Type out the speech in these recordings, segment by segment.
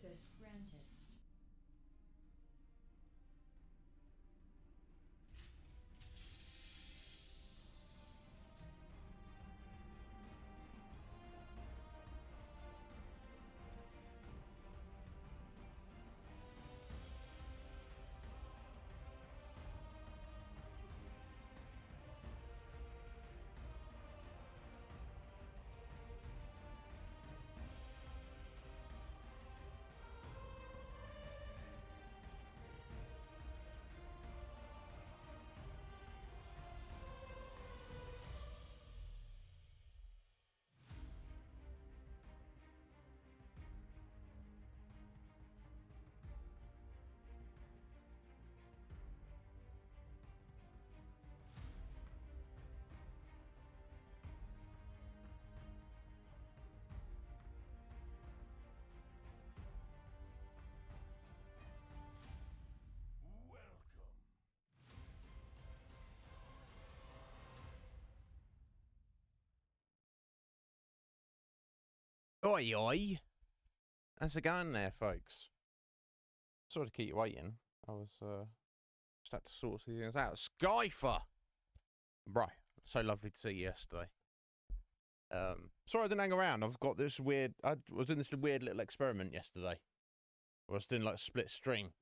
Access granted. Oi, oi. How's it going there, folks? Sorry to keep you waiting. I was, just had to sort some things out. Skyfer! Right. So lovely to see you yesterday. Sorry I didn't hang around. I've got this weird... I was doing this weird little experiment yesterday. I was doing, like, split stream.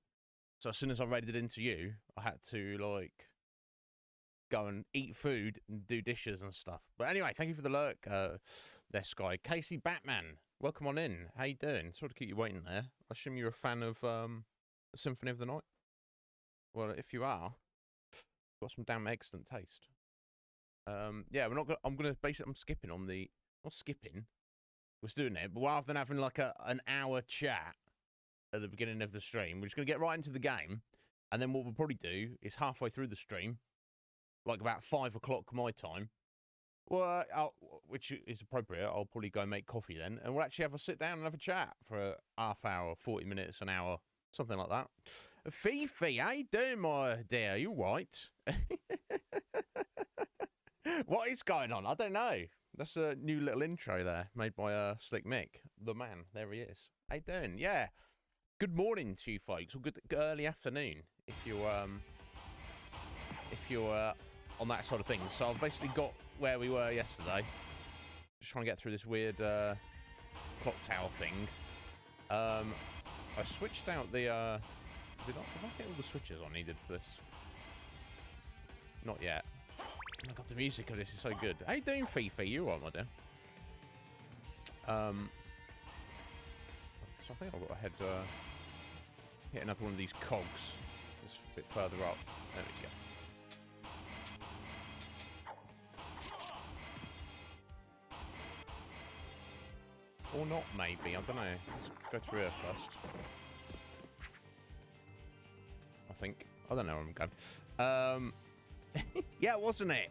So as soon as I raided into you, I had to, like, go and eat food and do dishes and stuff. But anyway, thank you for the lurk, there, Sky. Casey Batman, welcome on in. How you doing? Sorry to keep you waiting there. I assume you're a fan of Symphony of the Night? Well, if you are, got some damn excellent taste. Yeah, we're not gonna, I'm skipping on the, not skipping, we're doing it, but rather than having like an hour chat at the beginning of the stream, we're just going to get right into the game, and then what we'll probably do is halfway through the stream, like about 5 o'clock my time, well, which is appropriate, I'll probably go make coffee then, and we'll actually have a sit down and have a chat for a half hour, 40 minutes, an hour, something like that. Fifi, how you doing, my dear? You right? What is going on? I don't know. That's a new little intro there, made by Slick Mick, the man. There he is. How you doing? Yeah. Good morning to you folks, or good early afternoon if you're on that sort of thing. So I've basically got where we were yesterday. Just trying to get through this weird clock tower thing. I switched out the did I get all the switches I needed for this? Not yet. Oh my god, the music of this is so good. How you doing, Fifi? You alright, my dear? So I think I've got to head hit another one of these cogs. Just a bit further up. There we go. Or not, maybe. I don't know. Let's go through here first. I think. I don't know where I'm going. Yeah, wasn't it?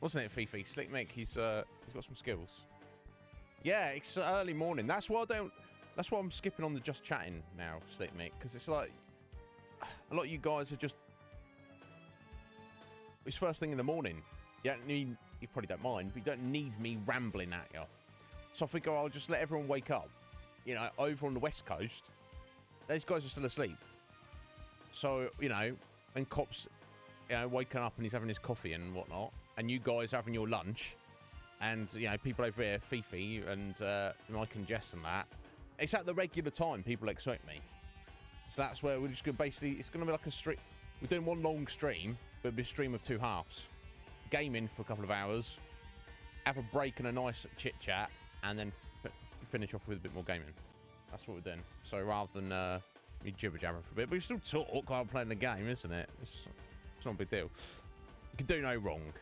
Wasn't it, Fifi? Slick Mick, he's got some skills. Yeah, it's early morning. That's why I'm skipping on the just chatting now, Slick Mick, because it's like a lot of you guys are just. It's first thing in the morning. You probably don't mind, but you don't need me rambling at you. So I figure I'll just let everyone wake up. You know, over on the West Coast, those guys are still asleep. So, you know, and Cop's, you know, waking up and he's having his coffee and whatnot, and you guys having your lunch, and, you know, people over here, Fifi and Mike and Jess and that, it's at the regular time people expect me. So that's where we're just going to basically, it's going to be like a stream. We're doing one long stream, but it'll be a stream of 2 halves. Gaming for a couple of hours, have a break and a nice chit-chat, and then finish off with a bit more gaming. That's what we're doing. So rather than me jibber-jabbering for a bit, but we still talk while I'm playing the game, isn't it? It's not a big deal. You can do no wrong.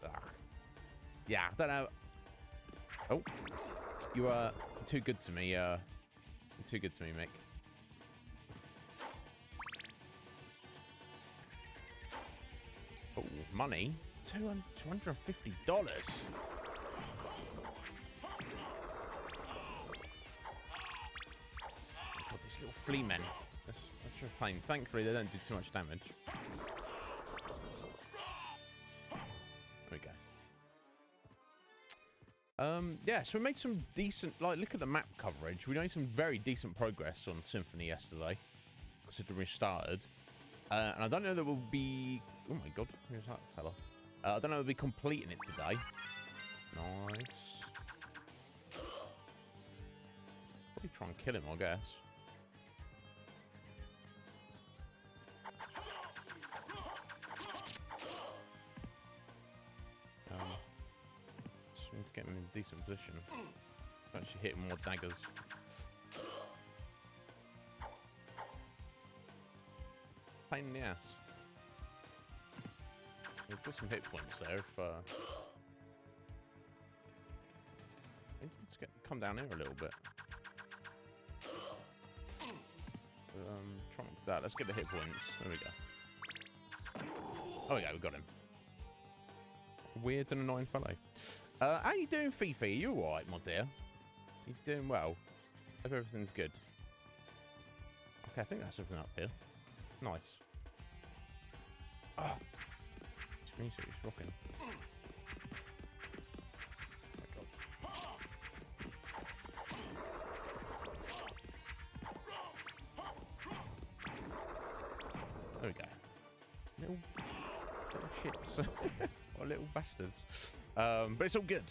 Ugh. Yeah, I don't know. Oh, you are too good to me. You're too good to me, Mick. Oh, money. $250. God, these little flea men. That's a pain. Thankfully, they don't do too much damage. There we go. Yeah, so we made some decent, like, look at the map coverage. We made some very decent progress on Symphony yesterday, considering we started. And I don't know that we'll be... Oh, my God. Who's that fella? I don't know we'll be completing it today. Nice. Probably try and kill him, I guess. Just need to get him in a decent position. Actually hit him more daggers. Pain in the ass. We've got some hit points there if let's come down here a little bit. Try not to that. Let's get the hit points. There we go. Oh yeah, we got him. Weird and annoying fellow. How you doing, Fifi? Are you alright, my dear? You doing well? Hope everything's good. Okay, I think that's everything up here. Nice. Oh. This music is rocking. Oh my God. There we go. Little shits. Or little bastards. But it's all good.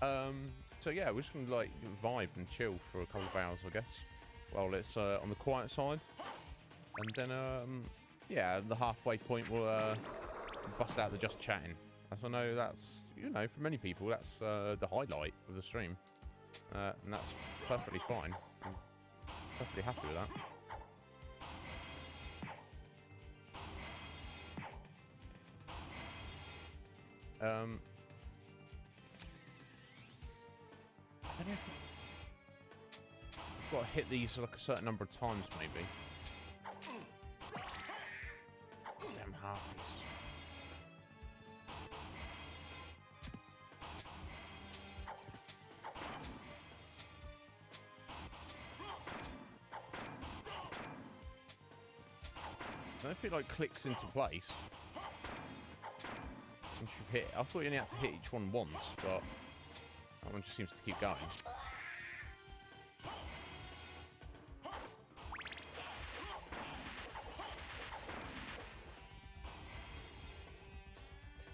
So yeah, we're just gonna like vibe and chill for a couple of hours, I guess. While it's on the quiet side. And then yeah, the halfway point we'll bust out the just chatting. As I know that's, you know, for many people that's the highlight of the stream. And that's perfectly fine. I'm perfectly happy with that. I don't know if I've got to hit these like a certain number of times, maybe. Damn harpies. I don't know if it like clicks into place. Once you've hit, I thought you only had to hit each one once, but that one just seems to keep going.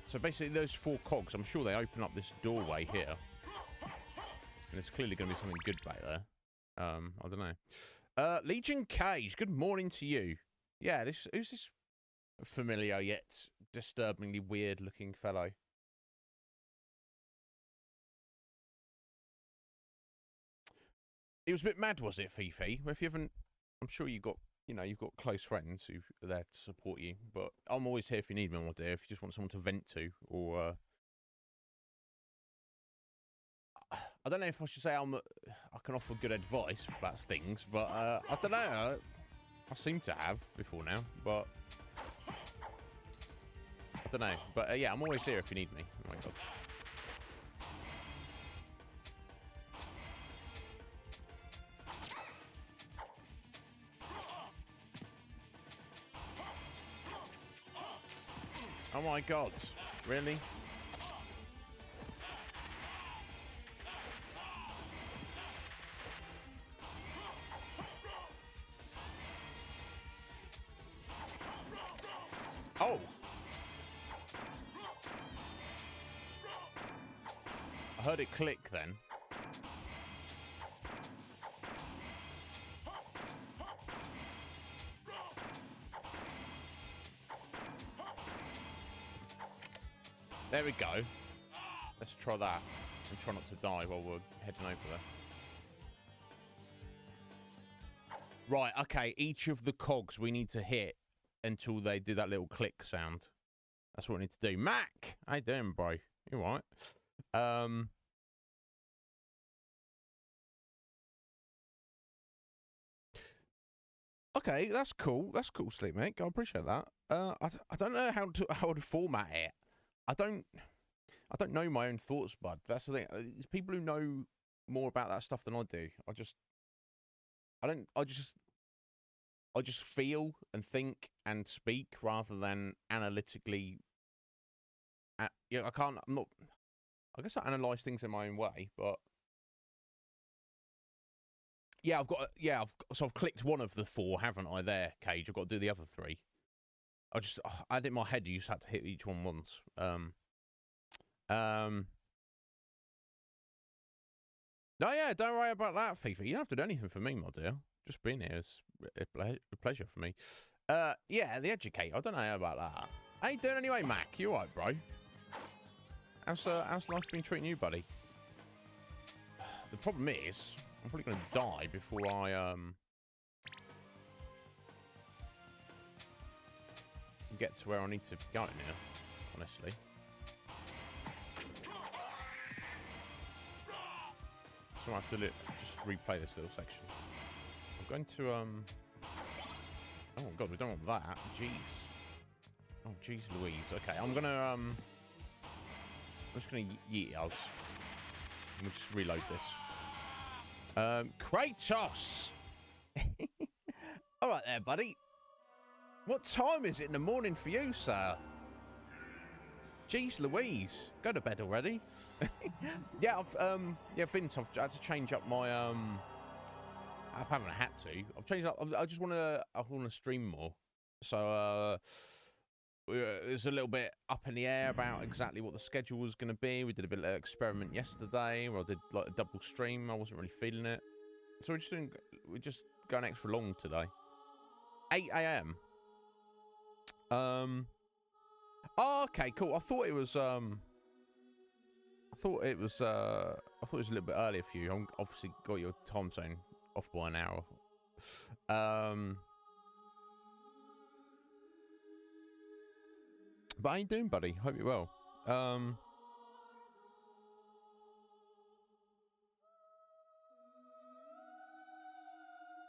So basically those 4 cogs, I'm sure they open up this doorway here. And there's clearly going to be something good back there. I don't know. Legion Cage, good morning to you. Yeah, who's this familiar yet disturbingly weird looking fellow? It was a bit mad, was it, Fifi? If you haven't, I'm sure you got, you know, you've got close friends who are there to support you. But I'm always here if you need me, my dear. If you just want someone to vent to, or I don't know if I should say I can offer good advice about things, but I don't know. I seem to have before now, but I don't know. But yeah, I'm always here if you need me. Oh my God. Oh my God, really? Oh! I heard it click then. There we go. Let's try that and try not to die while we're heading over there. Right, okay, each of the cogs we need to hit until they do that little click sound. That's what we need to do. Mac! How you doing, bro? You all right? Okay, that's cool. That's cool, Sleep Mate. I appreciate that. I don't know how to format it. I don't know my own thoughts, bud. That's the thing. It's people who know more about that stuff than I do. I just feel and think and speak rather than analytically. Yeah, I'm I guess I analyse things in my own way, but yeah, so I've clicked one of the 4, haven't I? There, Cage. I've got to do the other 3. I had in my head you just had to hit each one once. No, yeah, don't worry about that, FIFA. You don't have to do anything for me, my dear. Just being here is a pleasure for me. Yeah, the educator. I don't know about that. How you doing anyway, Mac? You alright, bro? How's life been treating you, buddy? The problem is, I'm probably going to die before I get to where I need to go now, honestly. So I have to just replay this little section. I'm going to oh god, we don't want that. Jeez. Oh jeez Louise. Okay, I'm just gonna yeet us. We'll just reload this. Kratos! Alright there, buddy. What time is it in the morning for you, sir? Jeez Louise. Go to bed already. Yeah, Vince, I've had to change up my I haven't had to. I've changed up. I want to stream more. So it's a little bit up in the air about exactly what the schedule was going to be. We did a bit of experiment yesterday where I did like a double stream. I wasn't really feeling it, so we're just going extra long today. 8 a.m. Oh, okay, cool. I thought it was a little bit earlier for you. I'm obviously got your time zone off by an hour. But how you doing, buddy? Hope you're well.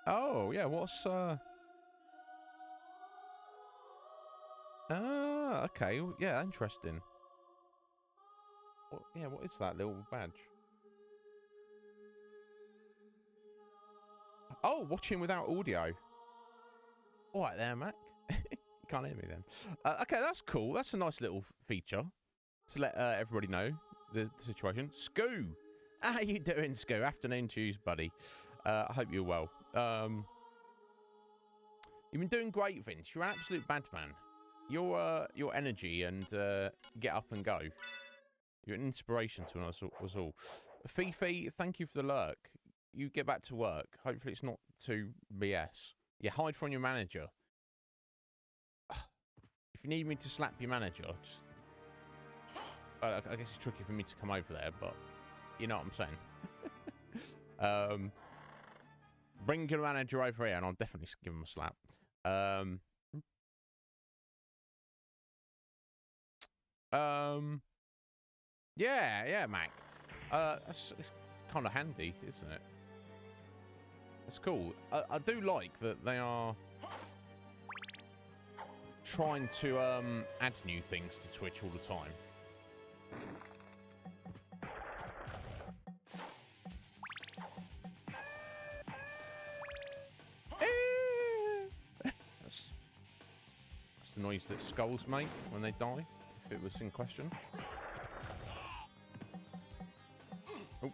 Oh yeah, what's okay, yeah, interesting. What is that little badge? Oh, watching without audio. All right there, Mac. You can't hear me then. Okay, that's cool. That's a nice little feature to let everybody know the situation. Scoo! How you doing, Scoo? Afternoon to you, buddy. I hope you're well. You've been doing great, Vince. You're an absolute bad man. Your energy and get up and go. You're an inspiration to us all. Fifi, thank you for the lurk. You get back to work. Hopefully it's not too BS. Yeah, hide from your manager. If you need me to slap your manager, just... I guess it's tricky for me to come over there, but you know what I'm saying. Bring your manager over here and I'll definitely give him a slap. Yeah, Mac. It's kind of handy, isn't it? It's cool. I do like that they are trying to add new things to Twitch all the time. That's the noise that skulls make when they die, if it was in question. Oh.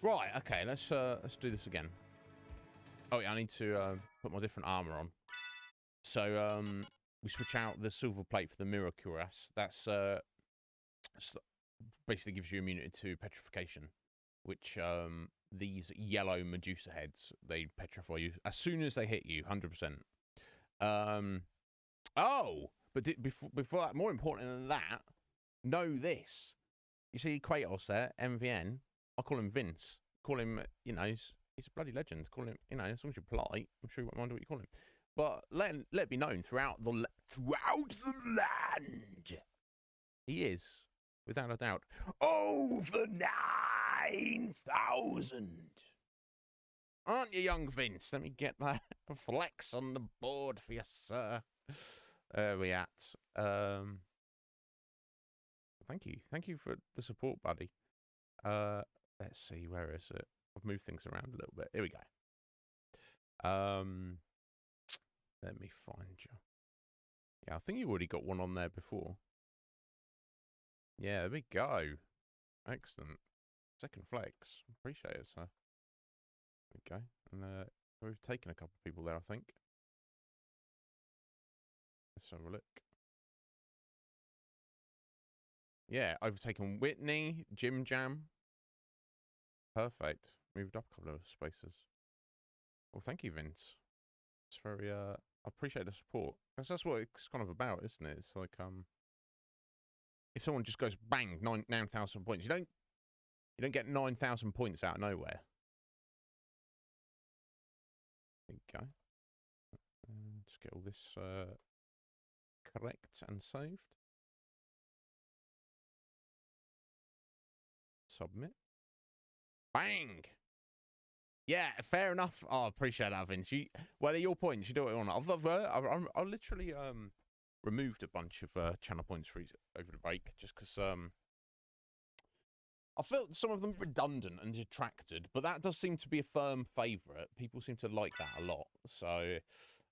Right, okay, let's do this again. Oh yeah, I need to put my different armor on. So we switch out the silver plate for the mirror cuirass. That's basically gives you immunity to petrification, which these yellow Medusa heads, they petrify you as soon as they hit you, 100%. Oh, but before that, more important than that, know this. You see Kratos there, MVN. I call him Vince. Call him, you know, he's a bloody legend. Call him, you know, as long as you're polite, I'm sure you won't mind what you call him. But let it be known throughout the land, he is, without a doubt, overnight. 9,000. Aren't you, young Vince? Let me get that flex on the board for you, sir. There we at. Thank you. Thank you for the support, buddy. Let's see, where is it? I've moved things around a little bit. Here we go. Let me find you. Yeah, I think you already got one on there before. Yeah, there we go. Excellent. Second flex. Appreciate it, sir. There we go. And we've taken a couple of people there, I think. Let's have a look. Yeah, overtaken Whitney, Jim Jam. Perfect. Moved up a couple of spaces. Well, thank you, Vince. It's very, I appreciate the support. Because that's what it's kind of about, isn't it? It's like, if someone just goes bang, 9,000 points, you don't get 9,000 points out of nowhere. There you go. Just get all this correct and saved. Submit. Bang! Yeah, fair enough. Oh, I appreciate that, Vince. Well, at your points, you do it or not. I literally removed a bunch of channel points for over the break just because I felt some of them redundant and detracted, but that does seem to be a firm favourite. People seem to like that a lot. So,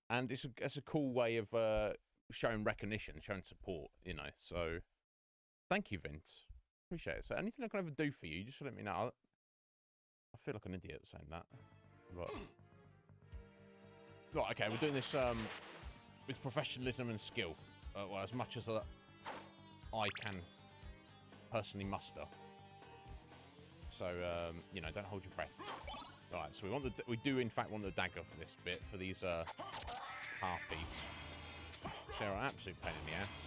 and it's a cool way of showing recognition, showing support, you know. So, thank you, Vince. Appreciate it. So, anything I can ever do for you, just let me know. I feel like an idiot saying that. But... Right, okay, we're doing this with professionalism and skill. Well, as much as I can personally muster. So, you know, don't hold your breath. Right, so we do in fact want the dagger for this bit, for these harpies. So they're an absolute pain in the ass.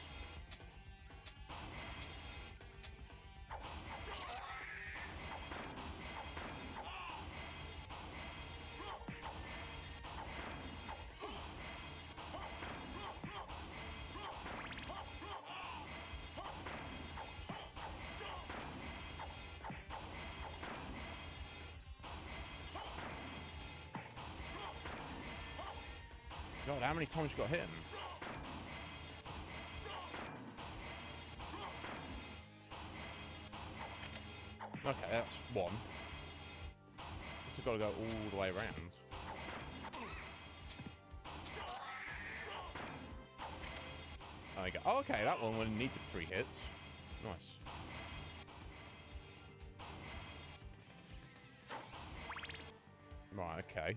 God, how many times you got hit him? Okay, that's one. Guess I've got to go all the way around. There you go. Oh, okay, that one only needed 3 hits. Nice. Right, okay.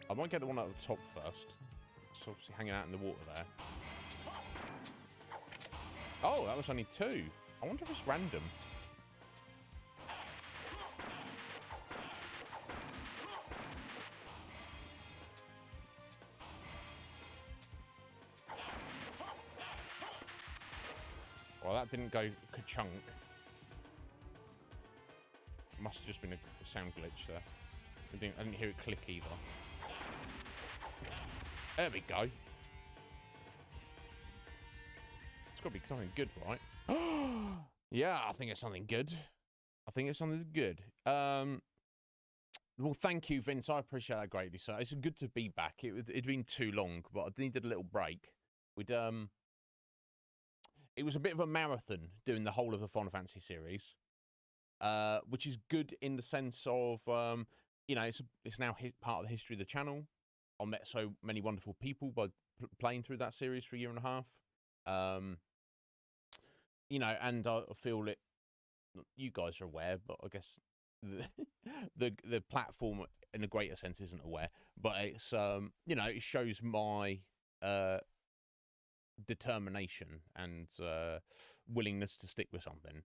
I might get the one at the top first. It's obviously hanging out in the water there. Oh, that was only 2. I wonder if it's random. Well, that didn't go ka-chunk. Must have just been a sound glitch there. I didn't hear it click either. There we go. It's got to be something good, right? Yeah, I think it's something good. I think it's something good. Well, thank you, Vince. I appreciate that greatly. So it's good to be back. It'd been too long, but I needed a little break. It was a bit of a marathon doing the whole of the Final Fantasy series, which is good in the sense of, you know, it's now part of the history of the channel. I met so many wonderful people by playing through that series for a year and a half. You know, and I feel it. You guys are aware, but I guess the platform in a greater sense isn't aware. But it's you know, it shows my determination and willingness to stick with something.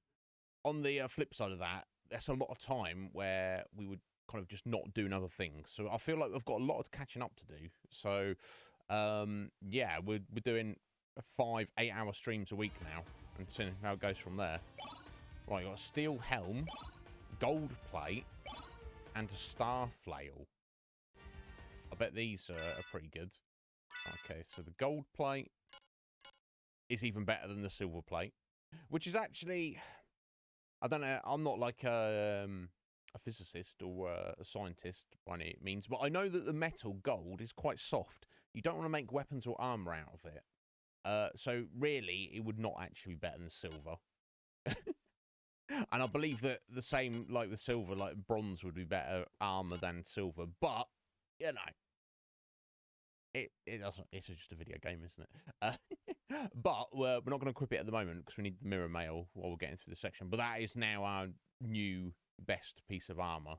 On the flip side of that, there's a lot of time where we would kind of just not doing other things. So I feel like we've got a lot of catching up to do. So yeah, we're doing 5-8 hour streams a week now and seeing how it goes from there. Right, got a steel helm, gold plate, and a star flail. I bet these are pretty good. Okay, so the gold plate is even better than the silver plate, which is actually, I don't know, I'm not like a physicist or a scientist by any means, but I know that the metal gold is quite soft. You don't want to make weapons or armor out of it. So really, it would not actually be better than silver. And I believe that the same, like with silver, like bronze would be better armor than silver. But, you know, it doesn't, it's just a video game, isn't it? But we're not going to equip it at the moment because we need the mirror mail while we're getting through the section. But that is now our new best piece of armor.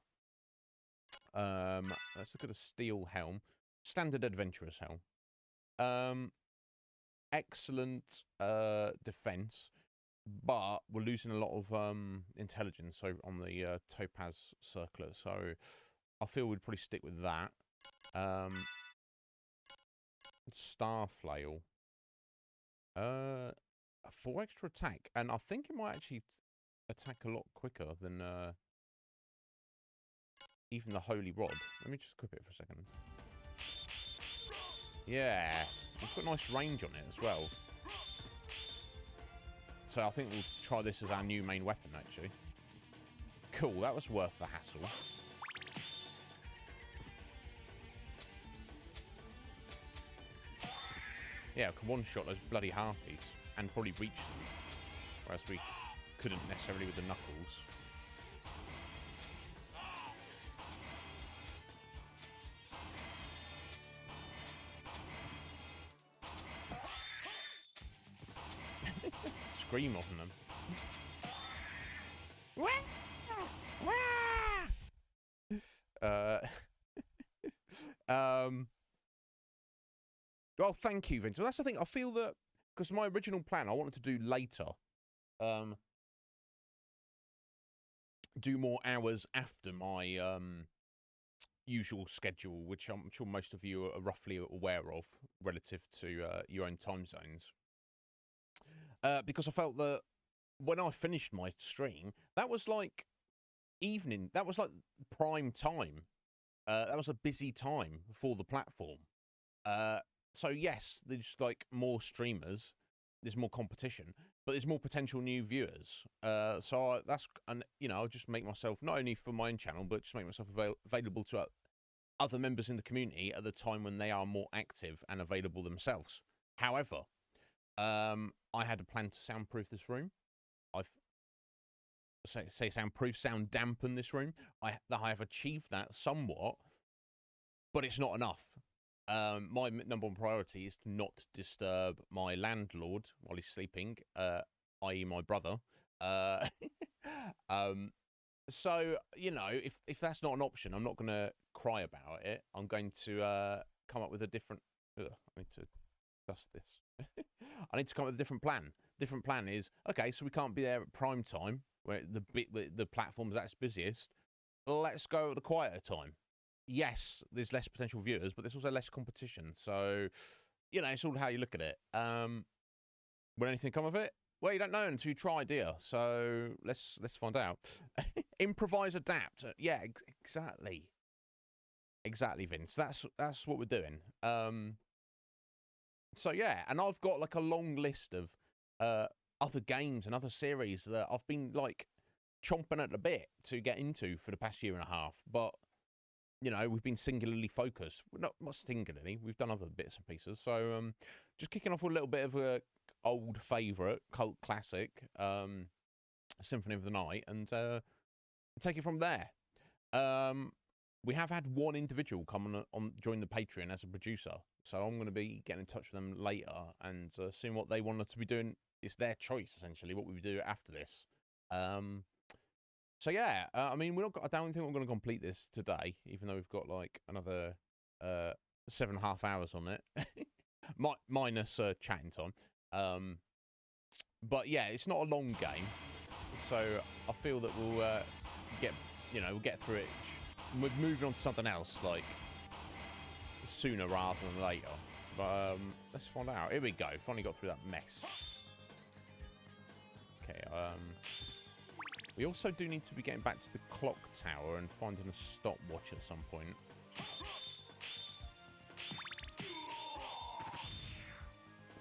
Let's look at the steel helm. Standard adventurous helm. Excellent defense, but we're losing a lot of intelligence on the topaz circlet, so I feel we'd probably stick with that. Star flail, 4 extra attack, and I think it might actually attack a lot quicker than even the holy rod. Let me just equip it for a second. Yeah, it's got nice range on it as well. So I think we'll try this as our new main weapon, actually. Cool, that was worth the hassle. Yeah, I can one-shot those bloody harpies and probably reach them. Whereas we couldn't necessarily with the knuckles. Scream on them. Well, thank you, Vince. Well, that's the thing. I feel that because my original plan, I wanted to do later, do more hours after my usual schedule, which I'm sure most of you are roughly aware of relative to your own time zones. Because I felt that when I finished my stream, that was like evening. That was like prime time. That was a busy time for the platform. So yes, there's like more streamers, there's more competition, but there's more potential new viewers. So that's, and you know, I'll just make myself not only for my own channel, but just make myself available to other members in the community at the time when they are more active and available themselves. However, I had a plan to soundproof this room. I've say soundproof, sound dampen this room. I have achieved that somewhat, but it's not enough. My number one priority is to not disturb my landlord while he's sleeping, i.e. my brother. So, you know, if that's not an option, I'm not going to cry about it. I'm going to come up with a different... I need to dust this. I need to come up with a different plan. Different plan is, okay, so we can't be there at prime time, where the platform's at its busiest. Let's go at the quieter time. Yes, there's less potential viewers, but there's also less competition. So, you know, it's all how you look at it. Will anything come of it? Well, you don't know until you try, dear. So let's find out. Improvise, adapt. Yeah, exactly. Exactly, Vince. That's what we're doing. So yeah, and I've got like a long list of other games and other series that I've been like chomping at the bit to get into for the past year and a half, but you know, we've been singularly focused. Not singularly, we've done other bits and pieces. So just kicking off with a little bit of a old favourite, cult classic, Symphony of the Night, and take it from there. We have had one individual come on join the Patreon as a producer, so I'm going to be getting in touch with them later and seeing what they want us to be doing. It's their choice, essentially, what we do after this. So yeah, I mean, I don't think we're going to complete this today, even though we've got like another 7.5 hours on it, minus chatting time. But yeah, it's not a long game, so I feel that we'll we'll get through it. We're moving on to something else, like sooner rather than later. But let's find out. Here we go. Finally got through that mess. Okay. We also do need to be getting back to the clock tower and finding a stopwatch at some point.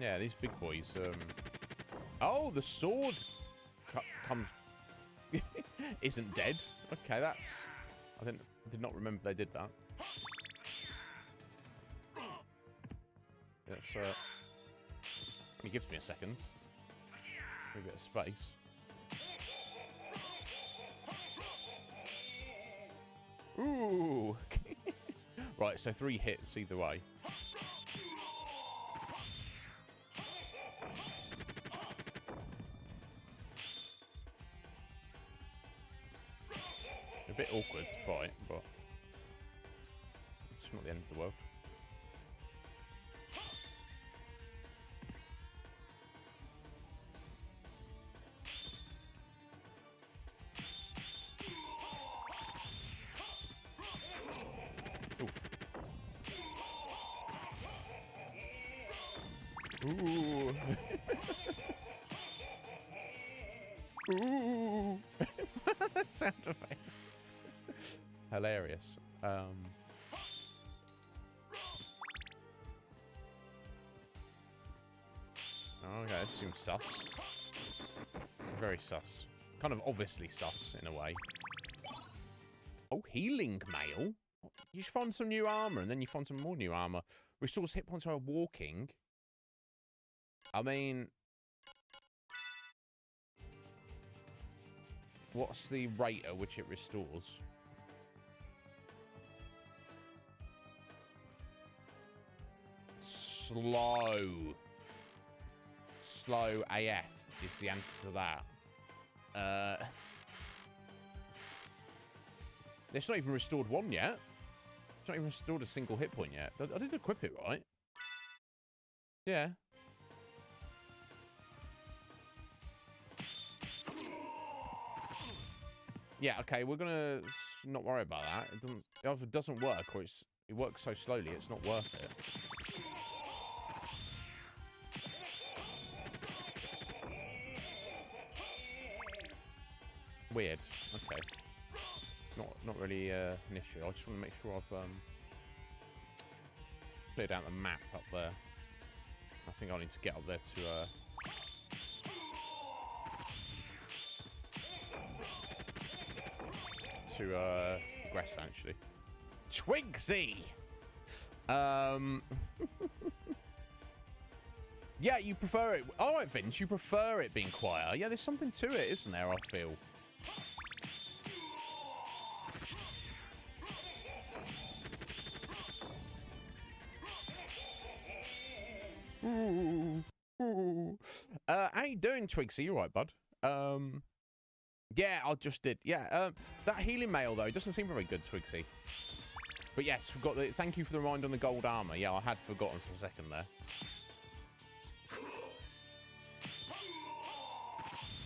Yeah, these big boys. Oh, the sword comes... isn't dead. Okay, that's... I did not remember they did that. That's, he gives me a second. A bit of space. Ooh! Right, so 3 hits either way. A bit awkward to fight, but it's not the end of the world. Ooh. Ooh. That sound effects. Hilarious. Oh, okay, that seems sus. Very sus. Kind of obviously sus, in a way. Oh, healing mail? You find some new armor, and then you find some more new armor. Restores hit points while walking. I mean... what's the rate at which it restores? Slow. Slow AF is the answer to that. It's not even restored 1 yet. It's not even restored a single hit point yet. I did equip it, right? Yeah. Yeah, okay, we're gonna not worry about that. It doesn't... if it doesn't work, or it works so slowly, it's not worth it. Weird. Okay. Not really an issue. I just want to make sure I've cleared out the map up there. I think I need to get up there to progress, actually. Twigsy! Yeah, you prefer it. All right, Vince, you prefer it being quieter. Yeah, there's something to it, isn't there, I feel. Ooh. Ooh. How you doing, Twigsy? You all right, bud? Yeah, I just did. Yeah, that healing mail, though, doesn't seem very good, Twigsy. But yes, we've got the... thank you for the reminder on the gold armor. Yeah, I had forgotten for a second there.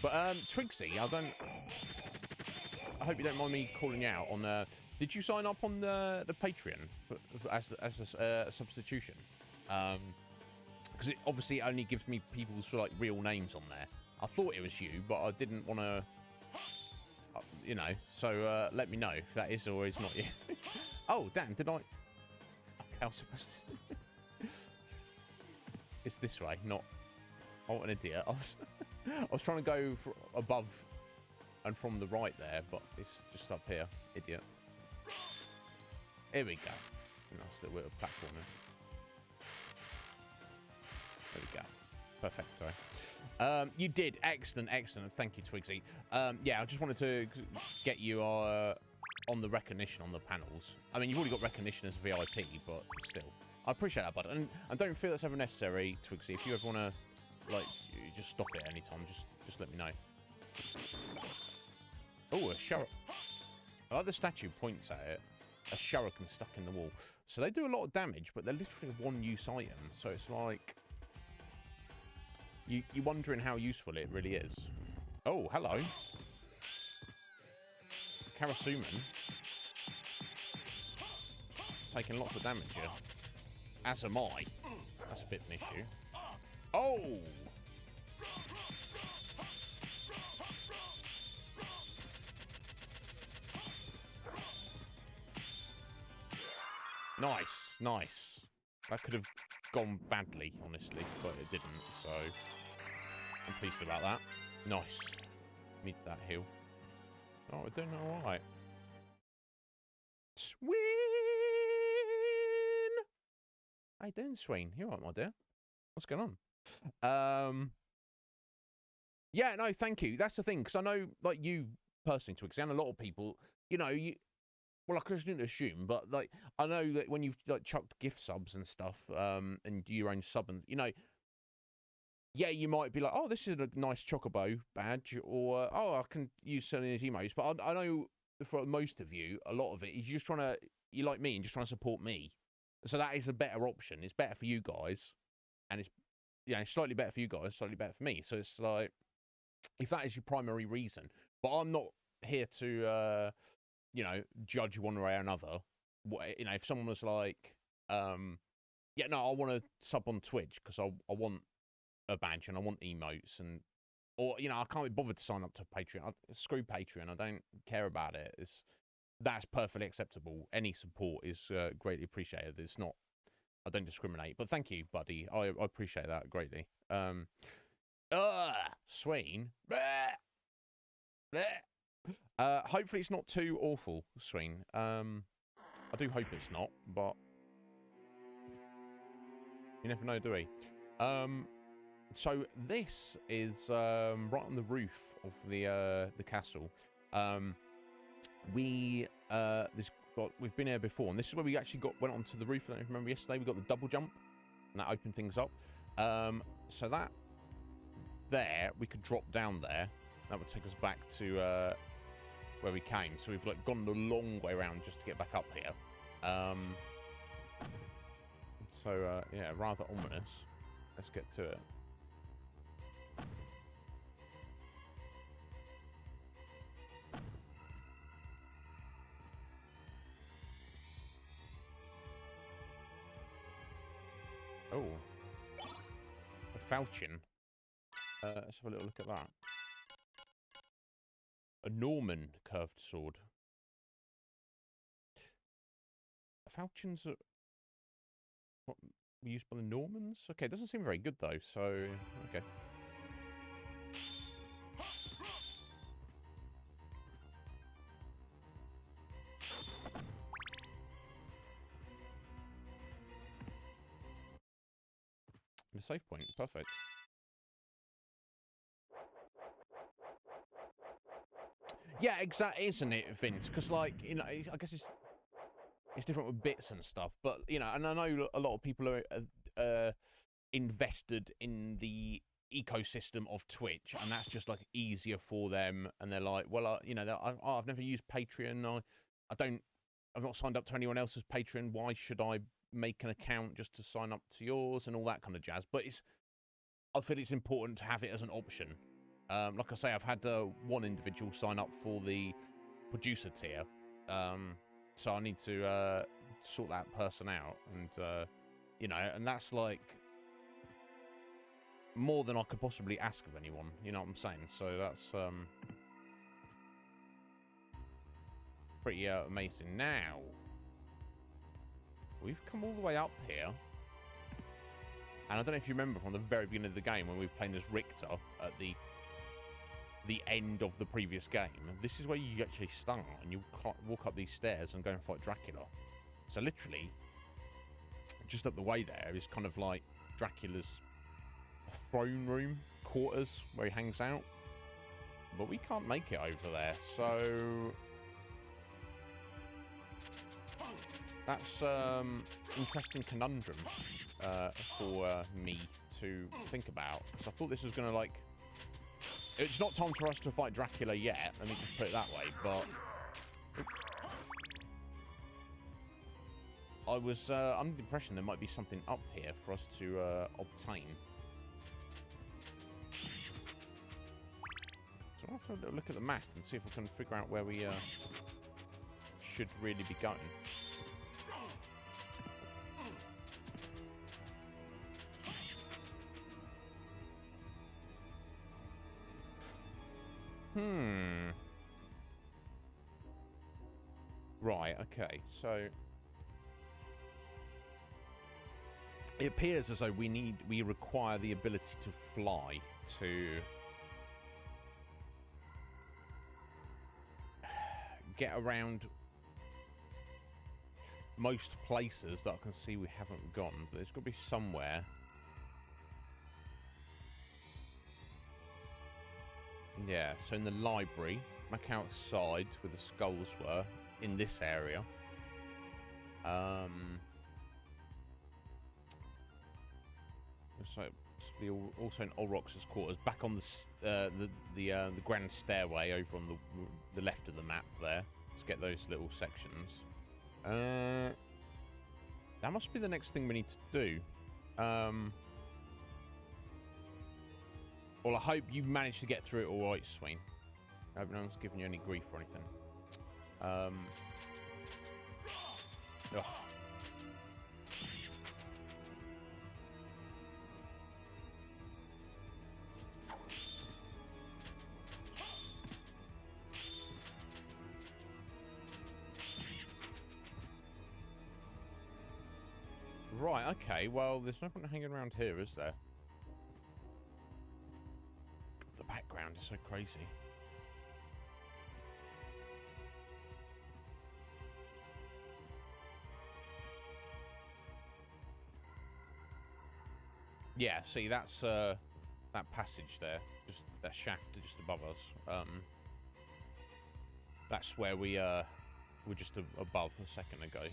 But, Twigsy, I hope you don't mind me calling you out on... did you sign up on the Patreon as a substitution? Because it obviously only gives me people's, like, real names on there. I thought it was you, but I didn't want to... you know, so let me know if that is or is not you. Oh, damn, did I... okay, I was supposed to... it's this way, not... oh, an idiot. I was trying to go for above and from the right there, but it's just up here. Idiot. Here we go. Nice little bit of platforming. There we go. Perfecto. You did. Excellent, excellent. Thank you, Twigsy. Yeah, I just wanted to get you on the recognition on the panels. I mean, you've already got recognition as a VIP, but still. I appreciate that, bud. And don't feel that's ever necessary, Twigsy. If you ever want to, like, you just stop it anytime. Just let me know. Oh, a shuriken. I like the statue points at it. A shuriken stuck in the wall. So they do a lot of damage, but they're literally a one-use item. So it's like... You're wondering how useful it really is. Oh, hello. Karasuman. Taking lots of damage here. As am I. That's a bit of an issue. Oh! Nice, nice. That could have gone badly, honestly, but it didn't, so I'm pleased about that. Nice. Need that heal. Oh, we're doing all right. Sween! How you doing, Sween? You all right, my dear? What's going on? Yeah, no, thank you. That's the thing, because I know, like, you personally, Twix, and a lot of people, you know, well, I didn't assume, but, like, I know that when you've, like, chucked gift subs and stuff, and do your own sub, and, you know, yeah, you might be like, oh, this is a nice Chocobo badge, or, oh, I can use some of these emotes, but I know for most of you, a lot of it is just trying to, you like me, and just trying to support me. So that is a better option. It's better for you guys, and it's, you know, slightly better for you guys, slightly better for me. So it's like, if that is your primary reason, but I'm not here to, you know, judge one way or another. What, you know, if someone was like, yeah, no, I want to sub on Twitch because I want a badge and I want emotes, and, or, you know, I can't be bothered to sign up to Patreon. Screw Patreon. I don't care about it. That's perfectly acceptable. Any support is greatly appreciated. It's not, I don't discriminate, but thank you, buddy. I appreciate that greatly. Swain. Hopefully it's not too awful, Swain. I do hope it's not, but you never know, do we? So this is right on the roof of the castle. We've been here before, and this is where we actually went onto the roof. I don't know if you remember yesterday. We got the double jump, and that opened things up. So that there, we could drop down there. That would take us back to where we came. So we've like gone the long way around just to get back up here. So yeah, rather ominous. Let's get to it. Oh, a falchion. Let's have a little look at that. A Norman curved sword. Falchions are what, used by the Normans? Okay, it doesn't seem very good though, so okay. The save point, perfect. Yeah, exactly, isn't it, Vince? Because, like, you know, I guess it's different with bits and stuff, but, you know, and I know a lot of people are invested in the ecosystem of Twitch, and that's just, like, easier for them, and they're like, well, you know, I've never used Patreon, I've not signed up to anyone else's Patreon, why should I make an account just to sign up to yours, and all that kind of jazz, but I feel it's important to have it as an option. Like I say, I've had one individual sign up for the producer tier, so I need to sort that person out, and you know, and that's like more than I could possibly ask of anyone. You know what I'm saying? So that's pretty amazing. Now we've come all the way up here, and I don't know if you remember from the very beginning of the game when we were playing as Richter at the end of the previous game. This is where you actually start, and you walk up these stairs and go and fight Dracula. So literally, just up the way there is kind of like Dracula's throne room quarters where he hangs out. But we can't make it over there, so that's interesting conundrum for me to think about. Because I thought this was going to, like, it's not time for us to fight Dracula yet, let me just put it that way, but I was under the impression there might be something up here for us to obtain. So I'll have to have a little look at the map and see if we can figure out where we should really be going. Right, okay, so It appears as though we require the ability to fly to get around most places that I can see we haven't gone, but there's got to be somewhere. Yeah, so in the library, back outside where the skulls were, in this area. So also in Olrox's quarters, back on the grand stairway over on the left of the map there, to get those little sections. That must be the next thing we need to do. Well, I hope you managed to get through it all right, Sween. I hope no one's giving you any grief or anything. Oh. Right, okay, well, there's no point hanging around here, is there? The background is so crazy. Yeah, see, that's that passage there, just that shaft just above us. That's where we were just above a second ago.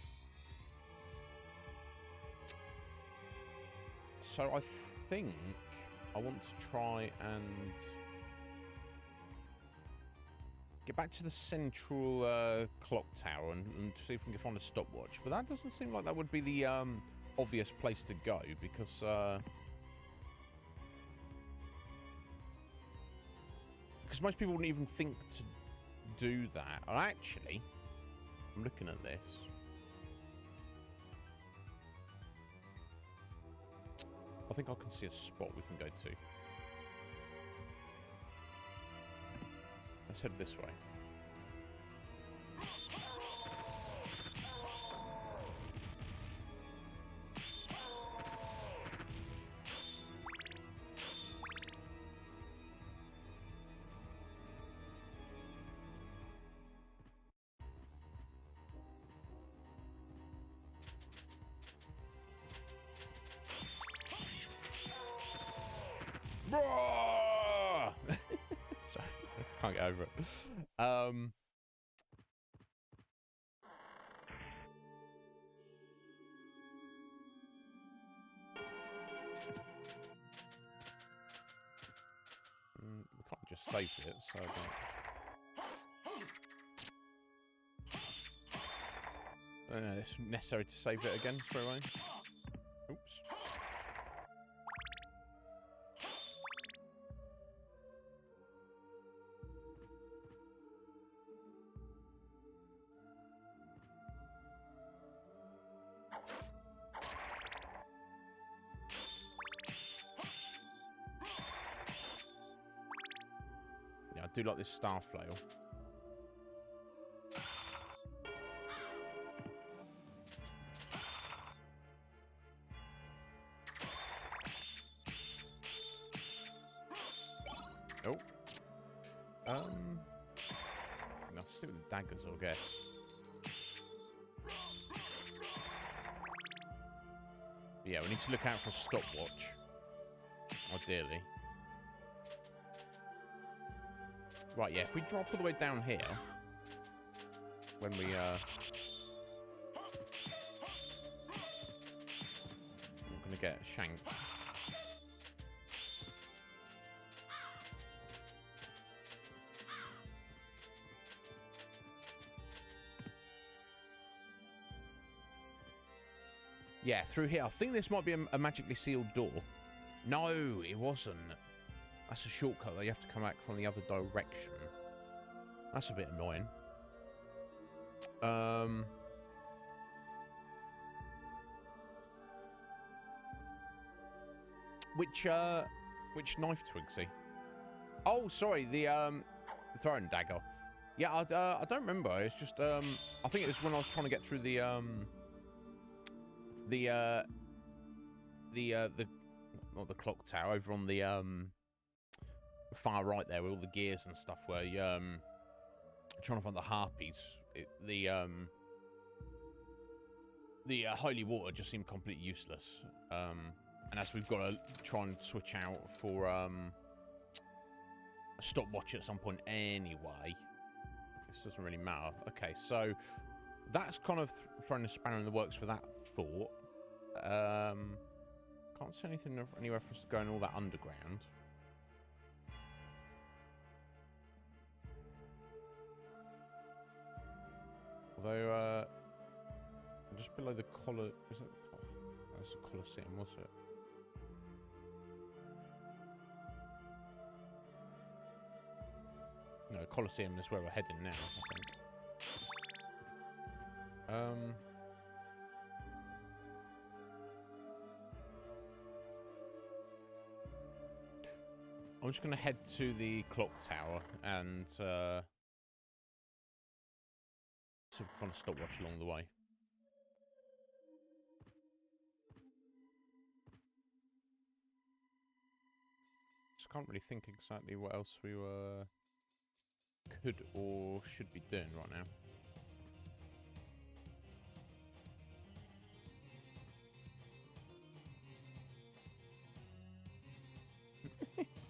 So I think I want to try and get back to the central clock tower and see if we can find a stopwatch. But that doesn't seem like that would be the obvious place to go, because most people wouldn't even think to do that. And actually, I'm looking at this. I think I can see a spot we can go to. Let's head this way. Sorry, can't get over it. We can't just save it, so I don't know. It's necessary to save it again straight away. Oops. I do like this star flail. Oh. I'll stick with the daggers, I guess. Yeah, we need to look out for a stopwatch. Ideally. Right, yeah, if we drop all the way down here, when we, we're gonna get shanked. Yeah, through here. I think this might be a magically sealed door. No, it wasn't. That's a shortcut that you have to come back from the other direction. That's a bit annoying. Which knife, Twigsy? Oh, sorry, the throwing dagger. Yeah, I don't remember. It's just I think it was when I was trying to get through the not the clock tower, over on the far right there, with all the gears and stuff, where you trying to find the harpies. The holy water just seemed completely useless. And as we've got to try and switch out for a stopwatch at some point anyway, this doesn't really matter. Okay, so that's kind of throwing a spanner in the works for that thought. Can't see anything anywhere for us to go in all that underground. Although, just below the that's the Colosseum, was it? No, Colosseum is where we're heading now, I think. I'm just going to head to the clock tower and see if we can find a stopwatch along the way. Just can't really think exactly what else we could or should be doing right now.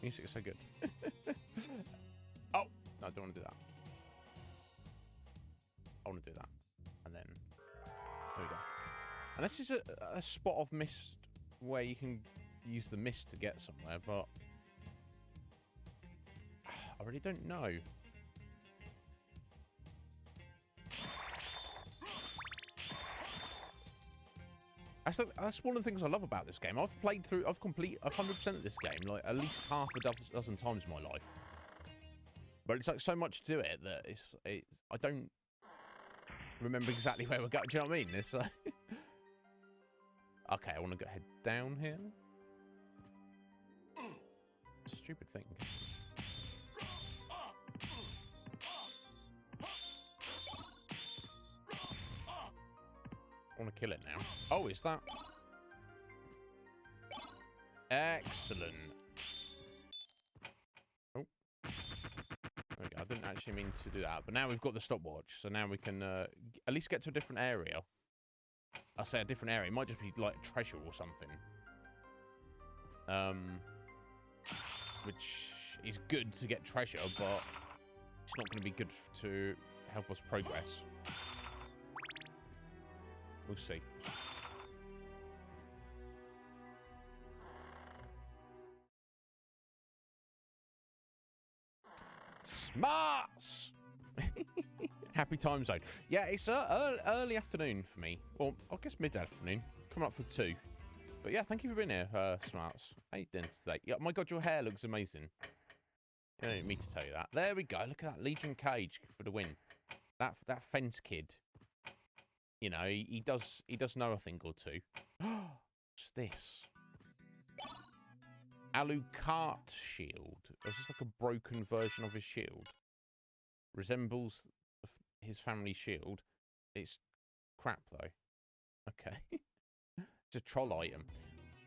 Music is so good. Oh! No, I don't want to do that. I want to do that. And then... There we go. And this is a spot of mist where you can use the mist to get somewhere, but... I really don't know. That's one of the things I love about this game. I've completed 100% of this game like at least half a dozen times in my life. But it's like so much to it that it's I don't remember exactly where we're going. Do you know what I mean? It's like okay, I want to go head down here. Stupid thing. I want to kill it now. Oh, is that? Excellent. Oh. Okay, I didn't actually mean to do that, but now we've got the stopwatch, so now we can at least get to a different area. I say a different area. It might just be like treasure or something. Which is good to get treasure, but it's not going to be good to help us progress. We'll see. Smarts! Happy time zone. Yeah, it's early afternoon for me. Well, I guess mid-afternoon. Coming up for 2. But yeah, thank you for being here, Smarts. How you doing today? Yeah, my God, your hair looks amazing. You don't need me to tell you that. There we go. Look at that Legion Cage for the win. That fence kid. You know, he does know a thing or two. What's this? Alucard shield. It's just like a broken version of his shield. Resembles his family shield. It's crap though. Okay. It's a troll item.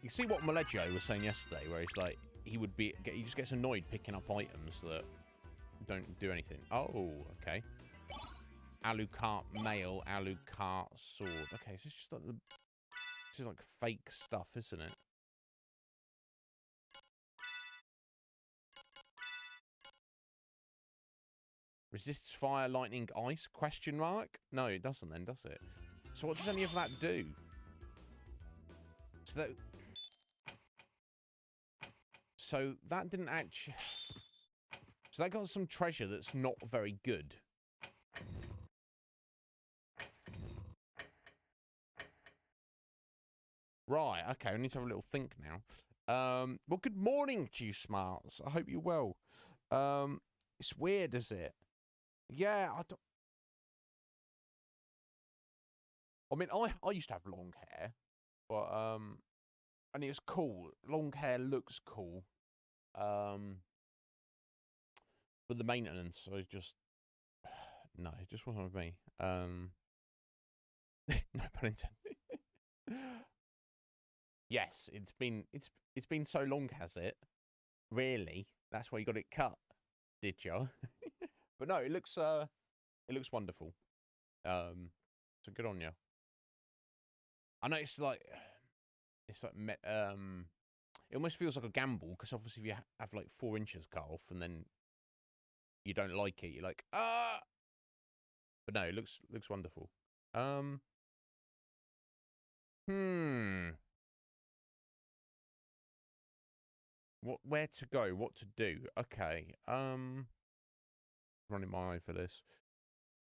You see what Maleggio was saying yesterday, where he's like, he just gets annoyed picking up items that don't do anything. Oh, okay. Alucard mail, Alucard sword. Okay, so it's just like this is like fake stuff, isn't it? Resists fire, lightning, ice? Question mark? No, it doesn't then, does it? So what does any of that do? So that didn't actually... So that got some treasure that's not very good. Right, okay, we need to have a little think now. Well, good morning to you, Smarts. I hope you're well. It's weird, is it? Yeah, I mean, I used to have long hair, but, and it was cool. Long hair looks cool. But the maintenance, I just, no, it just wasn't with me. No pun intended. Yes, it's been so long, has it? Really? That's why you got it cut, did you? But no, it looks wonderful. So good on you. I know it's like it almost feels like a gamble because obviously if you have like 4 inches cut off and then you don't like it, you're like ah. But no, it looks wonderful. Where to go? What to do? Okay. Running my eye for this.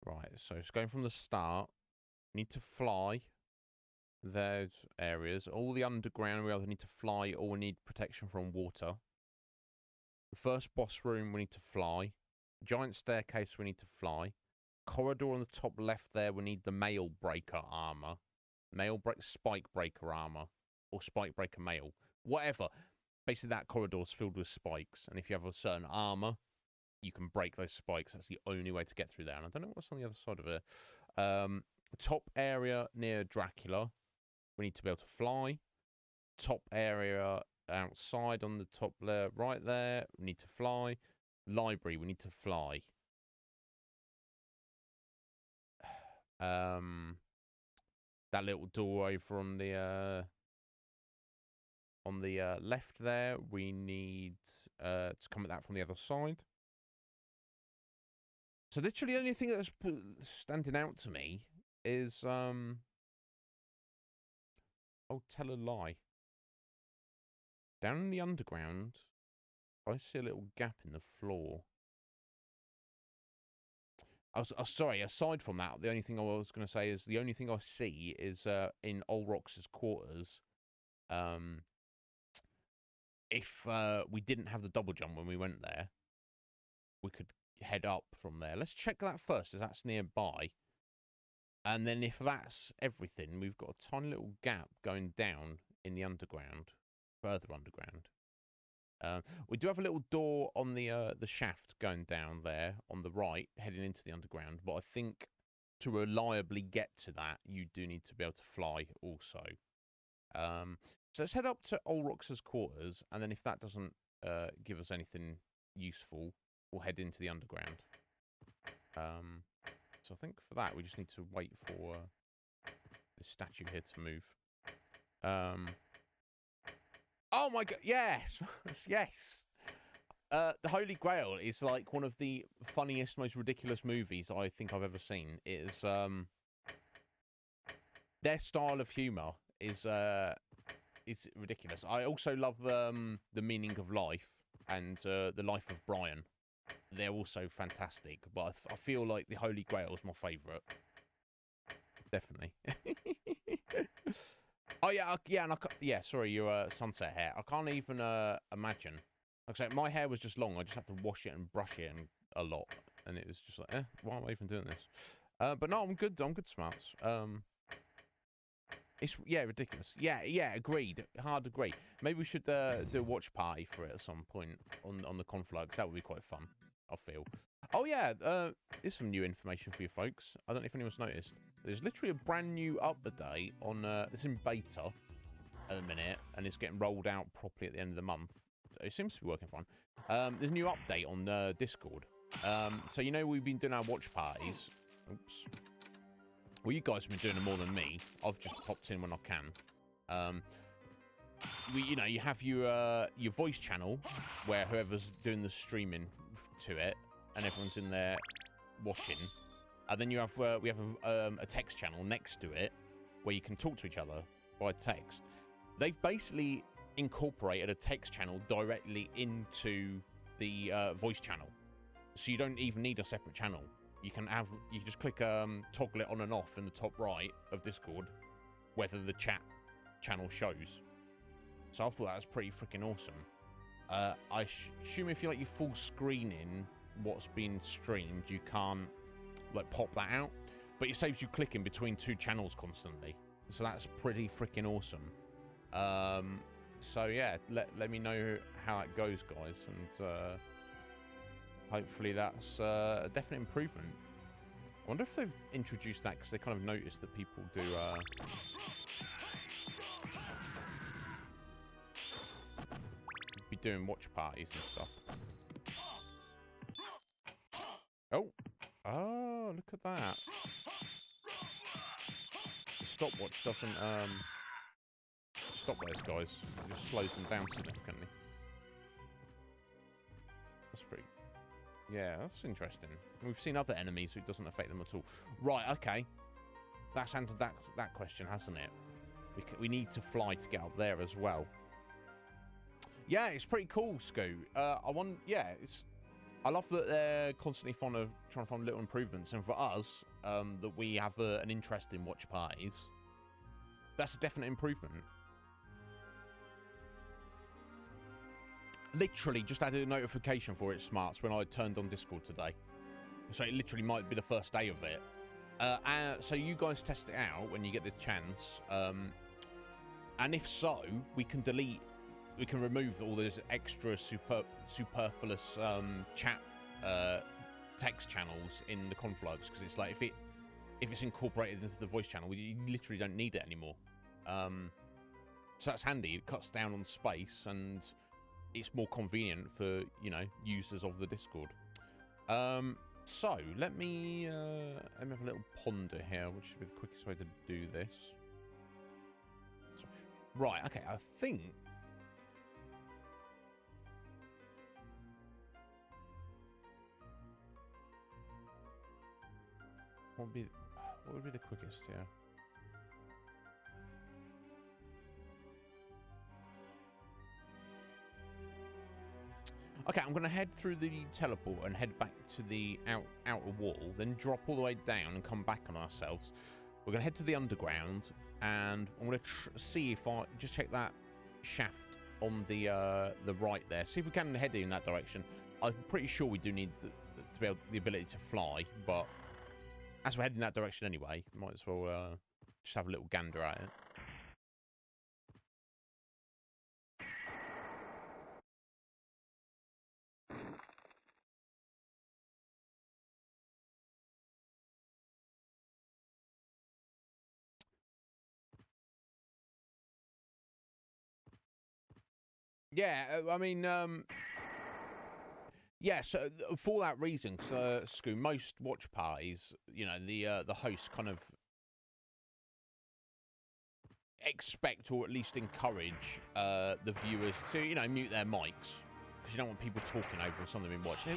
Right. So it's going from the start. Need to fly. Those areas. All the underground we either need to fly or we need protection from water. The first boss room we need to fly. Giant staircase we need to fly. Corridor on the top left there we need the mail breaker armor. Spike breaker armor. Or spike breaker mail. Whatever. Basically that corridor is filled with spikes. And if you have a certain armor, you can break those spikes. That's the only way to get through there. And I don't know what's on the other side of it. Top area near Dracula. We need to be able to fly. Top area outside on the top layer right there. We need to fly. Library, we need to fly. That little door over on the left there, we need to come at that from the other side. So literally the only thing that's standing out to me is oh, tell a lie. Down in the underground, I see a little gap in the floor. Sorry, aside from that, the only thing I was going to say is the only thing I see is in Olrox's quarters. If we didn't have the double jump when we went there, we could head up from there. Let's check that first, as that's nearby. And then if that's everything, we've got a tiny little gap going down in the underground, further underground. We do have a little door on the shaft going down there on the right, heading into the underground. But I think to reliably get to that, you do need to be able to fly also. So let's head up to Olrox's quarters, and then if that doesn't give us anything useful, we'll head into the underground. So I think for that, we just need to wait for this statue here to move. Oh my god, yes! Yes! The Holy Grail is like one of the funniest, most ridiculous movies I think I've ever seen. It is, their style of humour is ridiculous. I also love The Meaning of Life and The Life of Brian. They're also fantastic, but I feel like The Holy Grail is my favourite. Definitely. Oh yeah, and sorry, your sunset hair. I can't even imagine. Like I said, my hair was just long. I just had to wash it and brush it a lot, and it was just like, why am I even doing this? But no, I'm good. I'm good, Smarts. It's ridiculous. Yeah, agreed. Hard agree. Maybe we should do a watch party for it at some point on the Conflux. That would be quite fun, I feel. Oh yeah, there's some new information for you folks. I don't know if anyone's noticed. There's literally a brand new update on it's in beta at the minute, and it's getting rolled out properly at the end of the month. It seems to be working fine. There's a new update on Discord. So you know we've been doing our watch parties. Oops. Well, you guys have been doing it more than me. I've just popped in when I can. You have your voice channel where whoever's doing the streaming to it, and everyone's in there watching. And then you have we have a text channel next to it where you can talk to each other by text. They've basically incorporated a text channel directly into the voice channel, so you don't even need a separate channel. You can just click toggle it on and off in the top right of Discord, whether the chat channel shows. So I thought that was pretty freaking awesome. I assume if you like you full screening what's being streamed, you can't like pop that out, but it saves you clicking between 2 channels constantly. So that's pretty freaking awesome. So yeah, let me know how it goes, guys, and hopefully that's a definite improvement. I wonder if they've introduced that because they kind of noticed that people do doing watch parties and stuff. Oh. Oh, look at that. The stopwatch doesn't stop those guys. It just slows them down significantly. That's pretty... Yeah, that's interesting. We've seen other enemies who it doesn't affect them at all. Right, okay. That's answered that question, hasn't it? We need to fly to get up there as well. Yeah, it's pretty cool, Scoo. I love that they're constantly trying to find little improvements, and for us, that we have an interest in watch parties. That's a definite improvement. Literally just added a notification for it, Smarts, when I turned on Discord today. So it literally might be the first day of it. So you guys test it out when you get the chance. And if so, we can remove all those extra superfluous chat text channels in the Conflux, because it's like if it's incorporated into the voice channel, you literally don't need it anymore. So that's handy. It cuts down on space, and it's more convenient for, you know, users of the Discord. So let me have a little ponder here, which should be the quickest way to do this. So, right, okay, I think what would be the quickest? Yeah. Okay, I'm going to head through the teleport and head back to the outer wall, then drop all the way down and come back on ourselves. We're going to head to the underground, and I'm going to see if I just check that shaft on the right there. See if we can head in that direction. I'm pretty sure we do need to be able the ability to fly, but as we're heading that direction anyway, might as well just have a little gander at it. Yeah, I mean, yeah, so for that reason, because Scoo, most watch parties, you know, the host kind of expect or at least encourage the viewers to, you know, mute their mics, because you don't want people talking over something being watched.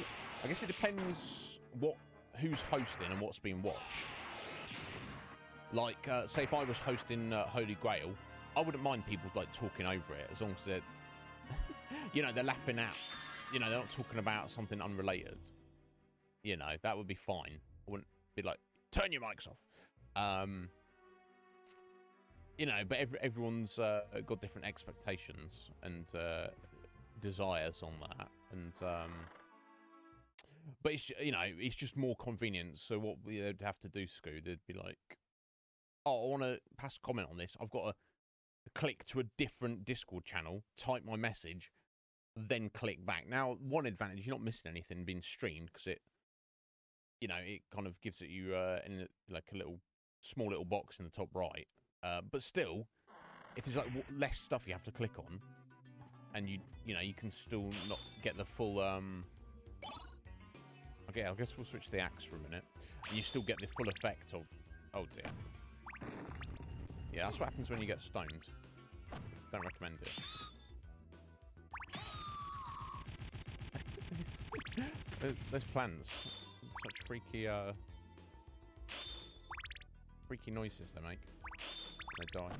I guess it depends who's hosting and what's being watched. Like, say if I was hosting Holy Grail, I wouldn't mind people like talking over it, as long as they're you know, they're laughing out. You know, they're not talking about something unrelated. You know, that would be fine. I wouldn't be like, turn your mics off. You know, but everyone's got different expectations and desires on that. And but it's, you know, it's just more convenient. So what we'd have to do, Scoo, they'd be like, oh, I want to pass a comment on this. I've got to click to a different Discord channel, type my message, then click back. Now, one advantage, you're not missing anything being streamed, because it, you know, it kind of gives it you in like a small little box in the top right. But still, if there's like less stuff you have to click on, and you know, you can still not get the full. Okay, I guess we'll switch to the axe for a minute. And you still get the full effect of. Oh dear. Yeah, that's what happens when you get stoned. Don't recommend it. Those plants, such freaky noises they make when they die.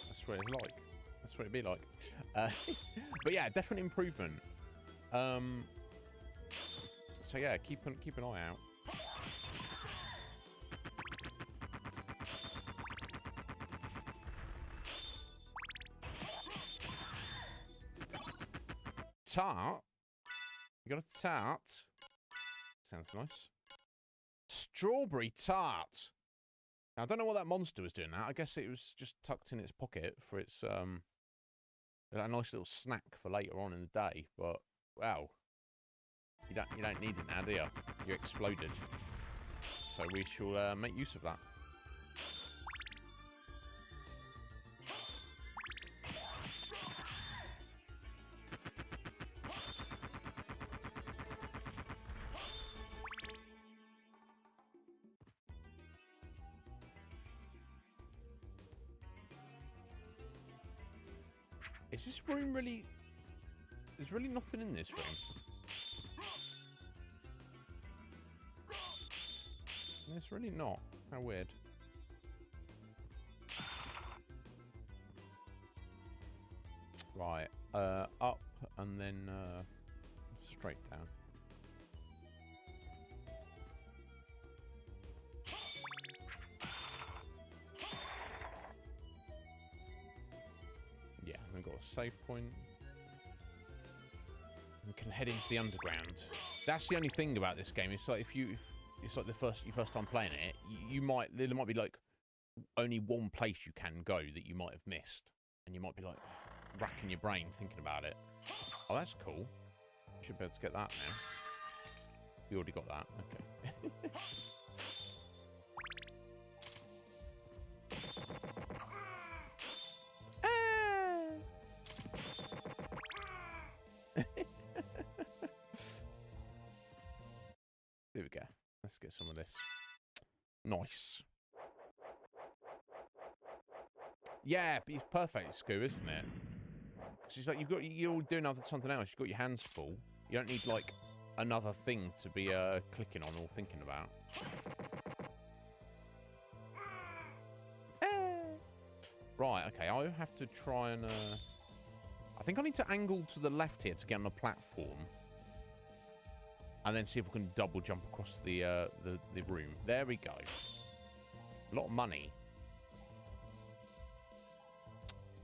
That's what it's like. That's what it'd be like. But yeah, definite improvement. So yeah, keep an eye out. Tart? You got a tart? Sounds nice. Strawberry tart. Now, I don't know what that monster was doing. That I guess it was just tucked in its pocket for its a nice little snack for later on in the day. But wow, you don't need it now, do you? You exploded. So we shall make use of that. Is this room really... There's really nothing in this room. It's really not. How weird. Right. Up and then straight down. Yeah, we've got a save point. We can head into the underground. That's the only thing about this game. It's like it's like your first time playing it, there might be like only one place you can go that you might have missed, and you might be like racking your brain thinking about it. Oh, that's cool. Should be able to get that now. We already got that. Okay. There we go. Let's get some of this. Nice. Yeah, it's perfect, Scoo, isn't it? Because it's like you're doing something else. You've got your hands full. You don't need like another thing to be clicking on or thinking about. Right. Okay. I have to try and. I think I need to angle to the left here to get on the platform. And then see if we can double jump across the room. There we go. A lot of money.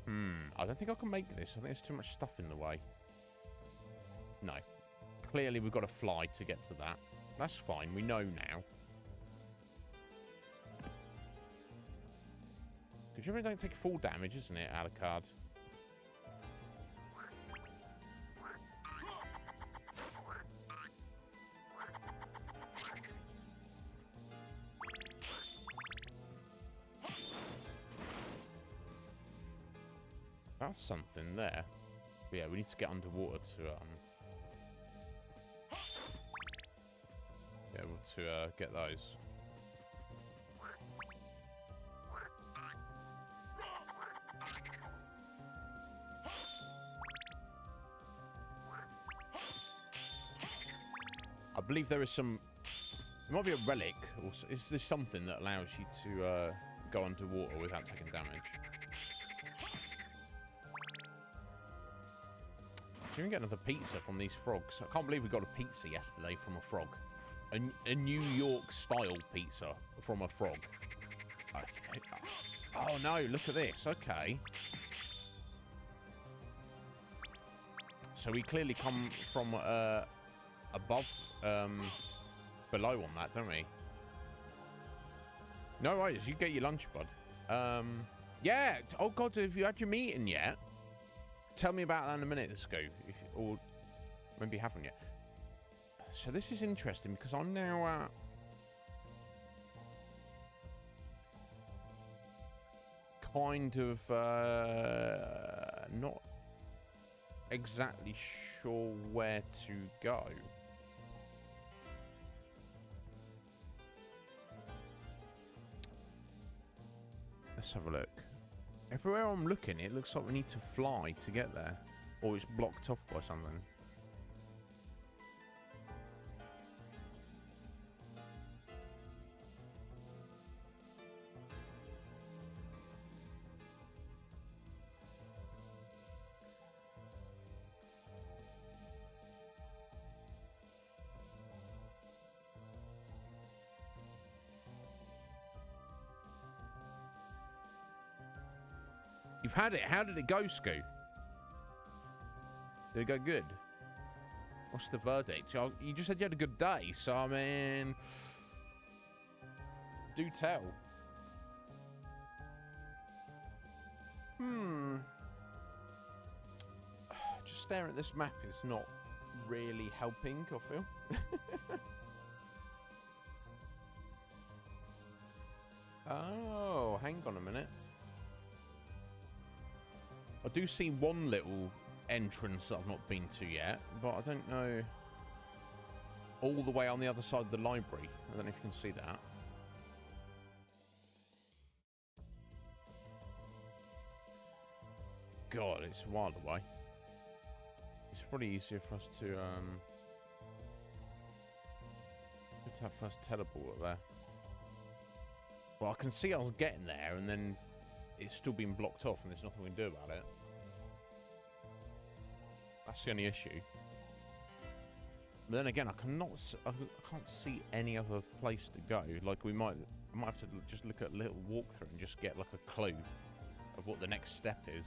I don't think I can make this. I think there's too much stuff in the way. No. Clearly we've got to fly to get to that. That's fine. We know now. Because you really don't take full damage, isn't it, Alucard? That's something there. But yeah, we need to get underwater to be able to get those. I believe there is some... There might be a relic, or is there something that allows you to go underwater without taking damage? You can get another pizza from these frogs. I can't believe we got a pizza yesterday from a frog. A New York style pizza from a frog. Okay. Oh no, look at this. Okay. So we clearly come from above, below on that, don't we? No worries, you get your lunch, bud. Yeah. Oh god, have you had your meeting yet? Tell me about that in a minute, Sco, or maybe you haven't yet. So this is interesting because I'm now kind of not exactly sure where to go. Let's have a look. Everywhere I'm looking, it looks like we need to fly to get there. Or it's blocked off by something. You've had it. How did it go, Scoo? Did it go good? What's the verdict? You just said you had a good day, so I mean... Do tell. Just staring at this map is not really helping, I feel. hang on a minute. I do see one little entrance that I've not been to yet, but I don't know. All the way on the other side of the library. I don't know if you can see that. God, it's a while away. It's probably easier for us to let's have first teleport there. Well, I can see I was getting there, and then it's still been blocked off, and there's nothing we can do about it. That's the only issue. But then again, I can't see any other place to go. Like I might have to just look at a little walkthrough and just get like a clue of what the next step is.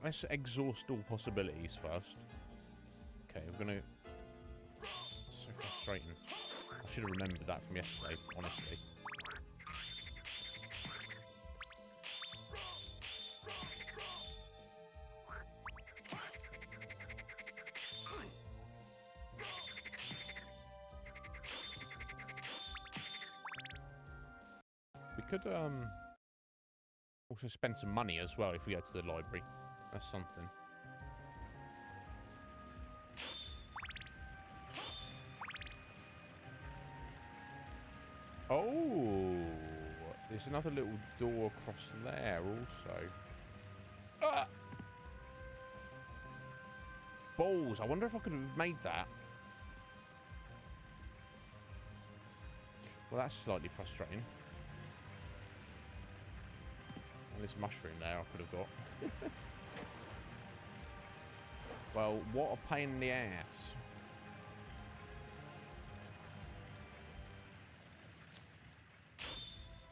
Let's exhaust all possibilities first. Okay, we're gonna. So frustrating. I should have remembered that from yesterday, honestly. We could also spend some money as well if we go to the library. That's something. Oh, there's another little door across there also. Ah! Balls. I wonder if I could have made that. Well, that's slightly frustrating. And this mushroom there I could have got. Well, what a pain in the ass.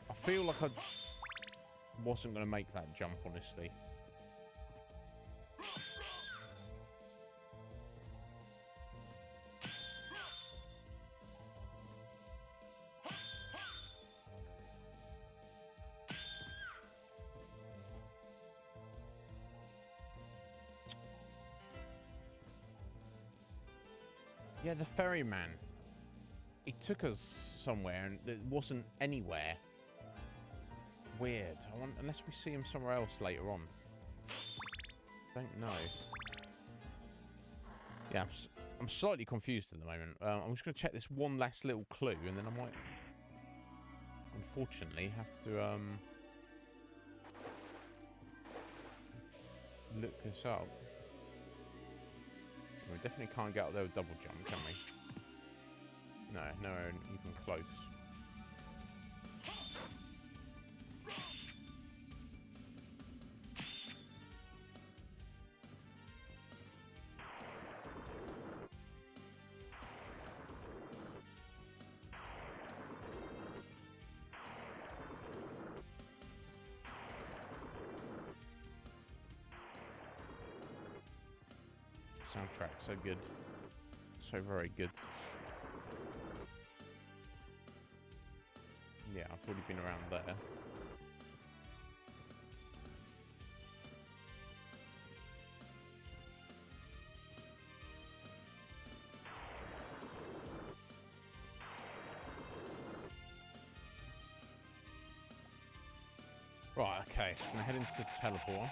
I feel like I wasn't going to make that jump, honestly. Yeah, the ferryman. He took us somewhere and it wasn't anywhere. Weird. I want, unless we see him somewhere else later on. Don't know. Yeah, I'm slightly confused at the moment. I'm just going to check this one last little clue and then I might, unfortunately, have to look this up. We definitely can't get up there with double jump, can we? No, nowhere even close. Soundtrack, so good. So very good. Yeah, I've already been around there. Right, okay, so I'm gonna head into the teleport.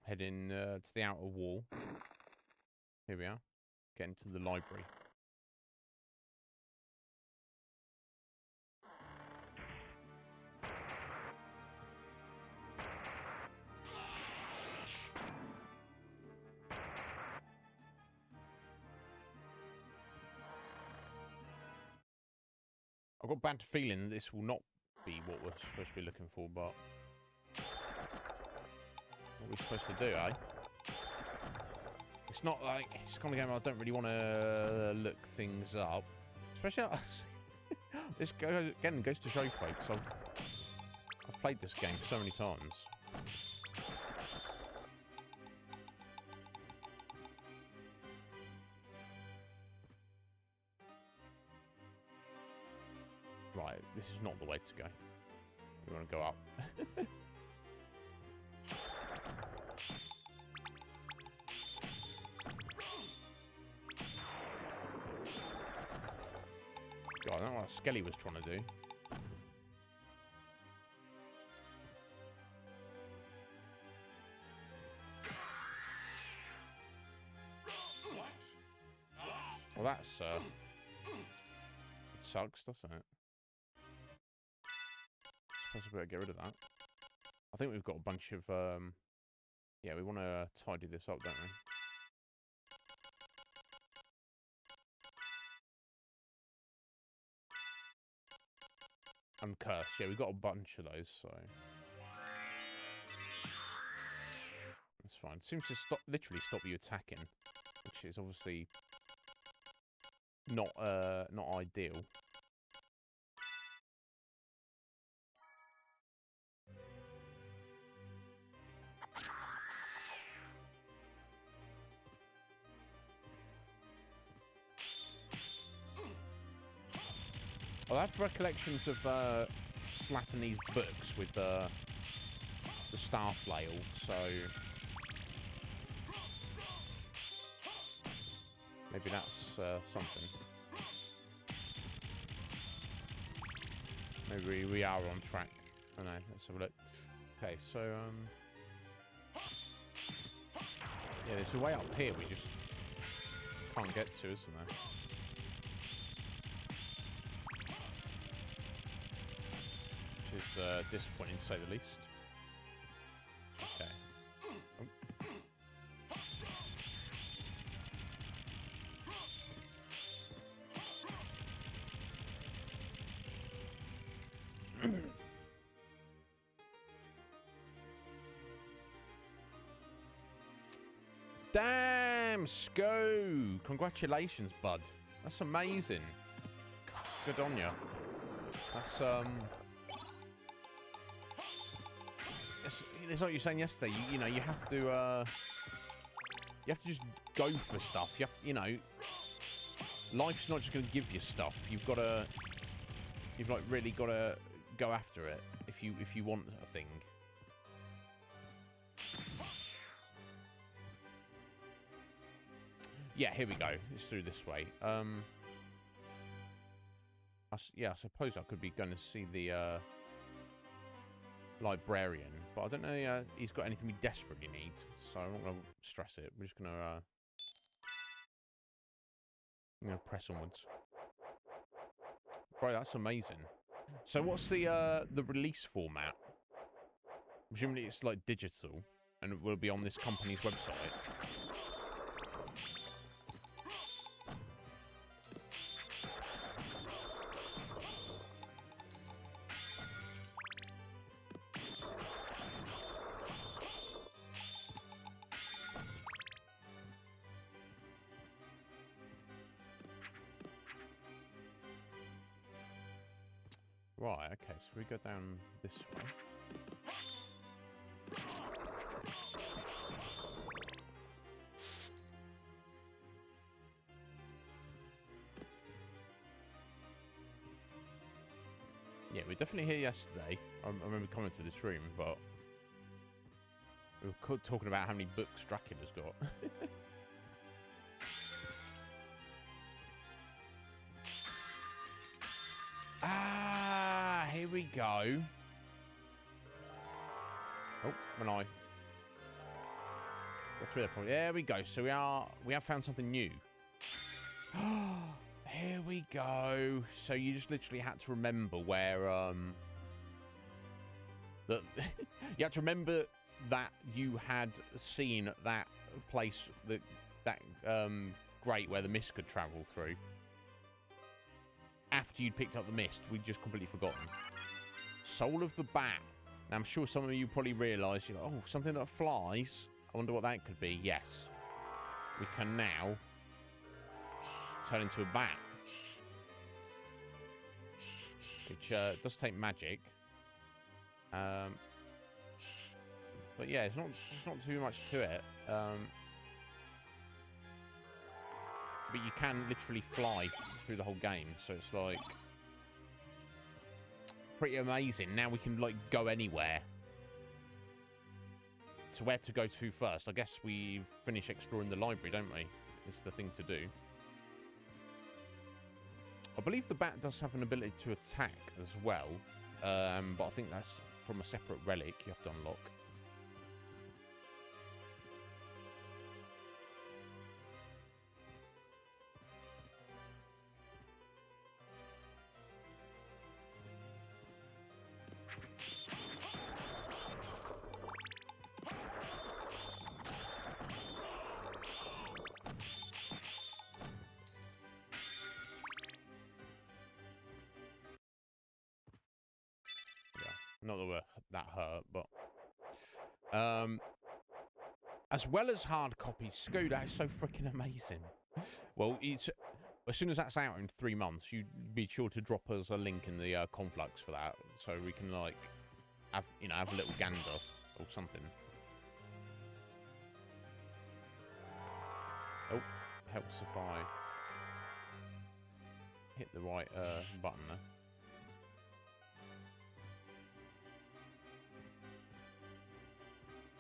Heading to the outer wall. Here we are. Getting to the library. I've got a bad feeling that this will not be what we're supposed to be looking for, but what are we supposed to do, eh? It's not like, it's the kind of game I don't really want to look things up. Especially, this again goes to show folks, I've played this game so many times. Right, this is not the way to go. We want to go up. God, I don't know what Skelly was trying to do. Well, that's it sucks, doesn't it? Suppose we better get rid of that. I think we've got a bunch of yeah, we want to tidy this up, don't we? Uncursed, yeah, we've got a bunch of those, so that's fine. It seems to literally stop you attacking, which is obviously not ideal. I have recollections of slapping these books with the star flail, so maybe that's something. Maybe we are on track. I don't know, let's have a look. Okay, so yeah, there's a way up here we just can't get to, isn't there? Which is disappointing to say the least. Okay. Damn, Sko! Congratulations, bud. That's amazing. Good on you. That's it's like you were saying yesterday. You know, you have to just go for stuff. You know, life's not just going to give you stuff. You've like really got to go after it if you want a thing. Yeah, here we go. It's through this way. Yeah, I suppose I could be going to see the librarian, but I don't know he's got anything we desperately need, so I'm not going to stress it. We're just going to I'm going to press onwards. Bro, that's amazing. So what's the release format? Presumably it's like digital, and it will be on this company's website. Right, okay, so we go down this way. Yeah, we were definitely here yesterday. I remember coming through this room, but we were talking about how many books Dracula's got. Here we go. Oh, when I got through that point. There we go. So we have found something new. Here we go. So you just literally had to remember where that you had to remember that you had seen that place that grate where the mist could travel through. After you'd picked up the mist, we'd just completely forgotten. Soul of the Bat. Now, I'm sure some of you probably realise, you're like, oh, something that flies. I wonder what that could be. Yes. We can now turn into a bat. Which does take magic. But yeah, it's not too much to it. But you can literally fly through the whole game, so it's like pretty amazing. Now we can, like, go anywhere. So where to go to first? I guess we finish exploring the library, don't we? It's the thing to do. I believe the bat does have an ability to attack as well. But I think that's from a separate relic you have to unlock. Not that we're that hurt, but as well as hard copies, Scoo, that is so freaking amazing. Well, it's as soon as that's out in 3 months, you be sure to drop us a link in the conflux for that, so we can like have have a little gander or something. Oh, helps if I hit the right button there.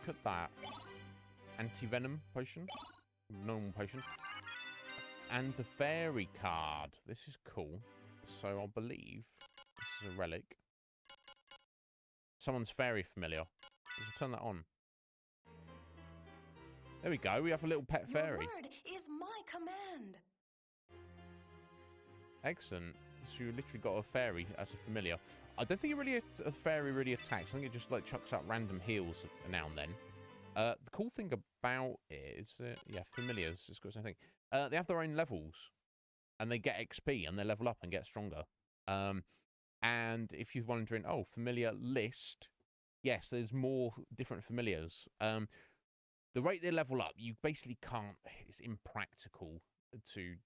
Look at that. Anti-venom potion. Normal potion. And the fairy card. This is cool. So I believe this is a relic. Someone's fairy familiar. Let's turn that on. There we go. We have a little pet fairy. Your word is my command. Excellent. So you literally got a fairy as a familiar. I don't think a fairy really attacks. I think it just like chucks out random heals now and then. The cool thing about it is, yeah, familiars. It's got something. They have their own levels, and they get XP, and they level up and get stronger. And if you're wondering, oh, familiar list, yes, there's more different familiars. The rate they level up, you basically can't. It's impractical to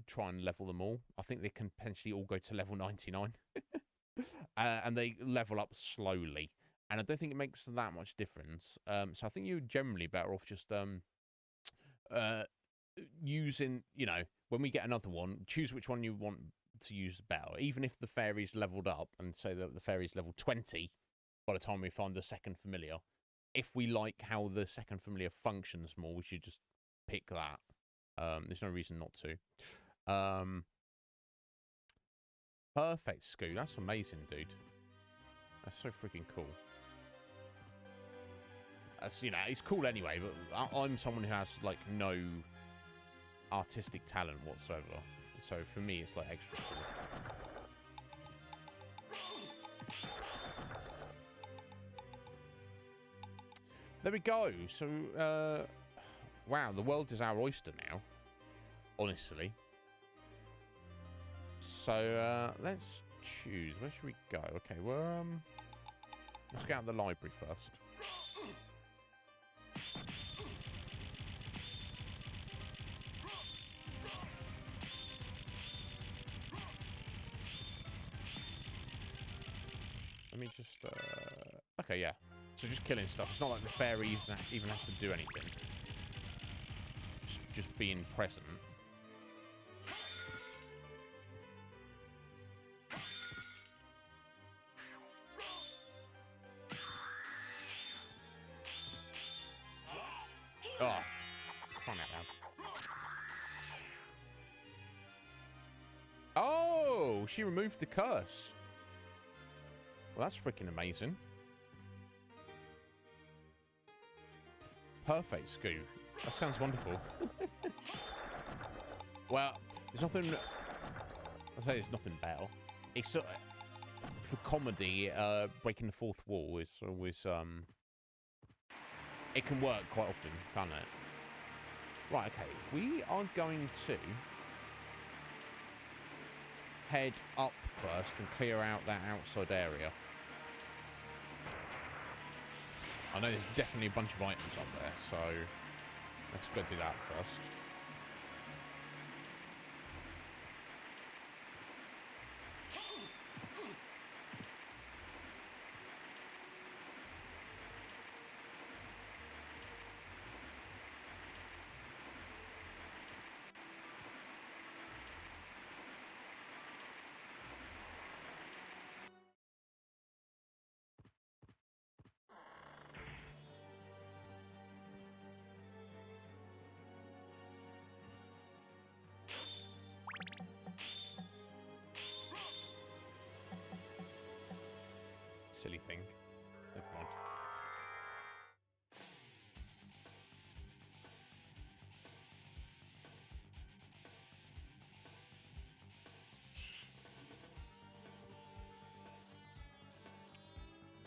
try and level them all. I think they can potentially all go to level 99. And they level up slowly, and I don't think it makes that much difference. So I think you're generally better off just using, when we get another one, choose which one you want to use better. Even if the fairy's leveled up, and say that the fairy's level 20 by the time we find the second familiar, if we like how the second familiar functions more, we should just pick that. There's no reason not to. Perfect, Scoo. That's amazing, dude. That's so freaking cool. That's, it's cool anyway, but I'm someone who has, like, no artistic talent whatsoever. So for me, it's, like, extra cool. There we go. So, wow, the world is our oyster now. Honestly. So, let's choose. Where should we go? Okay, we're, let's get out of the library first. Let me just, okay, yeah. So just killing stuff. It's not like the fairy even has to do anything. Just being present. Oh, find that now. Oh, she removed the curse. Well, that's freaking amazing. Perfect, Scoo. That sounds wonderful. Well, there's nothing. I say there's nothing better. It's for comedy. Breaking the fourth wall is always it can work quite often, can't it? Right, okay. We are going to head up first and clear out that outside area. I know there's definitely a bunch of items up there, so let's go do that first. silly thing. Never mind.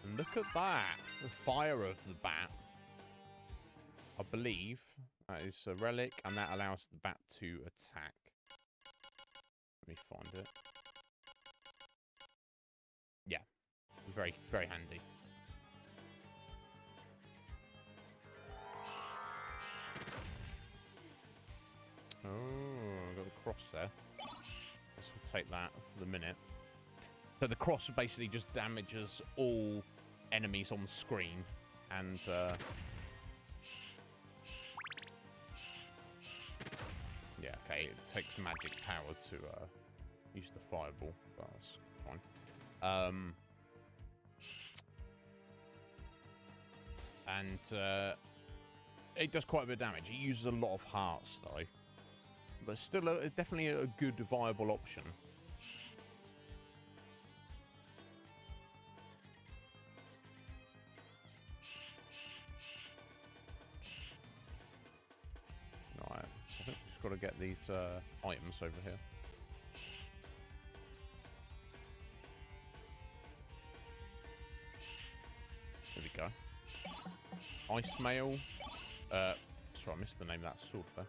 And look at that. The fire of the bat. I believe that is a relic, and that allows the bat to attack. Let me find it. Yeah. Very, very handy. Oh, I've got the cross there. Guess we'll take that for the minute. So the cross basically just damages all enemies on the screen, and yeah, okay, it takes magic power to use the fireball, but that's fine. And it does quite a bit of damage. It uses a lot of hearts, though. But still, definitely a good, viable option. Right, I think we've just got to get these items over here. There we go. Ice mail. Sorry, I missed the name of that sword there.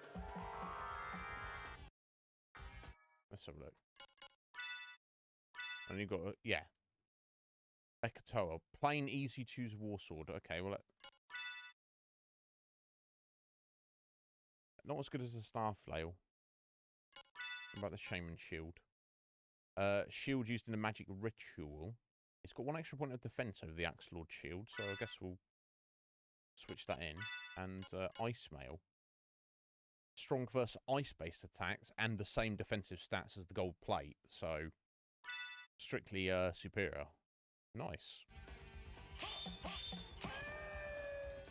Let's have a look. And you've got, yeah. Ekatoa. Plain, easy to use war sword. Okay, well, not as good as the star flail. What about the shaman shield? Shield used in a magic ritual. It's got 1 extra point of defense over the Axe Lord shield, so I guess we'll switch that in. And ice mail. Strong versus ice-based attacks and the same defensive stats as the gold plate, so strictly superior. Nice.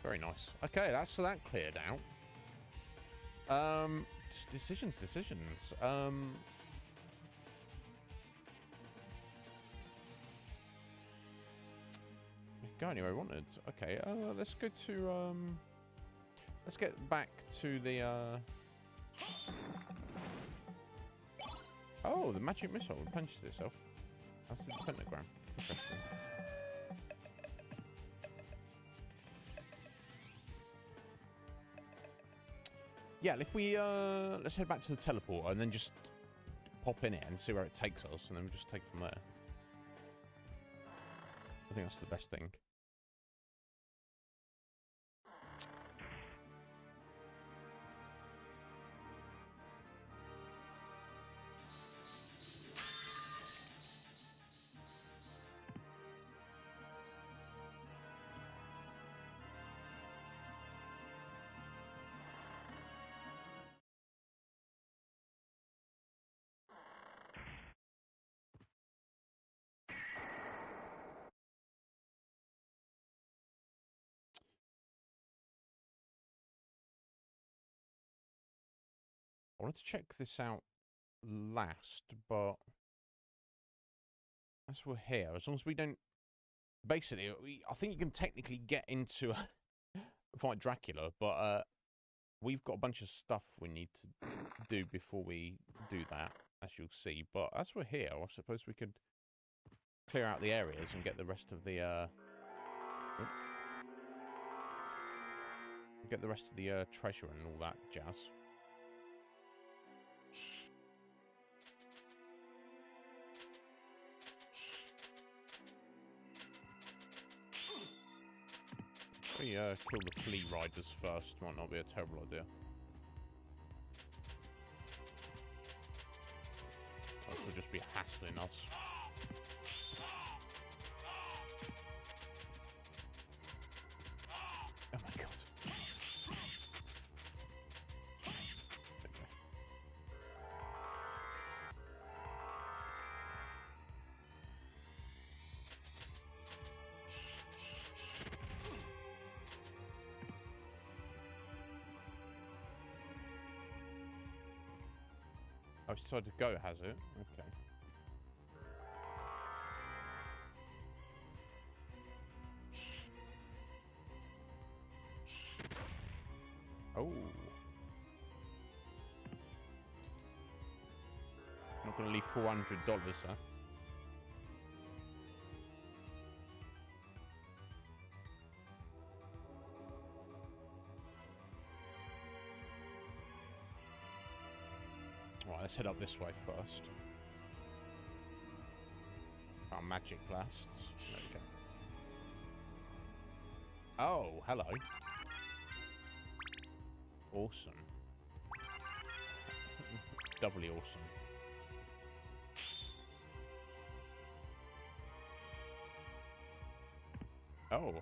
Very nice. Okay, that's so that cleared out. Decisions. Go anywhere we wanted. Okay, let's go to let's get back to the oh, the magic missile punches itself. That's the pentagram. Interesting. Yeah, if we let's head back to the teleporter and then just pop in it and see where it takes us, and then we'll just take from there. I think that's the best thing. I wanted to check this out last, but as we're here, as long as we don't... Basically, I think you can technically get into fight Dracula, but we've got a bunch of stuff we need to do before we do that, as you'll see. But as we're here, I suppose we could clear out the areas and get the rest of the... get the rest of the treasure and all that jazz. We kill the flea riders first. Might not be a terrible idea. This will just be hassling us. Oh my god. I've decided to go, has it? Okay. Oh. Not going to leave $400, huh? Right, let's head up this way first. Our magic lasts. There we go. Oh, hello. Awesome. Doubly awesome. Oh.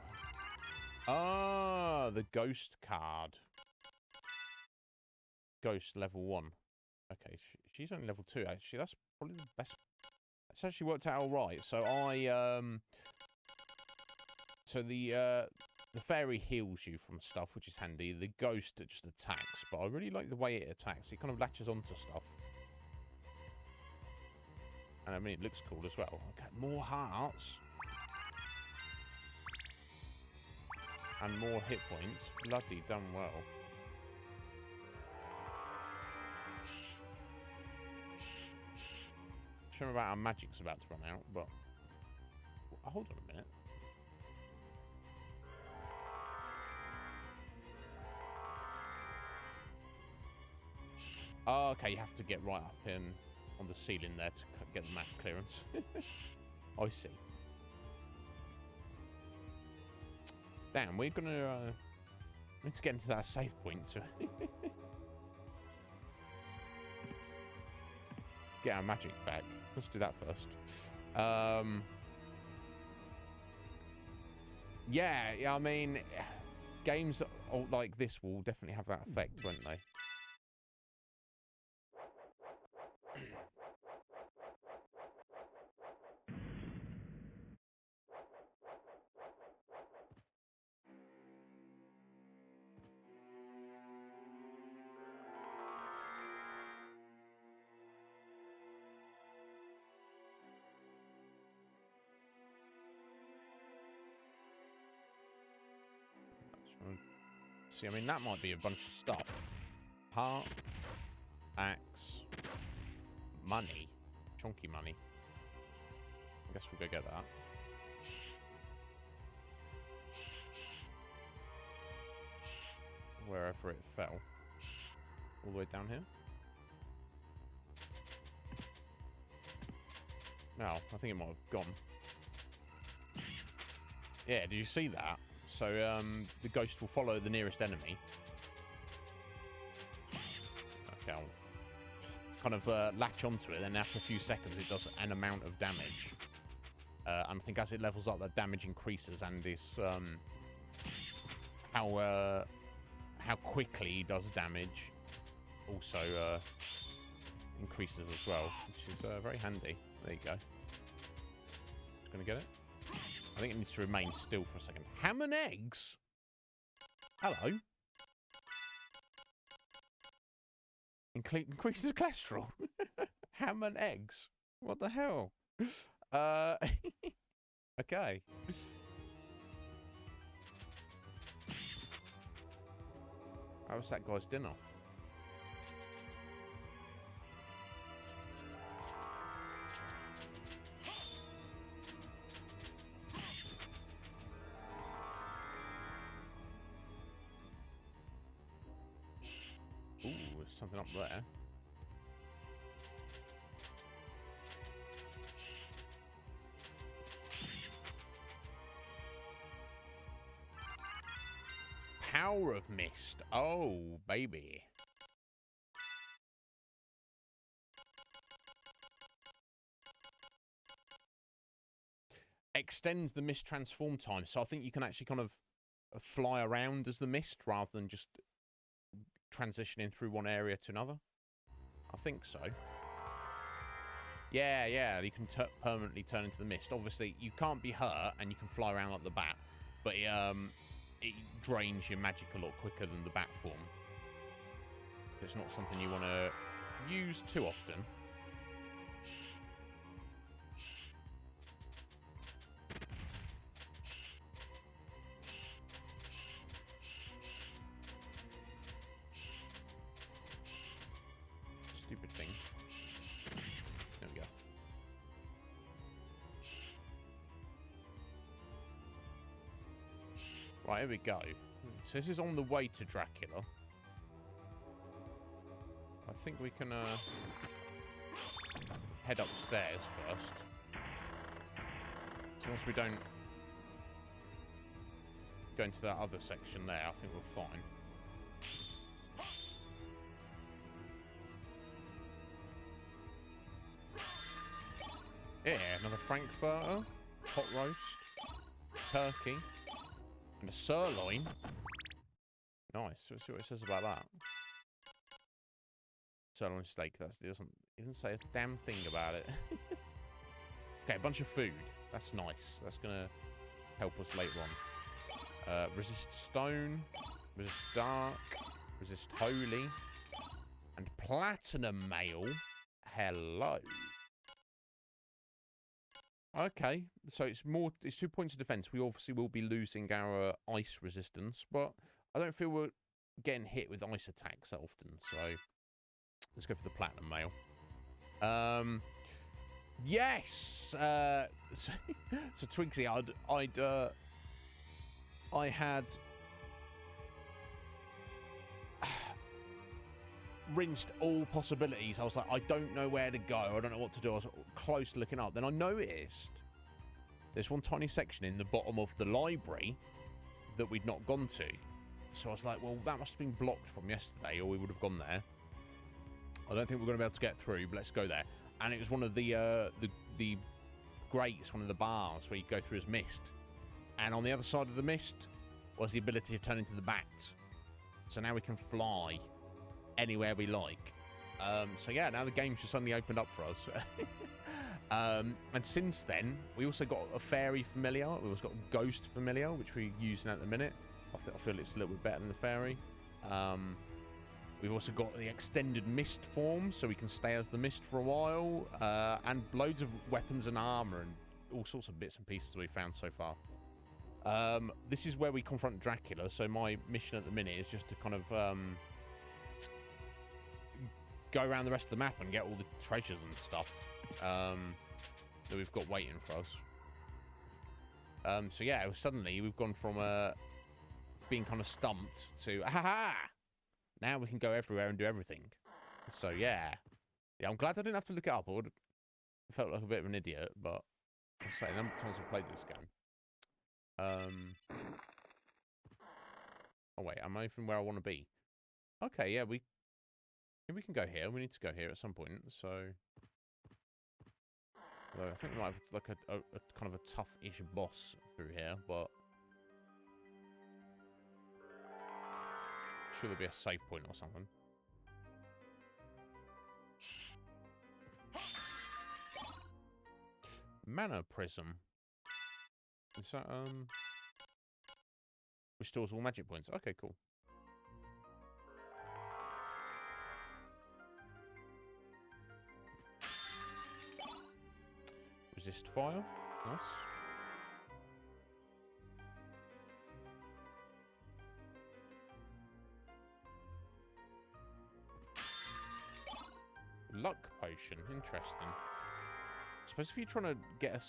Ah, the ghost card. Ghost level 1. Okay, she's only level 2, actually. That's probably the best. That's actually worked out all right. So so the fairy heals you from stuff, which is handy. The ghost just attacks, but I really like the way it attacks. It kind of latches onto stuff. And I mean, it looks cool as well. Okay, more hearts. And more hit points. Bloody done well. Sure about our magic's about to run out, but... Hold on a minute. Oh, okay, you have to get right up on the ceiling there to get the map clearance. I see. Damn, we're gonna need to get into that save point to get our magic back. Let's do that first. Yeah, I mean, games like this will definitely have that effect, won't they? See, I mean, that might be a bunch of stuff. Heart, axe, money, chunky money. I guess we'll go get that. Wherever it fell. All the way down here. No, I think it might have gone. Yeah, did you see that? So, the ghost will follow the nearest enemy. Okay, I'll kind of latch onto it, then after a few seconds it does an amount of damage. And I think as it levels up, that damage increases, and this, how quickly he does damage also increases as well, which is very handy. There you go. Just gonna get it. I think it needs to remain still for a second. Ham and eggs? Hello. Increases cholesterol. Ham and eggs. What the hell? Okay. How was that guy's dinner? Ooh, there's something up there. Power of Mist. Oh, baby. Extends the mist transform time. So I think you can actually kind of fly around as the mist rather than just transitioning through one area to another. I think so. Yeah, yeah, you can permanently turn into the mist. Obviously, you can't be hurt and you can fly around like the bat, but it drains your magic a lot quicker than the bat form. It's not something you want to use too often. Right, here we go. So this is on the way to Dracula. I think we can head upstairs first. As long as we don't go into that other section there, I think we're fine. Yeah, another frankfurter, hot roast, turkey, and a sirloin. Nice. Let's see what it says about that. Sirloin steak. It doesn't say a damn thing about it. Okay, a bunch of food. That's nice. That's gonna help us later on. Resist stone, resist dark, resist holy, and platinum mail. Hello. Okay, so it's 2 points of defense. We obviously will be losing our ice resistance, but I don't feel we're getting hit with ice attacks that often, so let's go for the platinum mail. Yes! So Twigsy, I had rinsed all possibilities. I was like, I don't know where to go. I don't know what to do. I was close to looking up. Then I noticed there's one tiny section in the bottom of the library that we'd not gone to. So I was like, well, that must have been blocked from yesterday, or we would have gone there. I don't think we're going to be able to get through, but let's go there. And it was one of the grates, one of the bars where you go through as mist. And on the other side of the mist was the ability to turn into the bat. So now we can fly anywhere we like. So yeah, now the game's just suddenly opened up for us. And since then, we also got a fairy familiar. We also got a ghost familiar, which we're using at the minute. I feel it's a little bit better than the fairy. We've also got the extended mist form, so we can stay as the mist for a while. And loads of weapons and armor and all sorts of bits and pieces we found so far. This is where we confront Dracula, so my mission at the minute is just to kind of go around the rest of the map and get all the treasures and stuff that we've got waiting for us. So yeah, suddenly we've gone from being kind of stumped to ha! Now we can go everywhere and do everything. So yeah, I'm glad I didn't have to look it up. I would have felt like a bit of an idiot, but I'll say the number of times I've played this game. Oh wait, am I even where I want to be? Okay, yeah, we can go here. We need to go here at some point. So, although I think we might have like a kind of a tough-ish boss through here, but sure there'll be a save point or something. Mana prism. Is that restores all magic points? Okay, cool. Resist fire. Nice. Luck potion. Interesting. I suppose if you're trying to get a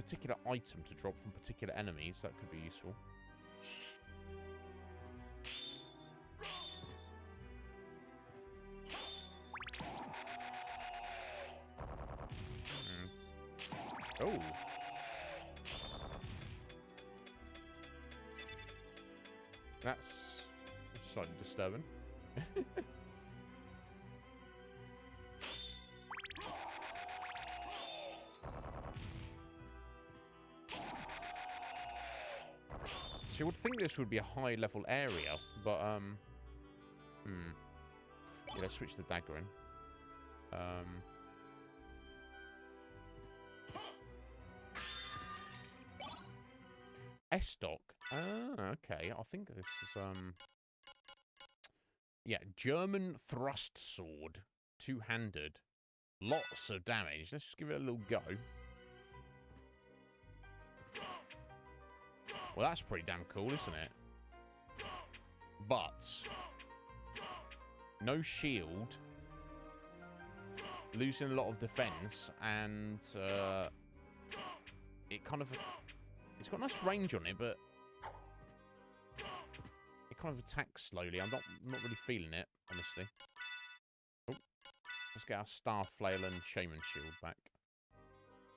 particular item to drop from particular enemies, that could be useful. Oh. That's slightly disturbing. So you would think this would be a high level area, but yeah, let's switch the dagger in. S-stock. Ah, okay. I think this is yeah, German thrust sword, two-handed, lots of damage. Let's just give it a little go. Well, that's pretty damn cool, isn't it? But no shield, losing a lot of defense, and it kind of, it's got nice range on it, but kind of attack slowly. I'm not really feeling it, honestly. Oh, let's get our Star Flail and Shaman Shield back.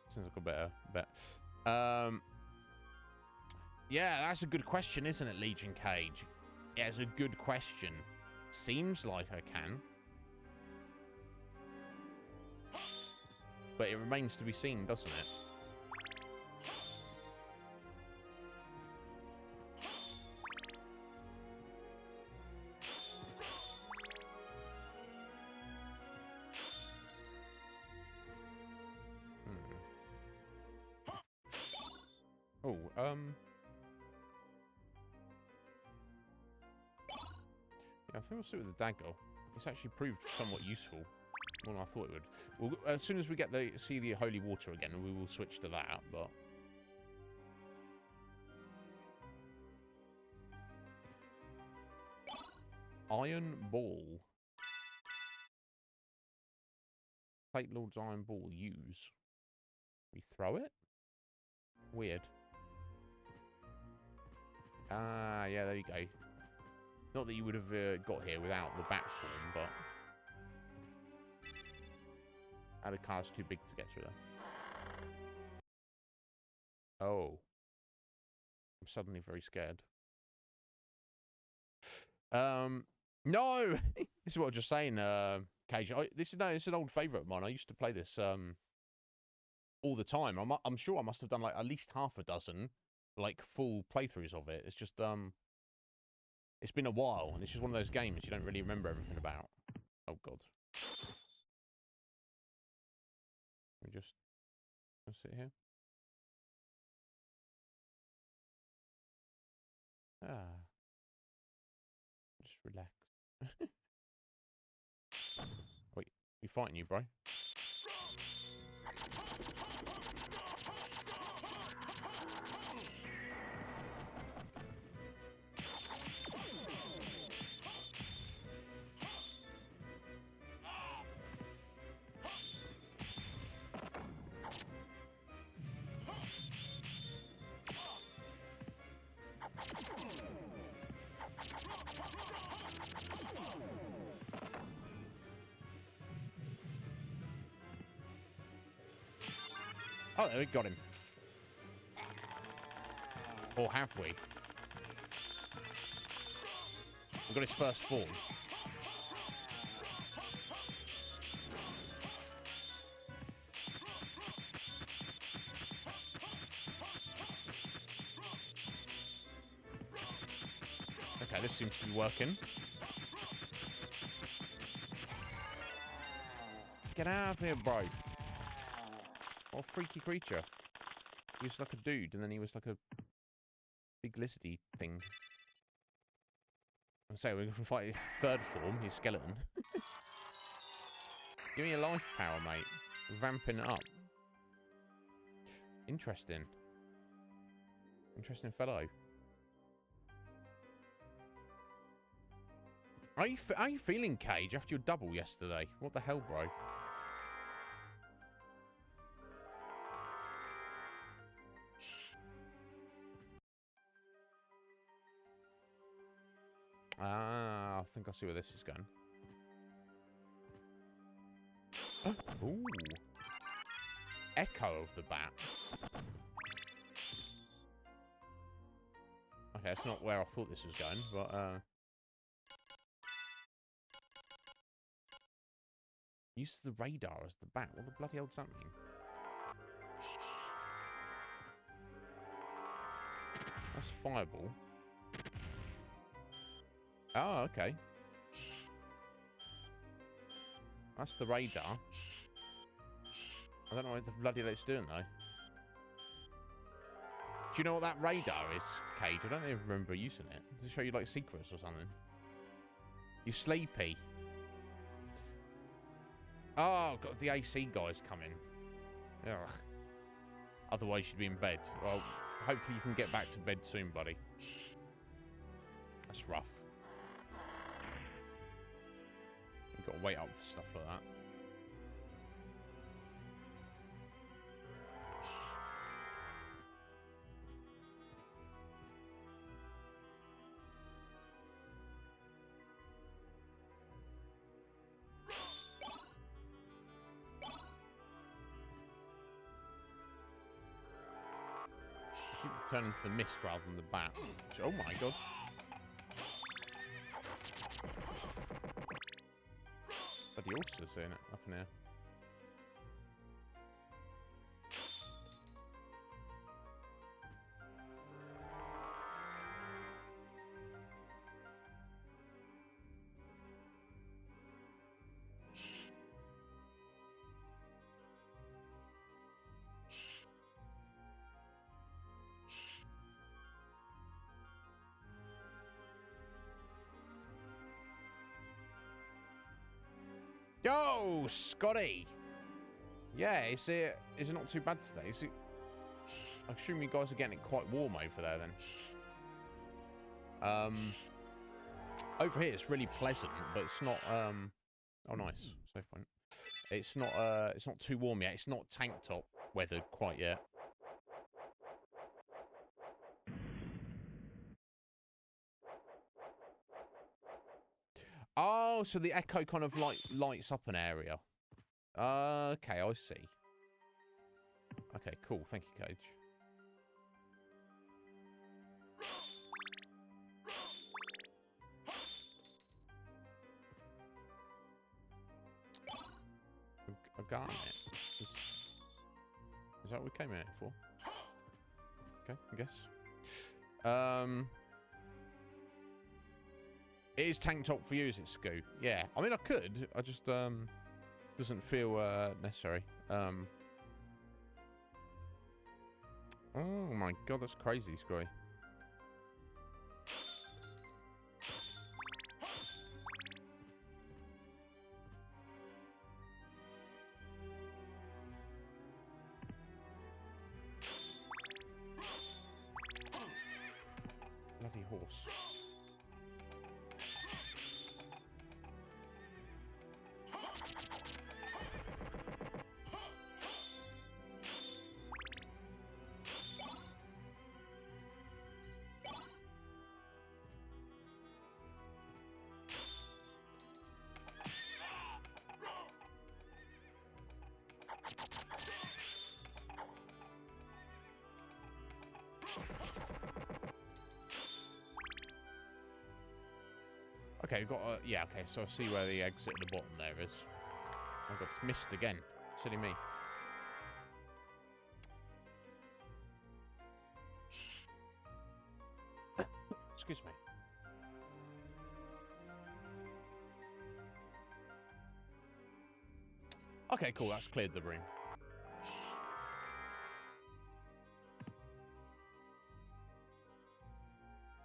Seems like a better bet. Yeah, that's a good question, isn't it, Legion Cage? Yeah, it's a good question. Seems like I can. But it remains to be seen, doesn't it? Oh, yeah, I think we'll sit with the dagger. It's actually proved somewhat useful. More than I thought it would. Well, as soon as we get see the holy water again, we will switch to that, but... Iron Ball. Fate Lord's Iron Ball. Use. We throw it? Weird. Ah, yeah, there you go. Not that you would have got here without the bat form, but... the car's too big to get through there. Oh. I'm suddenly very scared. No! This is what I was just saying, Cage. This is an old favourite of mine. I used to play this all the time. I'm sure I must have done like at least half a dozen like full playthroughs of it. It's just it's been a while, and it's just one of those games you don't really remember everything about. Oh god. We just sit here. Ah. Just relax. Wait, we fighting you, bro? Oh, we got him. Or have we? We got his first form. Okay, this seems to be working. Get out of here, bro. What a freaky creature. He was like a dude, and then he was like a big lizardy thing. I'm saying we're going to fight his third form, his skeleton. Give me a life power, mate. Ramping it up. Interesting. Interesting fellow. How are you feeling, Cage, after your double yesterday? What the hell, bro? Ah, I think I see where this is going. Ooh. Echo of the bat. Okay, that's not where I thought this was going, but use the radar as the bat. What the bloody hell does that mean? That's fireball. Oh, okay. That's the radar. I don't know what the bloody hell it's doing, though. Do you know what that radar is, Cage? I don't even remember using it. Does it show you, like, secrets or something? You sleepy. Oh, God, the AC guy's coming. Ugh. Otherwise, you'd be in bed. Well, hopefully you can get back to bed soon, buddy. That's rough. You've got to wait up for stuff like that. turn into the mist rather than the bat. Which, oh my god. But the ulcer's in it up in here. Yo, Scotty. Yeah, is it not too bad today? Is it? I assume you guys are getting it quite warm over there then. Over here it's really pleasant, but it's not. Oh, nice. Safe point. It's not too warm yet. It's not tank top weather quite yet. Oh, so the echo kind of like lights up an area. Okay, I see. Okay, cool. Thank you, Cage. A garnet. Is that what we came in here for? Okay, I guess. It is tank top for you, is it, Scoot? Yeah. I mean, I could. I just doesn't feel necessary. Oh my god, that's crazy, Scroy. Bloody horse. Okay, we've got yeah, okay, so I see where the exit at the bottom there is. Oh god, it's missed again. Silly me. Excuse me. Okay, cool, that's cleared the room.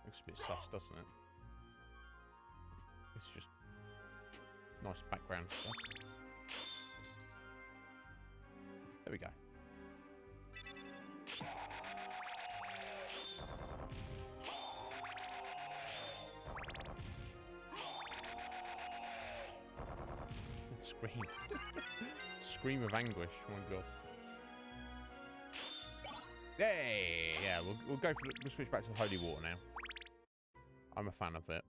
Looks a bit sus, doesn't it? It's just nice background stuff. There we go. Scream. Scream of anguish. Oh my god. Hey, yeah, we'll go for we'll switch back to the holy water now. I'm a fan of it.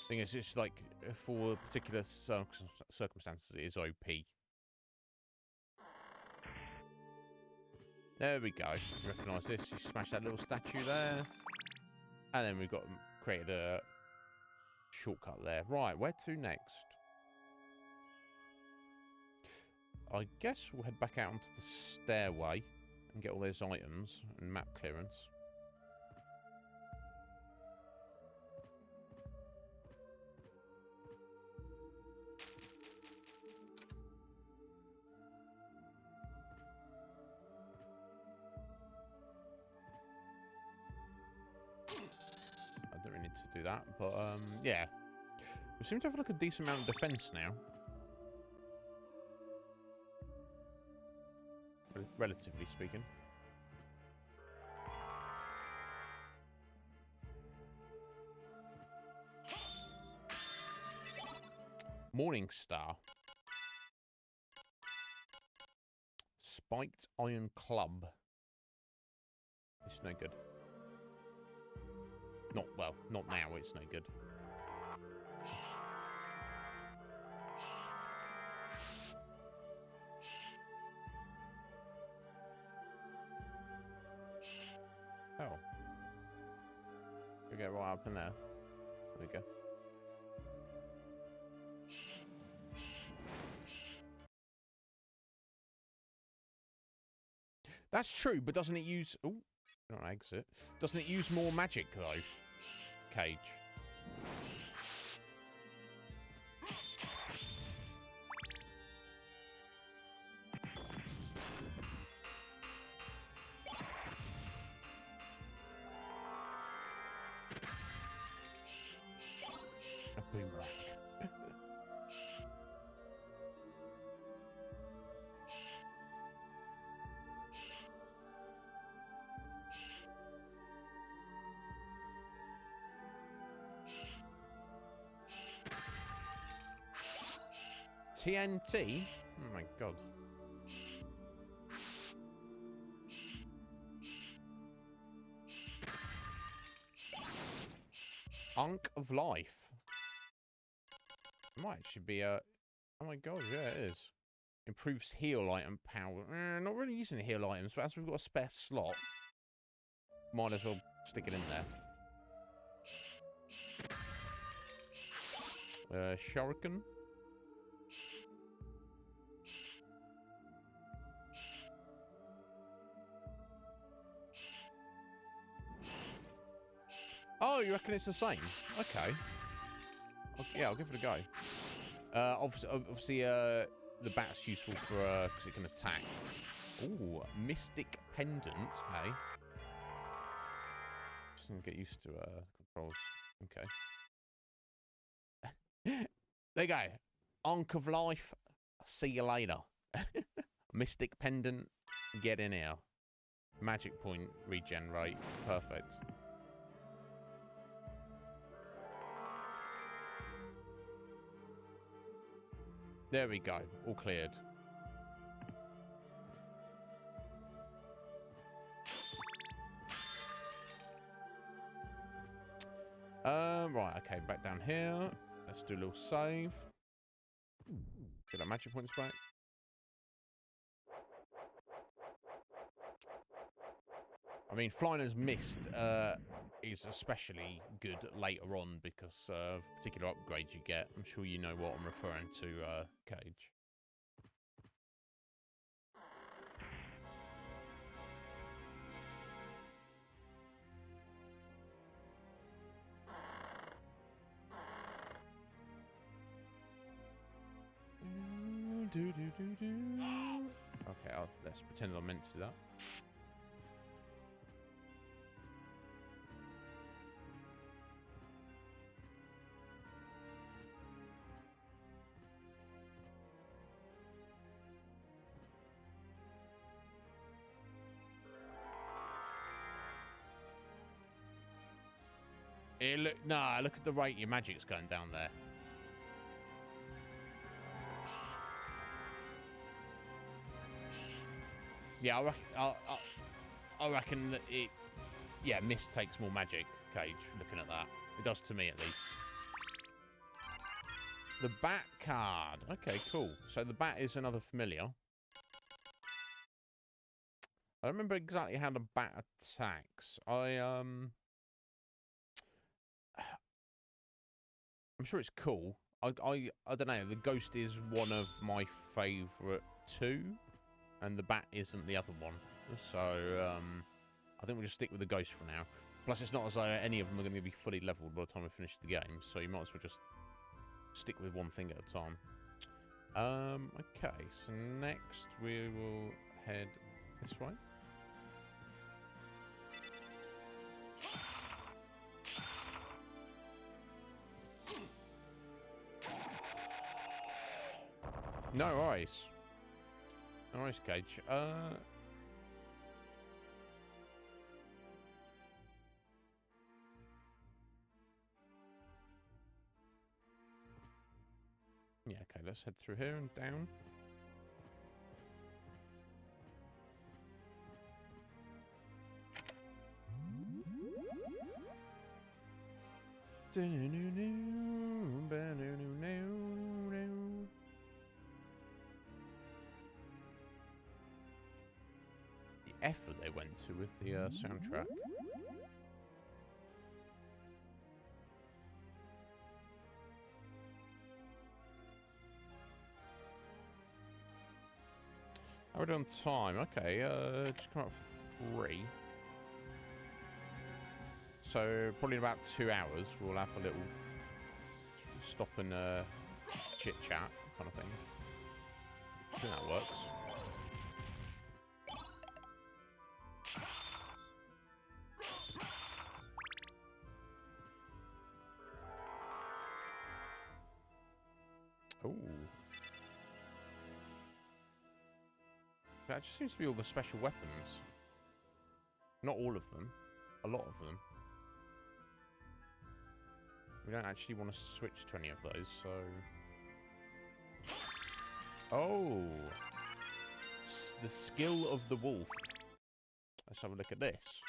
Thing is, it's like for particular circumstances, it is OP. There we go. Recognise this. You smash that little statue there, and then we've got created a shortcut there. Right, where to next? I guess we'll head back out onto the stairway and get all those items and map clearance. I don't really need to do that, but yeah. We seem to have like a decent amount of defense now. Relatively speaking. Morning Star. Spiked Iron Club. It's no good. Not, well, not now, it's no good. up in there. There we go. That's true, but doesn't it use... Oh, not exit. Doesn't it use more magic, though? Cage. A boomerang. TNT? Oh my god. Unk of Life. It might actually be a... Oh my god, yeah, it is. Improves heal item power. Not really using heal items, but as we've got a spare slot, might as well stick it in there. Shuriken. Oh, you reckon it's the same? Okay. Yeah, I'll give it a go. Obviously, the bat's useful for because it can attack. Ooh, Mystic Pendant. Hey, just gonna get used to controls. Okay. There you go. Unk of Life. See you later. Mystic Pendant. Get in here. Magic point. Regenerate. Perfect. There we go. All cleared. Right, okay, back down here. Let's do a little save. Get that magic points back. I mean, Flying as Mist is especially good later on because of particular upgrades you get. I'm sure you know what I'm referring to, Cage. Okay, let's pretend I meant to do that. Look at the rate your magic's going down there. Yeah, I reckon that it... Yeah, Mist takes more magic, Cage, looking at that. It does to me, at least. The Bat card. Okay, cool. So the Bat is another familiar. I don't remember exactly how the Bat attacks. I'm sure it's cool. I don't know. The Ghost is one of my favourite two, and the Bat isn't the other one. So I think we'll just stick with the Ghost for now. Plus, it's not as though any of them are going to be fully leveled by the time we finish the game, so you might as well just stick with one thing at a time. Okay, so next we will head this way. No worries. No worries, Cage. Yeah, okay, let's head through here and down. Effort they went to with the soundtrack. Already on time. Okay, just come up for 3. So probably in about 2 hours we'll have a little stop and chit chat kind of thing. I think that works. Ooh. That just seems to be all the special weapons. Not all of them. A lot of them. We don't actually want to switch to any of those, so... Oh! The skill of the wolf. Let's have a look at this.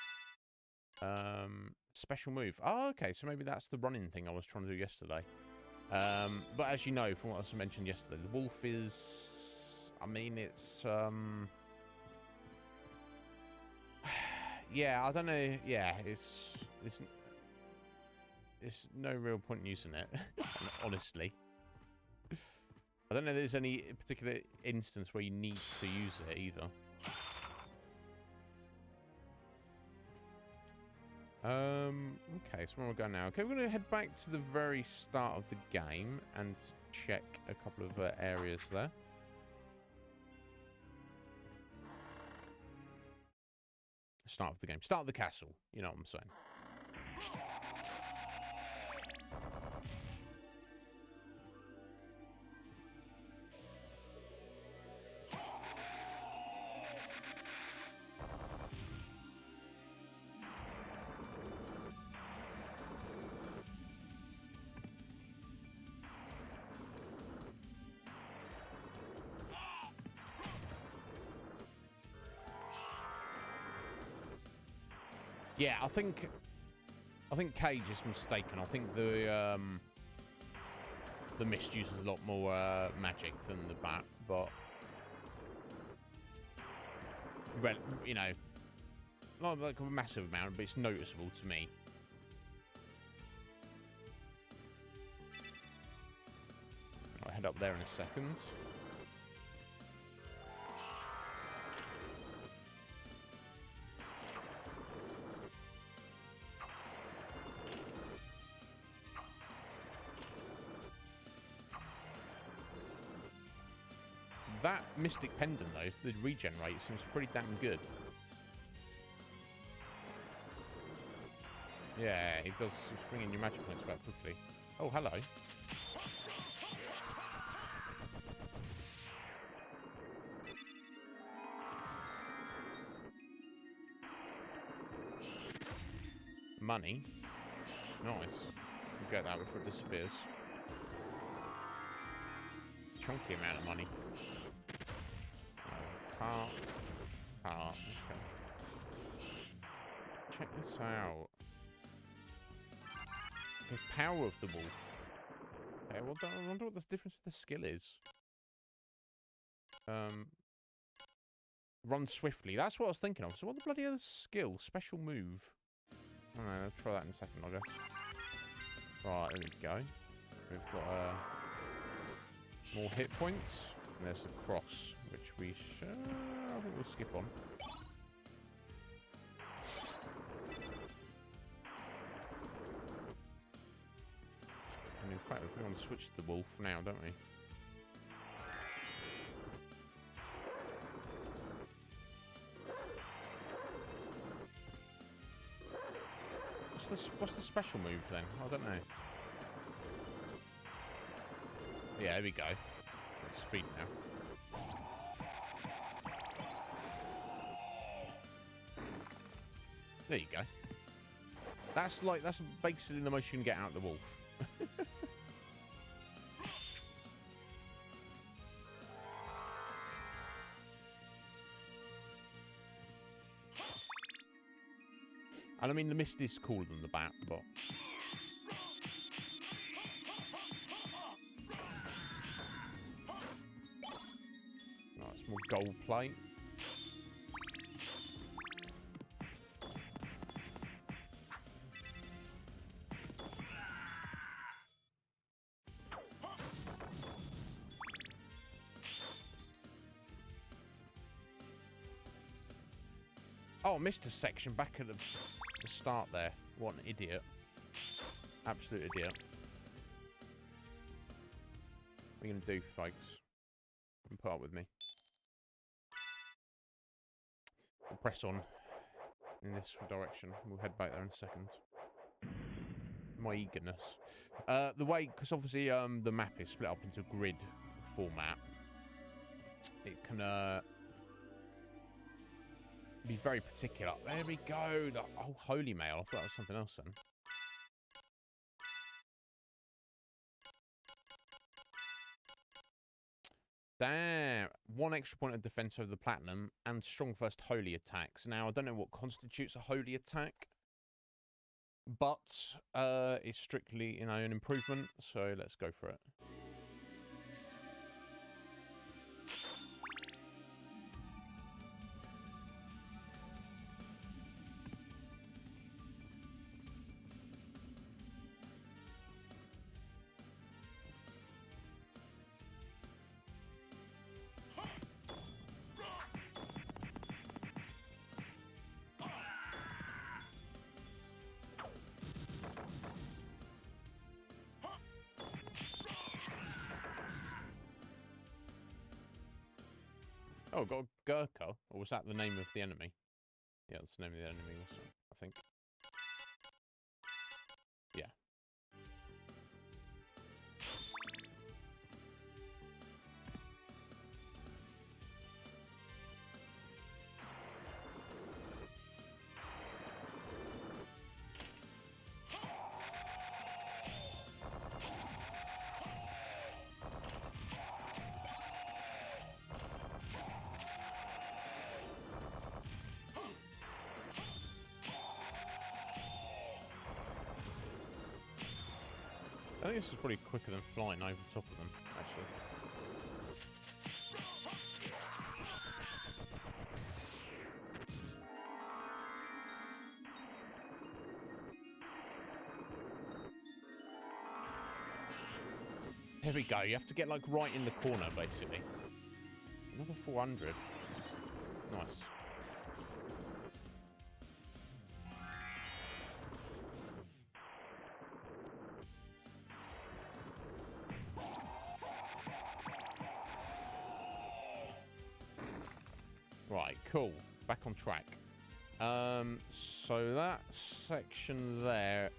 Special move. Oh, okay, so maybe that's the running thing I was trying to do yesterday. But as you know, from what I mentioned yesterday, the wolf is... I mean, it's... yeah, I don't know. Yeah, it's no real point in using it, honestly. I don't know if there's any particular instance where you need to use it either. Okay, so where am I going now? Okay, we're going to head back to the very start of the game and check a couple of areas there. Start of the game. Start of the castle. You know what I'm saying. Yeah, I think Cage is mistaken. I think the mist uses a lot more magic than the bat, but well, you know, not like a massive amount, but it's noticeable to me. I'll head up there in a second. That Mystic Pendant, though, the regen rate seems pretty damn good. Yeah, it does bring in your magic points back quickly. Oh, hello. Money. Nice. We'll get that before it disappears. Chunky amount of money. Okay. Check this out. The power of the wolf. Okay, well, I wonder what the difference with the skill is. Run swiftly. That's what I was thinking of. So what the bloody other skill? Special move. I don't know, I'll try that in a second, I guess. Right, there we go. We've got more hit points. And there's the cross, which we should... I think we'll skip on. And in fact, we want to switch to the wolf now, don't we? What's the special move then? I don't know. Yeah, there we go. Speed now. There you go. That's basically the most you can get out of the wolf. And I mean, the mist is cooler than the bat, but... Nice, more gold plate. Oh, I missed a section back at the start there. What an idiot. Absolute idiot. What are you going to do, folks? Put up with me. We'll press on in this direction. We'll head back there in a second. My eagerness. The way, because obviously the map is split up into grid format. It can be very particular. There we go. The holy mail. I thought that was something else then. Damn. 1 extra point of defense over the platinum and strong first holy attacks. Now, I don't know what constitutes a holy attack, but it's strictly, you know, an improvement. So let's go for it. Oh, got a Gurkha? Or was that the name of the enemy? Yeah, that's the name of the enemy also, I think. Yeah. I think this is probably quicker than flying over the top of them, actually. Here we go. You have to get, like, right in the corner, basically. Another 400. Nice. Right, cool. Back on track. So that section there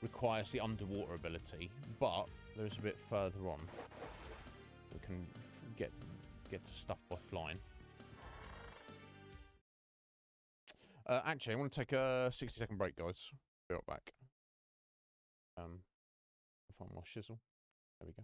requires the underwater ability, but there's a bit further on. We can get to stuff by flying. Actually, I want to take a 60-second break, guys. Be right back. I'll find my shizzle. There we go.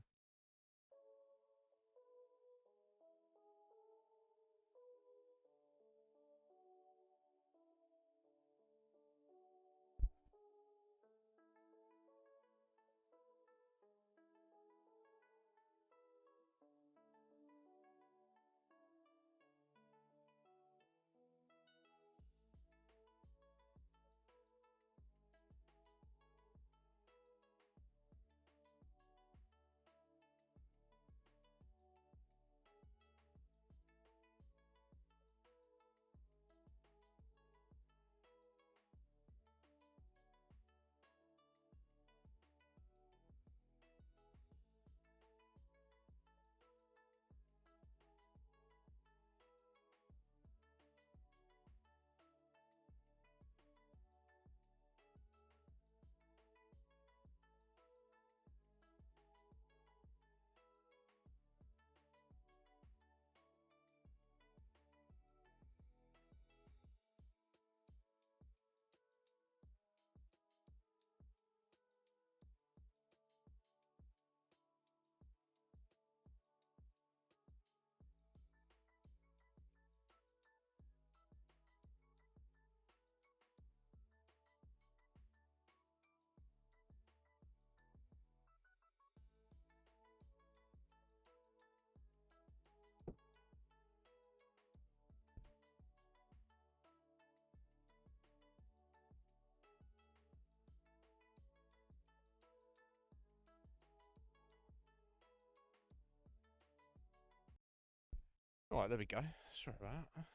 Alright, there we go. Sorry about that.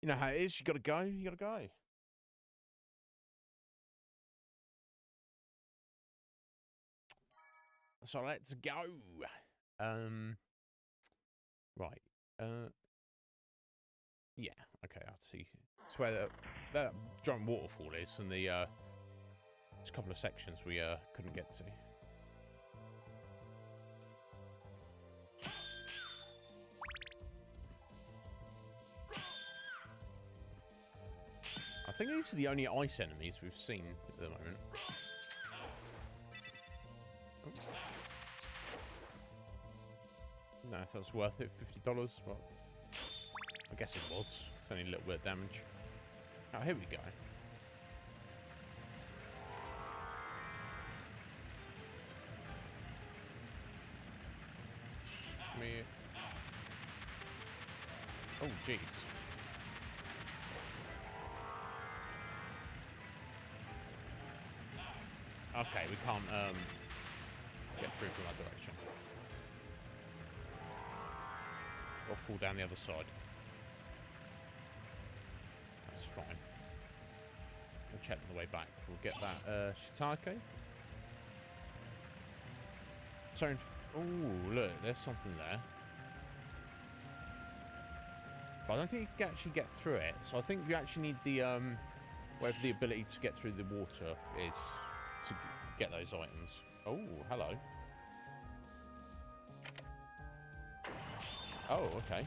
You know how it is. You gotta go. You gotta go. So let's go. Right. Yeah. Okay. I'll see. It's where that giant waterfall is, and the there's a couple of sections we couldn't get to. I think these are the only ice enemies we've seen at the moment. Oh. No, if that's worth it, $50. Well, I guess it was. It's only a little bit of damage. Oh, here we go. Oh, jeez. Okay, we can't get through from that direction. Or fall down the other side. That's fine. We'll check on the way back. We'll get that shiitake. So, oh, look, there's something there. But I don't think you can actually get through it. So I think you actually need the whatever the ability to get through the water is to get those items. Oh, hello. Oh, okay.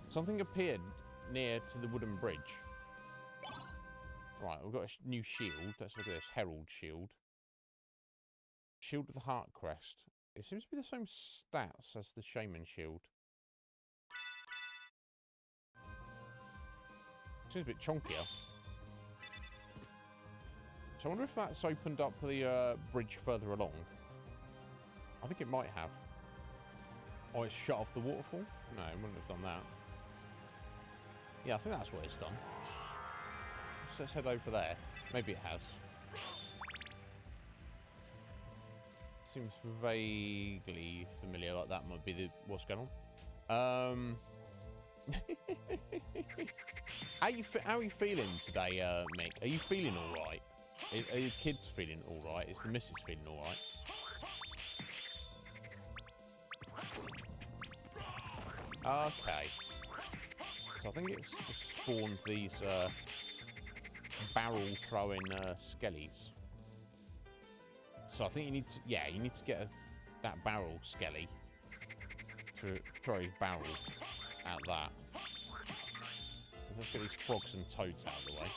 Something appeared near to the wooden bridge. Right, we've got a new shield. Let's look at this. Herald shield. Shield with the heart crest. It seems to be the same stats as the shaman shield. Seems a bit chunkier. So I wonder if that's opened up the bridge further along. I think it might have. Oh, it's shut off the waterfall? No, it wouldn't have done that. Yeah, I think that's what it's done. So let's head over there. Maybe it has. Seems vaguely familiar, like that might be what's going on. How are you feeling today, Mick? Are you feeling all right? Are your kids feeling all right? Is the missus feeling all right? Okay. So I think it's just spawned these barrel throwing skellies. So I think you need to, yeah, you need to get that barrel skelly to throw his barrel at that. Let's get these frogs and toads out of the way.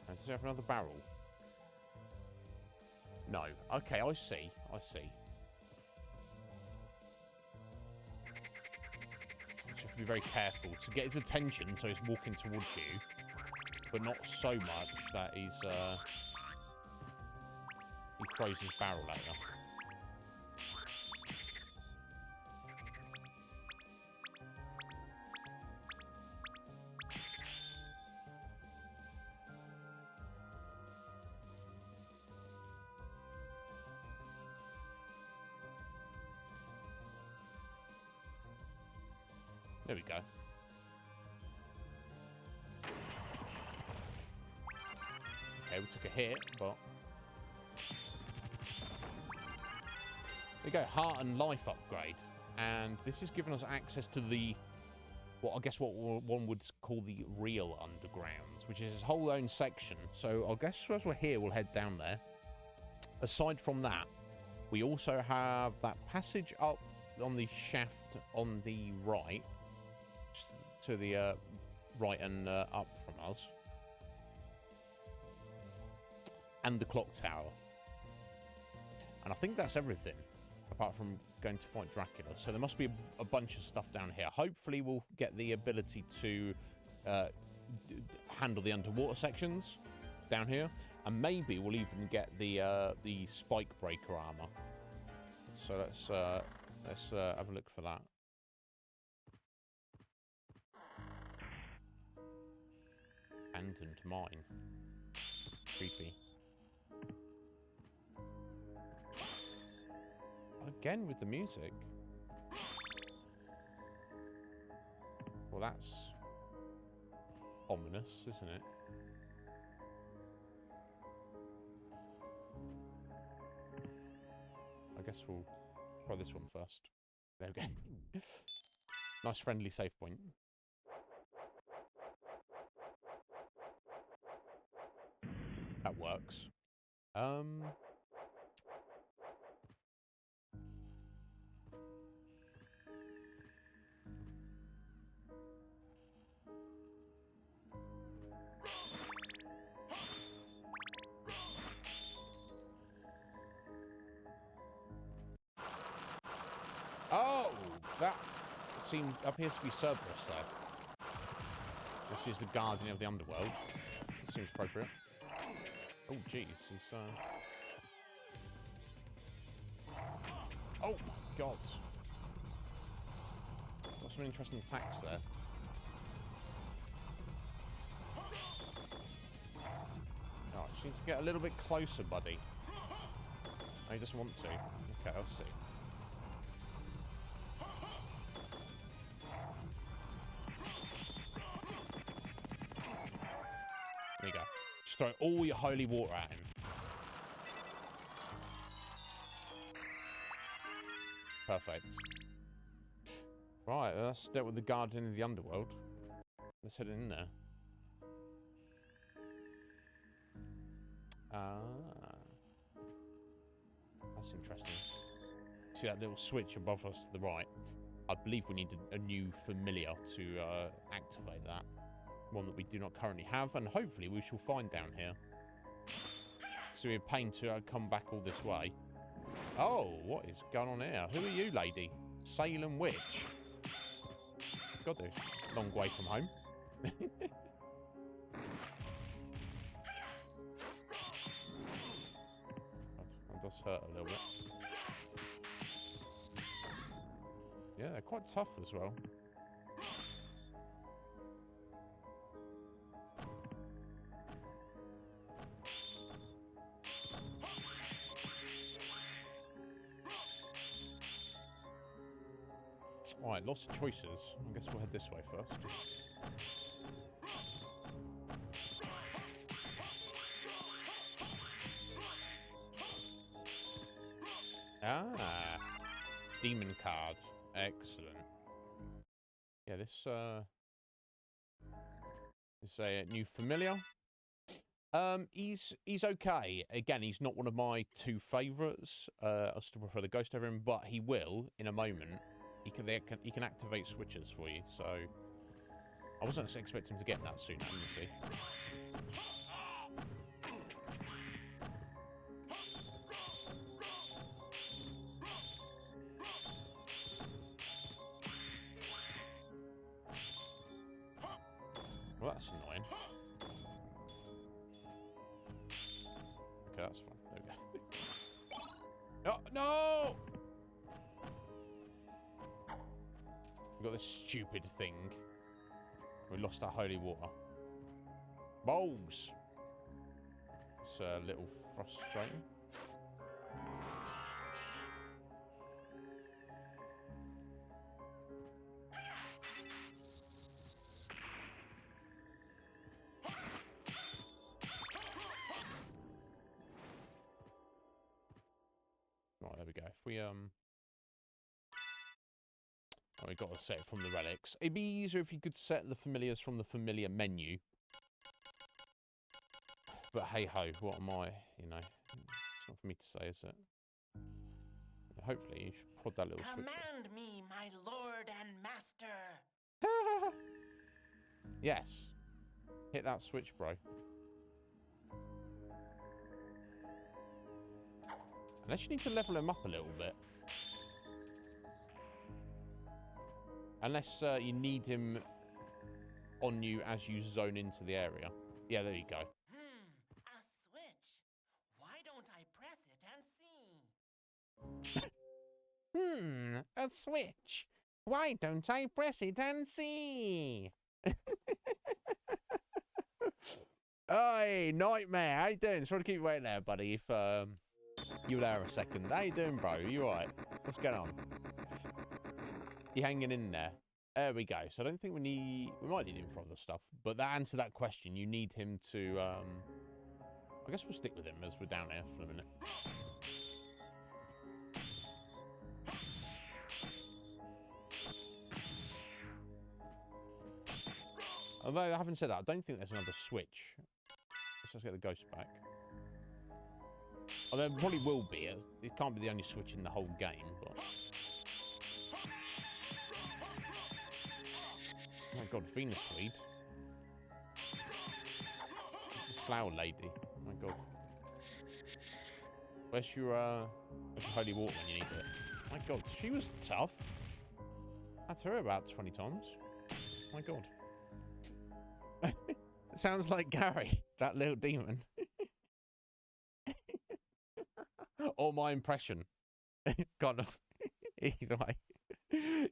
Does he have another barrel? No. Okay, I see. I see. So you have to be very careful to get his attention so he's walking towards you, but not so much that he throws his barrel at you. There we go. Okay, we took a hit, but... There we go, heart and life upgrade. And this has given us access to the... what I guess what one would call the real undergrounds, which is its whole own section. So I guess as we're here, we'll head down there. Aside from that, we also have that passage up on the shaft on the right. To the right and up from us. And the clock tower. And I think that's everything, apart from going to fight Dracula. So there must be a bunch of stuff down here. Hopefully we'll get the ability to handle the underwater sections down here. And maybe we'll even get the spike breaker armor. So let's have a look for that. Abandoned mine. Creepy. Again with the music. Well, that's ominous, isn't it? I guess we'll try this one first. There we go. Nice friendly save point. That works. Oh, that appears to be Cerberus there. This is the guardian of the underworld. Seems appropriate. Oh, jeez, he's oh my god. Got some interesting attacks there. Oh, just need to get a little bit closer, buddy. Oh, he doesn't want to. Okay, I'll see. There you go. Just throw all your holy water at him. Perfect. Right, let's deal with the guardian of the underworld. Let's head in there. That's interesting. See that little switch above us to the right? I believe we need a new familiar to activate that. One that we do not currently have, and hopefully we shall find down here. So we're paying to come back all this way. Oh, what is going on here? Who are you, lady? Salem Witch. God, there's a long way from home. That does hurt a little bit. Yeah, they're quite tough as well. Alright, lots of choices. I guess we'll head this way first. Ah, demon card. Excellent. Yeah, this is a new familiar. He's okay. Again, he's not one of my two favourites. I still prefer the ghost over him, but he will in a moment. He can activate switches for you. So I wasn't expecting him to get that soon, honestly. Well, that's annoying. Okay, that's fine. There we go. Oh, no! We got this stupid thing. We lost our holy water. Balls! It's a little frustrating. Right, there we go. If we oh, we got to set it from the relics. It'd be easier if you could set the familiars from the familiar menu. But hey ho, what am I? You know, it's not for me to say, is it? Hopefully, you should prod that little switch. Command me, my lord and master. Yes. Hit that switch, bro. Unless you need to level him up a little bit. Unless you need him on you as you zone into the area. Yeah, there you go. A switch. Why don't I press it and see? A switch. Why don't I press it and see? Oi, Nightmare. How you doing? Just want to keep you waiting there, buddy. If you were there a second. How you doing, bro? You alright? What's going on? You hanging in there? There we go. So I don't think we need... We might need him for other stuff. But that answer that question, you need him to... I guess we'll stick with him as we're down here for a minute. Although, having said that, I don't think there's another switch. Let's just get the ghost back. Oh, there probably will be. It can't be the only switch in the whole game, but... Oh my god, Venus Weed. Flower lady. Oh my god. Where's your holy water when you need it? Oh my god, she was tough. That's her about 20 times. Oh my god. It sounds like Gary, that little demon. Or my impression. God, either way.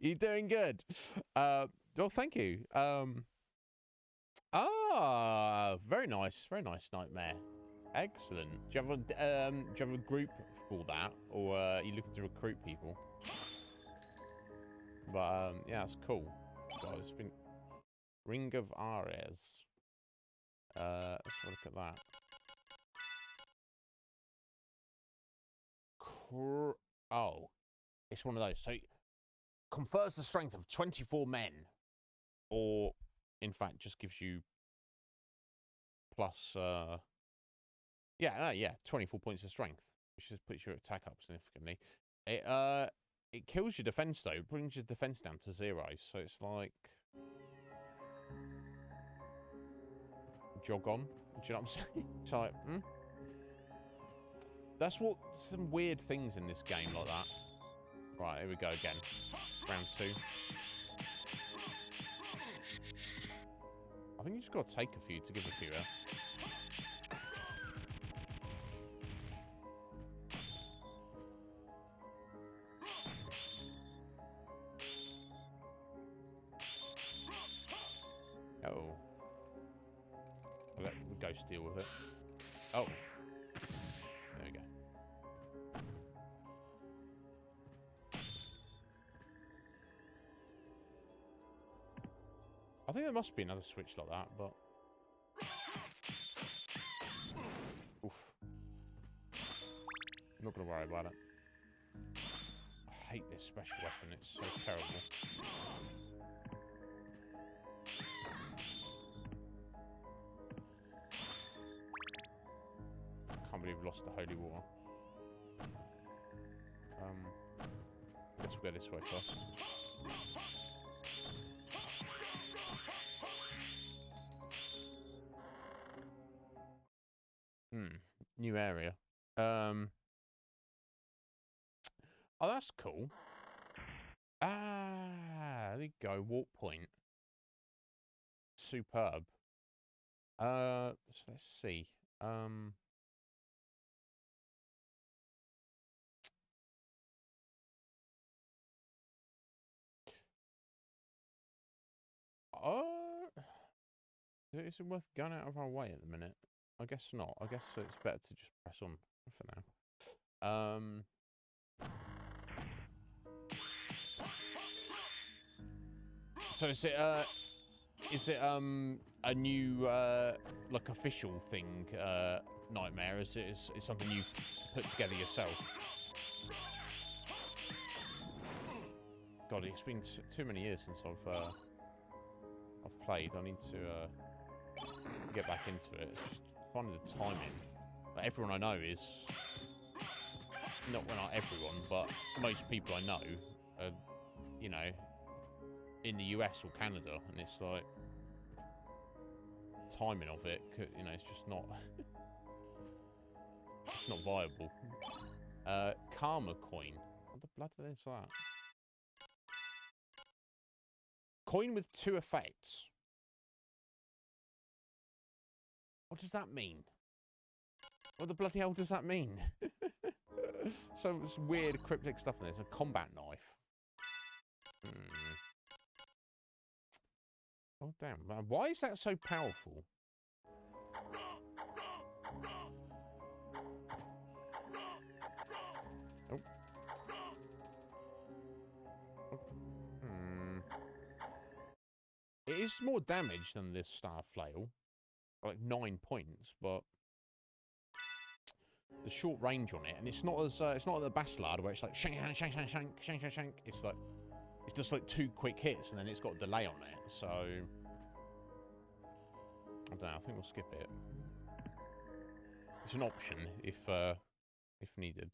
You're doing good. Well, thank you. Very nice nightmare. Excellent. Do you have a group for that, or are you looking to recruit people? But yeah, that's cool. God, it's been Ring of Ares. Let's have a look at that. Oh, it's one of those. So, confers the strength of 24 men, or in fact, just gives you plus. Yeah, 24 points of strength, which just puts your attack up significantly. It kills your defense though. It brings your defense down to 0. So it's like jog on. Do you know what I'm saying? It's like, That's what some weird things in this game like that. Right, here we go again. Round 2. I think you just got to take a few to give a few out. Oh. I'll let the ghost deal with it. Oh. There we go. I think there must be another switch like that, but... Oof. I'm not going to worry about it. I hate this special weapon, it's so terrible. I can't believe we lost the holy water. Guess we'll go this way first. New area. Oh, that's cool. There we go. Walk point. Superb. So let's see. Is it worth going out of our way at the minute? I guess not. I guess it's better to just press on for now. So is it a new like official thing nightmare? Is it something you've put together yourself? God, it's been too many years since I've played. I need to get back into it. It's just finding the timing. Like, everyone I know is not everyone, but most people I know are, you know, in the US or Canada, and it's like timing of it. You know, it's just not. It's not viable. Karma coin. What the blood is that? Coin with 2 effects. What does that mean? What the bloody hell does that mean? So it's weird cryptic stuff in there. It's a combat knife. Oh damn, man. Why is that so powerful? Oh. It is more damage than this Star Flail. Like 9 points, but the short range on it, and it's not as it's not like the Bastard where it's like shank, shank, shank, shank, shank, shank, shank, shank. It's like it's just like 2 quick hits, and then it's got a delay on it. So I don't know. I think we'll skip it. It's an option if needed.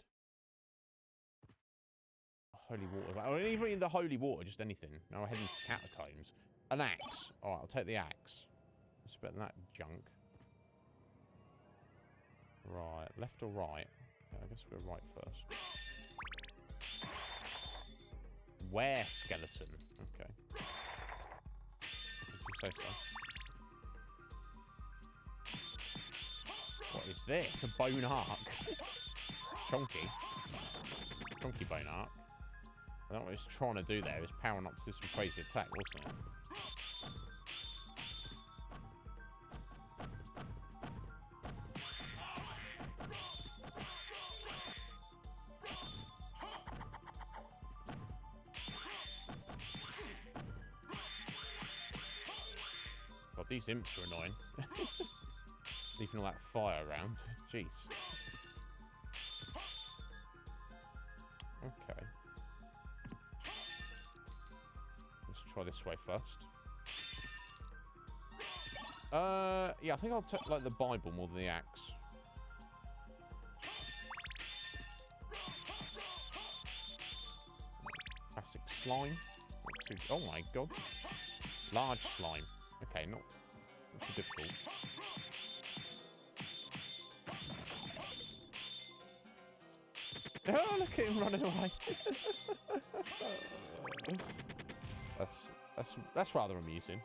Holy water, or even in the holy water, just anything. Now we're heading to catacombs. An axe. All right, I'll take the axe. It's better than that junk. Right, left or right? Yeah, I guess we'll go right first. Where skeleton? Okay. If you say so. What is this? A bone arc? Chonky. Chonky bone arc. I don't know what it's trying to do there. It's powering up to some crazy attack, wasn't it? God, these imps are annoying. Leaving all that fire around. Jeez. Okay. Let's try this way first. Yeah, I think I'll take like the Bible more than the axe. Classic slime. Oh my god. Large slime. Okay, not too difficult. Oh, look at him running away. That's rather amusing.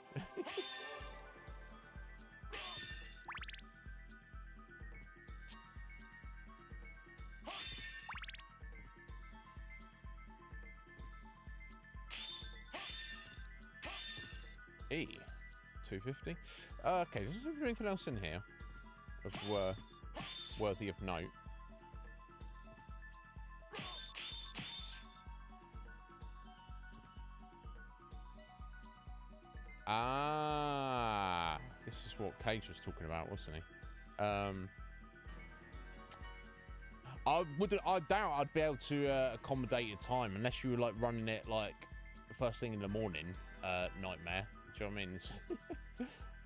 E 250. Okay, is there anything else in here of worthy of note? Ah, this is what Cage was talking about, wasn't he? I doubt I'd be able to accommodate your time unless you were like running it like the first thing in the morning, Nightmare. Do you know what I mean?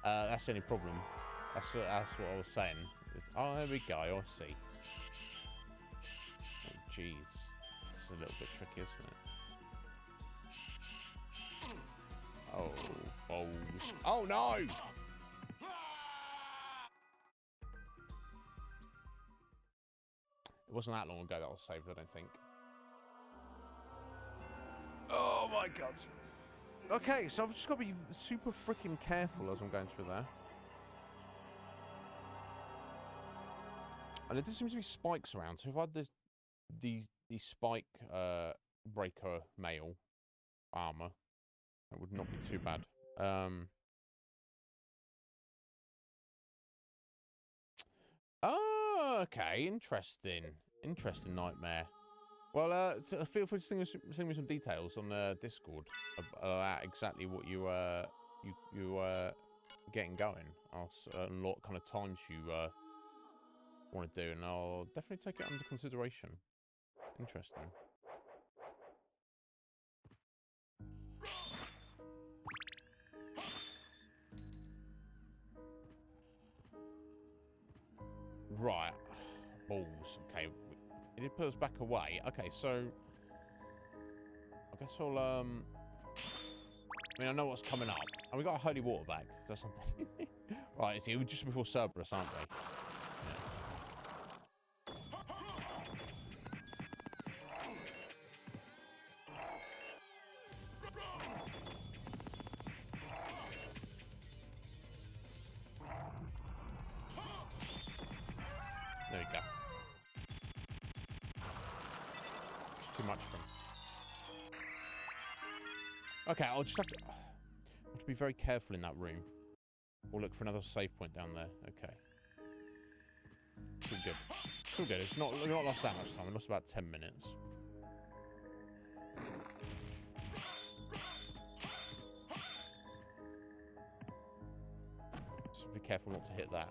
That's the only problem. That's what I was saying. Oh, there we go. I see. Oh, jeez, it's a little bit tricky, isn't it? Oh, balls. Oh, no! It wasn't that long ago that I was saved, I don't think. Oh, my God. Okay, so I've just got to be super freaking careful as I'm going through there. And there seems to be spikes around, so if I had the spike breaker mail armor, that would not be too bad. Oh, okay. Interesting. Interesting, Nightmare. Well, so feel free to send me some details on Discord about exactly what you getting going. And what kind of times you want to do, and I'll definitely take it under consideration. Interesting. Right. Balls. Okay. It did put us back away. Okay, so I guess I'll I mean, I know what's coming up. And we got a holy water back. Is that something? Right, so we're just before Cerberus, aren't we? Yeah. There we go. It's too much for him. Okay, I'll just have to be very careful in that room. We'll look for another save point down there. Okay. It's all good. It's all good. It's not lost that much time. We lost about 10 minutes. be careful not to hit that.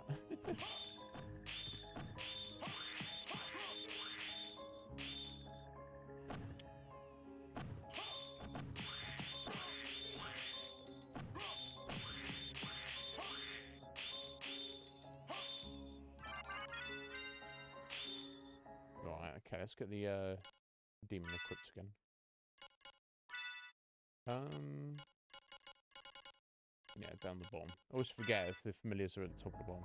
Right, okay, let's get the demon equipped again. Yeah, down the bottom. I always forget if the familiars are at the top of the bottom.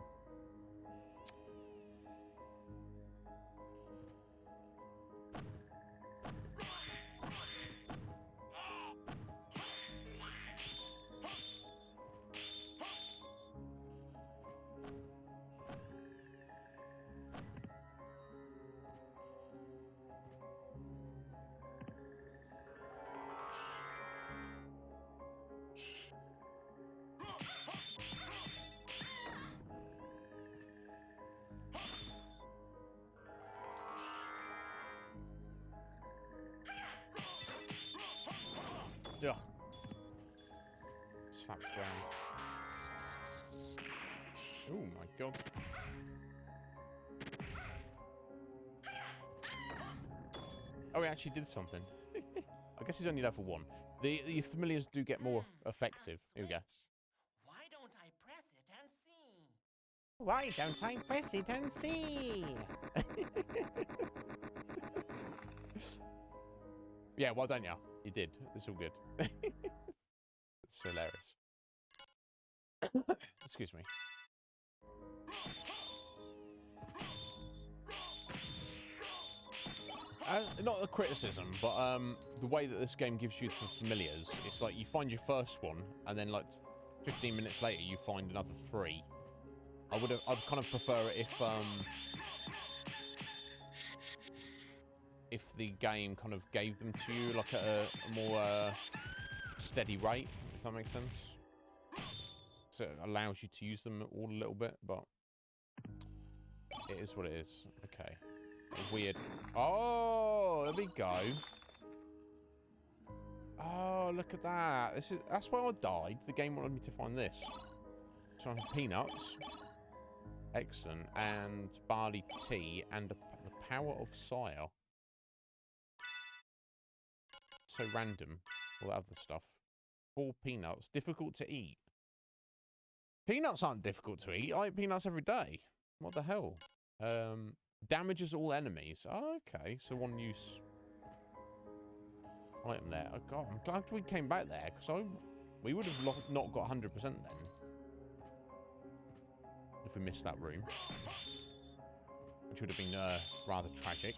Ugh. Slapped around. Oh my god. Oh, he actually did something. I guess he's only level 1. The familiars do get more effective. Here we go. Why don't I press it and see? Why don't I press it and see? Yeah, well done, yeah. You did. It's all good. It's hilarious. Excuse me. Not a criticism, but the way that this game gives you the familiars, it's like you find your first one, and then like 15 minutes later you find another 3. I'd kind of prefer it if the game kind of gave them to you like at a more steady rate, if that makes sense. So it allows you to use them all a little bit, but it is what it is. Okay. Weird. Oh, there we go. Oh, look at that. That's why I died. The game wanted me to find this. So I have peanuts. Excellent. And barley tea and the power of sire. So random. All that other stuff. 4 peanuts. Difficult to eat. Peanuts aren't difficult to eat. I eat peanuts every day. What the hell? Damages all enemies. Oh, okay. So 1 use item there. Oh, God, I'm glad we came back there, because we would have not got 100% then. If we missed that room. Which would have been rather tragic.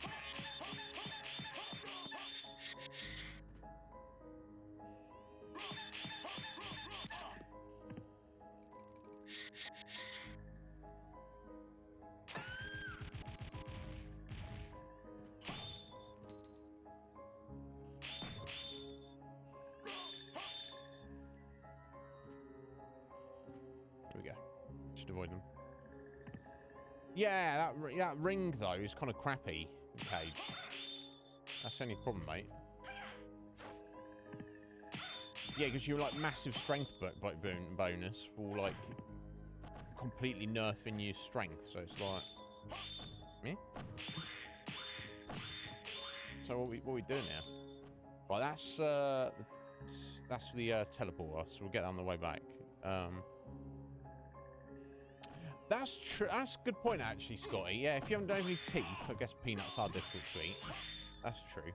Avoid them. Yeah, that ring though is kind of crappy. Cage. That's the only problem, mate. Yeah, because you're like massive strength bonus for like completely nerfing your strength. So it's like, me. So what we doing now? Well, that's the teleporter. So we'll get that on the way back. That's true. That's a good point, actually, Scotty. Yeah, if you haven't done any teeth, I guess peanuts are difficult to eat. That's true.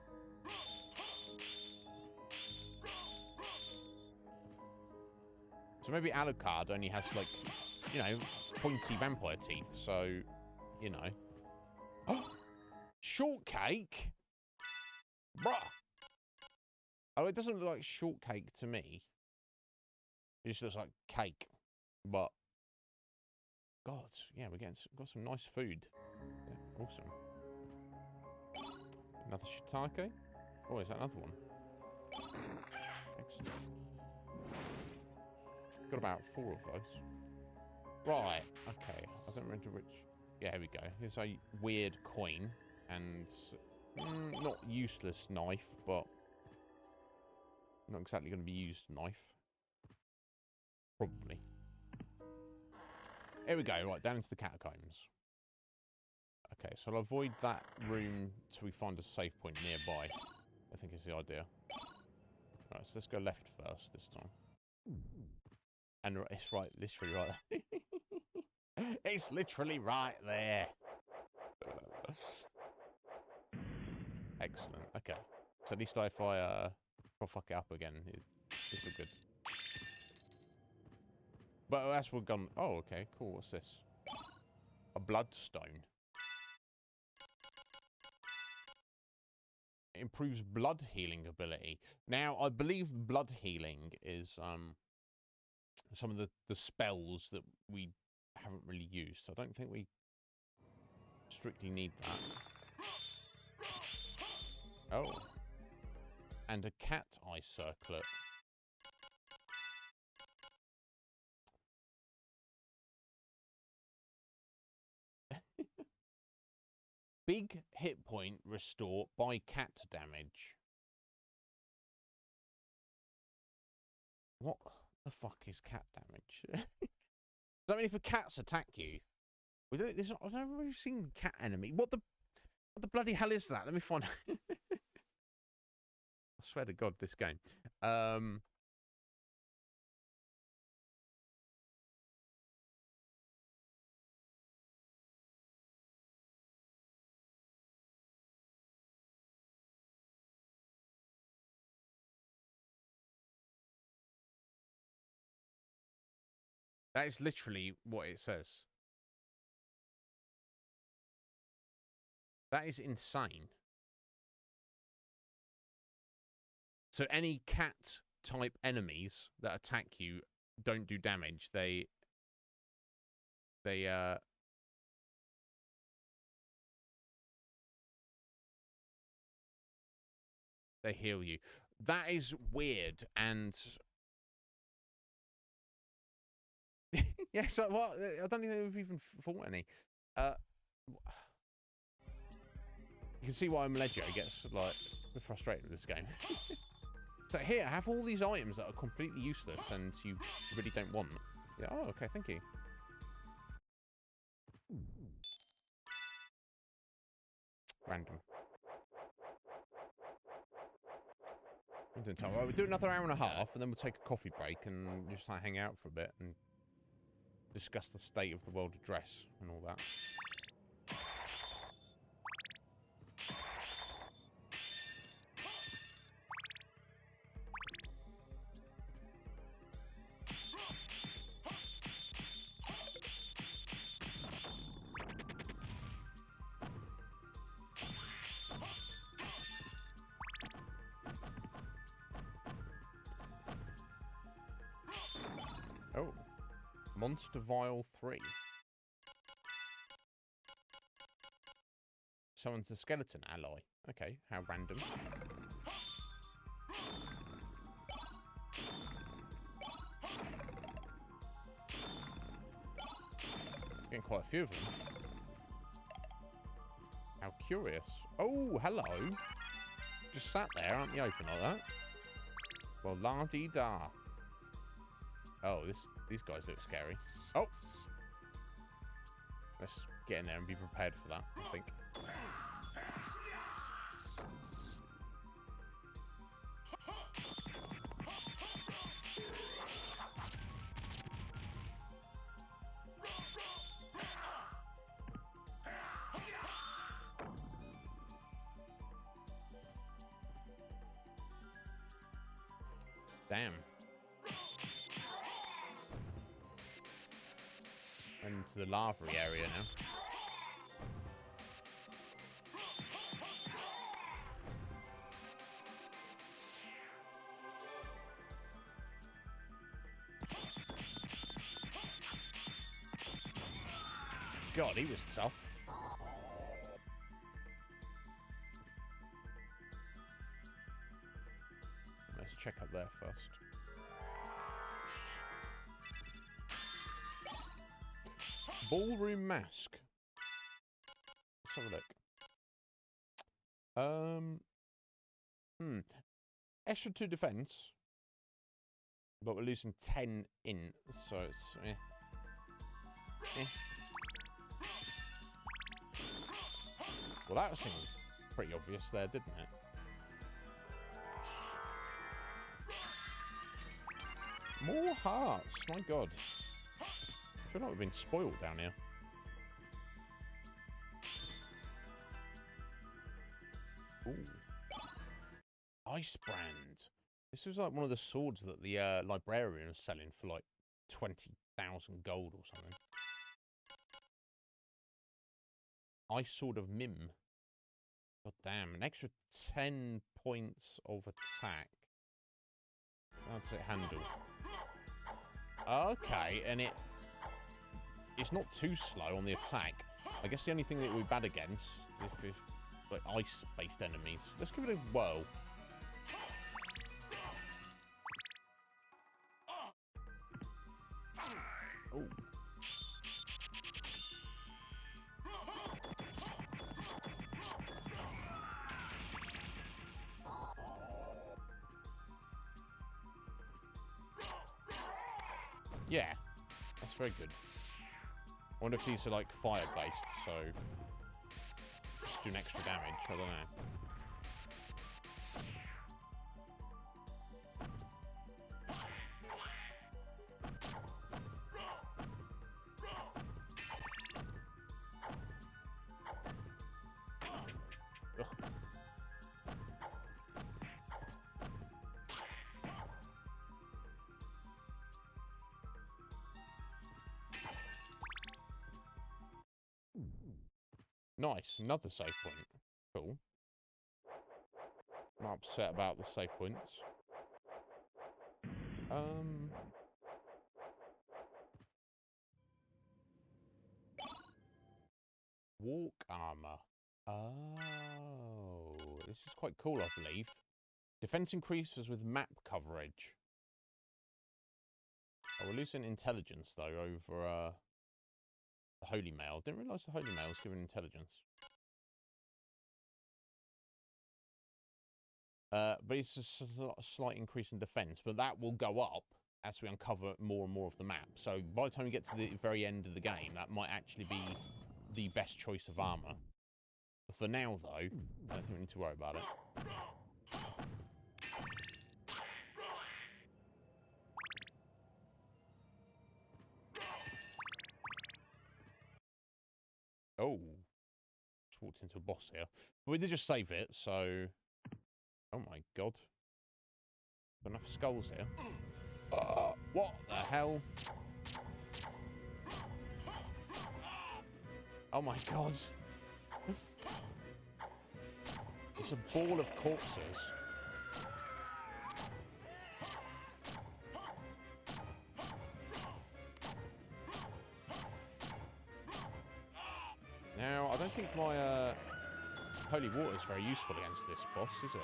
So maybe Alucard only has, like, you know, pointy vampire teeth, so, you know. Oh! Shortcake? Bruh! Oh, it doesn't look like shortcake to me. It just looks like cake. But... God, yeah, got some nice food. Yeah, awesome. Another shiitake. Oh, is that another one? Excellent. Got about 4 of those. Right, okay. I don't remember which... Yeah, here we go. Here's a weird coin. And... not useless knife, but... not exactly going to be used knife. Probably. Here we go. Right, down into the catacombs. Okay, so I'll avoid that room till we find a safe point nearby. I think is the idea. Right, so let's go left first this time. And it's right, literally right there. It's literally right there. Excellent. Okay. So at least if I fuck it up again, it's all good. But that's what gone. Oh, okay, cool. What's this? A bloodstone. It improves blood healing ability. Now, I believe blood healing is some of the spells that we haven't really used. So I don't think we strictly need that. Oh. And a cat eye circlet. Big hit point restore by cat damage. What the fuck is cat damage? Does that mean if a cats attack you? We don't. I've never really seen cat enemy. What the bloody hell is that? Let me find out. I swear to God, this game. That is literally what it says. That is insane. So any cat type enemies that attack you don't do damage. They heal you. That is weird. And yeah, so what? I don't think we've even fought any. You can see why Meleggio gets like a bit frustrated with this game. So here, have all these items that are completely useless and you really don't want. Yeah. Oh, okay. Thank you. Random. Right, we'll do another hour and a half, and then we'll take a coffee break and just like, hang out for a bit and discuss the state of the world of dress and all that. Oh, Monster Vial 3. Summons a skeleton ally. Okay, how random. Getting quite a few of them. How curious. Oh, hello. Just sat there, aren't you open like that? Well, la-dee-da. Oh, these guys look scary. Oh! Let's get in there and be prepared for that, I think. Damn. Into the lava area now. God, he was tough. Let's check up there first. Ballroom mask. Let's have a look. Extra 2 defense, but we're losing 10 in, so it's Eh. Well, that seemed pretty obvious there, didn't it? More hearts. My God. I feel like we've been spoiled down here. Ooh. Ice brand. This was like one of the swords that the librarian was selling for like 20,000 gold or something. Ice sword of Mim. God damn, an extra 10 points of attack. How does it handle? Okay, and it's not too slow on the attack. I guess the only thing that it would be bad against if like ice-based enemies. Let's give it a whirl. Oh. Yeah, that's very good. I wonder if these are like fire-based, so just do an extra damage. I don't know. Ugh. Nice, another save point. Cool. I'm upset about the save points. Walk armor. Oh, this is quite cool, I believe. Defense increases with map coverage. Oh, we're losing intelligence though over the Holy Mail. Didn't realise the Holy Mail was given intelligence. But it's a slight increase in defense, but that will go up as we uncover more and more of the map. So by the time we get to the very end of the game, that might actually be the best choice of armor. But for now, though, I don't think we need to worry about it. Oh. Just walked into a boss here. But we did just save it, so... Oh my God. Got enough skulls here. What the hell? Oh my God. It's a ball of corpses. Now, I don't think my holy water is very useful against this boss, is it?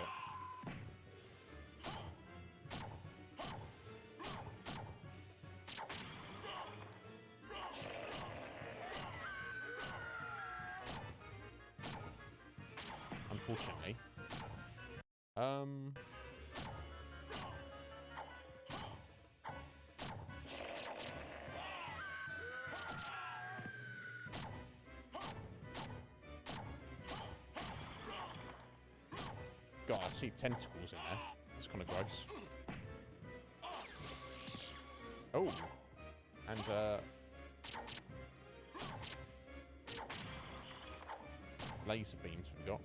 Unfortunately. God, I see tentacles in there. It's kind of gross. Oh. And, laser beams we got.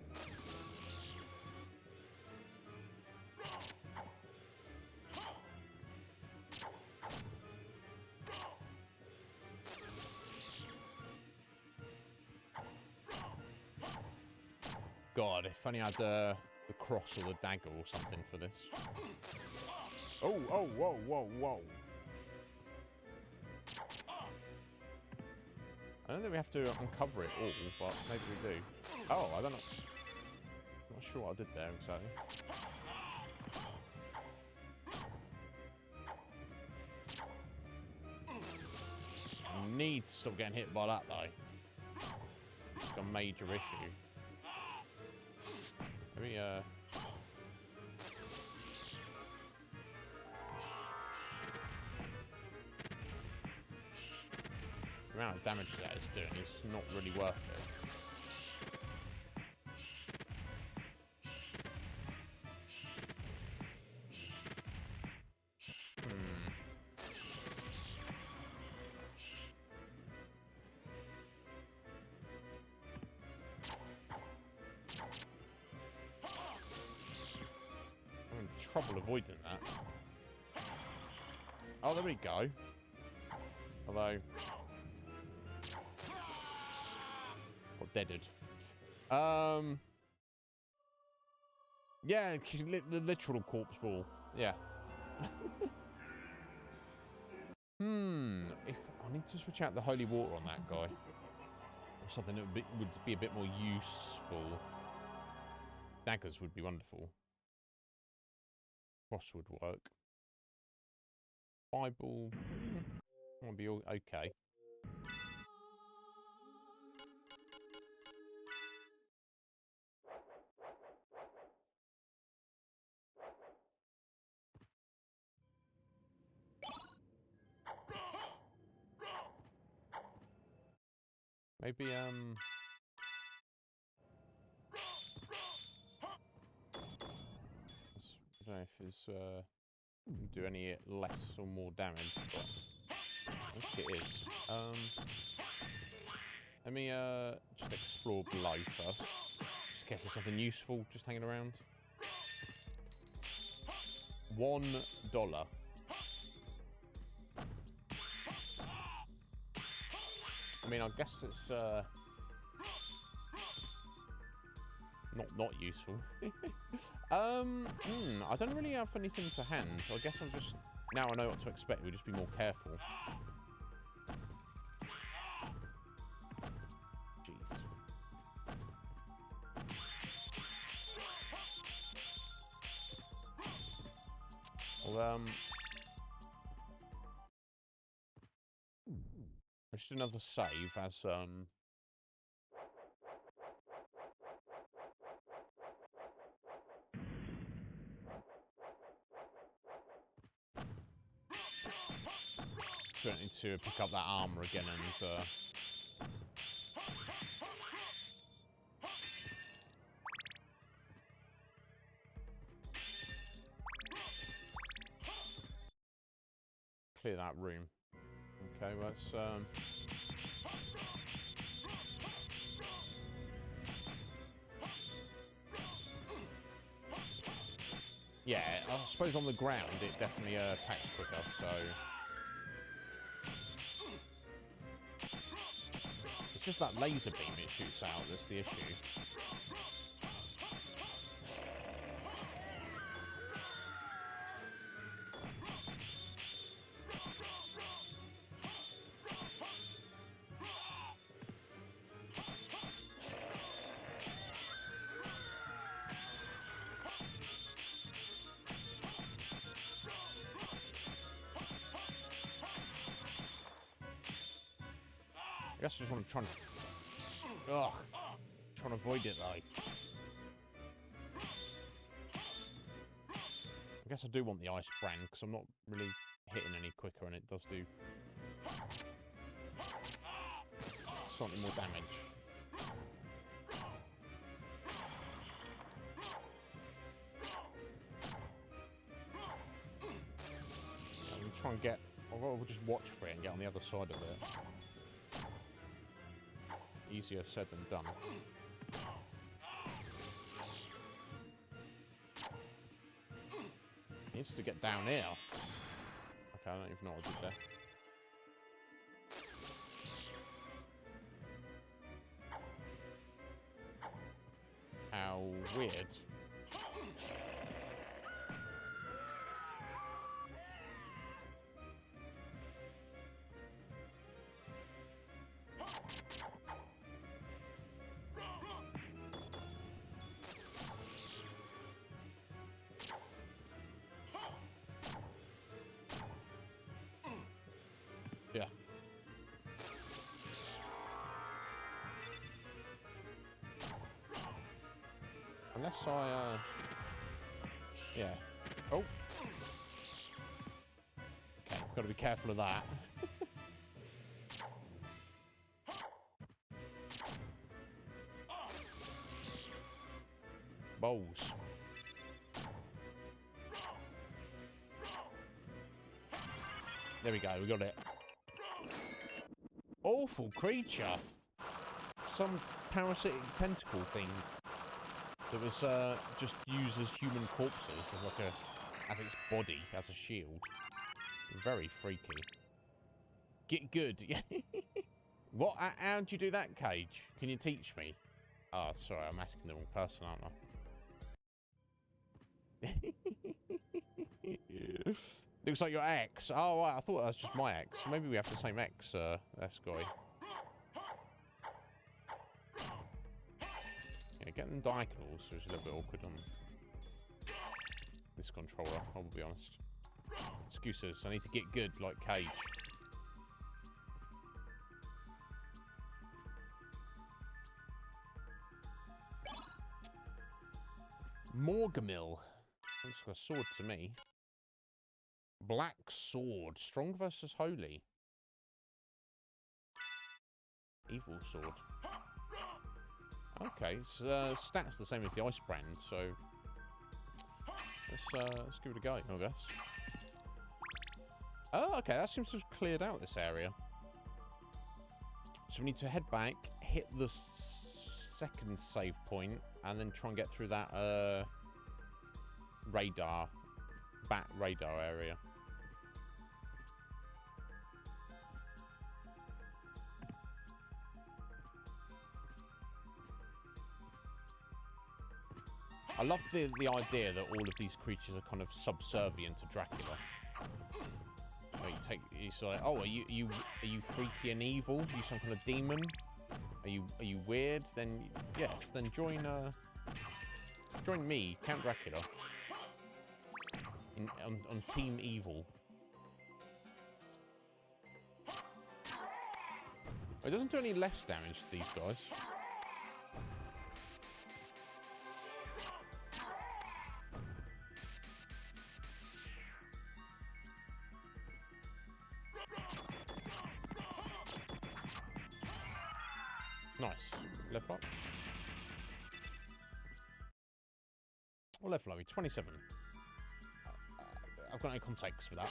God, if only I had the cross or the dagger or something for this. Oh, oh, whoa, whoa, whoa. I don't think we have to uncover it all, but maybe we do. Oh, I don't know. I'm not sure what I did there exactly. I need to stop getting hit by that, though. It's like a major issue. Maybe, The amount of damage that it's doing is not really worth it. I'm in trouble avoiding that. Oh, there we go. Although... got deaded. Yeah, the literal corpse ball. Yeah. If I need to switch out the holy water on that guy, or something that would be a bit more useful. Daggers would be wonderful. Cross would work. Bible would be all okay. Maybe, I don't know if it's, do any less or more damage, but I think it is. Let me, just explore below first, just in case there's something useful just hanging around. $1. I mean, I guess it's not useful. I don't really have anything to hand, so I guess I'm just, now I know what to expect, we'll just be more careful. Jeez. Well, just another save as certainly to pick up that armor again and clear that room. Okay, well, let's yeah, I suppose on the ground it definitely attacks quicker, so it's just that laser beam it shoots out that's the issue. I guess I just want to try and... trying to avoid it, though. I guess I do want the ice brand, because I'm not really hitting any quicker, and it does do... slightly more damage. I'm going to try and get... I'll just watch for it and get on the other side of it. Easier said than done. He needs to get down here. Okay, I don't even know what I did there. How weird. Yeah. Unless I, yeah. Oh. Okay, gotta be careful of that. balls. There we go, we got it. Awful creature. Some parasitic tentacle thing that was just used as human corpses as like as its body, as a shield. Very freaky. Get good. What? How do you do that, Cage? Can you teach me? Oh, sorry, I'm asking the wrong person, aren't I? Looks like your ex. Oh, right, I thought that was just my ex. Maybe we have the same ex, this guy. Yeah, getting them diagonals is a little bit awkward on this controller, I will be honest. Excuses, I need to get good like Cage. Morgamil. Looks like a sword to me. Black sword. Strong versus holy. Evil sword. Okay, it's stats the same as the ice brand, so let's give it a go, I guess. Oh, okay, that seems to have cleared out this area. So we need to head back, hit the second save point, and then try and get through that bat radar area. I love the idea that all of these creatures are kind of subservient to Dracula. Like it's like, oh, are you freaky and evil? Are you some kind of demon? Are you weird? Then yes, then join me, Count Dracula, on Team Evil. It doesn't do any less damage to these guys. Nice. Level up. What level are we? 27. I've got no context for that.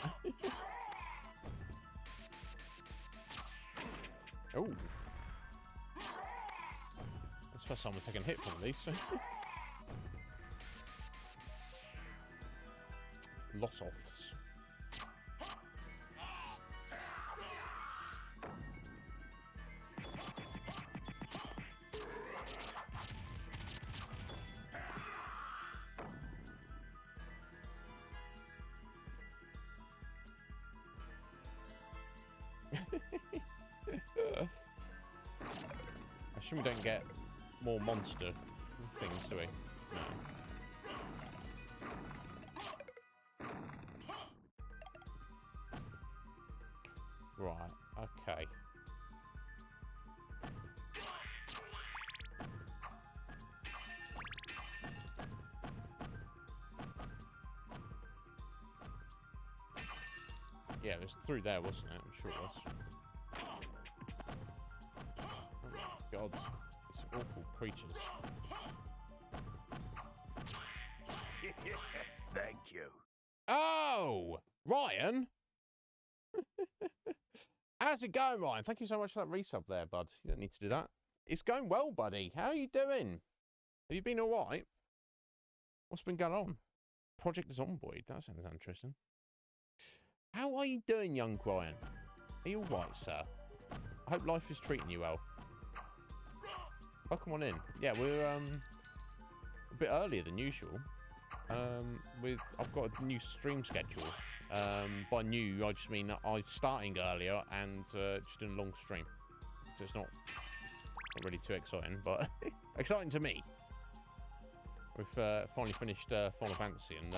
Oh. That's the first time we're taking a hit from these. Loss-offs. I assume we don't get more monster things, do we? No. Right, okay. Yeah, it was through there, wasn't it? I'm sure it was. God, it's awful creatures. Thank you. Oh, Ryan! How's it going, Ryan? Thank you so much for that resub there, bud. You don't need to do that. It's going well, buddy. How are you doing? Have you been all right? What's been going on? Project Zomboid. That sounds interesting. How are you doing, young Ryan? Are you all right, sir? I hope life is treating you well. Welcome on in. Yeah, we're a bit earlier than usual. I've got a new stream schedule. By new, I just mean I'm starting earlier and just doing a long stream. So it's not really too exciting, but exciting to me. We've finally finished Final Fantasy and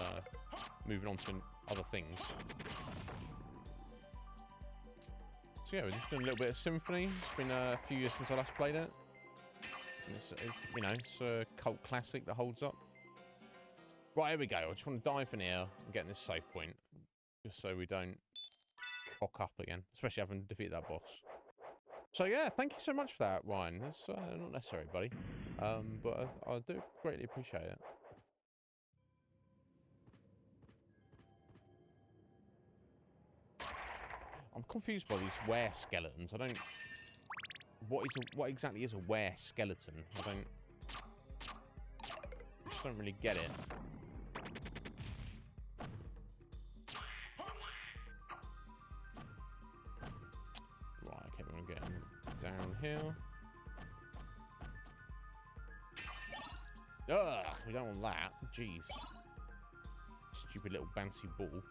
moving on to other things. So yeah, we're just doing a little bit of Symphony. It's been a few years since I last played it. It's, you know, it's a cult classic that holds up. Right, here we go. I just want to dive in here and get in this save point, just so we don't cock up again, especially having defeated that boss. So yeah, thank you so much for that, Ryan. That's not necessary, buddy. But I do greatly appreciate it. I'm confused by these were skeletons. I don't... What exactly is a were skeleton? I just don't really get it. Right, okay, we're getting downhill. Ugh, we don't want that. Jeez. Stupid little bouncy ball.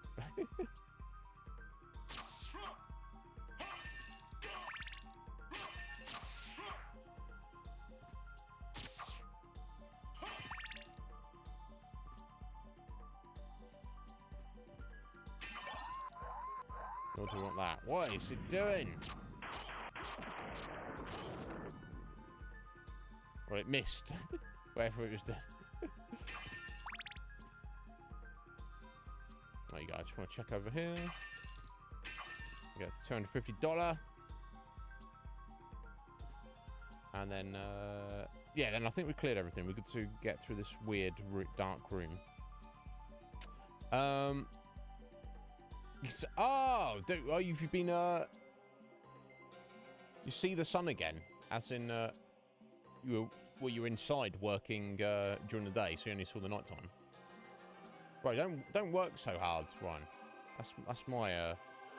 Or do we want that? What is it doing? Well, it missed. Whatever it was doing. There you go. I just want to check over here. We got $250. And then, yeah, then I think we cleared everything. We're good to get through this weird, dark room. Oh, you've been, you see the sun again? As in, you're inside working during the day, so you only saw the night time. Right, don't work so hard, Ryan. That's my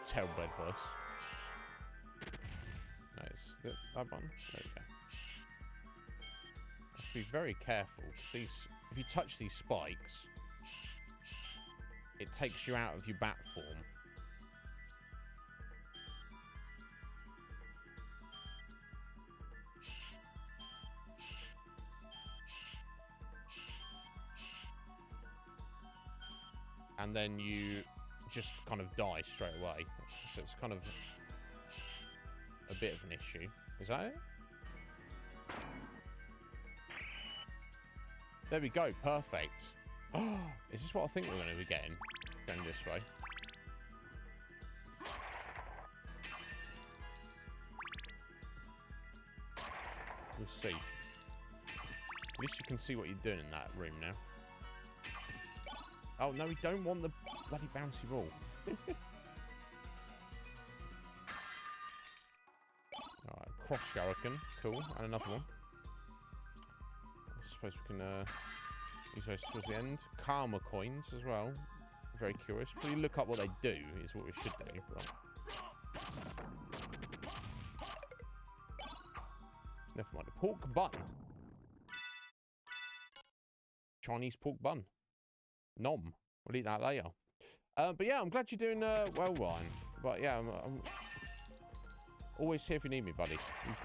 terrible advice. No, it's that one. There you go. Have to be very careful. If you touch these spikes, it takes you out of your bat form. And then you just kind of die straight away. So it's kind of a bit of an issue. Is that it? There we go. Perfect. Oh, is this what I think we're going to be getting? Going this way. We'll see. At least you can see what you're doing in that room now. Oh, no, we don't want the bloody bouncy ball. Alright, cross shuriken. Cool. And another one. I suppose we can use those towards the end. Karma coins as well. Very curious. Probably look up what they do is what we should do. Right. Never mind. A pork bun. Chinese pork bun. Nom. We'll eat that later. But yeah, I'm glad you're doing well, Ryan. But yeah, I'm always here if you need me, buddy.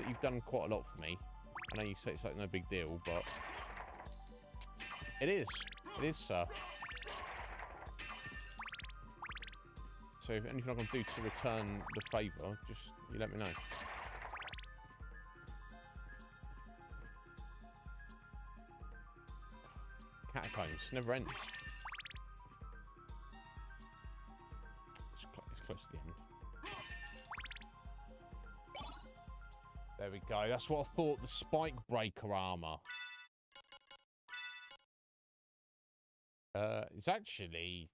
You've done quite a lot for me. I know you say it's like no big deal, but it is. It is, sir. So if anything I can do to return the favour, just you let me know. Catacombs never ends. It's close to the end. There we go. That's what I thought. The spike breaker armor. It's actually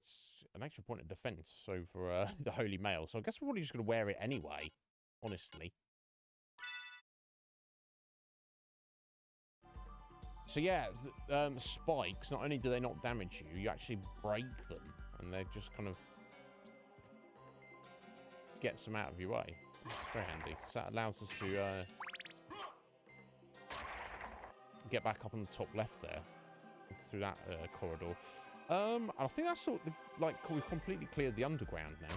an extra point of defense. So for the Holy Mail. So I guess we're probably just going to wear it anyway. Honestly. So yeah, spikes, not only do they not damage you, you actually break them. And they just kind of get some out of your way. It's very handy. So that allows us to get back up on the top left there. Through that corridor. I think that's sort of like we've completely cleared the underground now.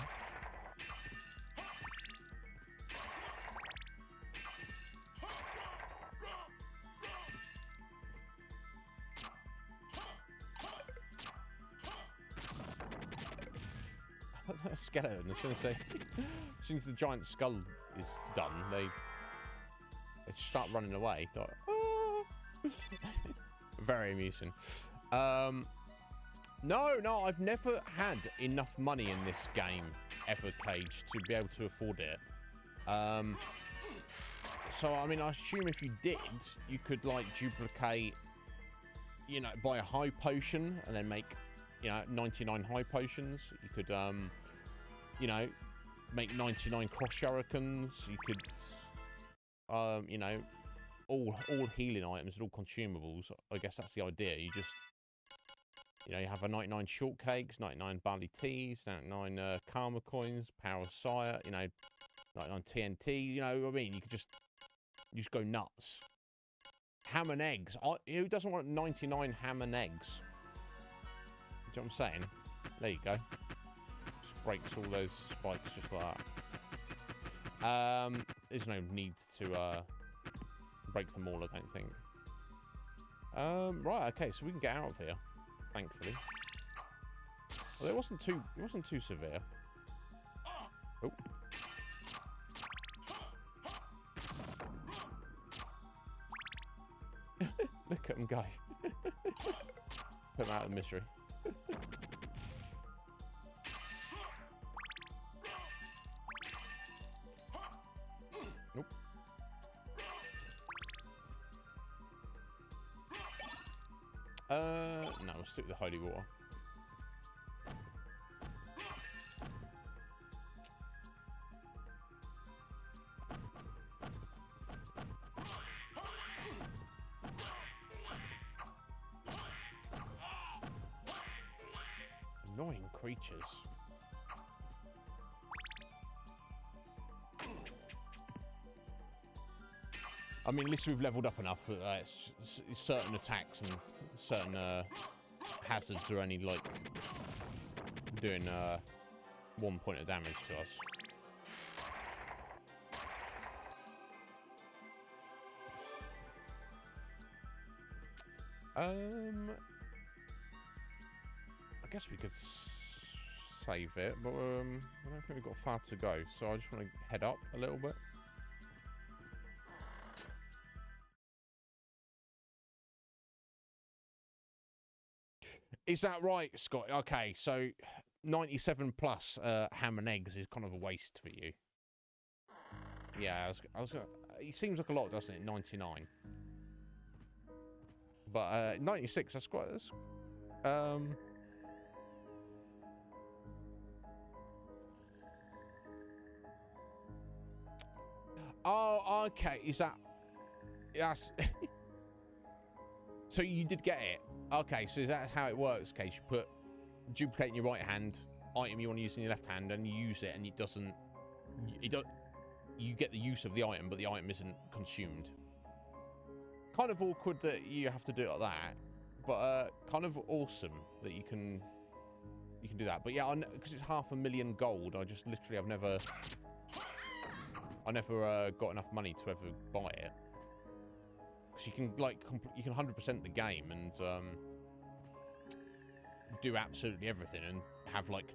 Skeleton. I was going to say, as soon as the giant skull is done, they just start running away. Like, oh. Very amusing. No, I've never had enough money in this game ever, Cage, to be able to afford it. So I mean, I assume if you did, you could like duplicate, you know, buy a high potion and then make, you know, 99 high potions. You could, you know, make 99 cross shurikens. You could, you know, all healing items and all consumables. I guess that's the idea. You just, you know, you have a 99 shortcakes, 99 barley teas, 99 karma coins, power of sire, you know, 99 TNT. You know what I mean? You could just go nuts. Ham and eggs. Who doesn't want 99 ham and eggs? Do you know what I'm saying? There you go. Just breaks all those spikes just like that. There's no need to break them all, I don't think. Right, okay, so we can get out of here, thankfully. Well, it wasn't too severe. Oh. Look at him go. Put him out of the misery. Nope. No, we'll stick with the holy water. Annoying creatures. I mean, at least we've leveled up enough that certain attacks and certain hazards are only like doing 1 point of damage to us. I guess we could save it, but I don't think we've got far to go, so I just want to head up a little bit. Is that right, Scott? Okay, so 97 plus ham and eggs is kind of a waste for you. Yeah, I was gonna, it seems like a lot, doesn't it? 99. But 96, that's quite... Oh, okay. Is that... Yes. So you did get it. Okay, so that's how it works, Case. You put duplicate in your right hand, item you want to use in your left hand, and you use it, and it doesn't... You get the use of the item, but the item isn't consumed. Kind of awkward that you have to do it like that, but kind of awesome that you can do that. But yeah, because it's 500,000 gold, I just literally I never got enough money to ever buy it. Because you can like you can 100% the game and do absolutely everything and have like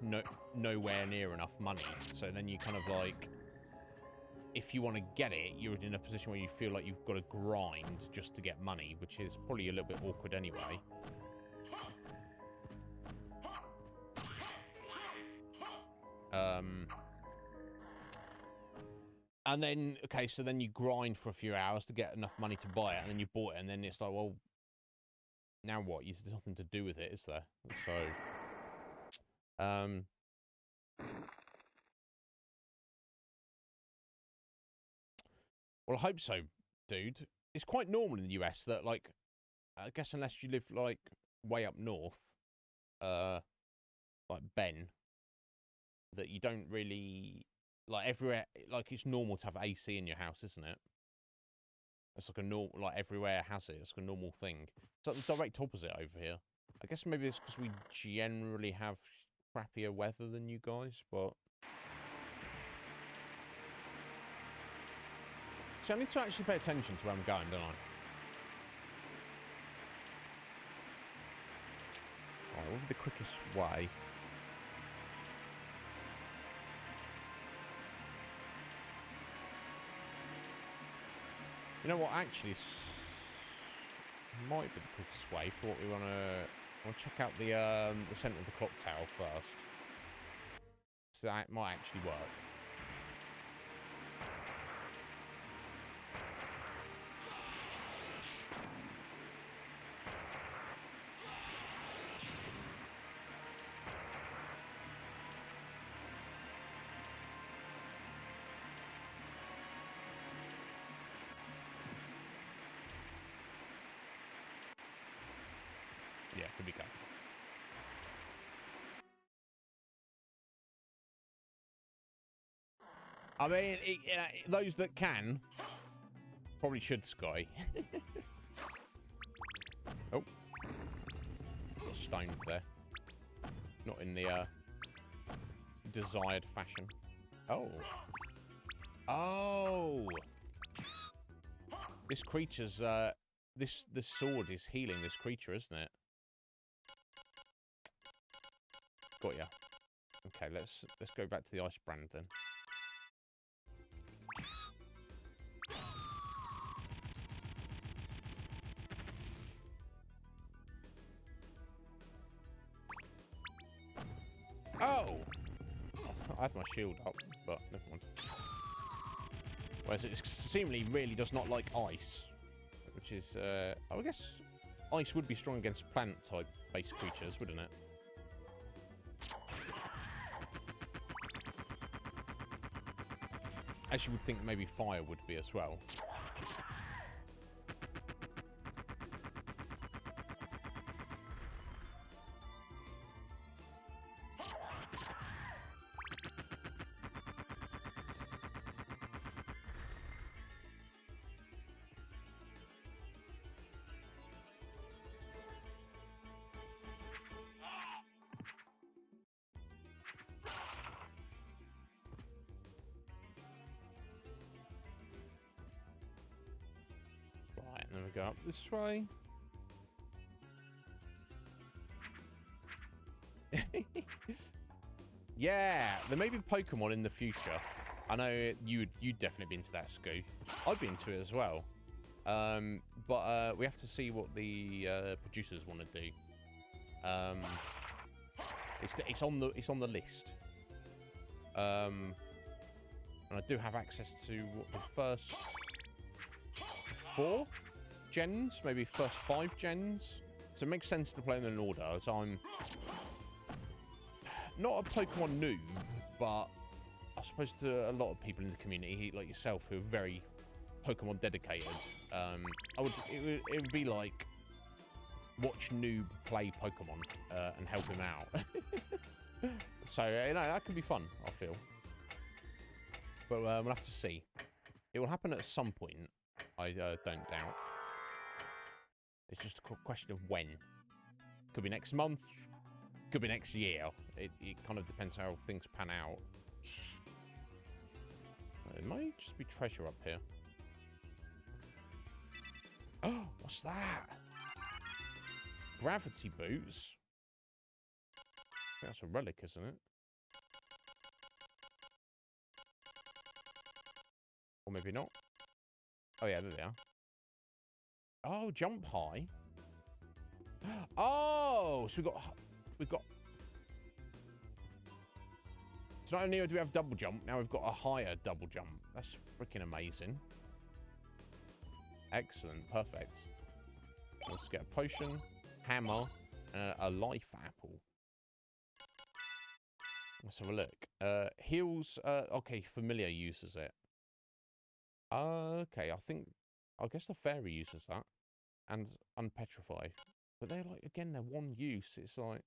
nowhere near enough money. So then you kind of like, if you want to get it, you're in a position where you feel like you've got to grind just to get money, which is probably a little bit awkward anyway. And then, okay, so then you grind for a few hours to get enough money to buy it, and then you bought it, and then it's like, well, now what? There's nothing to do with it, is there? So, well, I hope so, dude. It's quite normal in the US that, like, I guess unless you live, like, way up north, like Ben, that you don't really... Like, everywhere, like, it's normal to have AC in your house, isn't it? It's like a normal, like, everywhere has it. It's like a normal thing. It's like the direct opposite over here. I guess maybe it's because we generally have crappier weather than you guys, but... So I need to actually pay attention to where I'm going, don't I? Alright, what would be the quickest way? You know what, actually, might be the quickest way for what we want to check out the centre of the clock tower first. So that might actually work. Yeah, could be go. I mean, those that can probably should Sky. Oh, got stoned there. Not in the desired fashion. Oh. Oh. This creature's this sword is healing this creature, isn't it? Got ya. Okay, let's go back to the ice brand then. Oh! I had my shield up, but never mind. Whereas it seemingly really does not like ice, which is, I guess ice would be strong against plant-type base creatures, wouldn't it? As you would think maybe fire would be as well. Right, and then we go up this way. Yeah, there may be Pokemon in the future. I know you'd definitely be into that, Scoo. I'd be into it as well. But we have to see what the producers want to do. It's on the list. And I do have access to what, the first 4 gens, maybe first 5 gens. So it makes sense to play them in order. So I'm not a Pokemon noob, but I suppose to a lot of people in the community, like yourself, who are very Pokemon dedicated, it would be like watch noob play Pokemon and help him out. So you know, that could be fun, I feel. But we'll have to see. It will happen at some point. I don't doubt. It's just a question of when. Could be next month. Could be next year. It kind of depends how things pan out. It might just be treasure up here. Oh, what's that? Gravity boots. I think that's a relic, isn't it? Or maybe not. Oh yeah, there they are. Oh, jump high. Oh, so we've got. So not only do we have double jump, now we've got a higher double jump. That's freaking amazing. Excellent, perfect. Let's get a potion, hammer, and a life apple. Let's have a look. Heals. Okay, familiar uses it. Okay, I guess the fairy uses that, and unpetrify. But they're like, again, they're one use. It's like,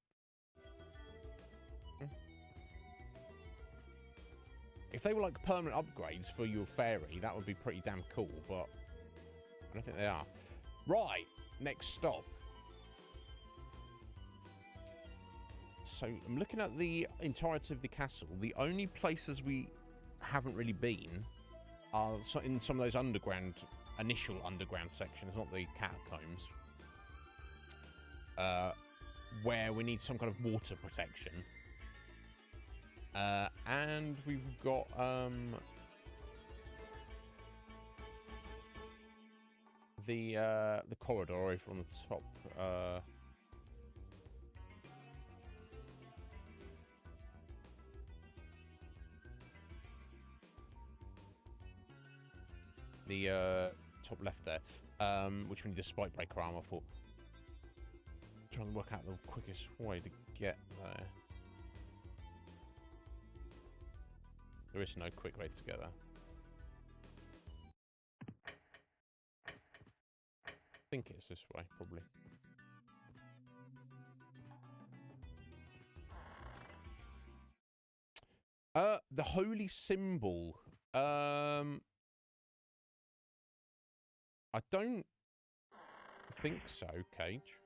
if they were like permanent upgrades for your fairy, that would be pretty damn cool. But I don't think they are. Right, next stop. So I'm looking at the entirety of the castle. The only places we haven't really been are in some of those initial underground sections, not the catacombs, where we need some kind of water protection. And we've got the corridor over on the top. The top left there, which we need a spike breaker armor for. Trying to work out the quickest way to get there. There is no quick way to get there. I think it's this way, probably. The holy symbol. I don't think so, Cage.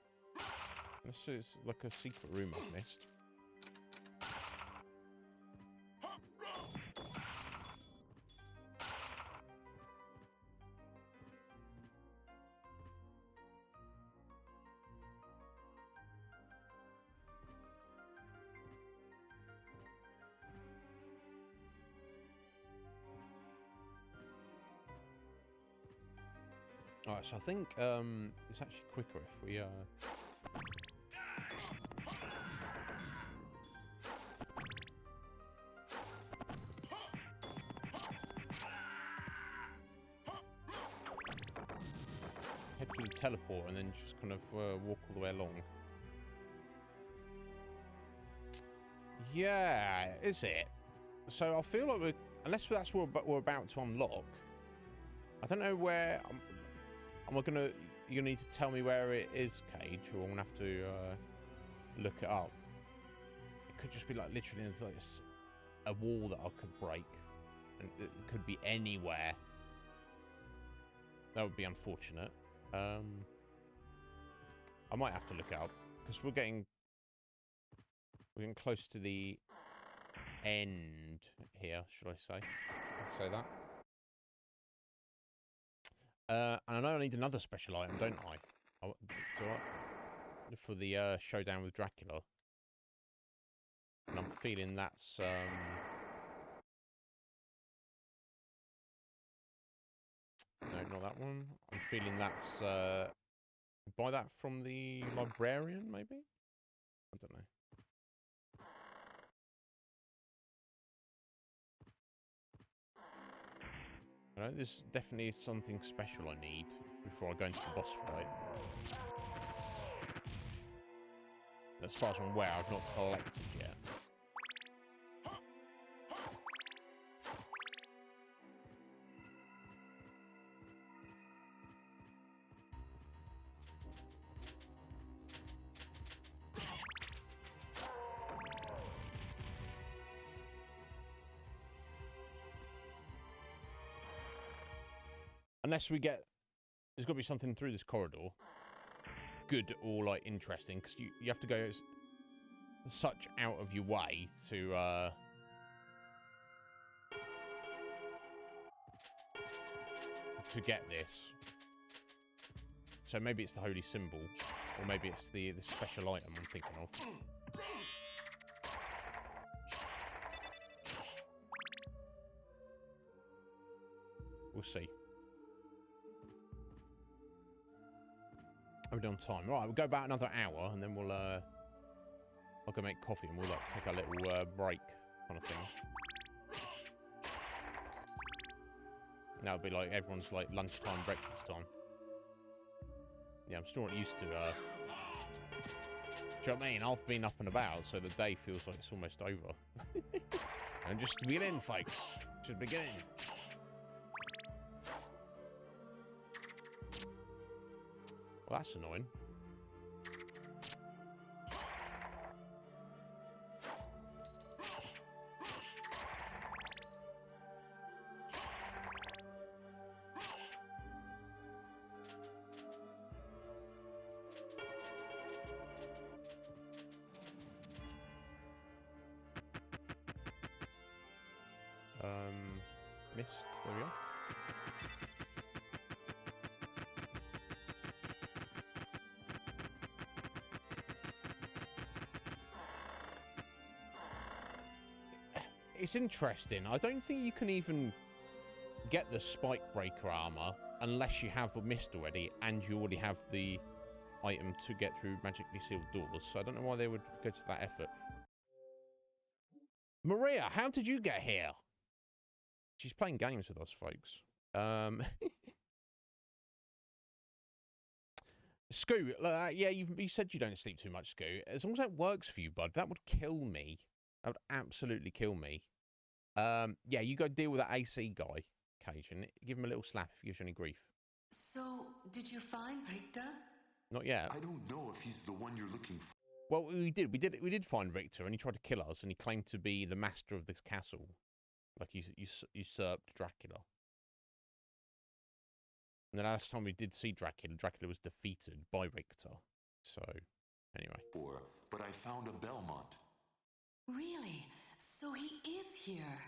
This is like a secret room I've missed. Alright, so I think it's actually quicker if we head through the teleport and then just kind of walk all the way along. Yeah, is it? So I feel like we're, unless that's what we're about to unlock, I don't know where. Am I gonna? You need to tell me where it is, Cage, or I'm gonna have to look it up. It could just be like literally like a wall that I could break, and it could be anywhere. That would be unfortunate. I might have to look it up because we're getting close to the end here. Should I say? Let's say that. And I know I need another special item, don't I? Do I? For the showdown with Dracula. And I'm feeling that's... No, not that one. I'm feeling that's... Buy that from the librarian, maybe? I don't know. I know there's definitely something special I need before I go into the boss fight. As far as I'm aware, I've not collected yet. Unless we get... There's got to be something through this corridor. Good or, like, interesting. Because you have to go such out of your way to get this. So maybe it's the holy symbol. Or maybe it's the special item I'm thinking of. We'll see. Are we on time? Right, we'll go about another hour, and then we'll, I'll go make coffee, and we'll, like, take a little, break kind of thing. That'll be, like, everyone's, like, lunchtime, breakfast time. Yeah, I'm still not used to, do you know what I mean? I've been up and about, so the day feels like it's almost over. And just beginning, folks. Just beginning. Well, that's annoying. Missed. There we are. It's interesting. I don't think you can even get the spike breaker armor unless you have a mist already and you already have the item to get through magically sealed doors. So I don't know why they would go to that effort. Maria, how did you get here? She's playing games with us, folks. Scoo, yeah, you said you don't sleep too much, Scoo. As long as that works for you, bud, that would kill me. That would absolutely kill me. Yeah, you go deal with that AC guy, Cage, and give him a little slap if he gives you any grief. So, did you find Richter? Not yet. I don't know if he's the one you're looking for. Well, we did find Richter, and he tried to kill us, and he claimed to be the master of this castle, like he usurped Dracula. And the last time we did see Dracula, Dracula was defeated by Richter. So, anyway. But I found a Belmont. Really? So he is here.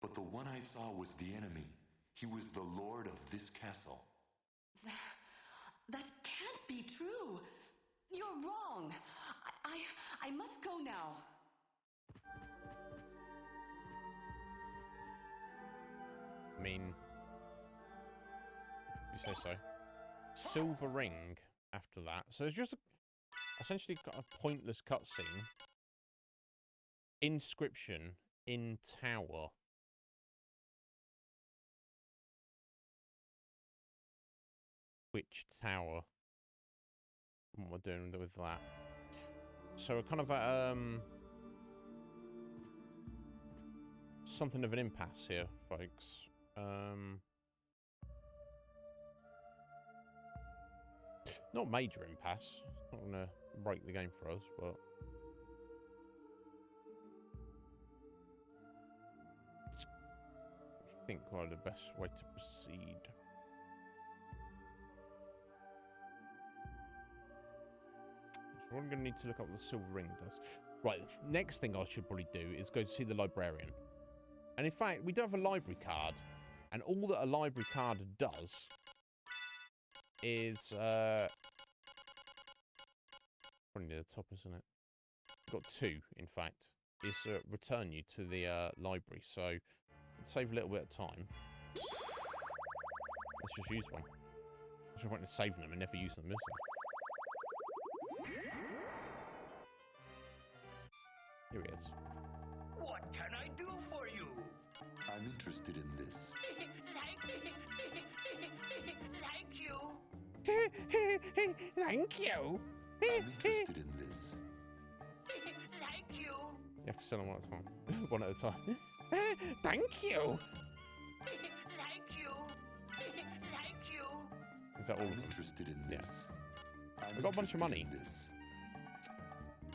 But the one I saw was the enemy. He was the lord of this castle. That can't be true. You're wrong. I must go now. I mean, you say so. Silver ring after that. So it's just essentially got a pointless cutscene. Inscription in tower. Which tower? What we're doing with that? So we're kind of at something of an impasse here, folks. Not major impasse. It's not gonna break the game for us, but I think quite the best way to proceed. So we're going to need to look up what the silver ring does. Right, the next thing I should probably do is go to see the librarian. And in fact, we do have a library card. And all that a library card does is... probably near the top, isn't it? We've got two, in fact. Is return you to the library. So, save a little bit of time. Let's just use one. There's no point in saving them and never use them, is there? Here he is. What can I do for you? I'm interested in this. Like you. Thank you. I'm interested in this. Like you. You have to sell them one at a time. One at a time. Thank you. Like you. Like you. Is that all of I'm them? interested in this. We've got a bunch of money. In this.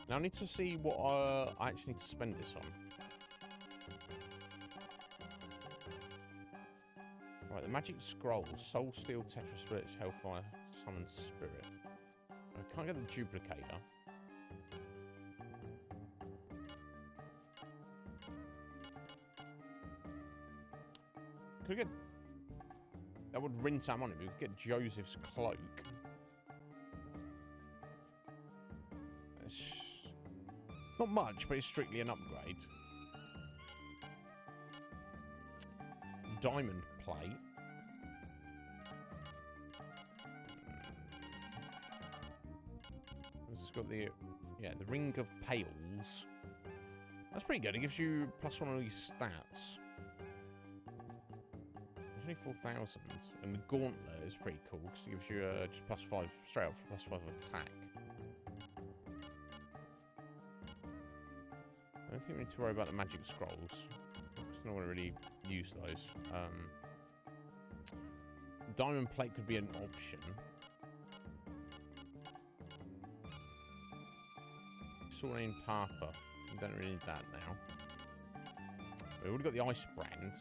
Now I need to see what I actually need to spend this on. Right, the magic scroll, soul steel, tetra spirits, hellfire, summon spirit. I can't get the duplicator. Could we get... That would rinse out money. We could get Joseph's cloak. It's not much, but it's strictly an upgrade. Diamond plate. It's got the... Yeah, the Ring of Pails. That's pretty good. It gives you +1 on these stats. Only 4,000, and the gauntlet is pretty cool because it gives you just +5 straight up for +5 attack. I don't think we need to worry about the magic scrolls. I don't want to really use those. Diamond plate could be an option. Sword named Harper. We don't really need that now. We've already got the ice brand.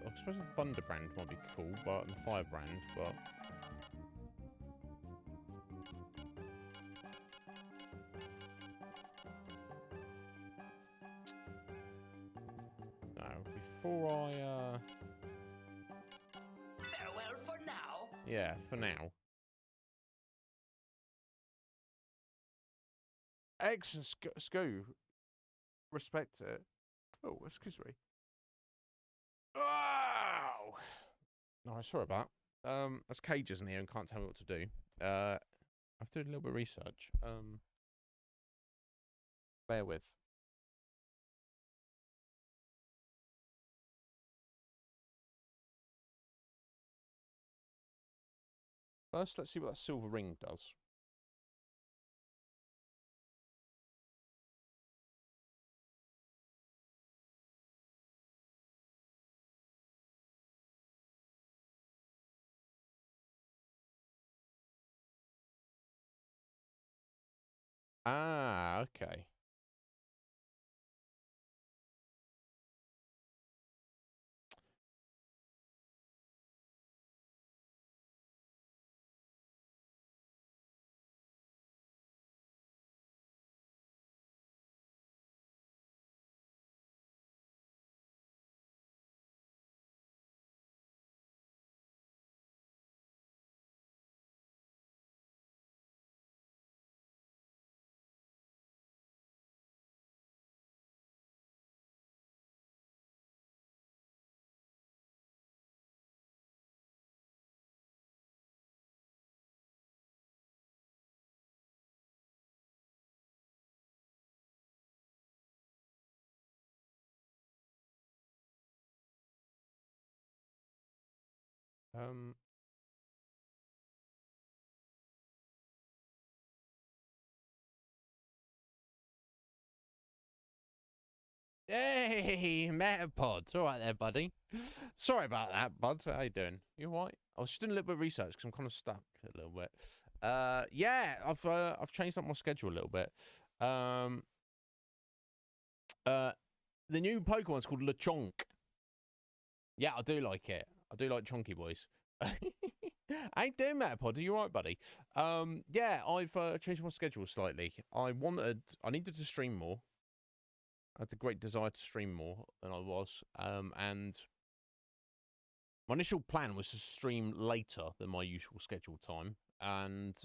I suppose the thunder brand might be cool, but the fire brand, but no. Before I Farewell for now. yeah, for now. Excellent, Scoo. Respect it. Oh, excuse me. Oh! No, sorry about that. That's Cages in here and can't tell me what to do. I have to do a little bit of research. Bear with. First, let's see what that silver ring does. Ah. okay. Um. Hey, Metapod. All right there, buddy. Sorry about that, bud. How you doing? You all right? I was just doing a little bit of research because I'm kind of stuck a little bit. Yeah, I've changed up my schedule a little bit. The new Pokemon's called Lechonk. Yeah, I do like it. I do like chonky boys. How you doing, Metapod? Are you all right, buddy? Yeah, I've changed my schedule slightly. I needed to stream more. I had the great desire to stream more than I was. And my initial plan was to stream later than my usual scheduled time. And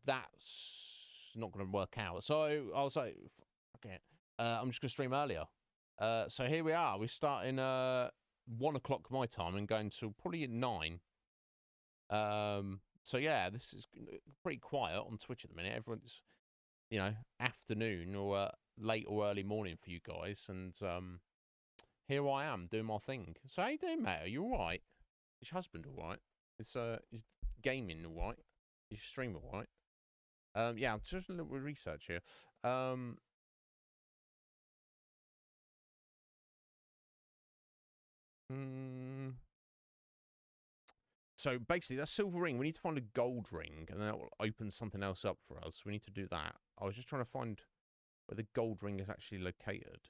that's not going to work out. So I was like, okay, I'm just going to stream earlier. So here we are. We're starting 1 o'clock my time and going to probably at 9. So yeah, this is pretty quiet on Twitch at the minute. Everyone's, you know, afternoon or late or early morning for you guys, and here I am doing my thing. So how you doing, mate? Are you all right? Is your husband all right? Is gaming all right? Is your stream all right? Yeah, I'm just a little bit of research here. So basically, that's silver ring. We need to find a gold ring, and then that will open something else up for us. We need to do that. I was just trying to find where the gold ring is actually located.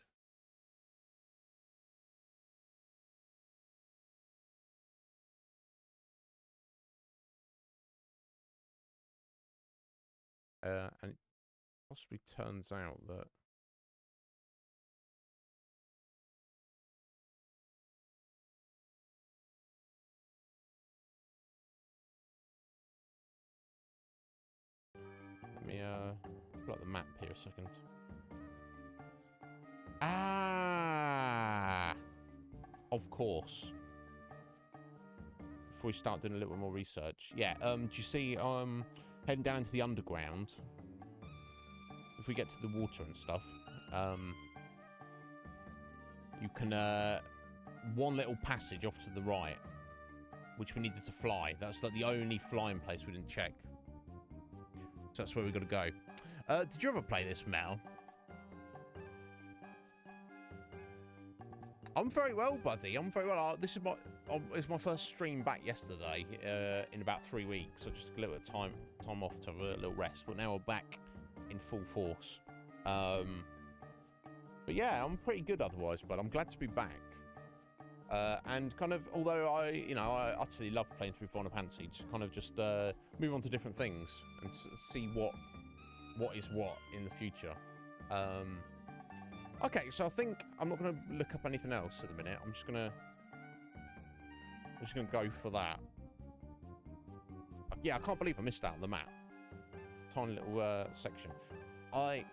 And it possibly turns out that let me pull up the map here a second. Ah, of course. Before we start doing a little bit more research, yeah. Do you see? Heading down into the underground. If we get to the water and stuff, you can one little passage off to the right, which we needed to fly. That's like the only flying place we didn't check. So that's where we got to go. Did you ever play this, Mel? I'm very well, buddy. I'm very well. This is my first stream back yesterday in about 3 weeks. So just a little bit of time off to have a little rest. But now we're back in full force. But yeah, I'm pretty good otherwise. But I'm glad to be back. And kind of, although I utterly love playing through Final Fantasy, just move on to different things and see what is what in the future. Okay, so I think I'm not going to look up anything else at the minute. I'm just gonna go for that. Yeah, I can't believe I missed out on the map. Tiny little section. I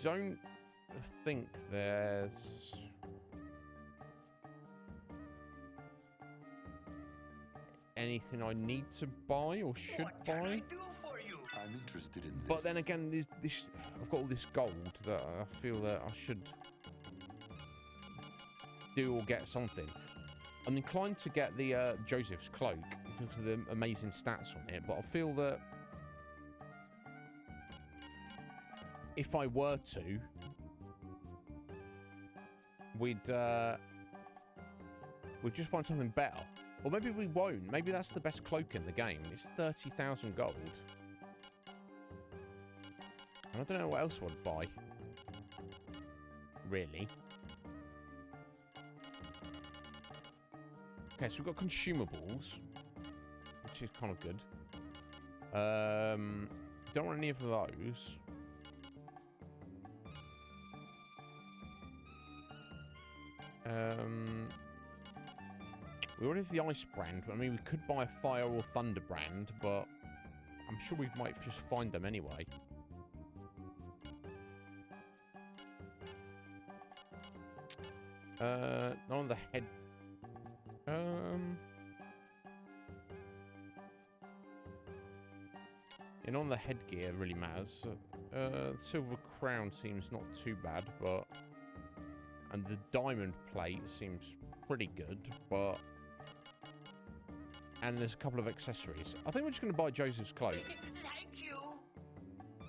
don't think there's anything I need to buy or should buy. What can I do for you? I'm interested in this. But then again, this I've got all this gold that I feel that I should do or get something. I'm inclined to get the Joseph's cloak because of the amazing stats on it, but I feel that if I were to, we'd we'll just find something better. Or maybe we won't. Maybe that's the best cloak in the game. It's 30,000 gold. And I don't know what else I'd buy. Really. Okay, so we've got consumables, which is kind of good. Don't want any of those. We already have the ice brand. I mean, we could buy a fire or thunder brand, but I'm sure we might just find them anyway. On the head. And on the headgear really matters. Silver crown seems not too bad, but and the diamond plate seems pretty good, but and there's a couple of accessories. I think we're just going to buy Joseph's cloak. Thank you.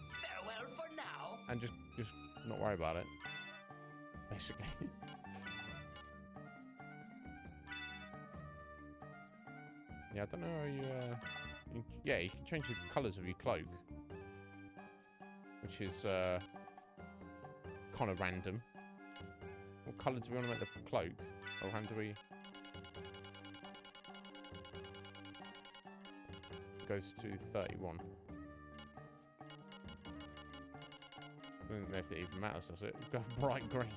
Farewell for now. And just not worry about it, basically. Yeah, I don't know how you, yeah, you can change the colours of your cloak, which is kind of random. What colour do we want to make the cloak? Or how do we? It goes to 31. I don't know if it even matters, does it? We've got bright green.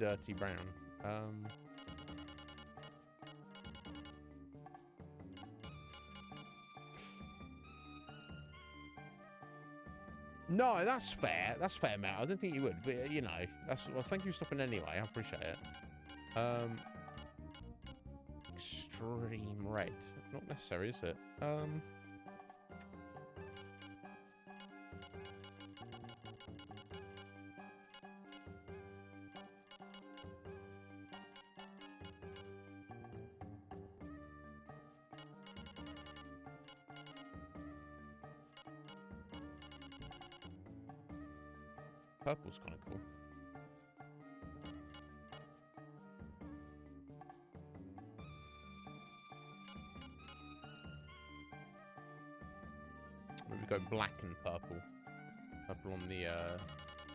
Dirty brown. No, that's fair. That's fair, Matt. I don't think you would, but you know, that's well. Thank you for stopping anyway. I appreciate it. Extreme red. Not necessary, is it? Purple's kind of cool. Maybe go black and purple. Purple on the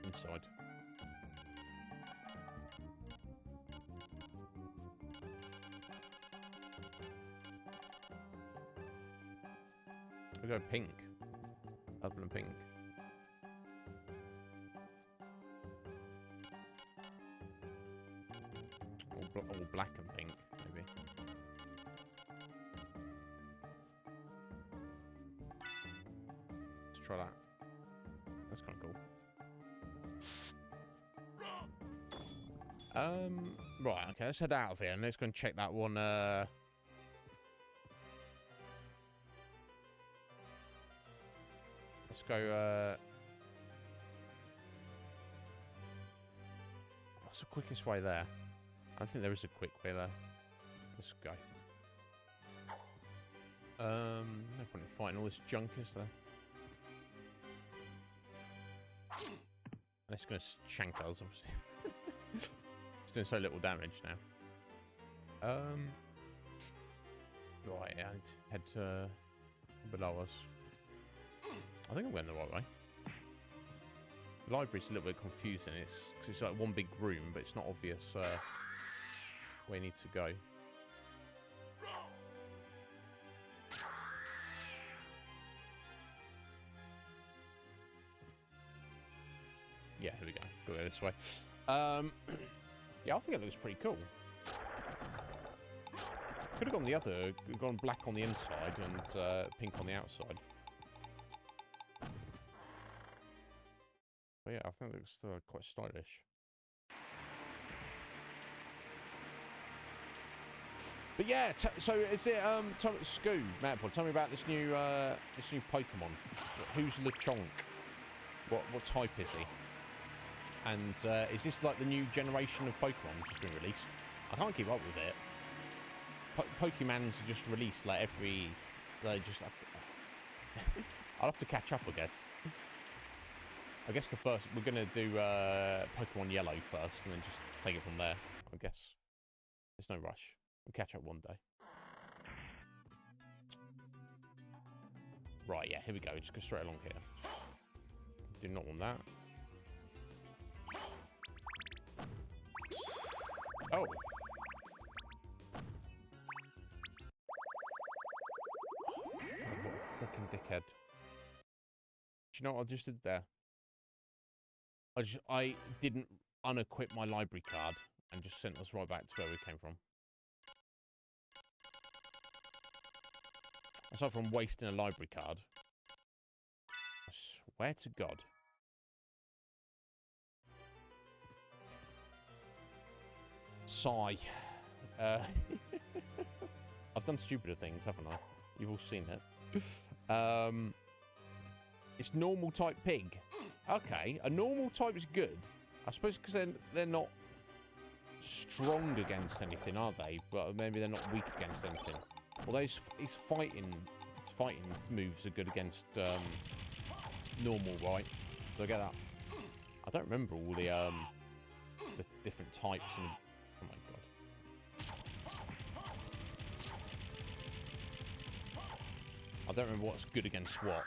inside. We go pink. Purple and pink. Or black and pink, maybe. Let's try that. That's kind of cool. Right, okay, let's head out of here and let's go and check that one. Let's go. What's the quickest way there? I think there is a quick way there. Let's go. No point in fighting all this junk, is there? That's going to shank us, obviously. It's doing so little damage now. Right, yeah, I need to head below us. I think I'm going the right way. The library's a little bit confusing. It's because it's like one big room, but it's not obvious where you need to go. Yeah, here we go. Go this way. Yeah, I think it looks pretty cool. Could have gone the other, gone black on the inside and pink on the outside. But yeah, I think it looks quite stylish. But yeah, so is it Scoo, Matpod, tell me about this new Pokemon. Who's Lechonk? What type is he? And is this like the new generation of Pokemon just been released? I can't keep up with it. Pokemons are just released like every, just like, I'll have to catch up, I guess. I guess the first we're gonna do Pokemon Yellow first, and then just take it from there. I guess there's no rush. We'll catch up one day. Right, yeah, here we go. Just go straight along here. Do not want that. Oh. What a freaking dickhead. Do you know what I just did there? I didn't unequip my library card and just sent us right back to where we came from. Aside from wasting a library card, I swear to God. Sigh. I've done stupider things, haven't I? You've all seen it. It's normal type pig. Okay, a normal type is good. I suppose because they're not strong against anything, are they? But maybe they're not weak against anything. Although his fighting moves are good against normal, right? Do I get that? I don't remember all the different types. And oh my god! I don't remember what's good against what.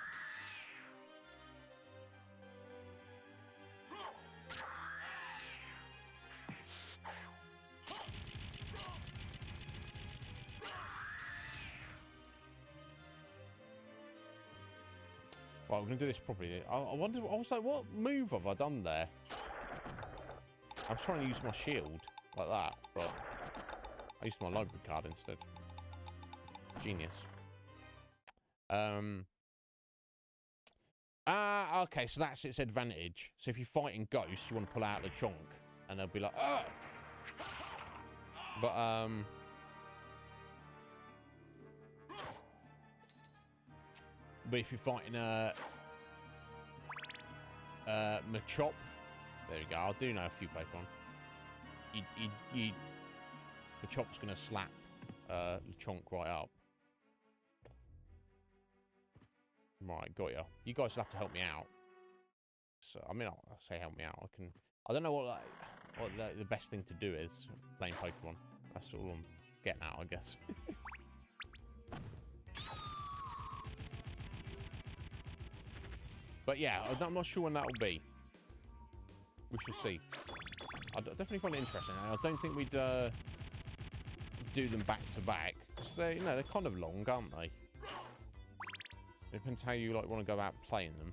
Well, we're going to do this properly. I wonder, I was like, what move have I done there? I was trying to use my shield like that, but I used my library card instead. Genius. Okay, so that's its advantage. So if you're fighting ghosts, you want to pull out the chonk, and they'll be like, ah! But if you're fighting Machop, there we go. I do know a few Pokemon. Machop's gonna slap Lechonk right up. Right, got ya. You guys will have to help me out. So I mean, I'll say help me out. I don't know what the best thing to do is playing Pokemon. That's all I'm getting at, I guess. But yeah, I'm not sure when that will be. We shall see. I definitely find it interesting. I don't think we'd do them back to back, because they're kind of long, aren't they? It depends how you want to go about playing them.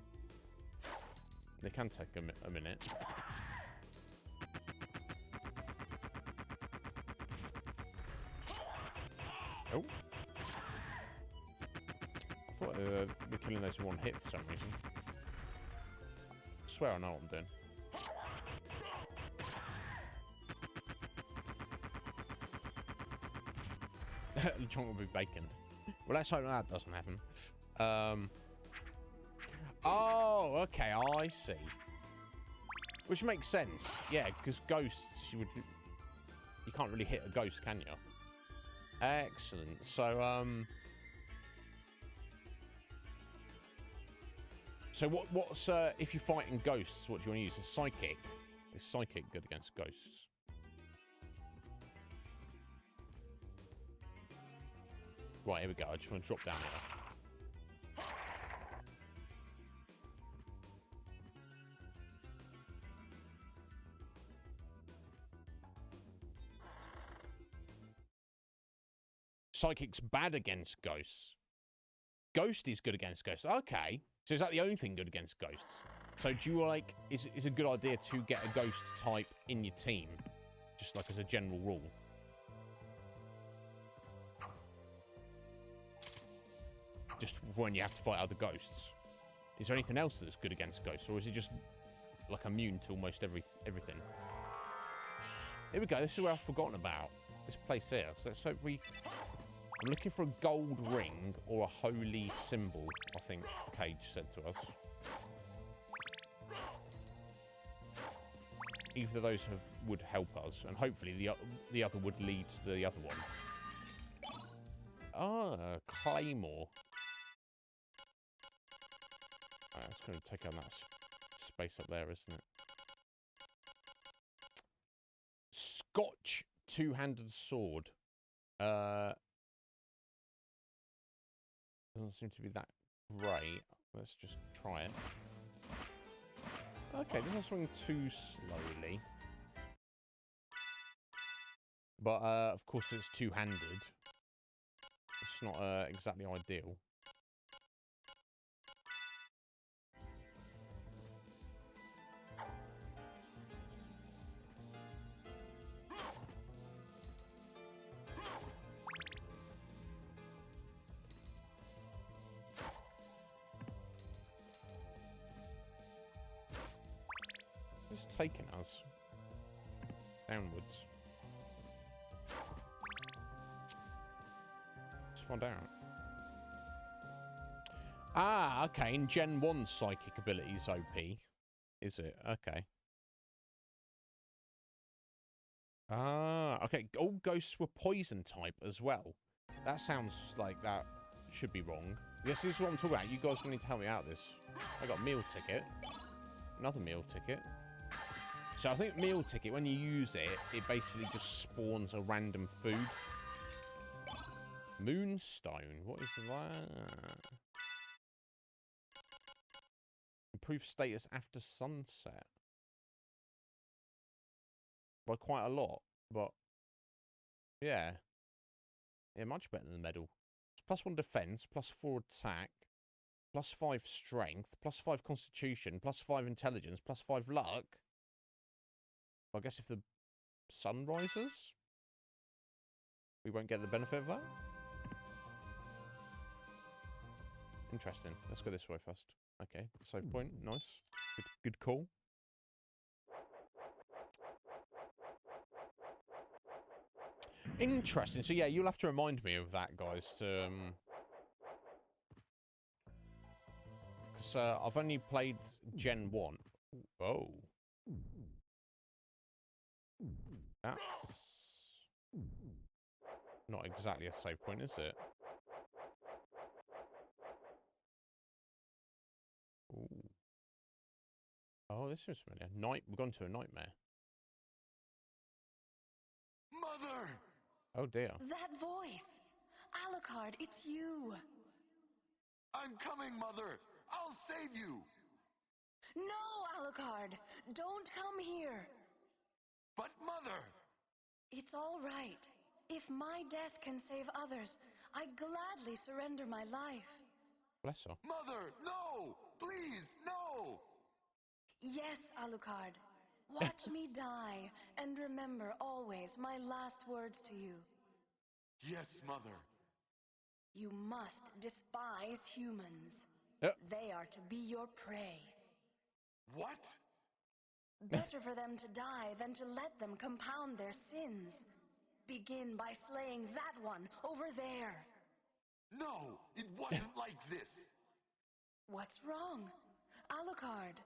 They can take a minute. Oh. I thought we're killing those in one hit for some reason. I swear I know what I'm doing. The chunk will be bacon. Well, let's hope that doesn't happen. Oh, okay, I see. Which makes sense. Yeah, because ghosts, you can't really hit a ghost, can you? Excellent. So, what's if you're fighting ghosts? What do you want to use? A psychic. Is psychic good against ghosts? Right, here we go. I just want to drop down here. Psychic's bad against ghosts. Ghost is good against ghosts. Okay. So is that the only thing good against ghosts? So do you is a good idea to get a ghost type in your team? Just like as a general rule. Just when you have to fight other ghosts. Is there anything else that's good against ghosts? Or is it just like immune to almost everything? Here we go. This is where I've forgotten about. This place here. So let's hope I'm looking for a gold ring or a holy symbol, I think Cage said to us. Either of those would help us, and hopefully the other would lead to the other one. Ah, Claymore. Right, that's going to take on that space up there, isn't it? Scotch two-handed sword. Doesn't seem to be that great. Let's just try it. Okay, doesn't swing too slowly. But, of course, it's two-handed. It's not exactly ideal. It's taking us downwards. Let's find out. Ah, okay. In Gen 1, psychic abilities OP. Is it? Okay. Ah, okay. All ghosts were poison type as well. That sounds like that should be wrong. Yes, this is what I'm talking about. You guys need to help me out with this. I got a meal ticket. Another meal ticket. So I think meal ticket, when you use it, it basically just spawns a random food. Moonstone. What is that? Improve status after sunset. By quite a lot, but yeah. Yeah, much better than the medal. It's +1 defense, +4 attack, +5 strength, +5 constitution, +5 intelligence, +5 luck. I guess if the sun rises, we won't get the benefit of that. Interesting. Let's go this way first. Okay, save point. Nice. Good call. Interesting. So yeah, you'll have to remind me of that, guys. Because I've only played Gen 1. Oh. That's not exactly a save point, is it? Ooh. Oh, this is familiar. We've gone to a nightmare. Mother! Oh dear. That voice! Alucard, it's you! I'm coming, Mother! I'll save you! No, Alucard! Don't come here! But, Mother! It's all right. If my death can save others, I'd gladly surrender my life. Bless her. Mother, no! Please, no! Yes, Alucard. Watch me die, and remember always my last words to you. Yes, Mother. You must despise humans. They are to be your prey. What? Better for them to die than to let them compound their sins. Begin by slaying that one over there. No, it wasn't like this. What's wrong? Alucard.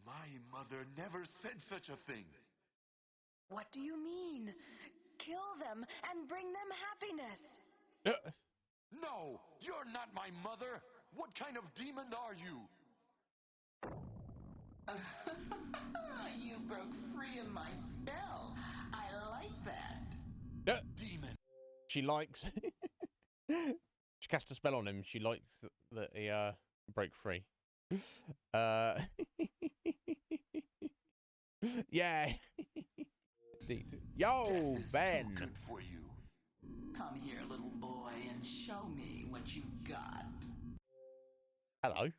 My mother never said such a thing. What do you mean? Kill them and bring them happiness. No, you're not my mother. What kind of demon are you? You broke free of my spell. I like that. Demon. She likes... She cast a spell on him. She likes that he broke free. Yeah. Yo, Death is Ben. too good for you. Come here, little boy, and show me what you've got. Hello.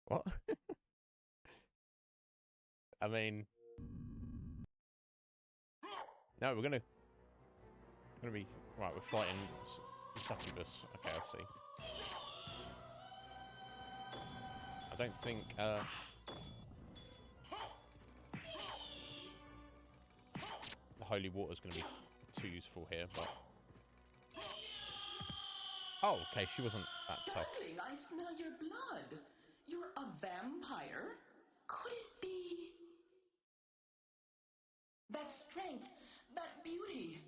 What? I mean, no, we're gonna be right. We're fighting succubus. Okay, I see. I don't think the holy water is going to be too useful here, but oh, okay, she wasn't that tough. Darling, I smell your blood. You're a vampire? Could it be? That strength, that beauty.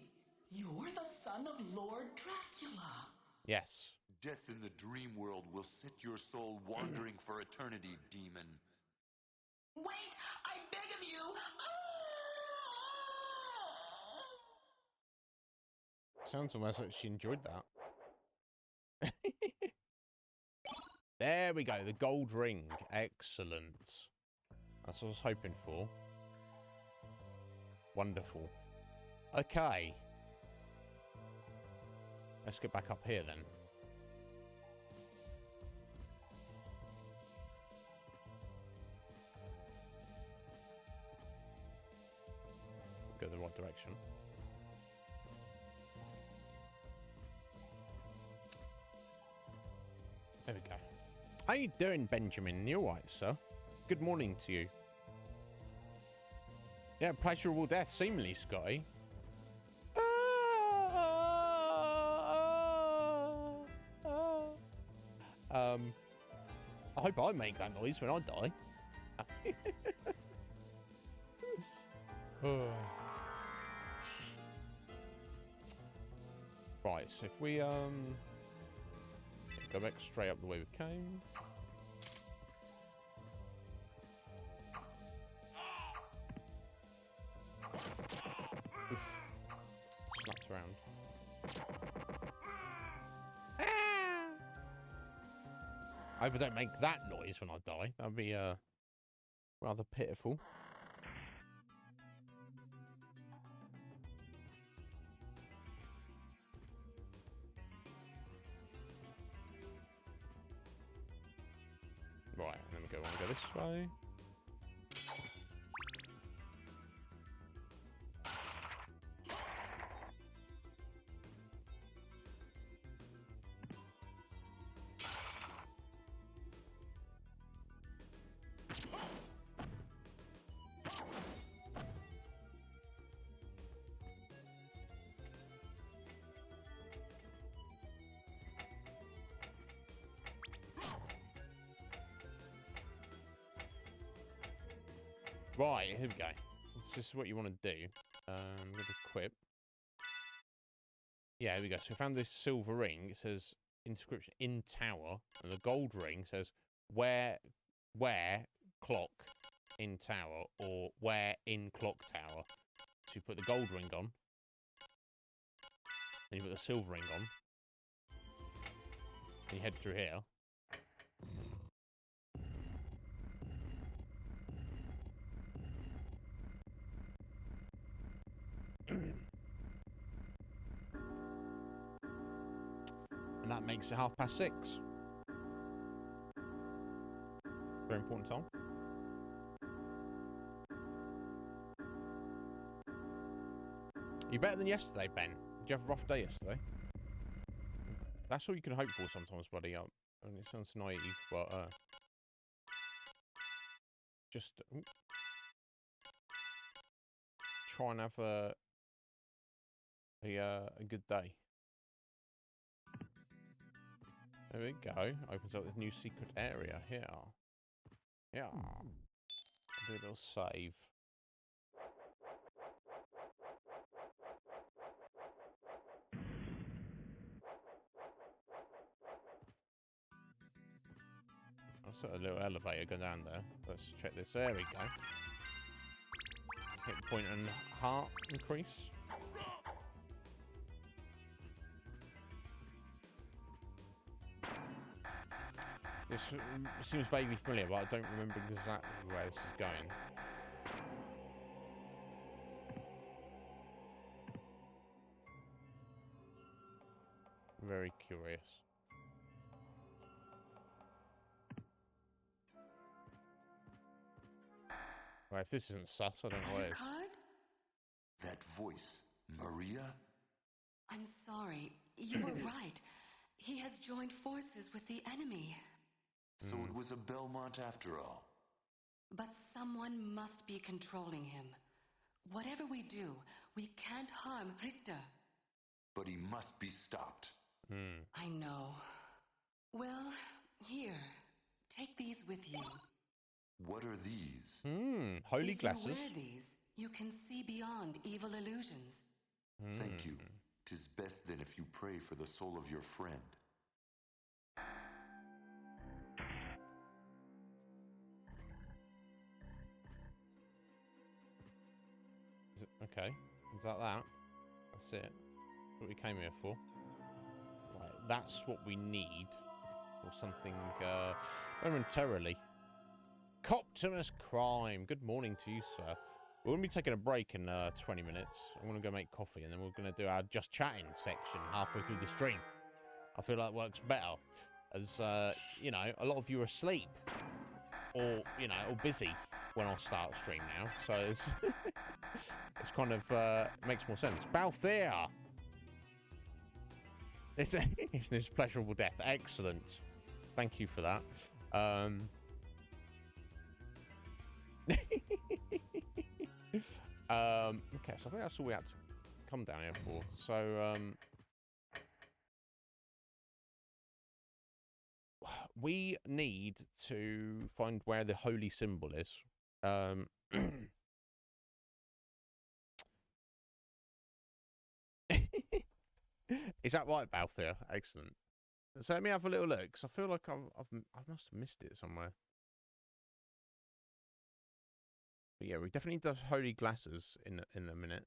You're the son of Lord Dracula. Yes. Death in the dream world will set your soul wandering for eternity, demon. Wait, I beg of you. Sounds almost like she enjoyed that. There we go, the gold ring. Excellent. That's what I was hoping for. Wonderful. Okay. Let's get back up here then. Go the right direction. There we go. How you doing, Benjamin? You all right, sir? Good morning to you. Yeah, pleasurable death, seemingly, Scotty. I hope I make that noise when I die. Right, so if we go back straight up the way we came. Oof. Slapped around. I hope I don't make that noise when I die. That'd be rather pitiful. Right, and then we want to go this way. Right, here we go. This is what you want to do. I'm going to equip. Yeah, here we go. So we found this silver ring. It says inscription in tower, and the gold ring says where clock in tower, or where in clock tower. So you put the gold ring on, and you put the silver ring on, and you head through here. And that makes it 6:30. Very important time. You're better than yesterday, Ben. Did you have a rough day yesterday? That's all you can hope for sometimes, buddy. I mean, it sounds naive, but just try and have a good day. There we go. Opens up this new secret area here. Yeah. Do a little save. I'll set a little elevator go down there. Let's check this. There we go. Hit point and heart increase. This seems vaguely familiar, but I don't remember exactly where this is going. Very curious. Well, if this isn't sus, I don't know what it is. That voice, Maria? I'm sorry. You were right. He has joined forces with the enemy. So it was a Belmont after all. But someone must be controlling him. Whatever we do, we can't harm Richter. But he must be stopped. I know. Well, here. Take these with you. What are these? Holy glasses. If you wear these, you can see beyond evil illusions. Thank you. 'Tis best then if you pray for the soul of your friend. Okay. Is that? That's it. what we came here for. Right, that's what we need. Or something, momentarily. Optimus Crime. Good morning to you, sir. We're going to be taking a break in 20 minutes. I'm going to go make coffee, and then we're going to do our just chatting section halfway through the stream. I feel like it works better, as, you know, a lot of you are asleep. Or, you know, or busy when I start the stream now. So it's, it's kind of, makes more sense. Balthier! It's his pleasurable death. Excellent. Thank you for that. Okay, so I think that's all we had to come down here for. So, we need to find where the holy symbol is. Is that right, Balthier? Excellent. So let me have a little look, because I feel like I must have missed it somewhere. But yeah, we definitely does holy glasses in a minute.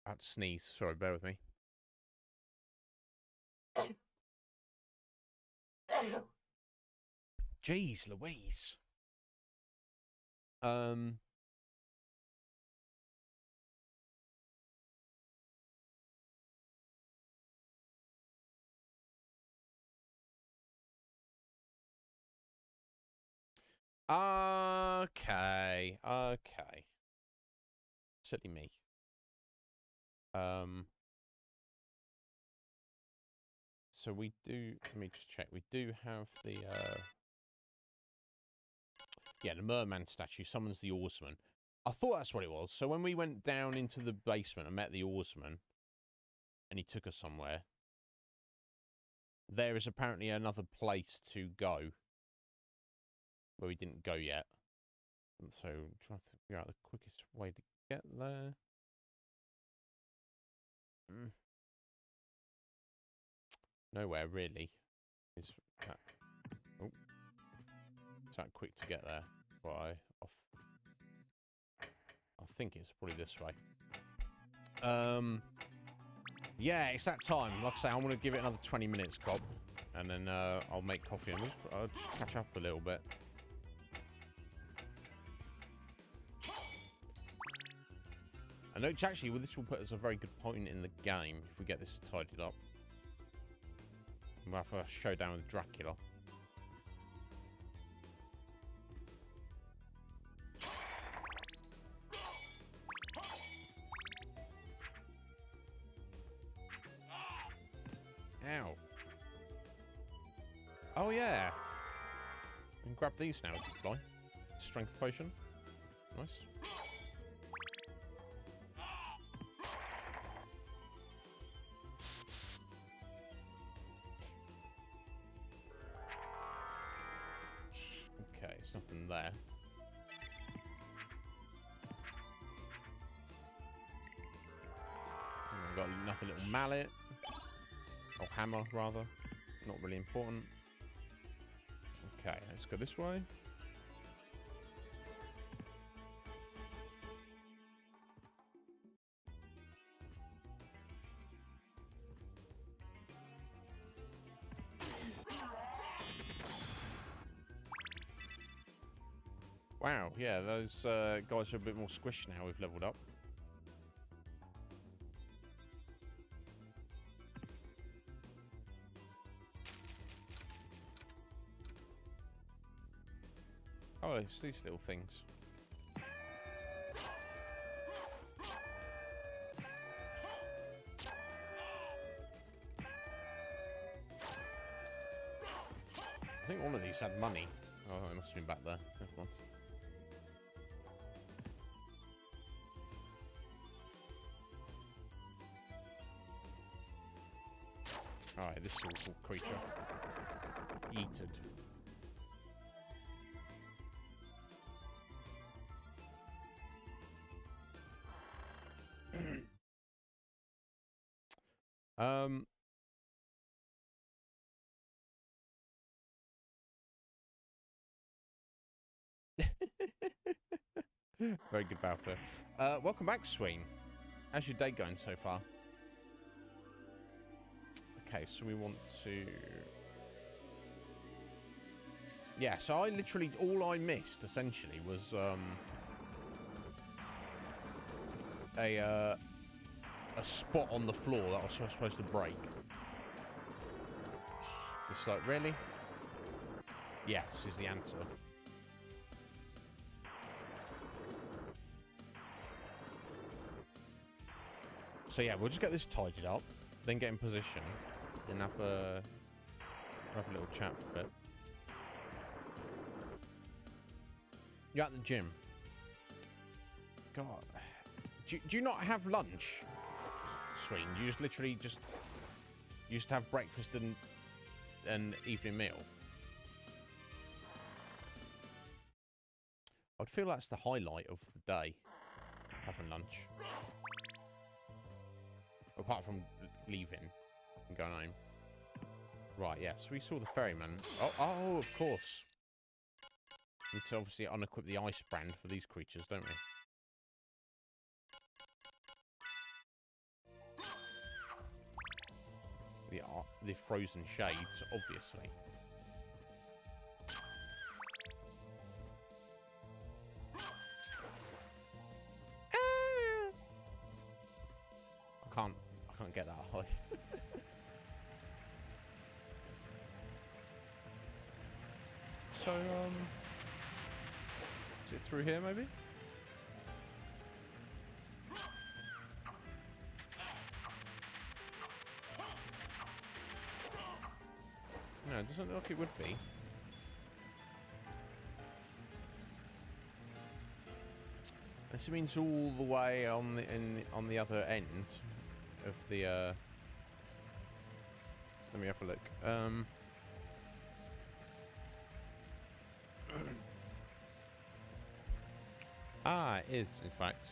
I had to sneeze. Sorry, bear with me. Jeez Louise. Okay. Silly me. So we do, let me just check. We do have the, yeah, the merman statue summons the oarsman. I thought that's what it was. So when we went down into the basement and met the oarsman, and he took us somewhere, there is apparently another place to go where we didn't go yet. And so I'm trying to figure out the quickest way to get there. Nowhere really. Is that, oh, it's that quick to get there. But I think it's probably this way. Yeah, it's that time. Like I say, I'm going to give it another 20 minutes, Cobb. And then I'll make coffee and I'll just catch up a little bit. I know, actually, well, this will put us a very good point in the game if we get this tidied up. We'll have a showdown with Dracula. Ow. Oh, yeah. I can grab these now, fly. Strength potion. Nice. Okay, it's nothing there. I've got another little mallet. Or hammer, rather. Not really important. Okay, let's go this way. Wow, yeah, those guys are a bit more squished now we've leveled up. Oh, it's these little things. I think one of these had money. Oh, it must have been back there. Never mind. Alright, this awful creature. Yeeted. Very good battle there. Welcome back, Sween. How's your day going so far? Okay, so we want to... Yeah, so I literally... All I missed, essentially, was... a spot on the floor that I was supposed to break. It's like, really? Yes, is the answer. So yeah, we'll just get this tidied up, then get in position, then have a little chat for a bit. You're at the gym. God, do you not have lunch, Sween? You just literally just have breakfast and an evening meal. I'd feel that's the highlight of the day, having lunch. Apart from leaving and going home. Right, yeah, so we saw the ferryman. Oh, of course. Need to obviously unequip the ice brand for these creatures, don't we? The frozen shades, obviously. I can't get that high. So, is it through here, maybe? No, it doesn't look like it would be. This means all the way on the other end of the. Let me have a look. It is, in fact.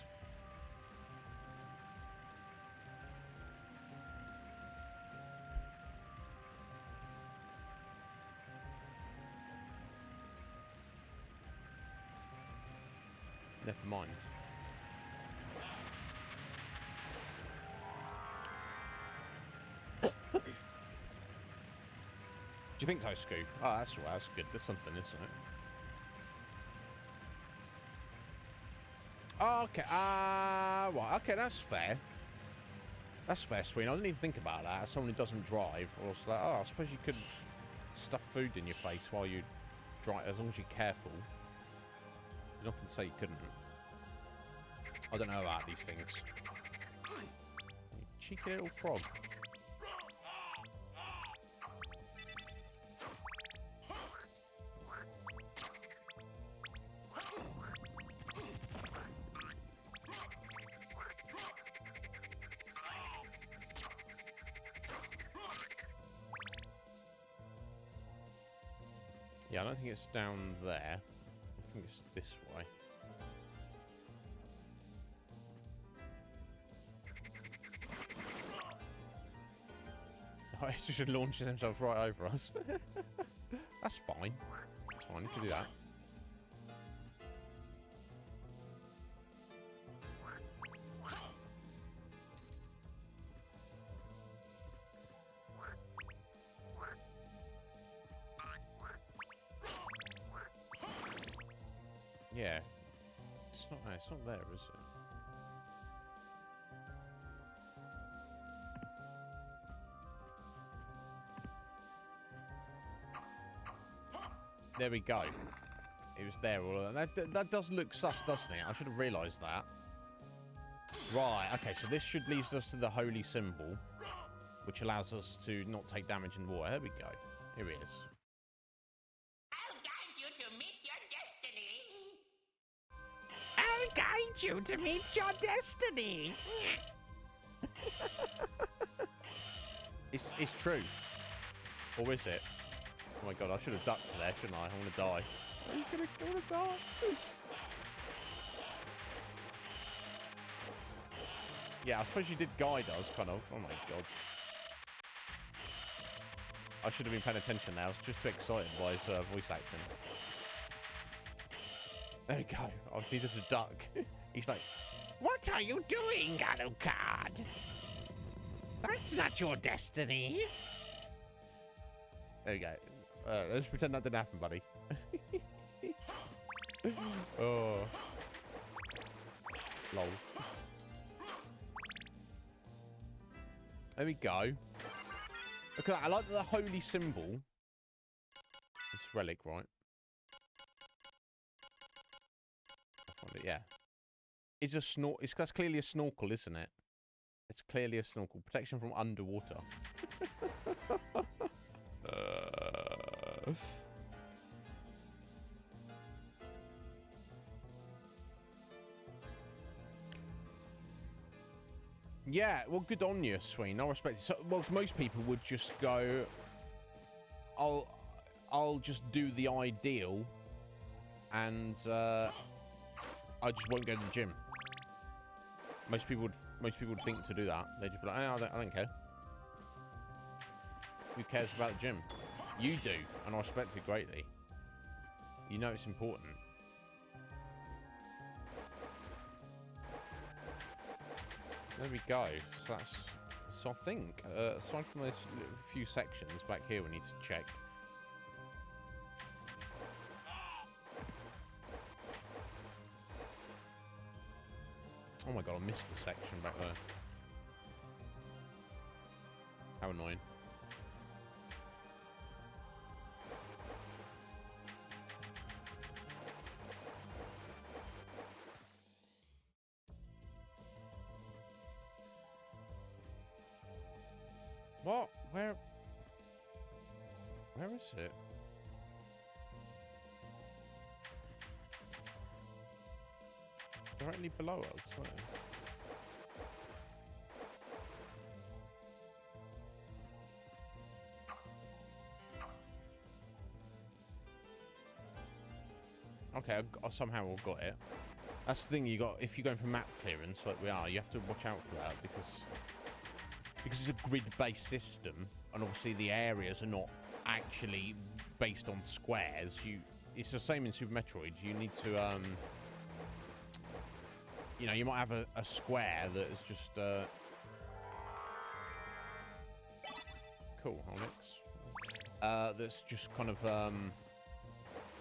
Never mind. Do you think so, Scoop? Oh, that's right. That's good. There's something, isn't it? Oh, okay. Right. Okay, that's fair. That's fair, Sween. I didn't even think about that. As someone who doesn't drive, or it's like, oh, I suppose you could stuff food in your face while you drive, as long as you're careful. There's nothing to say you couldn't. I don't know about these things. You cheeky little frog. Yeah, I don't think it's down there. I think it's this way. Oh, he just launches himself right over us. That's fine. That's fine, you can do that. Yeah. It's not there, is it? There we go. It was there all of that. That does look sus, doesn't it? I should have realised that. Right, okay, so this should lead us to the holy symbol, which allows us to not take damage in the water. There we go. Here it is. I'll guide you to meet your destiny. I'll guide you to meet your destiny. It's true. Or is it? Oh my god, I should have ducked there, shouldn't I? I want to die. I want to die. Yeah, I suppose you did guide us, kind of. Oh my god. I should have been paying attention now. I was just too excited by his voice acting. There we go. I needed a duck. He's like, what are you doing, Alucard? That's not your destiny. There we go. Let's pretend that didn't happen, buddy. Oh. Lol. There we go. Look at that. I like the holy symbol. This relic, right? I find it, yeah. It's a that's clearly a snorkel, isn't it? It's clearly a snorkel. Protection from underwater. Yeah, well, good on you, Sween. I respect it. So, well, most people would just go, I'll just do the ideal, and I just won't go to the gym. Most people would think to do that. They'd just be like, I don't care. Who cares about the gym? You do, and I respect it greatly. You know it's important. There we go. So I think aside from those few sections back here, we need to check. Oh my god, I missed a section back there. How annoying. What? Where is it? Directly below us. Where? Okay, I somehow got it. That's the thing, you got, if you're going for map clearance like we are, you have to watch out for that because it's a grid-based system, and obviously the areas are not actually based on squares. It's the same in Super Metroid. You need to, you know, you might have a square that is just, cool, Onyx. That's just kind of,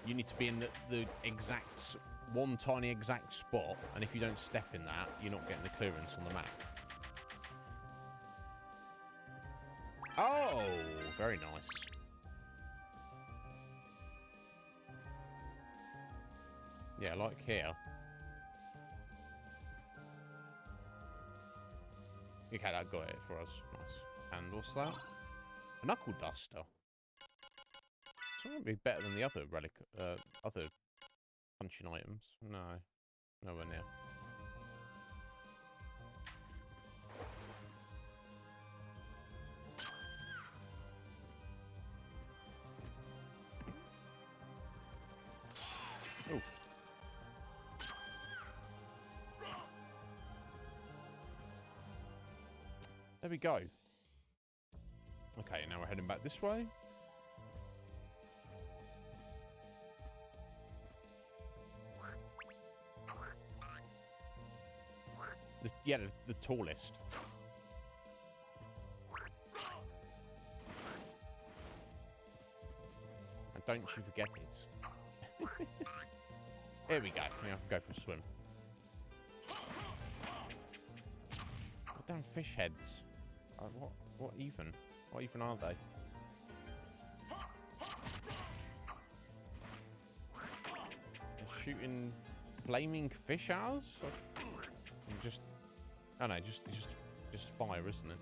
you need to be in the exact, one tiny exact spot, and if you don't step in that, you're not getting the clearance on the map. Oh, very nice. Yeah, like here. Okay, that got it for us. Nice. And what's that? A knuckle duster. So it won't be better than the other relic, other punching items. No, nowhere near. Oof. There we go. Okay, now we're heading back this way. The tallest. And don't you forget it. Here we go. I can go for a swim. Goddamn fish heads. What even? What even are they? They're shooting flaming fish arrows? Just, oh no, just fire, isn't it?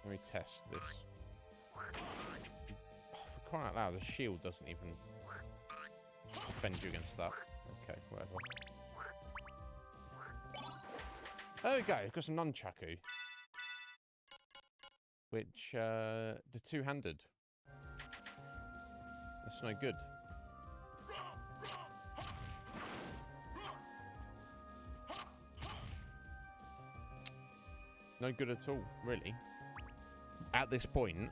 Let me test this. Oh, for crying out loud, the shield doesn't even defend you against that. Okay, whatever. There we go, we've got some nunchaku. Which, the two-handed. That's no good. No good at all, really. At this point.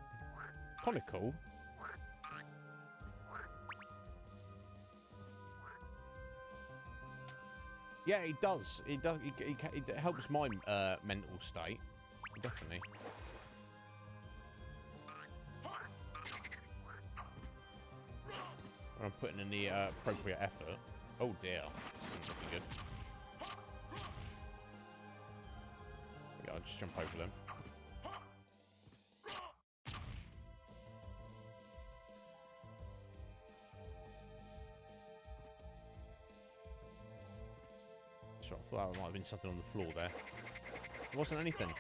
Kind of cool. Yeah, it does. It does. It helps my mental state. Definitely. When I'm putting in the appropriate effort. Oh dear, this isn't looking good. Yeah, I'll just jump over them. Sure, I thought that might have been something on the floor there. It wasn't anything.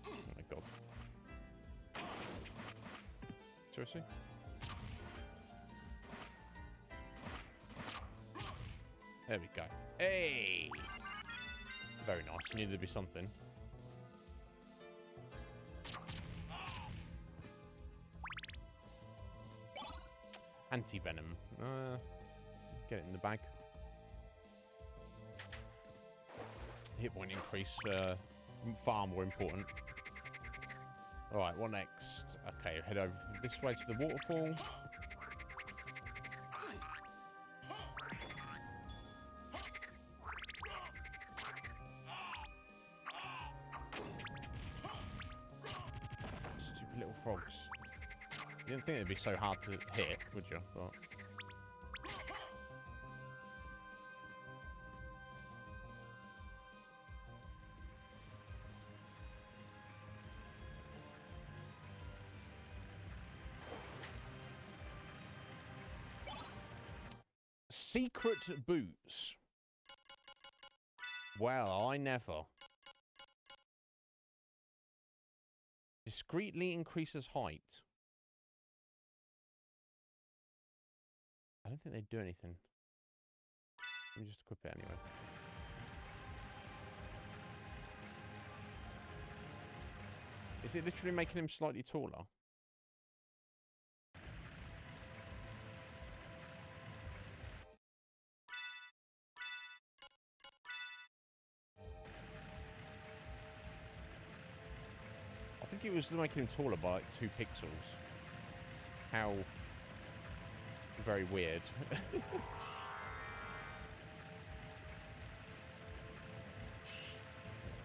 Oh my god. Seriously? There we go. Hey! Very nice. Needed to be something. Anti-venom. Get it in the bag. Hit point increase. Far more important. Alright, what next? Okay, head over this way to the waterfall. Stupid little frogs. You didn't think it'd be so hard to hit, would you? But... Secret boots. Well, I never. Discreetly increases height. I don't think they do anything. Let me just equip it anyway. Is it literally making him slightly taller? I think it was making him taller by like 2 pixels. How very weird.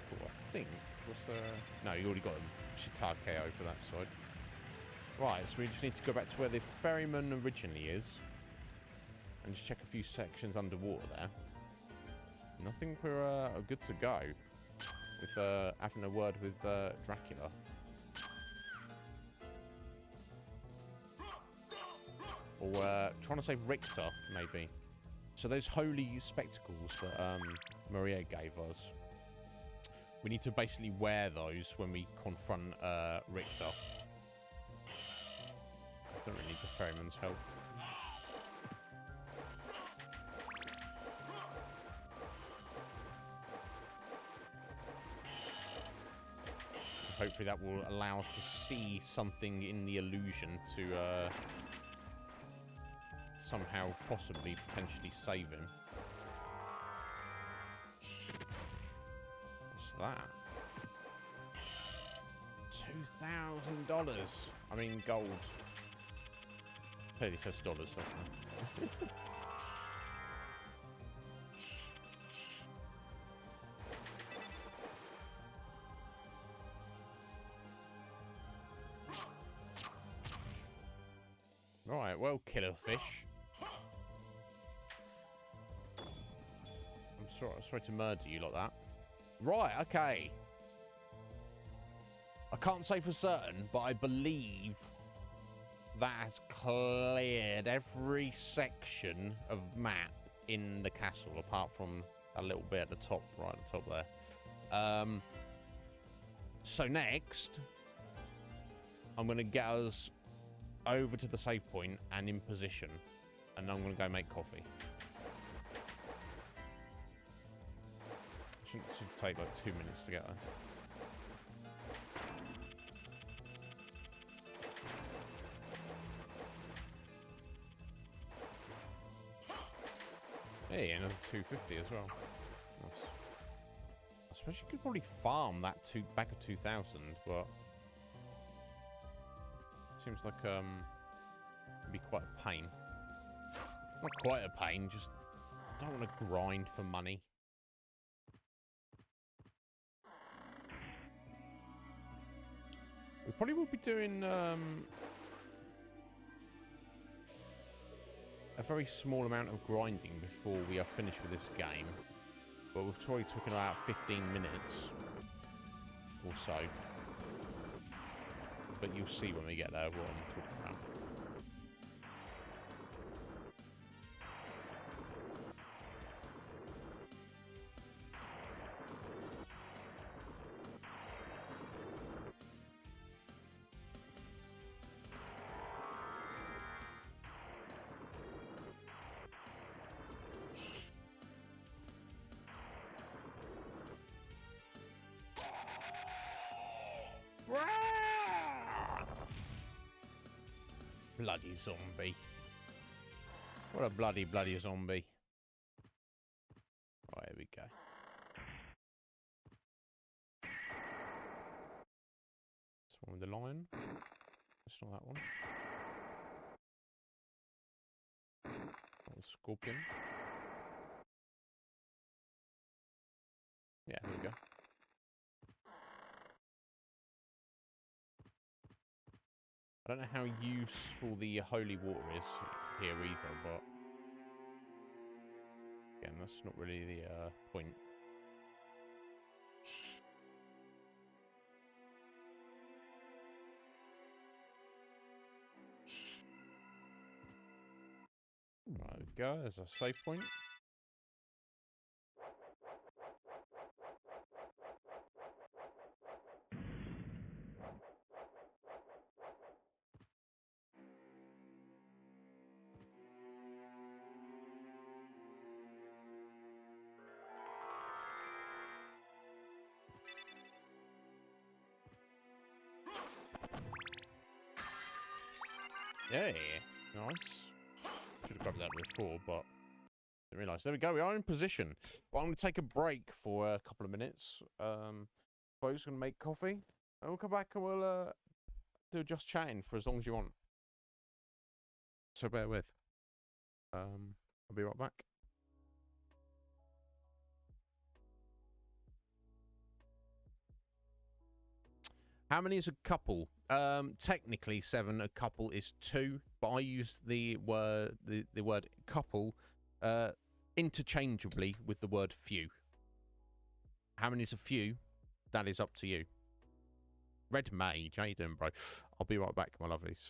Cool, I think. What's no, you already got a Shitakeo for that side. Right, so we just need to go back to where the ferryman originally is. And just check a few sections underwater there. And I think we're good to go. With having a word with Dracula. Or trying to save Richter, maybe. So those holy spectacles that Maria gave us. We need to basically wear those when we confront Richter. I don't really need the ferryman's help. Hopefully that will allow us to see something in the illusion to somehow, possibly, potentially save him. What's that? $2,000. I mean, gold. Clearly says dollars, doesn't it? Right, well, killer fish. I'm sorry to murder you like that. Right, okay. I can't say for certain, but I believe that has cleared every section of map in the castle, apart from a little bit at the top, right at the top there. So next, I'm going to get us over to the save point and in position, and I'm going to go make coffee. Should take like 2 minutes to get there. Hey, another 250 as well. Nice. suppose you could probably farm that back of 2000, but it seems like it'd be quite a pain. Not quite a pain, just don't want to grind for money. We probably will be doing a very small amount of grinding before we are finished with this game. But we're probably talking about 15 minutes or so. But you'll see when we get there what I'm talking about. Bloody zombie. What a bloody zombie. Right, here we go. This one with the lion. It's not that one. Oh, the scorpion. Yeah, here we go. I don't know how useful the holy water is here either, but again, that's not really the point. Right, there we go. There's a save point. Yeah, nice. Should have grabbed that before, but didn't realise. There we go. We are in position. But I'm going to take a break for a couple of minutes. Folks, going to make coffee, and we'll come back and we'll do just chatting for as long as you want. So bear with. I'll be right back. How many is a couple? Technically 7. A couple is 2, but I use the word couple interchangeably with the word few. How many is a few? That is up to you. Red Mage, how you doing, bro? I'll be right back, my lovelies.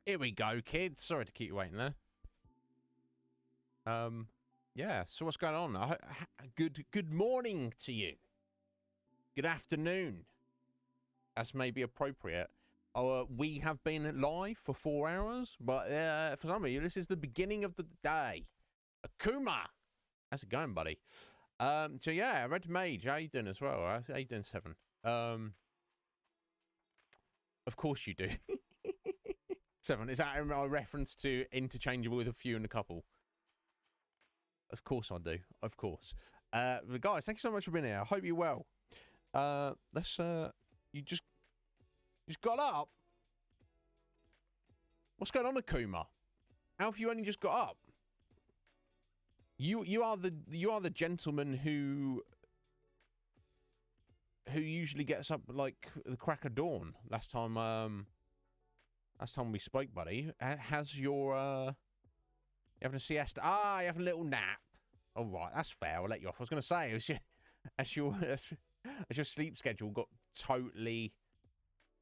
Here we go, kids. Sorry to keep you waiting there. Yeah, so what's going on? Good morning to you. Good afternoon. That's maybe appropriate. We have been live for 4 hours, but for some of you, this is the beginning of the day. Akuma! How's it going, buddy? So yeah, Red Mage, how you doing as well? How you doing, Seven? Of course you do. Seven, is that a reference to interchangeable with a few and a couple? Of course I do. Of course. But guys, thank you so much for being here. I hope you're well. You just got up. What's going on, Akuma? How have you only just got up? You are the gentleman who usually gets up like the crack of dawn. Last time we spoke, buddy. Has your you having a siesta? You having a little nap. All right, that's fair. I'll let you off. I was going to say, as your sleep schedule got totally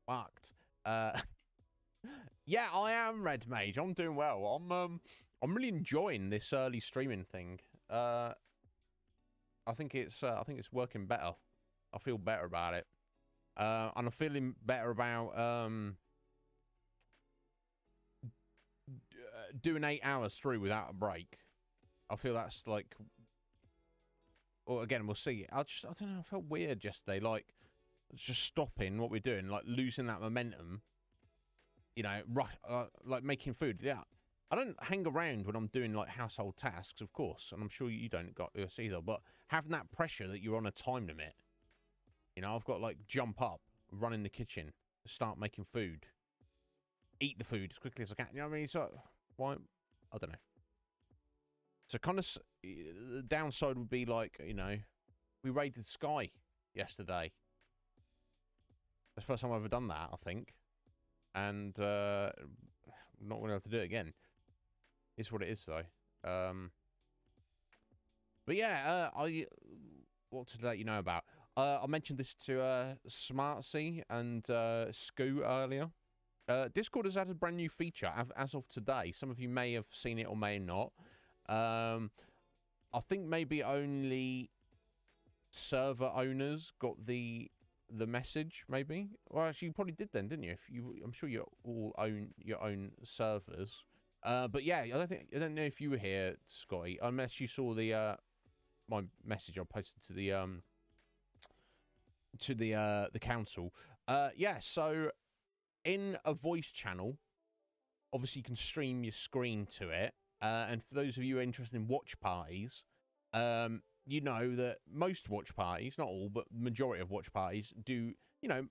fucked. Yeah, I am Red Mage. I'm doing well. I'm really enjoying this early streaming thing. I think it's working better. I feel better about it. And I'm feeling better about doing 8 hours through without a break. I feel that's like, well, again, we'll see. I don't know. I felt weird yesterday, like just stopping what we're doing, like losing that momentum. You know, like making food. Yeah, I don't hang around when I'm doing like household tasks, of course, and I'm sure you don't got this either. But having that pressure that you're on a time limit, you know, I've got like jump up, run in the kitchen, start making food, eat the food as quickly as I can. You know what I mean? So why? I don't know. So kind of the downside would be like, you know, we raided Sky yesterday. That's the first time I've ever done that, I think. And not going to have to do it again. It's what it is, though. But yeah, what to let you know about? I mentioned this to Smartsy and Scoo earlier. Discord has had a brand new feature as of today. Some of you may have seen it or may not. I think maybe only server owners got the message, maybe. Well, actually, you probably did then, didn't you? I'm sure you all own your own servers. But yeah, I don't know if you were here, Scotty, unless you saw the my message I posted to the council. Yeah, so in a voice channel, obviously you can stream your screen to it. And for those of you interested in watch parties, you know that most watch parties, not all, but majority of watch parties do, you know,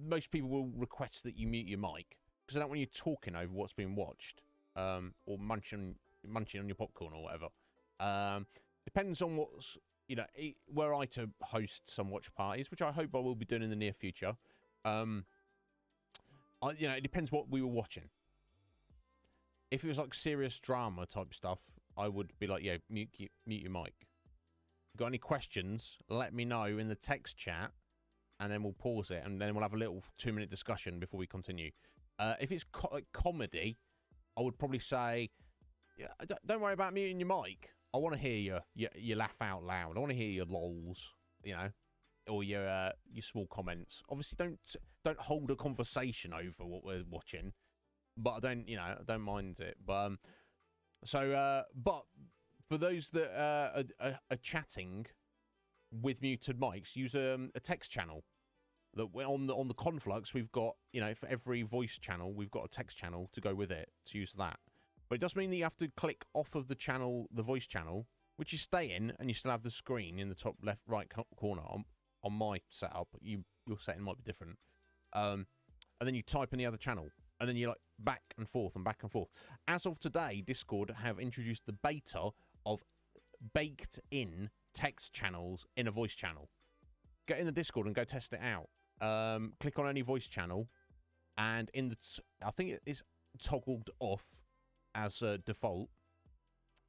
most people will request that you mute your mic because they don't want you talking over what's being watched, or munching on your popcorn or whatever. Depends on what's, you know, were I to host some watch parties, which I hope I will be doing in the near future. You know, it depends what we were watching. If it was like serious drama type stuff, I would be like, yeah, mute your mic. Got any questions, let me know in the text chat, and then we'll pause it, and then we'll have a little 2-minute discussion before we continue. If it's like comedy, I would probably say, yeah, don't worry about muting your mic. I want to hear your laugh out loud. I want to hear your lols, you know, or your small comments. Obviously, don't hold a conversation over what we're watching. But I don't mind it. But but for those that are chatting with muted mics, use a text channel. That on the Conflux we've got, you know, for every voice channel we've got a text channel to go with it, to use that. But it does mean that you have to click off of the voice channel, which you stay in, and you still have the screen in the top left right corner. On my setup, your setting might be different. And then you type in the other channel. And then you're like back and forth and back and forth. As of today, Discord have introduced the beta of baked-in text channels in a voice channel. Get in the Discord and go test it out. Click on any voice channel, and I think it is toggled off as a default.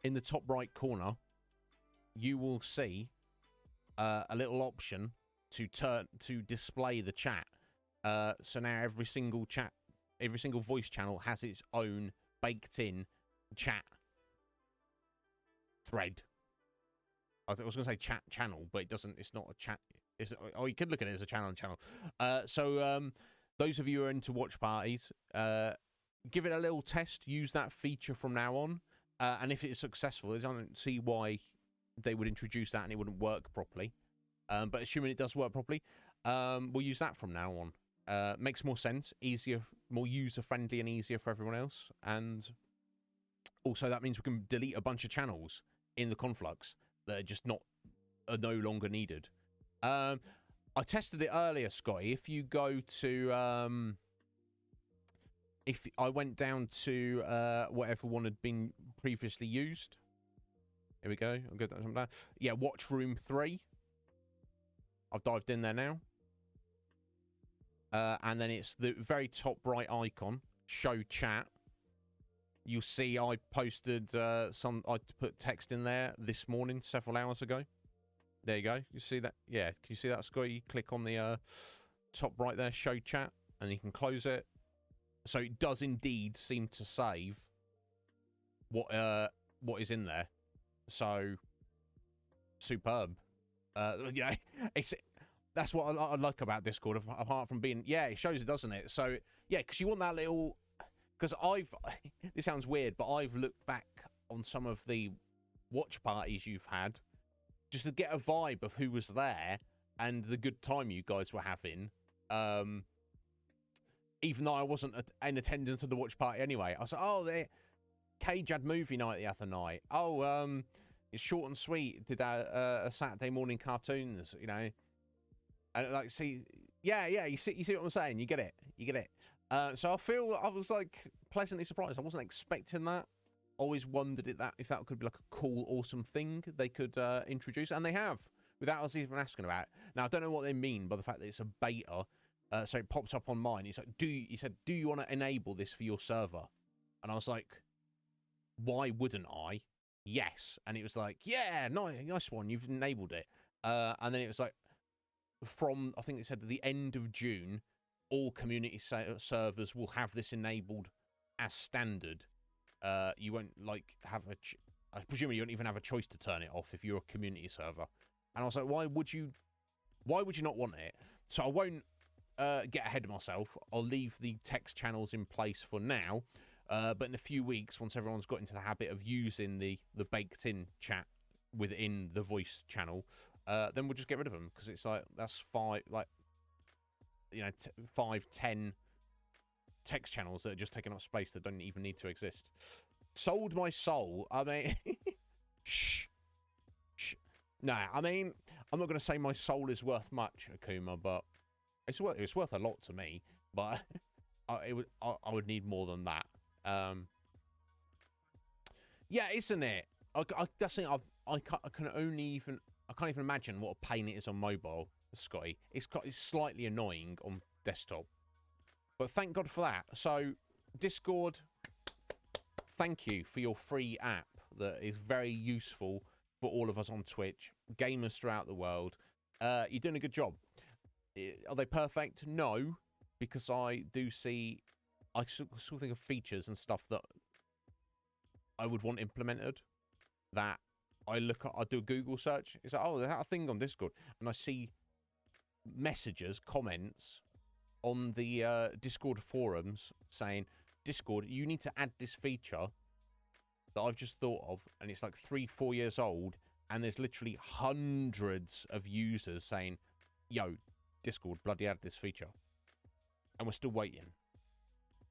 In the top right corner, you will see a little option to display the chat. So now every single chat every single voice channel has its own baked-in chat thread. I was going to say chat channel, but it doesn't. It's not a chat. Oh, you could look at it as a channel. So those of you who are into watch parties, give it a little test. Use that feature from now on. And if it is successful, I don't see why they would introduce that and it wouldn't work properly. But assuming it does work properly, we'll use that from now on. Makes more sense, easier, more user-friendly and easier for everyone else. And also that means we can delete a bunch of channels in the conflux that are no longer needed. I tested it earlier, Scotty. If you go to... if I went down to whatever one had been previously used. Here we go. I'll get that down. Yeah, Watch Room 3. I've dived in there now. And then it's the very top right icon, Show Chat. You'll see I posted I put text in there this morning, several hours ago. There you go. You see that? Yeah, can you see that, Scott? You click on the top right there, Show Chat, and you can close it. So it does indeed seem to save what is in there. So superb. Yeah, that's what I like about Discord. Apart from being, yeah, it shows it, doesn't it? So yeah, because you want that little. Because this sounds weird, but I've looked back on some of the watch parties you've had, just to get a vibe of who was there and the good time you guys were having. Even though I wasn't in attendance at the watch party anyway. I was like, oh, Cage had movie night the other night. Oh, it's short and sweet. Did a Saturday morning cartoons, you know. And like, see, yeah, you see what I'm saying? You get it. So I was like pleasantly surprised. I wasn't expecting that. Always wondered if that could be like a cool, awesome thing they could introduce, and they have without us even asking about it. Now I don't know what they mean by the fact that it's a beta. So it popped up on mine. He's like, he said, do you want to enable this for your server? And I was like, why wouldn't I? Yes. And it was like, yeah, nice one. You've enabled it. And then it was like, from, I think it said the end of June, all community servers will have this enabled as standard. You won't like have I presume you don't even have a choice to turn it off if you're a community server. And I was like, why would you not want it? So I won't get ahead of myself. I'll leave the text channels in place for now. But in a few weeks, once everyone's got into the habit of using the baked-in chat within the voice channel, then we'll just get rid of them, because it's like that's 5-10 text channels that are just taking up space that don't even need to exist. Sold my soul. I mean, shh. Nah, I mean, I'm not going to say my soul is worth much, Akuma, but it's worth a lot to me. But I would need more than that. Yeah, isn't it? I can't even imagine what a pain it is on mobile, Scotty. It's slightly annoying on desktop, but thank God for that. So Discord, thank you for your free app that is very useful for all of us on Twitch, gamers throughout the world. You're doing a good job. Are they perfect? No, because I still think of features and stuff that I would want implemented. That I do a Google search. It's like, oh, there's a thing on Discord, and I see messages, comments on the Discord forums saying, Discord, you need to add this feature that I've just thought of, and it's like 3-4 years old, and there's literally hundreds of users saying, yo, Discord, bloody add this feature, and we're still waiting.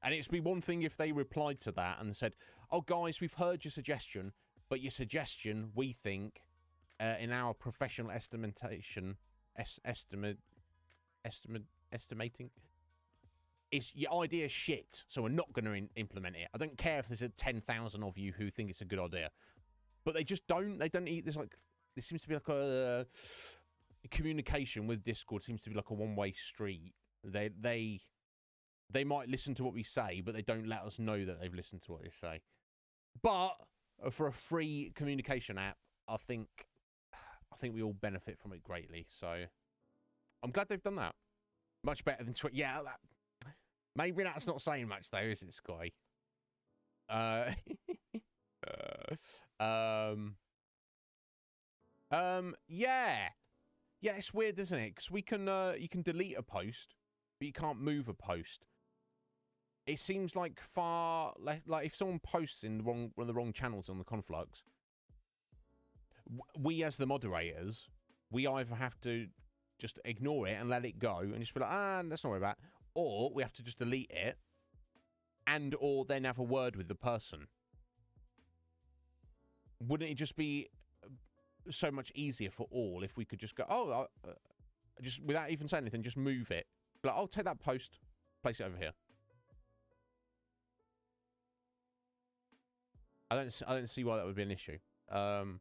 And it'd be one thing if they replied to that and said, oh, guys, we've heard your suggestion, but your suggestion, we think, in our professional estimating, is your idea shit, so we're not going to implement it. I don't care if there's 10,000 of you who think it's a good idea. But they just don't. They don't eat. There seems to be like a communication with Discord seems to be like a one-way street. They might listen to what we say, but they don't let us know that they've listened to what they say. But for a free communication app, I think we all benefit from it greatly. So I'm glad they've done that. Much better than Twitter. Yeah, Maybe that's not saying much, though, is it, Sky? Yeah. Yeah, it's weird, isn't it? Because we can, you can delete a post, but you can't move a post. It seems like far less, like if someone posts in one of the wrong channels on the Conflux, we as the moderators, we either have to just ignore it and let it go and just be like, that's not worry about, or we have to just delete it and or then have a word with the person. Wouldn't it just be so much easier for all if we could just go, just without even saying anything, just move it. Like, I'll take that post, place it over here. I don't see why that would be an issue. Do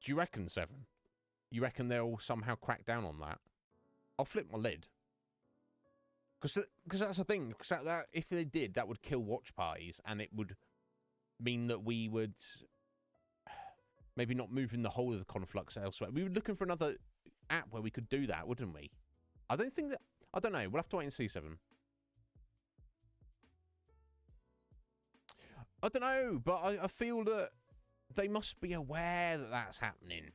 you reckon, Seven? You reckon they'll somehow crack down on that? I'll flip my lid. Because that's the thing. Because that, if they did, that would kill watch parties, and it would mean that we would maybe not move in the whole of the Conflux elsewhere. We were looking for another app where we could do that, wouldn't we? I don't think that... I don't know. We'll have to wait and see, Seven. I don't know, but I feel that they must be aware that that's happening.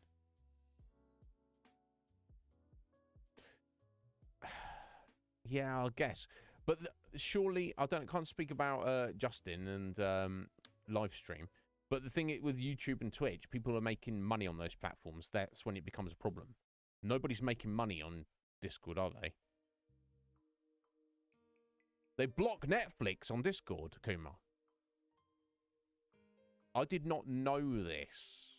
Yeah, I guess. But surely, can't speak about Justin and live stream. But the thing with YouTube and Twitch, people are making money on those platforms. That's when it becomes a problem. Nobody's making money on Discord, are they? They block Netflix on Discord, Kuma. I did not know this.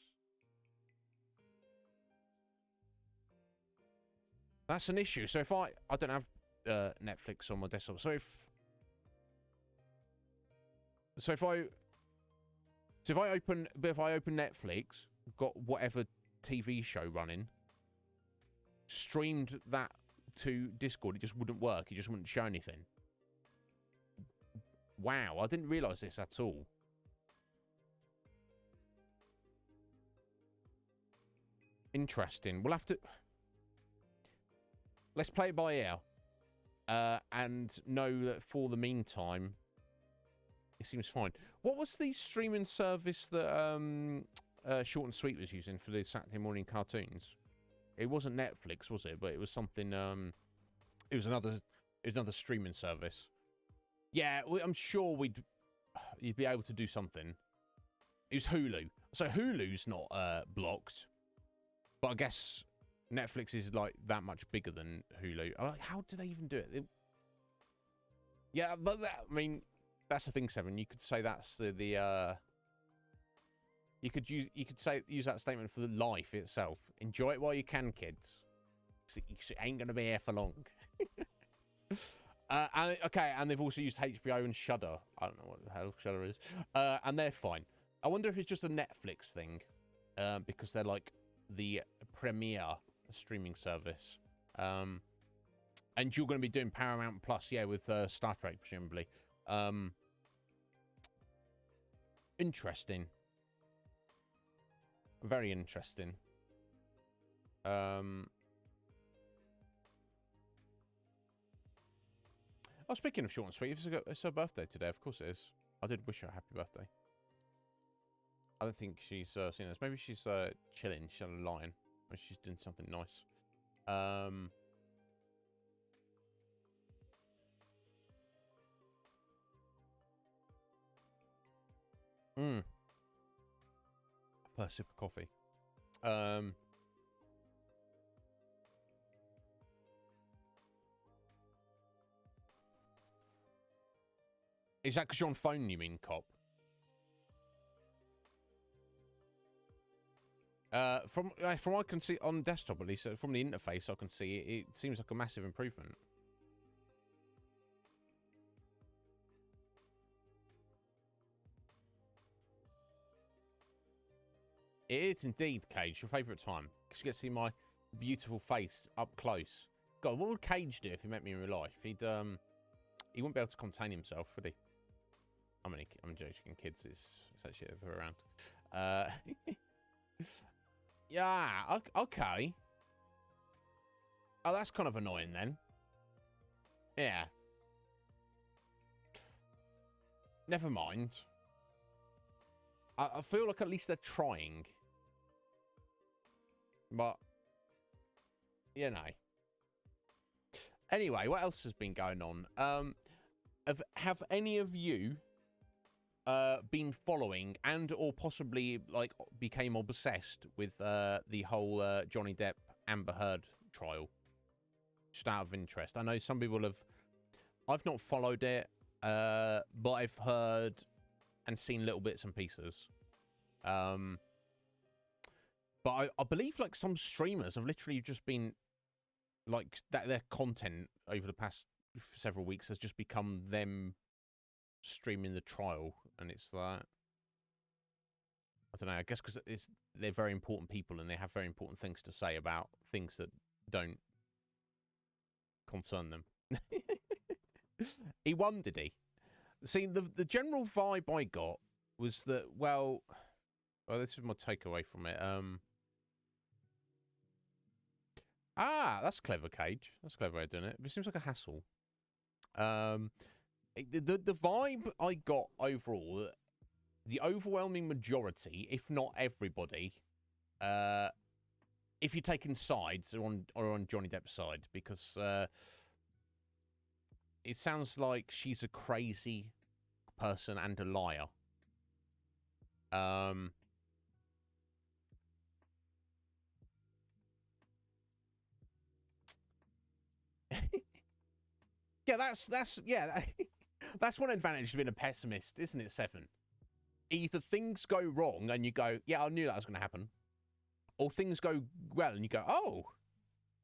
That's an issue. So if I don't have Netflix on my desktop. So if I open Netflix, got whatever TV show running, streamed that to Discord, it just wouldn't work. It just wouldn't show anything. Wow, I didn't realise this at all. Interesting. We'll have to... Let's play it by ear. And know that for the meantime, it seems fine. What was the streaming service that Short and Sweet was using for the Saturday morning cartoons? It wasn't Netflix, was it? But it was something... It was another streaming service. Yeah, I'm sure you'd be able to do something. It was Hulu. So Hulu's not blocked. But I guess Netflix is like that much bigger than Hulu. How do they even do it? Yeah, but I mean, that's the thing, Seven. You could say that's the you could use that statement for the life itself. Enjoy it while you can, kids. It ain't gonna be here for long. And they've also used HBO and Shudder. I don't know what the hell Shudder is. And they're fine. I wonder if it's just a Netflix thing, because they're like the premier streaming service. And you're going to be doing Paramount Plus, yeah, with Star Trek, presumably. Interesting. Very interesting. Oh, speaking of Short and Sweet, it's her birthday today. Of course it is. I did wish her a happy birthday. I don't think she's seen this. Maybe she's chilling. She's on a line. Maybe she's doing something nice. First sip of coffee. Is that because you're on phone, you mean, Cop? From what I can see on desktop, at least, from the interface, I can see it seems like a massive improvement. It is indeed, Cage, your favourite time. Because you get to see my beautiful face up close. God, what would Cage do if he met me in real life? He wouldn't be able to contain himself, would he? I'm joking, kids. It's actually the other way around. Yeah, okay. Oh, that's kind of annoying then. Yeah. Never mind. I feel like at least they're trying. But, you know. Anyway, what else has been going on? Have any of you been following and or possibly like became obsessed with the whole Johnny Depp Amber Heard trial? Just out of interest. I know some people have. I've not followed it, but I've heard and seen little bits and pieces. But I believe like some streamers have literally just been like that. Their content over the past several weeks has just become them streaming the trial, and it's like, I don't know. I guess because they're very important people and they have very important things to say about things that don't concern them. He won, did he? See, the general vibe I got was that, well, this is my takeaway from it. That's clever, Cage. That's a clever way of doing it. But it seems like a hassle. The vibe I got overall, the overwhelming majority, if not everybody, if you're taking sides, are on Johnny Depp's side, because it sounds like she's a crazy person and a liar. Yeah, that's one advantage of being a pessimist, isn't it, Seven? Either things go wrong and you go, yeah, I knew that was going to happen, or things go well and you go, oh,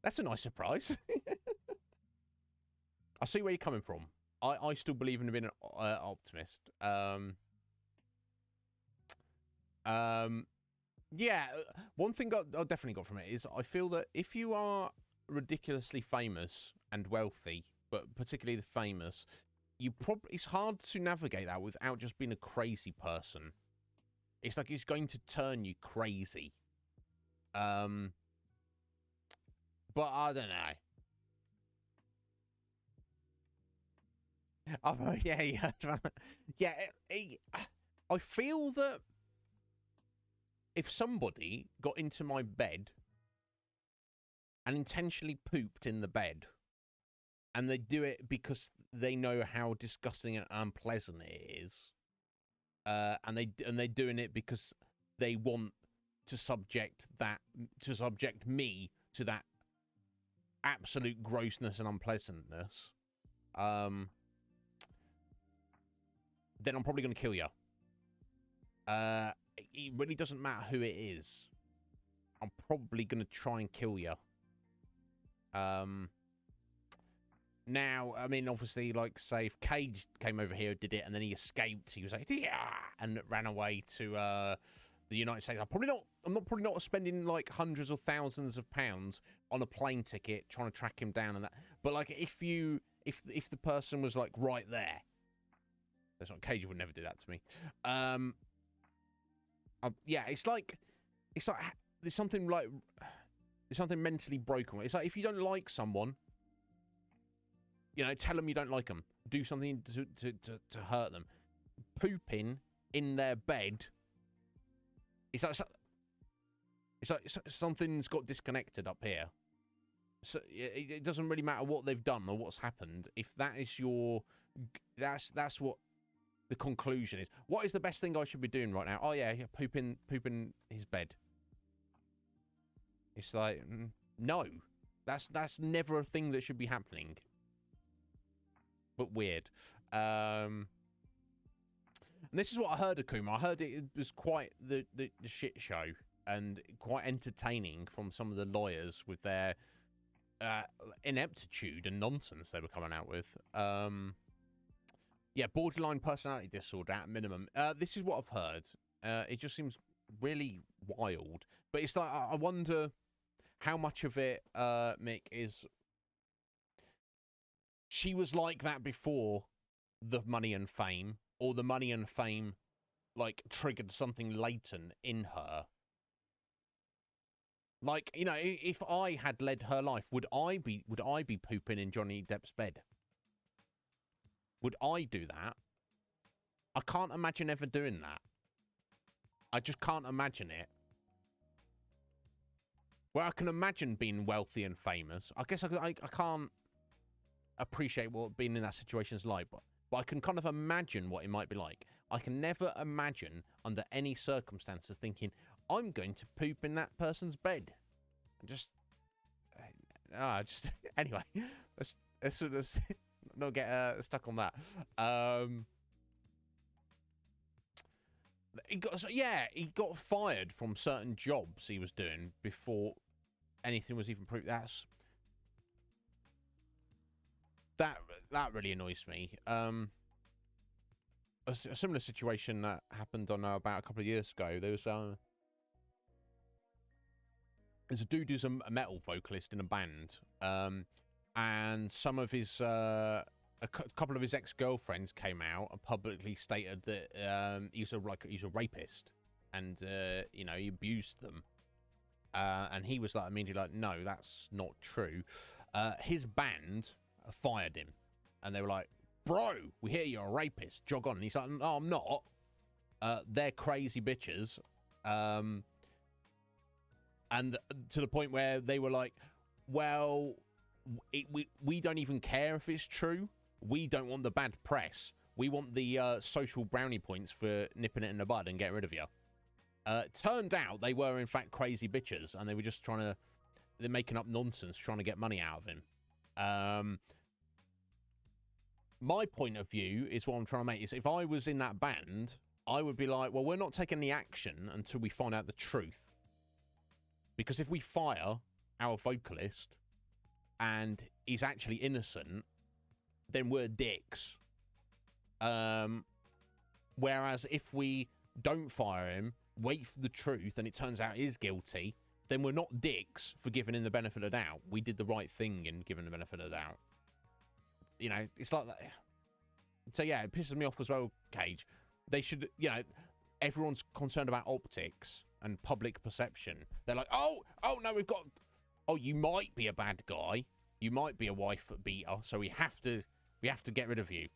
that's a nice surprise. I see where you're coming from. I still believe in being an optimist. Yeah, one thing I definitely got from it is I feel that if you are ridiculously famous and wealthy, but particularly the famous, it's hard to navigate that without just being a crazy person. It's like it's going to turn you crazy. But I don't know. Oh, yeah. Yeah, I feel that if somebody got into my bed and intentionally pooped in the bed, and they do it because they know how disgusting and unpleasant it is, and they're doing it because they want to subject me to that absolute grossness and unpleasantness, then I'm probably going to kill you. It really doesn't matter who it is. I'm probably going to try and kill you. Now, I mean, obviously, like, say, if Cage came over here, did it, and then he escaped, he was like, yeah, and ran away to the United States. I'm probably not spending like hundreds or thousands of pounds on a plane ticket trying to track him down and that. But like, if the person was like right there, that's not, Cage would never do that to me. Yeah, it's like there's something mentally broken. It's like if you don't like someone, you know, tell them you don't like them. Do something to hurt them. Pooping in their bed. It's like something's got disconnected up here. So it doesn't really matter what they've done or what's happened. If that is that's what the conclusion is. What is the best thing I should be doing right now? Oh yeah, pooping his bed. It's like, no, that's never a thing that should be happening. But weird. And this is what I heard, Akuma. I heard it was quite the shit show and quite entertaining from some of the lawyers with their ineptitude and nonsense they were coming out with. Yeah, borderline personality disorder at minimum. This is what I've heard. It just seems really wild. But it's like, I wonder how much of it, Mick, is... She was like that before the money and fame, or the money and fame, like, triggered something latent in her. Like, you know, if I had led her life, would I be pooping in Johnny Depp's bed? Would I do that? I can't imagine ever doing that. I just can't imagine it. Well, I can imagine being wealthy and famous. I guess I can't appreciate what being in that situation is like, but I can kind of imagine what it might be like. I can never imagine under any circumstances thinking, I'm going to poop in that person's bed. Just anyway, let's not get stuck on that. He got fired from certain jobs he was doing before anything was even proved. That really annoys me. A similar situation that happened on about a couple of years ago. There's a dude who's a metal vocalist in a band, and some of his a couple of his ex-girlfriends came out and publicly stated that he's a rapist, and you know, he abused them, and he was like immediately like, no, that's not true. His band fired him, and they were like, bro, we hear you're a rapist, jog on. And he's like, no, I'm not. They're crazy bitches. And to the point where they were like, well, we don't even care if it's true. We don't want the bad press. We want the social brownie points for nipping it in the bud and getting rid of you. Turned out they were, in fact, crazy bitches, and they were just they're making up nonsense, trying to get money out of him. My point of view is what I'm trying to make is if I was in that band, I would be like, well, we're not taking any action until we find out the truth. Because if we fire our vocalist and he's actually innocent, then we're dicks. Whereas if we don't fire him, wait for the truth, and it turns out he's guilty, then we're not dicks for giving him the benefit of the doubt. We did the right thing in giving the benefit of the doubt. You know, it's like that. So yeah, it pisses me off as well, Cage. They should, you know, everyone's concerned about optics and public perception. They're like, oh no, you might be a bad guy, you might be a wife beater, so we have to get rid of you.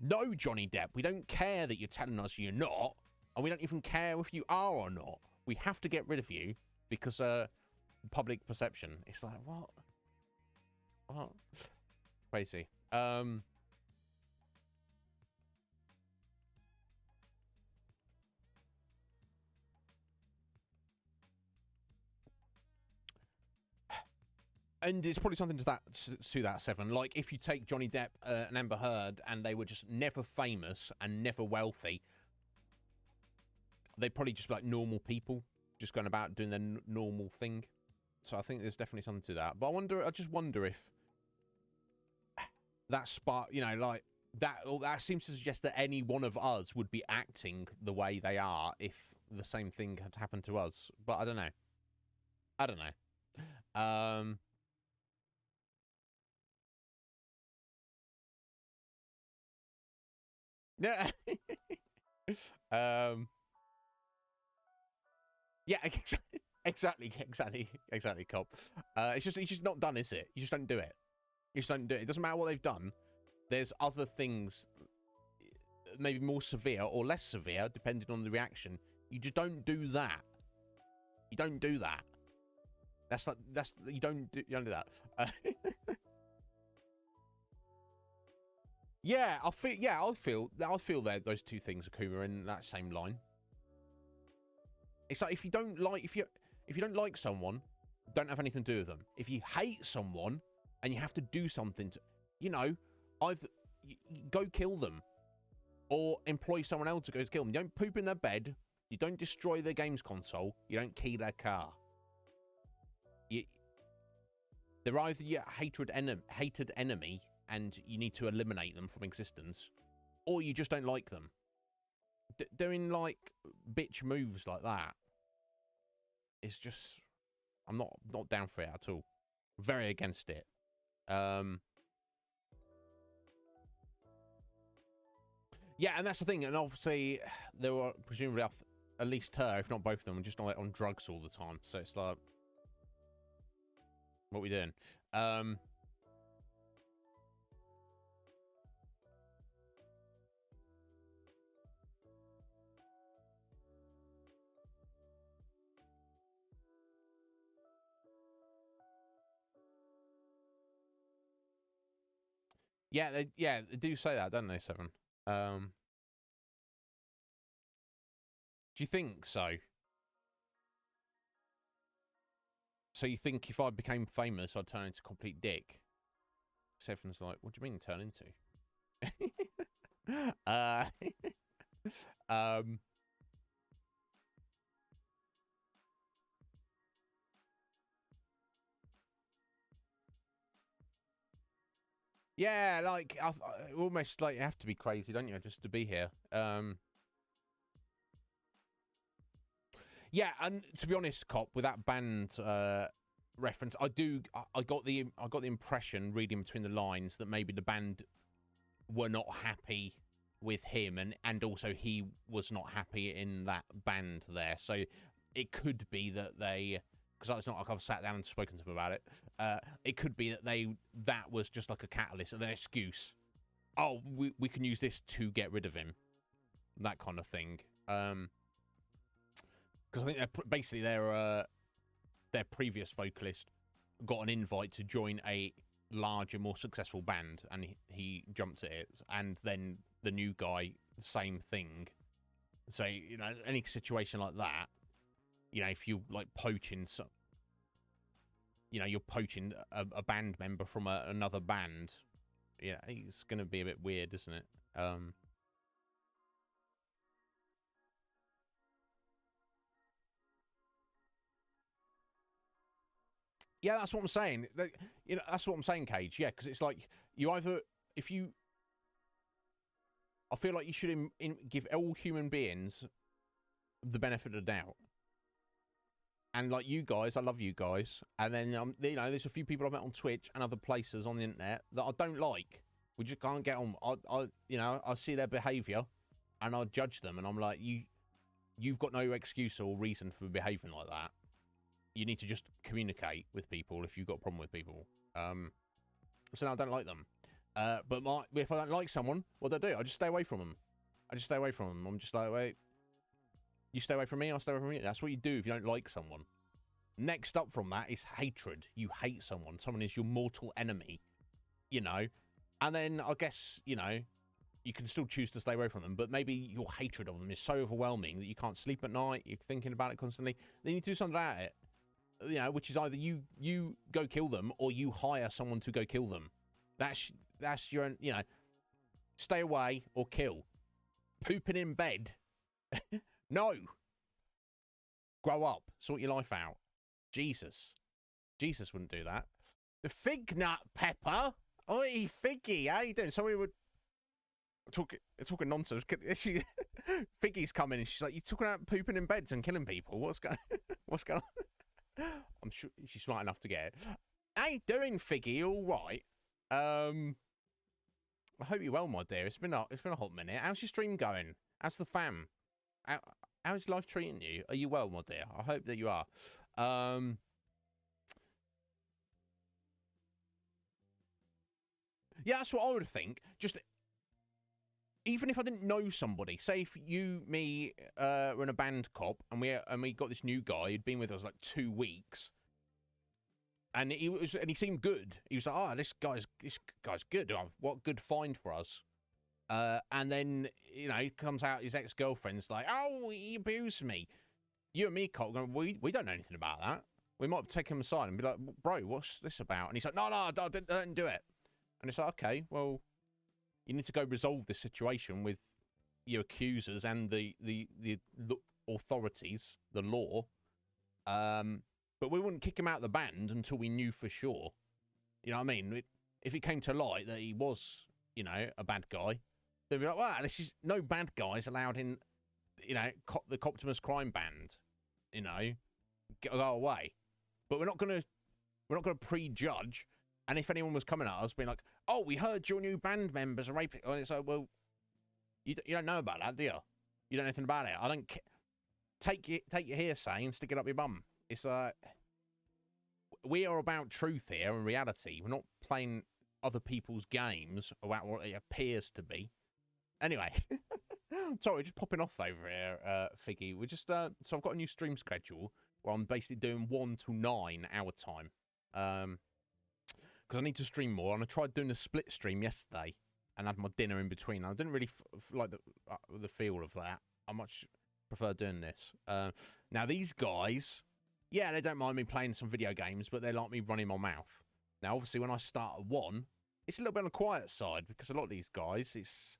No, Johnny Depp, we don't care that you're telling us you're not, and we don't even care if you are or not. We have to get rid of you because public perception. It's like, what? Crazy. And it's probably something to that, Seven. Like, if you take Johnny Depp and Amber Heard, and they were just never famous and never wealthy, they'd probably just be like normal people, just going about doing their normal thing. So I think there's definitely something to that. But I just wonder if that spark, you know, like that seems to suggest that any one of us would be acting the way they are if the same thing had happened to us. But I don't know. Yeah. Yeah, exactly, Cop. It's just not done, is it? You just don't do it. You just don't do it. It doesn't matter what they've done. There's other things, maybe more severe or less severe, depending on the reaction. You just don't do that. You don't do that. You don't do that. I feel that those two things, Akuma, in that same line. It's like if you don't like someone, don't have anything to do with them. If you hate someone and you have to do something to, you know, go kill them, or employ someone else to go kill them. You don't poop in their bed. You don't destroy their games console. You don't key their car. They're either your hated enemy, and you need to eliminate them from existence, or you just don't like them. Doing like bitch moves like that, it's just, I'm not down for it at all. Very against it. Yeah, and that's the thing. And obviously, there were presumably at least her, if not both of them, are just like on drugs all the time. So it's like, what are we doing? Yeah, they do say that, don't they, Seven? Do you think so? So you think if I became famous, I'd turn into a complete dick? Seven's like, what do you mean turn into? Yeah, like almost like you have to be crazy, don't you, just to be here? Yeah, and to be honest, Cop, with that band reference, I got the impression reading between the lines that maybe the band were not happy with him, and also he was not happy in that band there. So it could be that they, because it's not like I've sat down and spoken to them about it. It could be that that was just like a catalyst, an excuse. Oh, we can use this to get rid of him, that kind of thing. Because I think basically their previous vocalist got an invite to join a larger, more successful band, and he jumped at it. And then the new guy, same thing. So any situation like that, if you like poaching you're poaching a band member from another band, it's going to be a bit weird, isn't it? Yeah, that's what I'm saying. That's what I'm saying, Cage. Yeah, because it's like you either, I feel like you should give all human beings the benefit of the doubt. And like you guys, I love you guys. And then there's a few people I've met on Twitch and other places on the internet that I don't like. We just can't get on. I see their behaviour, and I judge them, and I'm like, you've got no excuse or reason for behaving like that. You need to just communicate with people if you've got a problem with people. So now I don't like them. But if I don't like someone, what do I do? I just stay away from them. I'm just like, wait. You stay away from me, I'll stay away from you. That's what you do if you don't like someone. Next up from that is hatred. You hate someone. Someone is your mortal enemy, And then I guess, you can still choose to stay away from them, but maybe your hatred of them is so overwhelming that you can't sleep at night, you're thinking about it constantly. Then you do something about it, which is either you go kill them or you hire someone to go kill them. That's your, stay away or kill. Pooping in bed. No. Grow up. Sort your life out. Jesus wouldn't do that. The fig nut pepper. Oi, Figgy, how you doing? So we were talking nonsense. Figgy's coming and she's like, "You talking about pooping in beds and killing people? What's going on?" I'm sure she's smart enough to get it. How you doing, Figgy? All right. I hope you're well, my dear. It's been a hot minute. How's your stream going? How's the fam? How's life treating you? Are you well, my dear? I hope that you are. Yeah, that's what I would think. Just even if I didn't know somebody, say if me, were in a band, Cop, and we got this new guy who'd been with us like 2 weeks, and he seemed good. He was like, "Oh, this guy's good. Oh, what good find for us." And then, he comes out, his ex-girlfriend's like, "Oh, he abused me." You and me, Cop, going, we don't know anything about that. We might take him aside and be like, "Bro, what's this about?" And he's like, No, I didn't do it. And it's like, okay, well, you need to go resolve this situation with your accusers and the authorities, the law. But we wouldn't kick him out of the band until we knew for sure. You know what I mean? If it came to light that he was, a bad guy, they'd be like, "Wow, this is no bad guys allowed in, the Coptimus crime band. Go away." But we're not gonna prejudge. And if anyone was coming at us, being like, "Oh, we heard your new band members are raping," and it's like, well, you don't know about that, do you? You don't know anything about it. I don't care. take your hearsay and stick it up your bum. It's we are about truth here and reality. We're not playing other people's games about what it appears to be. Anyway, sorry, just popping off over here, Figgy. We're just so I've got a new stream schedule where I'm basically doing 1 to 9 our time. Because I need to stream more, and I tried doing a split stream yesterday and had my dinner in between. I didn't really like the feel of that. I much prefer doing this. Now these guys, yeah, they don't mind me playing some video games, but they like me running my mouth. Now, obviously, when I start at 1, it's a little bit on the quiet side because a lot of these guys, it's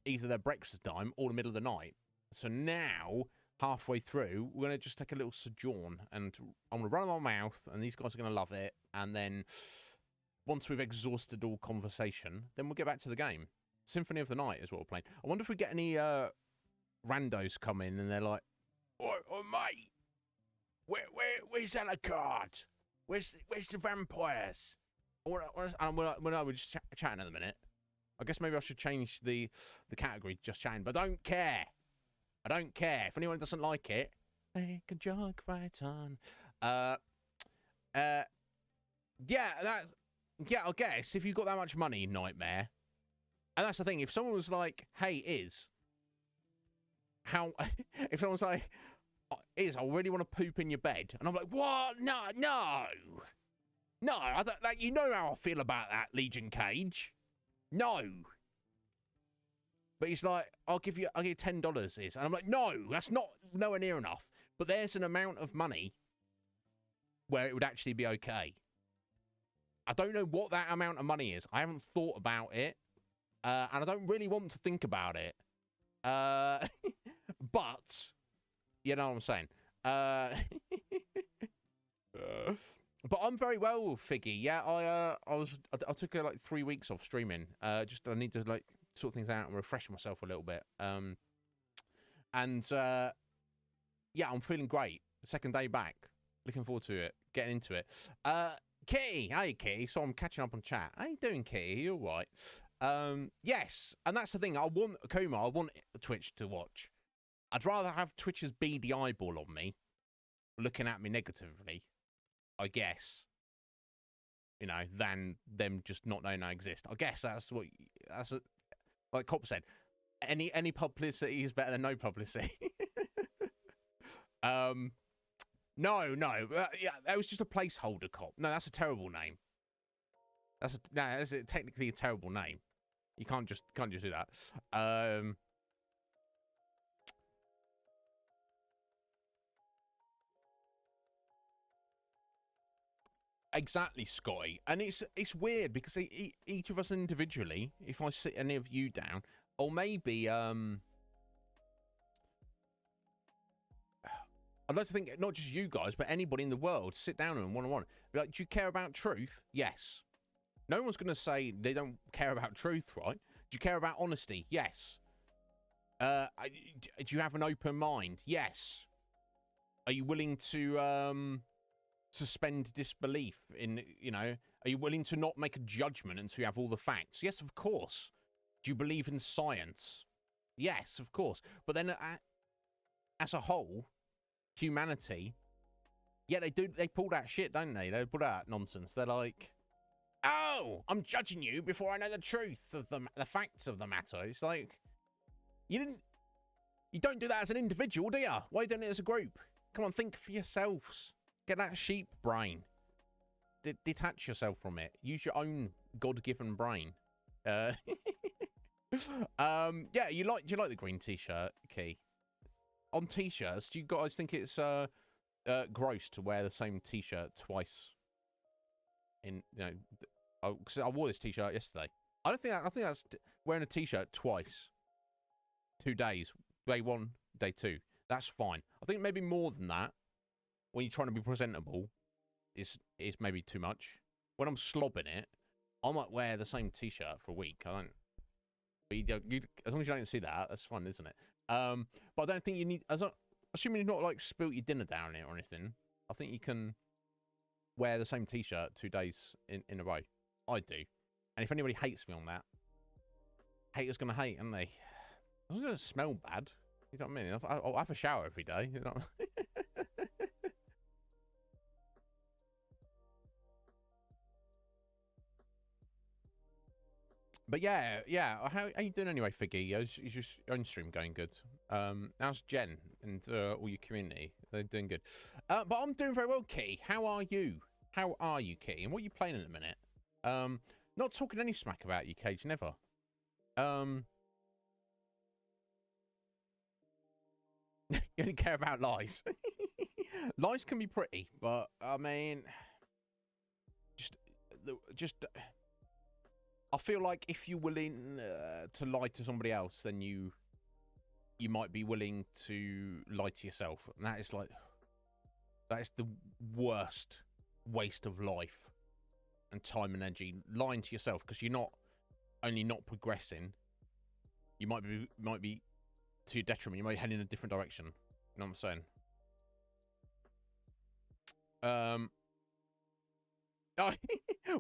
either their breakfast time or the middle of the night. So now, halfway through, we're going to just take a little sojourn, and I'm going to run my mouth, and these guys are going to love it. And then, once we've exhausted all conversation, then we'll get back to the game. Symphony of the Night is what we're playing. I wonder if we get any randos come in, and they're like, "Oh mate, where's Alucard? Where's the vampires?" And we're just chatting at the minute. I guess maybe I should change the category to just chatting, but I don't care. I don't care. If anyone doesn't like it, they can jog right on. Yeah, I guess if you've got that much money, Nightmare. And that's the thing. If someone was like, "Hey, if someone's like, I really want to poop in your bed," and I'm like, "What? No. I don't, like, you know how I feel about that, Legion Cage. No." But he's like, I'll give you $10 is, and I'm like, no, that's not nowhere near enough. But there's an amount of money where it would actually be okay. I don't know what that amount of money is. I haven't thought about it, and I don't really want to think about it. But you know what I'm saying. But I'm very well, Figgy. Yeah, I took like 3 weeks off streaming. Just I need to like sort things out and refresh myself a little bit. Yeah, I'm feeling great. The second day back. Looking forward to it. Getting into it. Kitty, hey Kitty. So I'm catching up on chat. How you doing, Kitty? You all right? Yes, and that's the thing. I want Twitch to watch. I'd rather have Twitch's beady eyeball on me, looking at me negatively, I guess, you know, than them just not knowing I exist. I guess like Cop said, any publicity is better than no publicity. No, yeah, that was just a placeholder, Cop. No, that's a terrible name. That's technically a terrible name. You can't just do that. Exactly, Scotty. And it's weird because each of us individually, if I sit any of you down, or maybe I'd like to think not just you guys, but anybody in the world, sit down and one-on-one. Be like, do you care about truth? Yes. No one's going to say they don't care about truth, right? Do you care about honesty? Yes. Do you have an open mind? Yes. Are you willing to suspend disbelief in, you know, are you willing to not make a judgment until you have all the facts? Yes, of course. Do you believe in science? Yes, of course. But then as a whole, humanity, yeah, they pull that shit, don't they? They pull that nonsense. They're like, oh, I'm judging you before I know the truth of the facts of the matter. It's like, you don't do that as an individual, do you? Why are you doing it as a group? Come on, think for yourselves. Get that sheep brain. Detach yourself from it. Use your own God-given brain. Yeah, do you like the green t-shirt, Key? On t-shirts, do you guys think it's gross to wear the same t-shirt twice? In, you know, because I wore this t-shirt yesterday. I think that's wearing a t-shirt twice. 2 days, day 1, day 2. That's fine. I think maybe more than that, when you're trying to be presentable, is maybe too much. When I'm slobbing it, I might wear the same t-shirt for a week. I don't. But as long as you don't see that, that's fine, isn't it? But I don't think you need. Assuming you've not like spilt your dinner down it or anything, I think you can wear the same t-shirt 2 days in a row. I do. And if anybody hates me on that, haters gonna hate, aren't they? It's gonna smell bad. You know what I mean? I'll have a shower every day. You know. But yeah. How you doing anyway, Figgy? Is your own stream going good? How's Jen and all your community? They're doing good. But I'm doing very well, Kitty. How are you? How are you, Kitty? And what are you playing in a minute? Not talking any smack about you, Cage. Never. You only care about lies. Lies can be pretty, but I mean, just. I feel like if you're willing to lie to somebody else, then you might be willing to lie to yourself, and that is the worst waste of life and time and energy. Lying to yourself because you're not only not progressing, you might be to your detriment. You might head in a different direction. You know what I'm saying?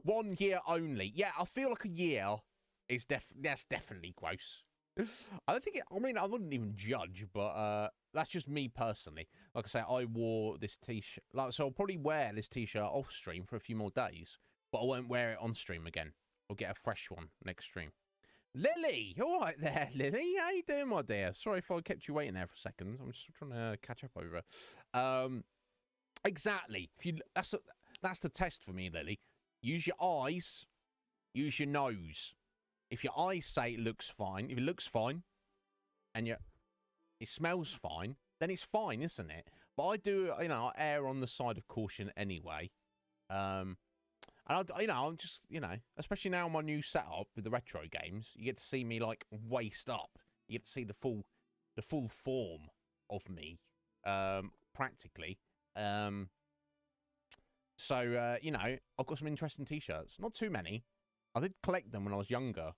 1 year only. Yeah, I feel like a year is that's definitely gross. I don't think I mean, I wouldn't even judge, but that's just me personally. Like I say, I wore this t-shirt, so I'll probably wear this t-shirt off stream for a few more days, but I won't wear it on stream again. I'll get a fresh one next stream. Lily, all right there, Lily. How you doing, my dear? Sorry if I kept you waiting there for a second. I'm just trying to catch up over it. Exactly. That's the test for me, Lily. Use your eyes, use your nose. If your eyes say it looks fine, if it looks fine, and it smells fine, then it's fine, isn't it? But I do, I err on the side of caution anyway. And I'm just, especially now on my new setup with the retro games, you get to see me like waist up. You get to see the full form of me, practically. So, I've got some interesting t-shirts. Not too many. I did collect them when I was younger.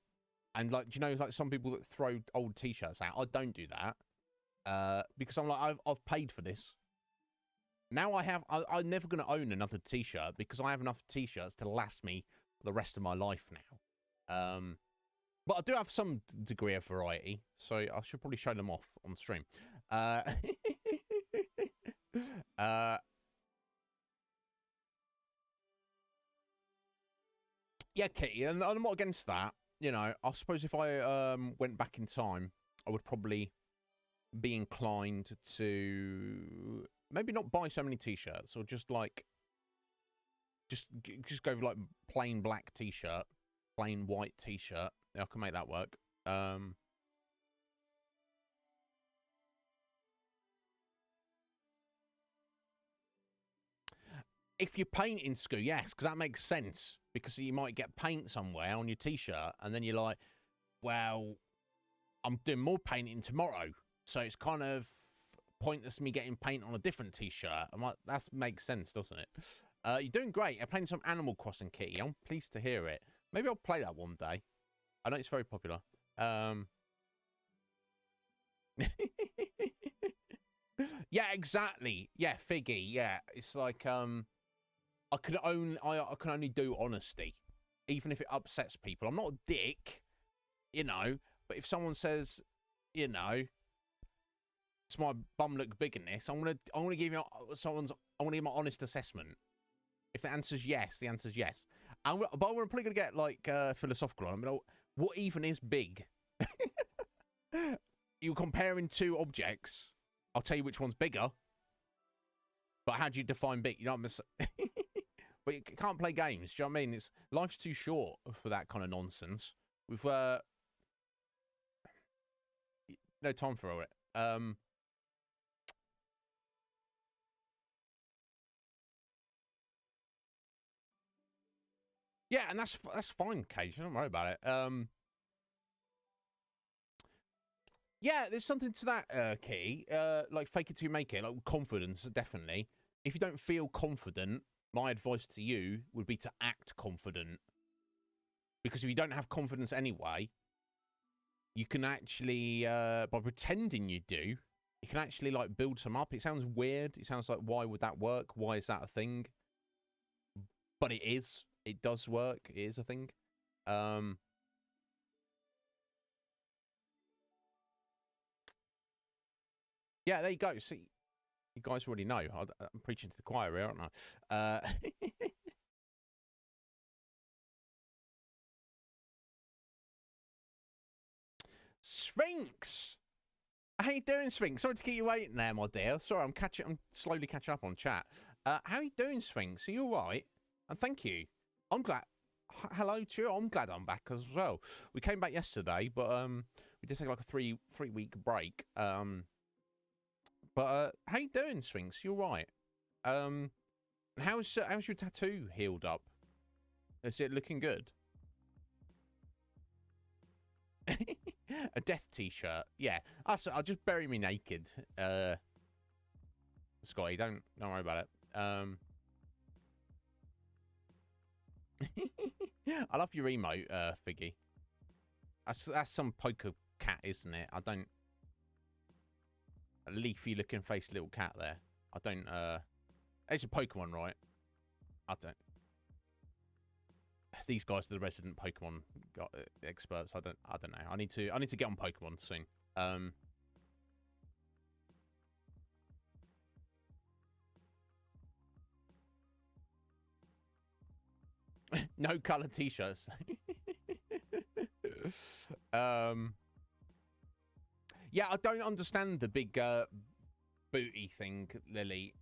And, like, do you know, like, some people that throw old t-shirts out? I don't do that. Because I'm like, I've paid for this. Now I'm never going to own another t-shirt because I have enough t-shirts to last me the rest of my life now. But I do have some degree of variety. So I should probably show them off on stream. Yeah, Kitty, and I'm not against that. I suppose if I went back in time, I would probably be inclined to maybe not buy so many t-shirts, or just like just go with like plain black t-shirt, plain white t-shirt. I can make that work. If you paint in school, yes, because that makes sense. Because you might get paint somewhere on your t-shirt, and then you're like, well, I'm doing more painting tomorrow, so it's kind of pointless me getting paint on a different t-shirt. I'm like, that makes sense, doesn't it? You're doing great. I'm playing some Animal Crossing, Kitty. I'm pleased to hear it. Maybe I'll play that one day. I know it's very popular. Yeah, exactly. Yeah, Figgy. Yeah, it's like I can only do honesty, even if it upsets people. I'm not a dick, but if someone says, it's my bum look big in this, I'm gonna give you my honest assessment. If the answer's yes, the answer's yes. But I'm probably gonna get like philosophical on it. What even is big? You're comparing two objects. I'll tell you which one's bigger. But how do you define big? You know what I'm saying? But you can't play games. Do you know what I mean? Life's too short for that kind of nonsense. We've no time for it. Yeah, and that's fine, Cage. Don't worry about it. Yeah, there's something to that, Key. Like fake it till you make it. Like confidence, definitely. If you don't feel confident, my advice to you would be to act confident. Because if you don't have confidence anyway, you can actually, by pretending you do, you can actually like build some up. It sounds weird. It sounds like, why would that work? Why is that a thing? But it is. It does work. It is a thing. Yeah, there you go. See, you guys already know. I'm preaching to the choir here, aren't I? Sphinx! How you doing, Sphinx? Sorry to keep you waiting there, my dear. Sorry, I'm slowly catching up on chat. How you doing, Sphinx? Are you all right? And thank you. I'm glad. Hello to you. I'm glad I'm back as well. We came back yesterday, but we did take like a three-week break. But how you doing, Sphinx? You all right? How's your tattoo healed up? Is it looking good? A death t-shirt. Yeah. I'll just bury me naked. Scotty, don't worry about it. I love your emote, Figgy. That's some poker cat, isn't it? I don't. A leafy looking face little cat there. I don't. It's a Pokemon, right? I don't. These guys are the resident Pokemon experts. I don't know. I need to get on Pokemon soon. No color t-shirts. Yeah, I don't understand the big booty thing, Lily.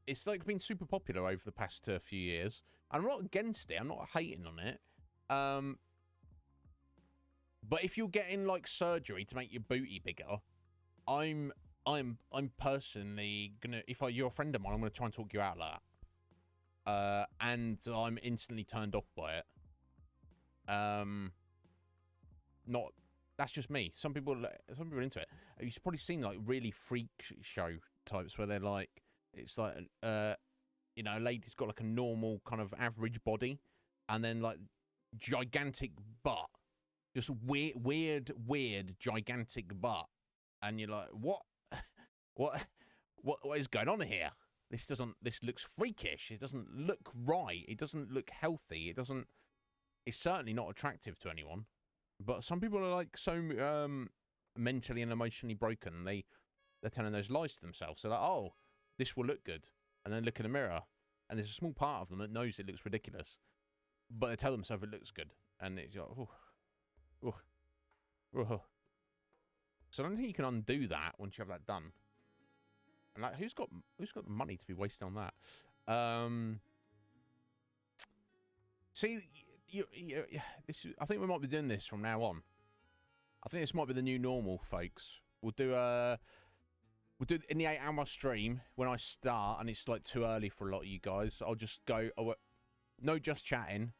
It's like been super popular over the past few years. I'm not against it. I'm not hating on it. But if you're getting like surgery to make your booty bigger, I'm personally gonna. If you're a friend of mine, I'm gonna try and talk you out of that. And I'm instantly turned off by it. Not. That's just me. Some people are into it. You've probably seen like really freak show types where they're like, it's like, you know, a lady's got like a normal kind of average body, and then like gigantic butt, just weird gigantic butt, and you're like, what is going on here? This looks freakish. It doesn't look right. It doesn't look healthy. It's certainly not attractive to anyone. But some people are like so mentally and emotionally broken. They're telling those lies to themselves. They're like, oh, this will look good. And then look in the mirror. And there's a small part of them that knows it looks ridiculous. But they tell themselves it looks good. And it's like, oh. So I don't think you can undo that once you have that done. And like, who's got the money to be wasting on that? See, I think we might be doing this from now on. I think this might be the new normal, folks. We'll do it in the 8-hour stream when I start, and it's like too early for a lot of you guys. I'll just go, no just chatting,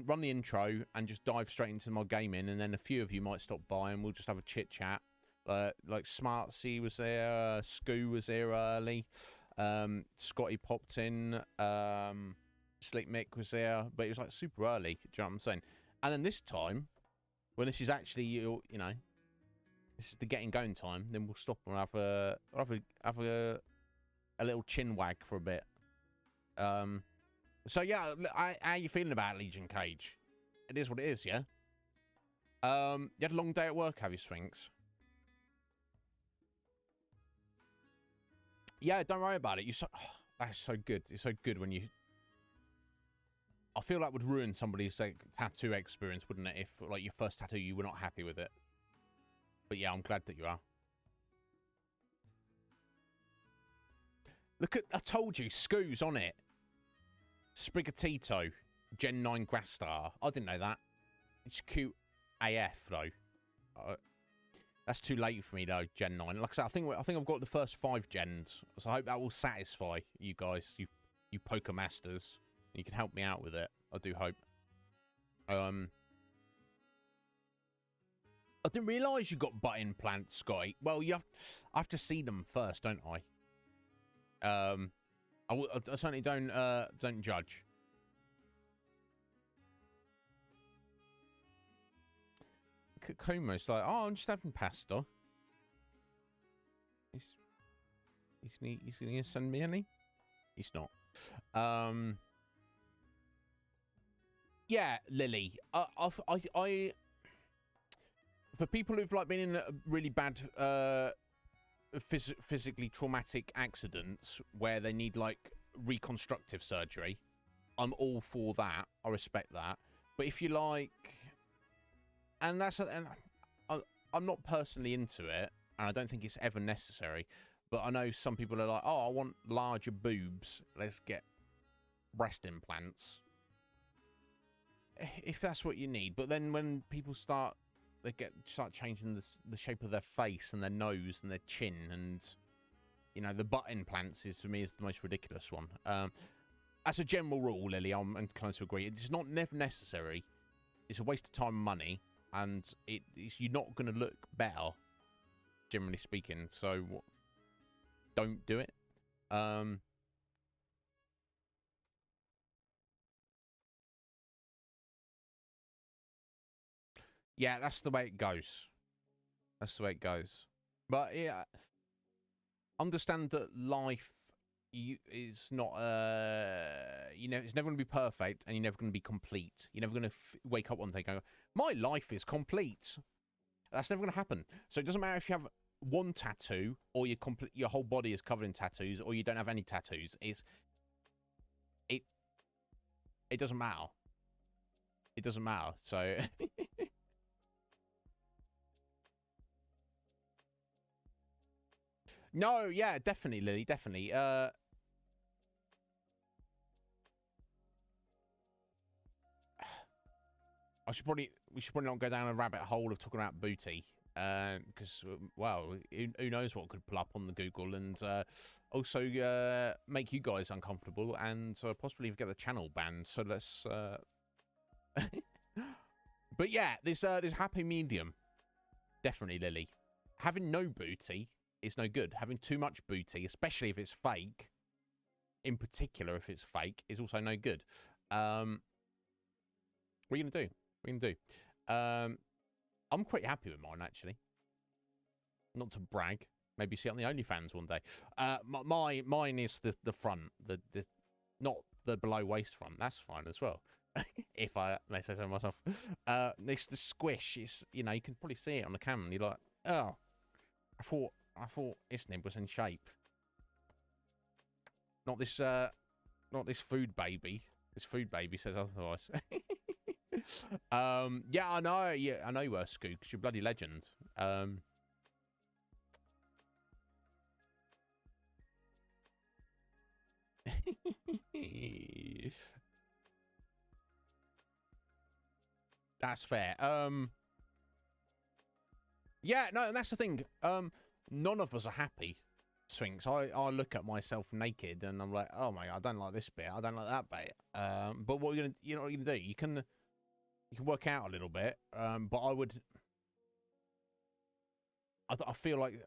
run the intro, and just dive straight into my gaming, and then a few of you might stop by, and we'll just have a chit chat. Like Smartsy was there, Scoo was there early, Scotty popped in, Slick Mick was there, but it was like super early. Do you know what I'm saying? And then this time, when this is actually you know, this is the getting going time, then we'll stop and have a little chin wag for a bit. So yeah, how are you feeling about Legion Cage? It is what it is, yeah. You had a long day at work, have you, Sphinx? Yeah, don't worry about it. That's so good. It's so good when you. I feel that would ruin somebody's like tattoo experience, wouldn't it? If like your first tattoo, you were not happy with it. But yeah, I'm glad that you are. Look at, I told you, Scoo's on it. Sprigatito, Gen 9 Grass Star. I didn't know that. It's cute AF though. That's too late for me though, Gen 9. Like I said, I think I've got the first 5 gens, so I hope that will satisfy you guys, you poker masters. You can help me out with it. I do hope. I didn't realise you got butt implants, Scotty. Well, I have to see them first, don't I? I certainly don't judge. Komo's like, oh, I'm just having pasta. He's gonna send me any? He's not. Yeah, Lily. I for people who've like been in a really bad physically traumatic accidents where they need like reconstructive surgery, I'm all for that. I respect that. But if you like, and I'm not personally into it, and I don't think it's ever necessary. But I know some people are like, oh, I want larger boobs. Let's get breast implants. If that's what you need. But then when people start changing the shape of their face and their nose and their chin, and you know, the butt implants is, for me, is the most ridiculous one. As a general rule, Lily, I'm inclined to agree. It's never necessary. It's a waste of time and money, and you're not going to look better, generally speaking. So don't do it. Yeah, that's the way it goes. That's the way it goes. But yeah, understand that life is not it's never going to be perfect, and you're never going to be complete. You're never going to wake up one day and go, my life is complete. That's never going to happen. So it doesn't matter if you have one tattoo, or your whole body is covered in tattoos, or you don't have any tattoos. It doesn't matter. It doesn't matter. So no, yeah, definitely, Lily, definitely. We should probably not go down a rabbit hole of talking about booty, because well, who knows what could pull up on the Google, and also make you guys uncomfortable, and possibly get the channel banned. So let's. But yeah, this happy medium, definitely, Lily. Having no booty is no good. Having too much booty, especially if it's fake, in particular if it's fake, is also no good. What are you gonna do? What are you gonna do? I'm pretty happy with mine, actually. Not to brag. Maybe see it on the OnlyFans one day. Mine is the front, the not the below waist front. That's fine as well. If I may say so myself. It's the squish. It's, you know, you can probably see it on the camera, and you're like, oh, I thought Iznib was in shape. Not this food baby. This food baby says otherwise. Yeah, I know. Yeah, I know you were, Scoot, 'cause you're a bloody legend. That's fair. Yeah, no, and that's the thing. None of us are happy, Sphinx. I look at myself naked and I'm like, oh my God, I don't like this bit. I don't like that bit. But what you know what you're gonna do? You can work out a little bit. But I feel like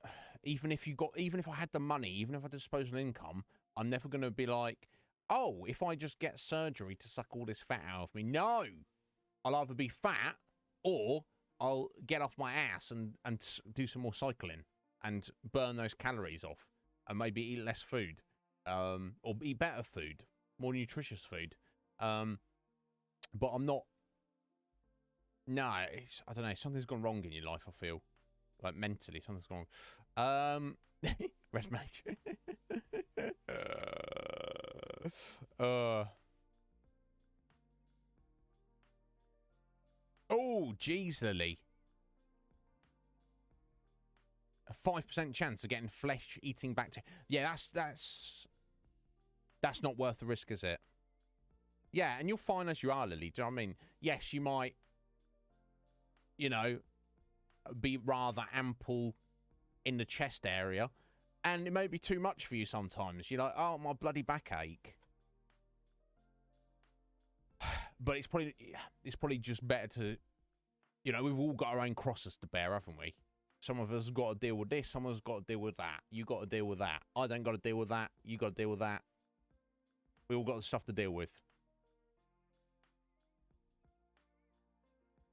even if I had the money, even if I had disposable income, I'm never gonna be like, oh, if I just get surgery to suck all this fat out of me. No, I'll either be fat or I'll get off my ass and do some more cycling and burn those calories off, and maybe eat less food, or eat better food, more nutritious food. But I'm not. No, I don't know. Something's gone wrong in your life. I feel like mentally something's gone wrong. Red Mage. Oh, jeez, Lily. A 5% chance of getting flesh-eating bacteria. Yeah, that's not worth the risk, is it? Yeah, and you're fine as you are, Lily. Do you know what I mean? Yes, you might, you know, be rather ample in the chest area, and it may be too much for you sometimes. You're like, oh, my bloody backache. But it's probably just better to, you know, we've all got our own crosses to bear, haven't we? Some of us have got to deal with this, some of us have got to deal with that. You got to deal with that. I don't got to deal with that. You got to deal with that. We all got the stuff to deal with.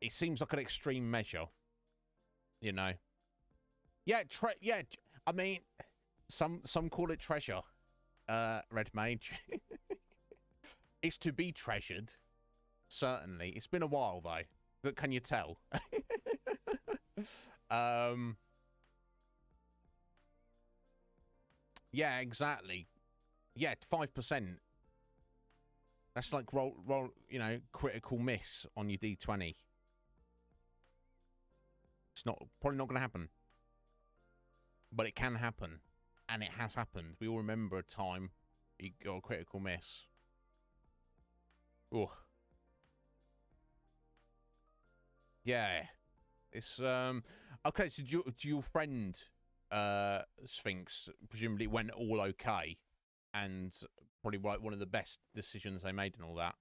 It seems like an extreme measure, you know. Yeah, yeah. I mean, some call it treasure. Red Mage. It's to be treasured. Certainly. It's been a while though. But can you tell? Yeah, exactly. Yeah, 5%. That's like roll, you know, critical miss on your D20. It's probably not going to happen. But it can happen. And it has happened. We all remember a time you got a critical miss. Oh. Yeah. It's, okay, so do your friend, Sphinx, presumably went all okay. And probably like one of the best decisions they made and all that.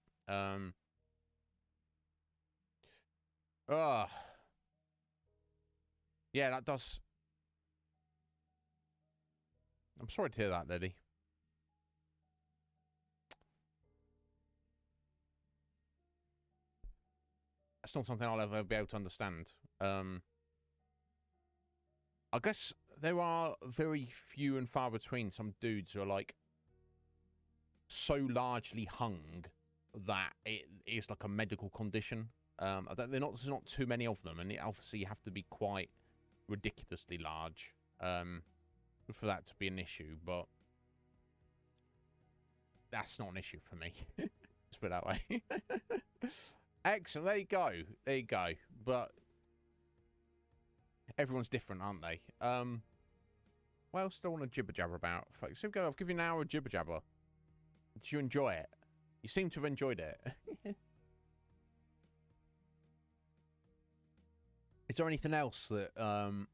Yeah, that does. I'm sorry to hear that, lady. That's not something I'll ever be able to understand. I guess there are very few and far between some dudes who are like so largely hung that it is like a medical condition. There's not too many of them, and obviously you have to be quite ridiculously large for that to be an issue, but that's not an issue for me. Let's put it that way. Excellent. There you go. There you go. But everyone's different, aren't they? What else do I want to jibber jabber about, folks? Here we go. I've given you an hour of jibber jabber. Did you enjoy it? You seem to have enjoyed it. Is there anything else that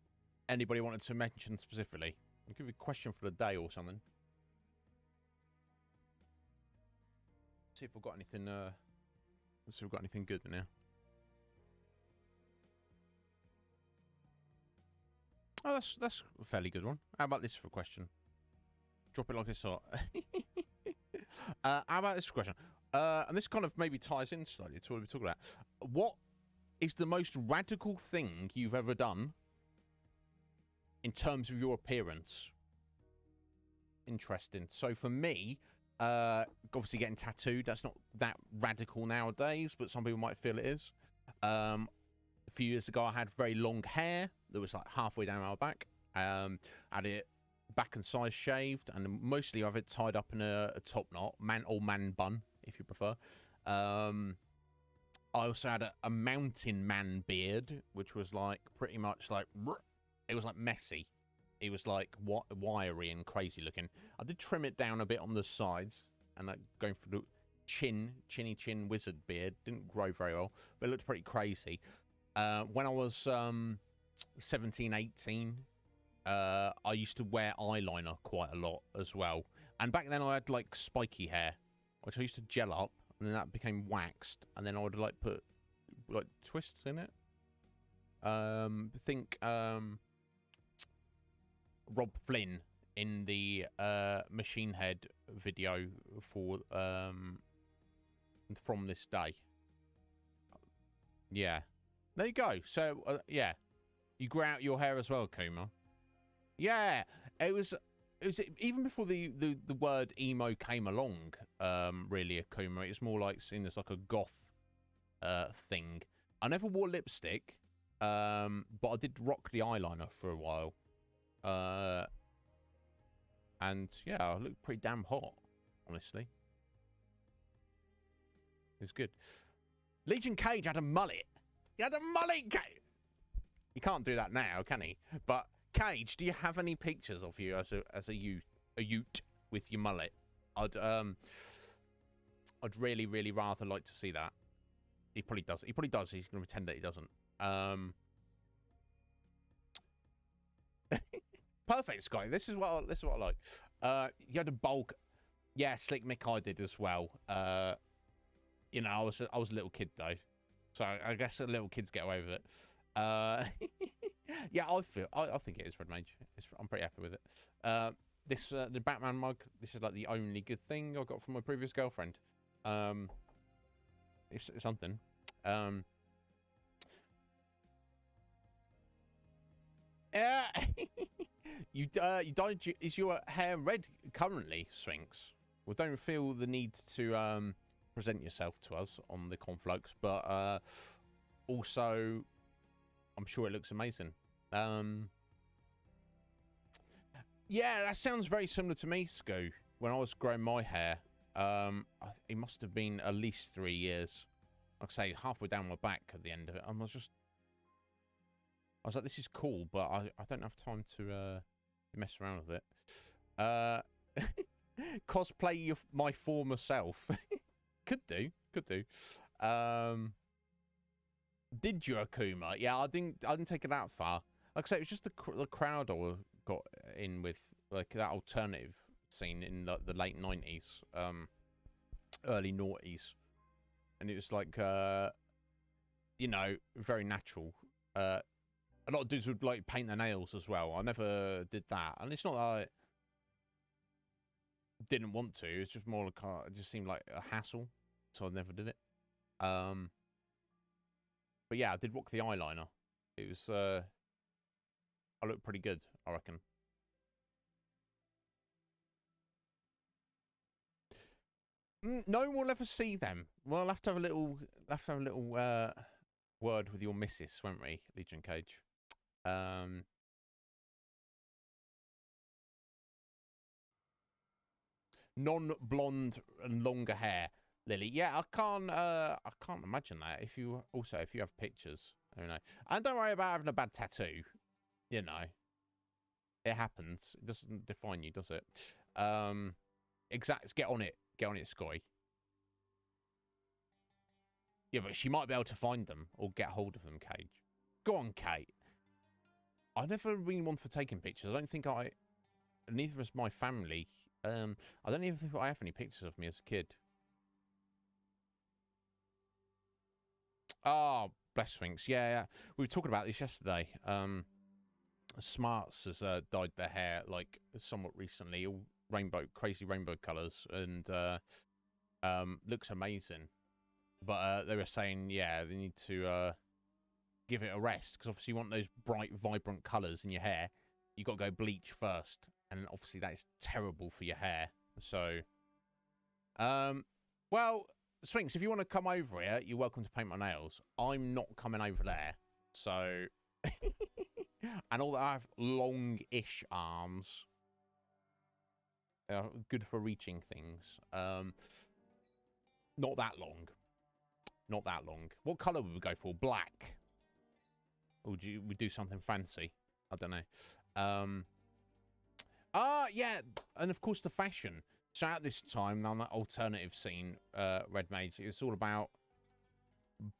anybody wanted to mention specifically? I'll give you a question for the day or something. See if we've got anything. Let's see if we've got anything good in there. Oh, that's a fairly good one. How about this for a question? Drop it like it's hot. How about this for a question? And this kind of maybe ties in slightly to what we're talking about. What is the most radical thing you've ever done in terms of your appearance? Interesting. So for me, obviously getting tattooed, that's not that radical nowadays, but some people might feel it is. A few years ago, I had very long hair that was like halfway down my back. Had it back and sides shaved, and mostly I have it tied up in a top knot, man bun, if you prefer. I also had a mountain man beard, which was like pretty much like, it was like messy. It was like wiry and crazy looking. I did trim it down a bit on the sides, and like going for the chinny chin wizard beard. Didn't grow very well, but it looked pretty crazy. When I was 17, 18, I used to wear eyeliner quite a lot as well. And back then I had like spiky hair, which I used to gel up, and then that became waxed, and then I would like put like twists in it. Think Rob Flynn in the Machine Head video for From This Day. Yeah, there you go. So yeah, you grew out your hair as well, Kuma. Yeah, it was even before the word emo came along. Really, Akuma. It was more like seen as like a goth thing. I never wore lipstick, but I did rock the eyeliner for a while. And yeah, I looked pretty damn hot, honestly. It was good. Legion Cage had a mullet. He had a mullet, Cage. You can't do that now, can he? But Cage, do you have any pictures of you as a ute with your mullet? I'd really, really rather like to see that. He probably does. He probably does. He's going to pretend that he doesn't. Perfect, Sky. This is what I like. You had a bulk. Yeah, Slick Mick I did as well. You know, I was a little kid though, so I guess little kids get away with it. Yeah, I think it is Red Mage. I'm pretty happy with it. This the Batman mug. This is like the only good thing I got from my previous girlfriend. It's something. Yeah. You dyed. Is your hair red currently, Sphinx? Well, don't feel the need to present yourself to us on the Conflux, but also, I'm sure it looks amazing. Yeah, that sounds very similar to me, Scoo. When I was growing my hair, it must have been at least 3 years. Like I say, halfway down my back at the end of it. I was like, this is cool, but I don't have time to mess around with it. Cosplay my former self. Could do. Did you, Akuma? Yeah, I didn't take it that far. Like I say, it was just the crowd I got in with, like that alternative scene in the late 90s, early noughties, and it was like, you know, very natural. A lot of dudes would like paint their nails as well. I never did that, and it's not that I didn't want to. It's just more like it just seemed like a hassle, so I never did it. But yeah, I did rock the eyeliner. It was I looked pretty good, I reckon. No one will ever see them. We'll have to have a little word with your missus, won't we, Legion Cage? Non-blonde and longer hair, Lily. Yeah, I can't imagine that. If you have pictures, I don't know. And don't worry about having a bad tattoo. You know, it happens. It doesn't define you, does it? Exactly. Get on it, Sky. Yeah, but she might be able to find them or get hold of them, Cage. Go on, Kate. I never really one for taking pictures. I don't think neither is my family. I don't even think I have any pictures of me as a kid. Oh, bless Sphinx. Yeah. We were talking about this yesterday. Smarts has dyed their hair like somewhat recently, all crazy rainbow colours, and looks amazing. But they were saying, yeah, they need to give it a rest, because obviously you want those bright, vibrant colours in your hair. You got to go bleach first, and obviously that is terrible for your hair. So, well, Sphinx, if you want to come over here, you're welcome to paint my nails. I'm not coming over there, so. And although I have long-ish arms, they're good for reaching things. Not that long. Not that long. What colour would we go for? Black. Or would we do something fancy? I don't know. Yeah, and of course the fashion. So at this time, on that alternative scene, Red Mage, it's all about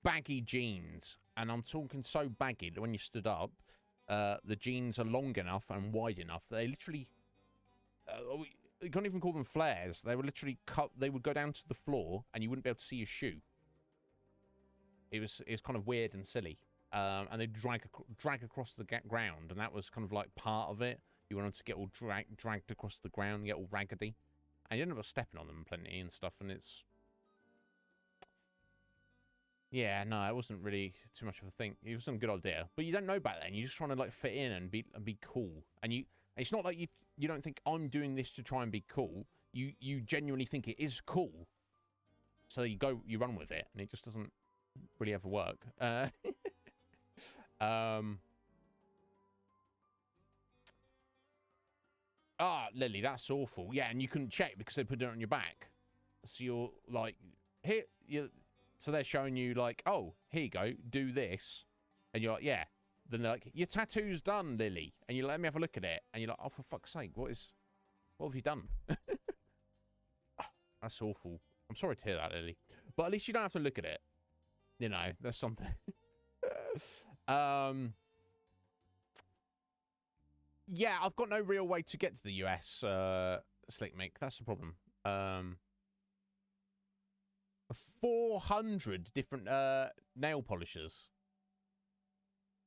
baggy jeans. And I'm talking so baggy that when you stood up, the jeans are long enough and wide enough. They literally, you can't even call them flares. They were literally cut. They would go down to the floor, and you wouldn't be able to see your shoe. It was kind of weird and silly. And they drag across the ground, and that was kind of like part of it. You wanted to get all dragged across the ground, get all raggedy, and you ended up stepping on them plenty and stuff. And it's, yeah, no, it wasn't really too much of a thing. It wasn't a good idea, but you don't know back then. You're just trying to like fit in and be cool. And it's not like you don't think I'm doing this to try and be cool. You genuinely think it is cool. So you run with it, and it just doesn't really ever work. Lily, that's awful. Yeah, and you couldn't check because they put it on your back. So you're like, here, so they're showing you like, oh, here you go, do this. And you're like, yeah. Then they're like, your tattoo's done, Lily. And you let me have a look at it. And you're like, oh, for fuck's sake, what have you done? Oh, that's awful. I'm sorry to hear that, Lily. But at least you don't have to look at it. You know, that's something. Yeah, I've got no real way to get to the US, Slick Mick. That's the problem. 400 different nail polishers.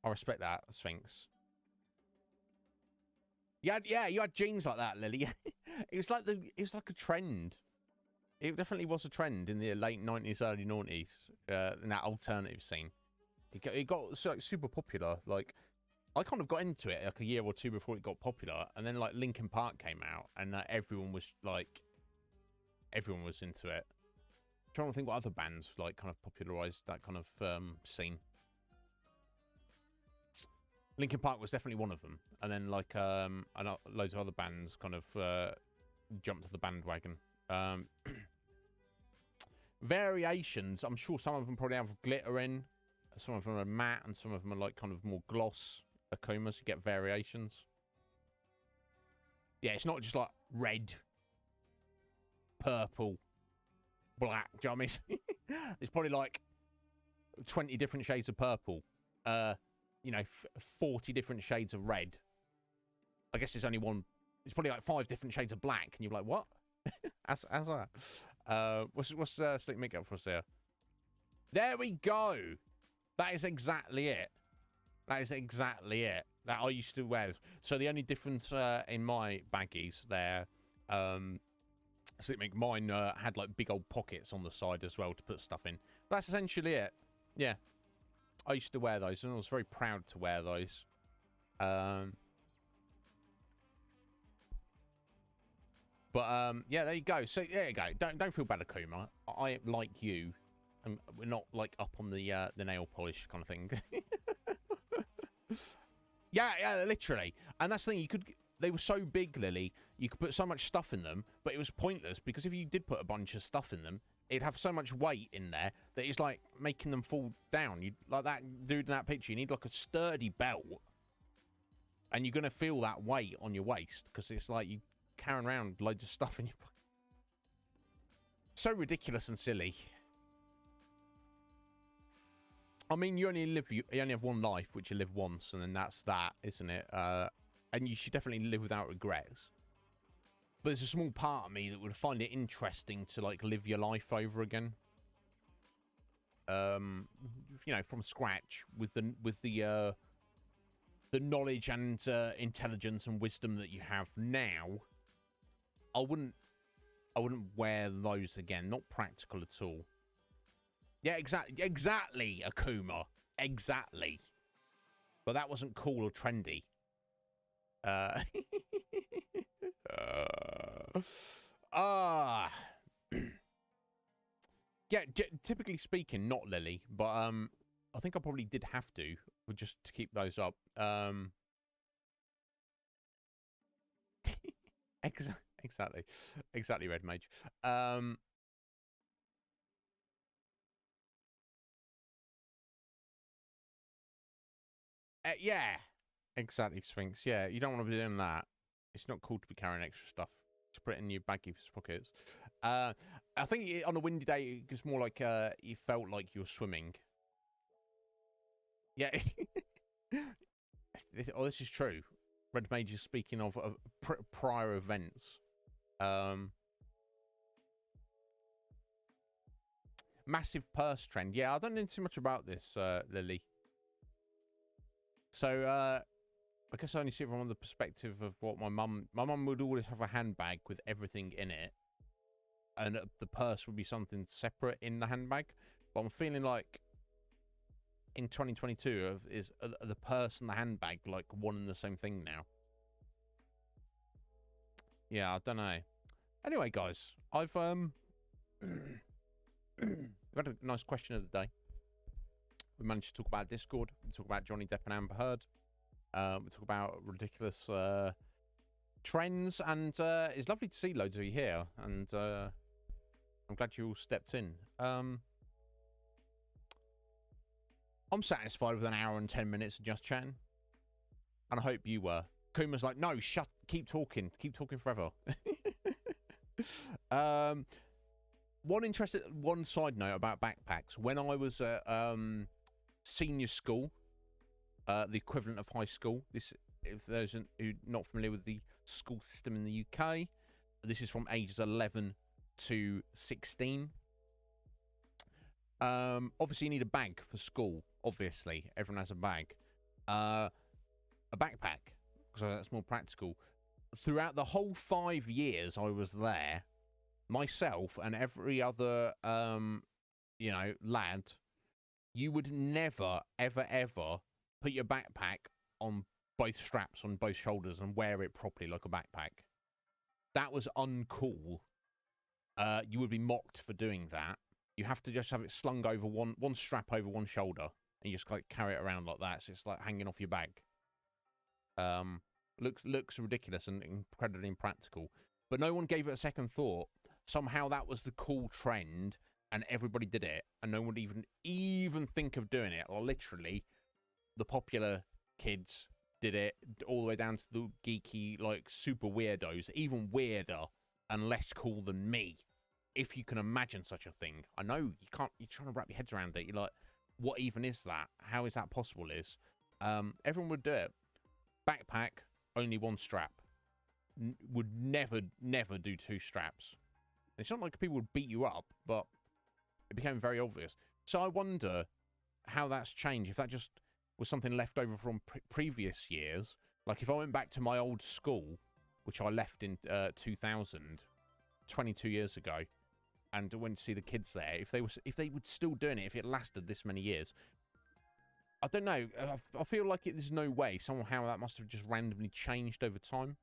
I respect that, Sphinx. You had jeans like that, Lily. It was like a trend. It definitely was a trend in the late 90s, early 90s, in that alternative scene. It got so, like, super popular. Like, I kind of got into it like a year or two before it got popular, and then like Linkin Park came out, and everyone was into it. I'm trying to think what other bands like kind of popularized that kind of scene. Linkin Park was definitely one of them, and then like loads of other bands kind of jumped to the bandwagon. Variations. I'm sure some of them probably have glitter in, some of them are matte, and some of them are like kind of more gloss Akumas. You get variations. Yeah, it's not just like red, purple, black. Do you know what I mean? It's probably like 20 different shades of purple. 40 different shades of red. I guess it's only one. It's probably like 5 different shades of black, and you're like, what? As that. What's Slick Mick up for us there? There we go. That is exactly it. That is exactly it. That I used to wear. So the only difference in my baggies there, Slick Mick, mine had like big old pockets on the side as well to put stuff in. That's essentially it. Yeah. I used to wear those, and I was very proud to wear those. Yeah, there you go. So there you go. Don't feel bad, Akuma. I like you, and we're not like up on the nail polish kind of thing. yeah, literally. And that's the thing. They were so big, Lily. You could put so much stuff in them, but it was pointless because if you did put a bunch of stuff in them, it'd have so much weight in there that it's like making them fall down. You like that dude in that picture. You need like a sturdy belt, and you're gonna feel that weight on your waist because it's like you carrying around loads of stuff in your pocket. So ridiculous and silly. I mean, you only have one life, which you live once, and then that's that, isn't it? And you should definitely live without regrets. But there's a small part of me that would find it interesting to like live your life over again. From scratch with the knowledge and intelligence and wisdom that you have now. I wouldn't wear those again. Not practical at all. Yeah, exactly, Akuma. Exactly. But that wasn't cool or trendy. Yeah, typically speaking, not Lily, but I think I probably did have to, just to keep those up. Exactly, Red Mage. Yeah, exactly, Sphinx. Yeah, you don't want to be doing that. It's not cool to be carrying extra stuff. To put it in your baggy pockets. I think on a windy day, it was more like you felt like you were swimming. Yeah. This is true. Red Mage is speaking of prior events. Massive purse trend. Yeah, I don't know too much about this, Lily. So, I guess I only see it from the perspective of what my mum would always have a handbag with everything in it. And the purse would be something separate in the handbag. But I'm feeling like in 2022 is the purse and the handbag like one and the same thing now. Yeah, I don't know. Anyway, guys, I've got a nice question of the day. We managed to talk about Discord. We talk about Johnny Depp and Amber Heard. We talk about ridiculous trends, and it's lovely to see loads of you here. And I'm glad you all stepped in. I'm satisfied with an hour and 10 minutes of just chatting, and I hope you were. Kuma's like, no, keep talking forever. One side note about backpacks. When I was at senior school, the equivalent of high school, if those who are not familiar with the school system in the UK, this is from ages 11 to 16. Obviously, you need a bag for school. Obviously, everyone has a bag. A backpack, because that's more practical. Throughout the whole 5 years I was there, myself and every other, lad, you would never, ever, ever put your backpack on both straps on both shoulders and wear it properly like a backpack. That was uncool. You would be mocked for doing that. You have to just have it slung over one strap over one shoulder, and you just like carry it around like that. So it's like hanging off your back. Looks ridiculous and incredibly impractical. But no one gave it a second thought. Somehow that was the cool trend, and everybody did it, and no one would even think of doing it. Literally, the popular kids did it, all the way down to the geeky, like, super weirdos, even weirder and less cool than me, if you can imagine such a thing. I know you can't. You're trying to wrap your heads around it. You're like, what even is that? How is that possible? Everyone would do it. Backpack, only one strap. Would never do two straps. It's not like people would beat you up, but it became very obvious. So I wonder how that's changed. If that just was something left over from previous years. Like if I went back to my old school, which I left in 2000, 22 years ago, and went to see the kids there, if they were still doing it, if it lasted this many years, I don't know. I feel like there's no way. Somehow that must have just randomly changed over time.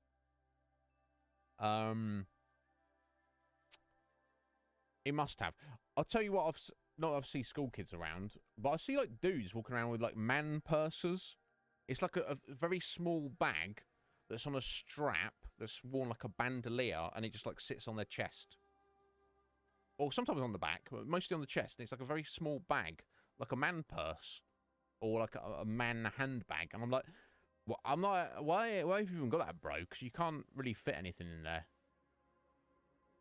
It must have. I'll tell you what, I've seen school kids around, but I see like dudes walking around with like man purses. It's like a very small bag that's on a strap that's worn like a bandolier, and it just like sits on their chest. Or sometimes on the back, but mostly on the chest. And it's like a very small bag, like a man purse, or like a man handbag. And I'm like, well, I'm not. Why have you even got that, bro? Because you can't really fit anything in there.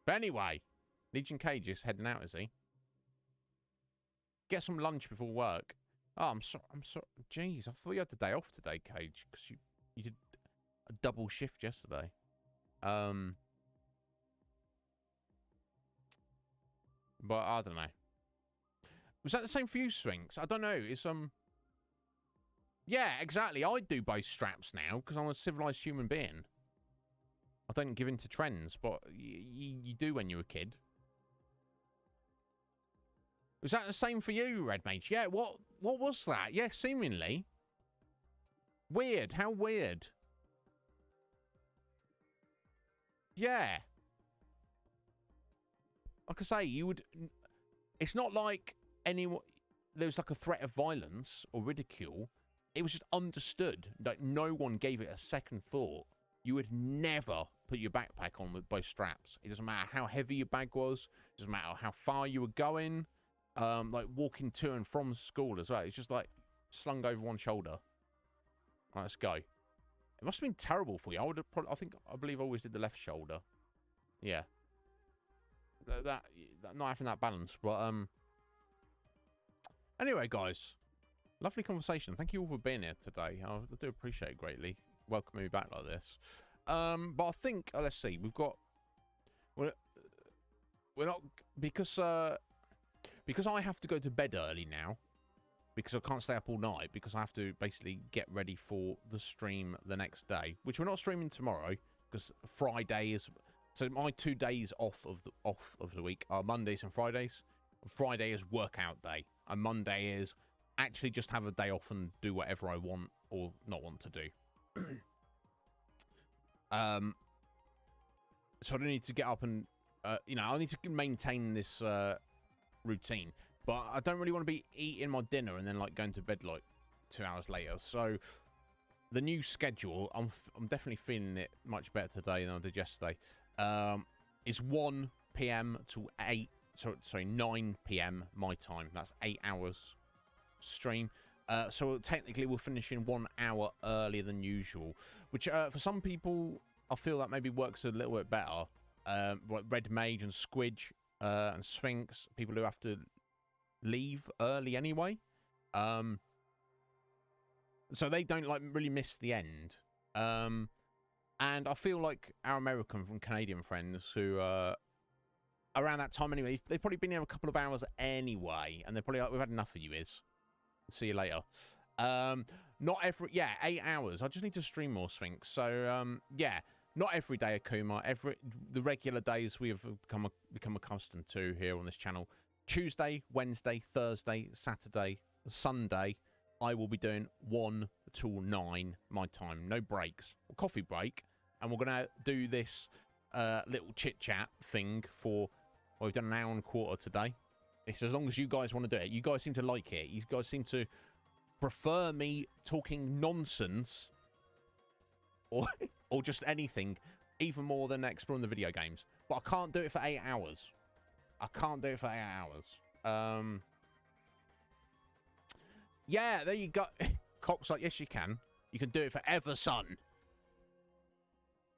But anyway, Legion Cage is heading out, is he? Get some lunch before work. Oh, I'm sorry. Jeez, I thought you had the day off today, Cage, because you did a double shift yesterday. But I don't know. Was that the same for you, Sphinx? I don't know. It's yeah, exactly. I do both straps now because I'm a civilized human being. I don't give in to trends, but you do when you're a kid. Was that the same for you, Red Mage? Yeah, what was that? Yeah, seemingly. Weird. How weird. Yeah. Like I say, you would... It's not like anyone... There was like a threat of violence or ridicule. It was just understood. Like, no one gave it a second thought. You would never put your backpack on with both straps. It doesn't matter how heavy your bag was. It doesn't matter how far you were going. Like walking to and from school as well. It's just like slung over one shoulder. Right, let's go. It must have been terrible for you. I believe I always did the left shoulder. Yeah. That not having that balance, but anyway, guys, lovely conversation. Thank you all for being here today. I do appreciate it greatly. Welcoming me back like this. But I think let's see. We're not because I have to go to bed early now, because I can't stay up all night, because I have to basically get ready for the stream the next day, which we're not streaming tomorrow because Friday is. So my 2 days off of the week are Mondays and Fridays. Friday is workout day, and Monday is actually just have a day off and do whatever I want or not want to do. So I don't need to get up and I need to maintain this routine, but I don't really want to be eating my dinner and then like going to bed like 2 hours later. So the new schedule, I'm definitely feeling it much better today than I did yesterday. Is 1 p.m. to 9 p.m. my time. That's 8 hours stream. So technically we're finishing 1 hour earlier than usual, which for some people I feel that maybe works a little bit better. Like Red Mage and Squidge and Sphinx, people who have to leave early anyway. So they don't like really miss the end. And I feel like our American and Canadian friends who around that time anyway, they've probably been here a couple of hours anyway, and they're probably like, we've had enough of you, see you later. Not every 8 hours. I just need to stream more, Sphinx. So not every day, Akuma. The regular days we have become accustomed to here on this channel. Tuesday, Wednesday, Thursday, Saturday, Sunday, I will be doing 1 till 9 my time. No breaks. A coffee break. And we're going to do this little chit-chat thing for... Well, we've done an hour and a quarter today. It's as long as you guys want to do it. You guys seem to like it. You guys seem to prefer me talking nonsense or or just anything, even more than exploring the video games. But I can't do it for 8 hours. I can't do it for 8 hours. Yeah, there you go. Cop's like, yes, you can. You can do it forever, son.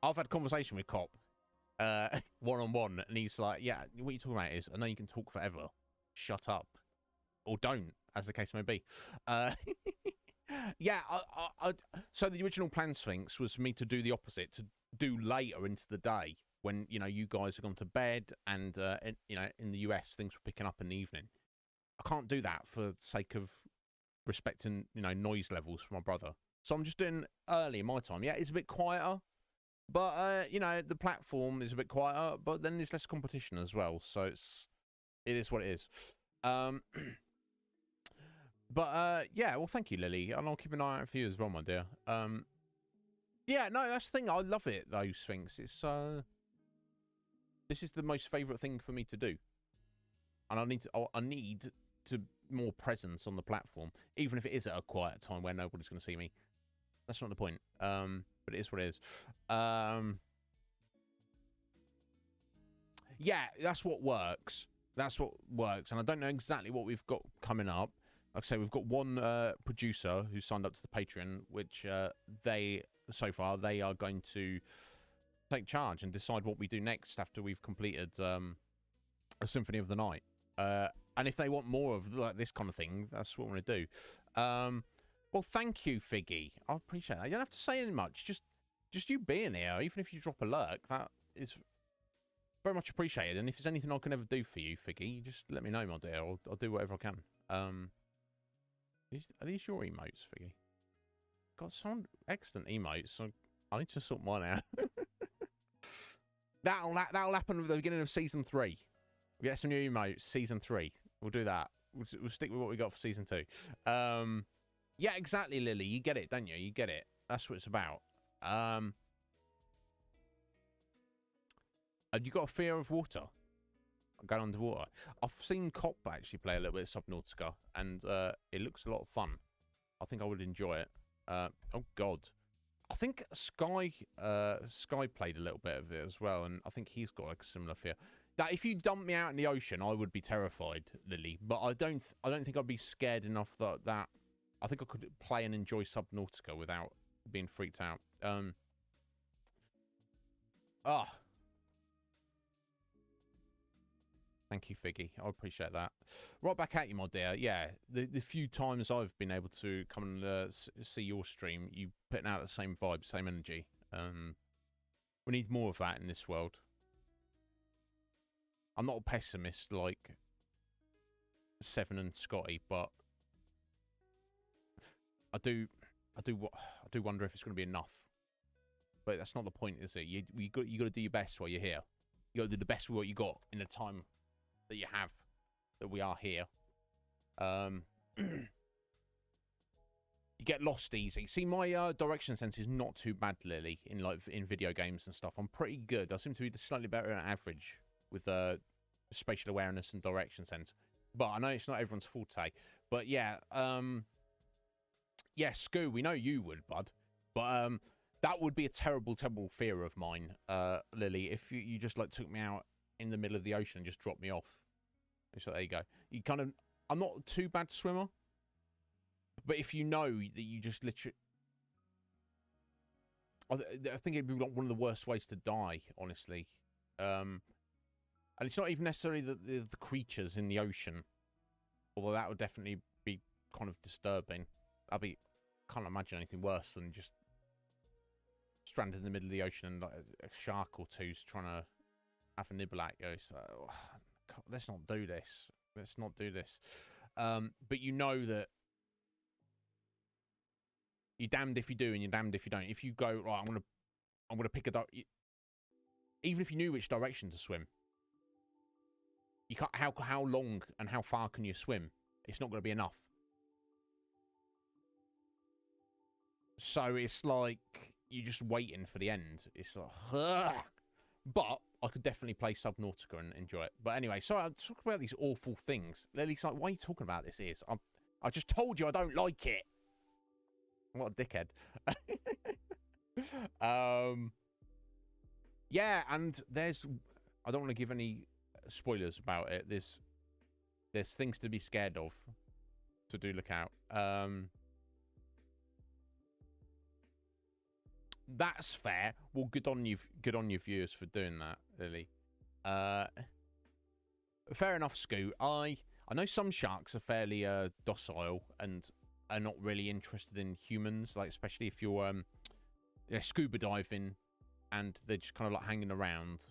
I've had a conversation with Cop, one-on-one, and he's like, yeah, what are you talking about is, I know you can talk forever. Shut up. Or don't, as the case may be. Yeah, so the original plan, Sphinx, was for me to do the opposite, to do later into the day when, you know, you guys have gone to bed and, you know, in the US, things were picking up in the evening. I can't do that for the sake of respecting, you know, noise levels for my brother. So I'm just doing early in my time. Yeah, it's a bit quieter, but, you know, the platform is a bit quieter, but then there's less competition as well. So it is what it is. But, yeah, well, thank you, Lily. And I'll keep an eye out for you as well, my dear. Yeah, no, that's the thing. I love it, though, Sphinx. It's, this is the most favourite thing for me to do. And I need to more presence on the platform, even if it is at a quiet time where nobody's going to see me. That's not the point. But it is what it is. Yeah, that's what works. That's what works. And I don't know exactly what we've got coming up. Like I say, we've got one producer who signed up to the Patreon, which they are going to take charge and decide what we do next after we've completed a Symphony of the Night. And if they want more of like this kind of thing, that's what we're going to do. Well, thank you, Figgy. I appreciate that. You don't have to say anything much. Just you being here, even if you drop a lurk, that is very much appreciated. And if there's anything I can ever do for you, Figgy, just let me know, my dear. I'll do whatever I can. Are these your emotes, Figgy? Got some excellent emotes. So I need to sort mine out. That'll happen at the beginning of season 3. We get some new emotes, season 3. We'll do that. We'll stick with what we got for season 2. Yeah, exactly, Lily. You get it, don't you? You get it. That's what it's about. Have you got a fear of water? Going underwater. I've seen Cop actually play a little bit of Subnautica, and it looks a lot of fun. I think I would enjoy it. Oh God, I think Sky played a little bit of it as well, and I think he's got like a similar fear. That if you dumped me out in the ocean, I would be terrified, Lily. But I don't think I'd be scared enough that I think I could play and enjoy Subnautica without being freaked out. Thank you, Figgy. I appreciate that. Right back at you, my dear. Yeah, the few times I've been able to come and see your stream, you putting out the same vibe, same energy. We need more of that in this world. I'm not a pessimist like Seven and Scotty, but I do wonder if it's going to be enough. But that's not the point, is it? You got to do your best while you're here. You got to do the best with what you got in the time that you have, that we are here. You get lost easy. See, my direction sense is not too bad, Lily, in video games and stuff. I'm pretty good. I seem to be slightly better than average with spatial awareness and direction sense. But I know it's not everyone's forte. But yeah, yeah, Scoo, we know you would, bud. But that would be a terrible, terrible fear of mine, Lily, if you just like took me out in the middle of the ocean and just dropped me off. So there you go. I'm not a too bad swimmer, but if you know that you just literally, I think it'd be one of the worst ways to die, honestly. And it's not even necessarily the creatures in the ocean, although that would definitely be kind of disturbing. Can't imagine anything worse than just stranded in the middle of the ocean and like a shark or two's trying to have a nibble at you. So, let's not do this. Let's not do this. But you know that you're damned if you do and you're damned if you don't. If you go, right, I'm gonna pick even if you knew which direction to swim, you can't. How long and how far can you swim? It's not going to be enough. So it's like you're just waiting for the end. It's like, ugh. But I could definitely play Subnautica and enjoy it. But anyway, sorry, I'm talking about these awful things. Lily's like, why are you talking about this? I just told you I don't like it. What a dickhead. Yeah, and there's, I don't want to give any spoilers about it. There's things to be scared of, so do look out. That's fair. Well, good on you viewers for doing that, Lily. Fair enough, Scoot. I know some sharks are fairly docile and are not really interested in humans, like especially if you're scuba diving and they're just kind of like hanging around.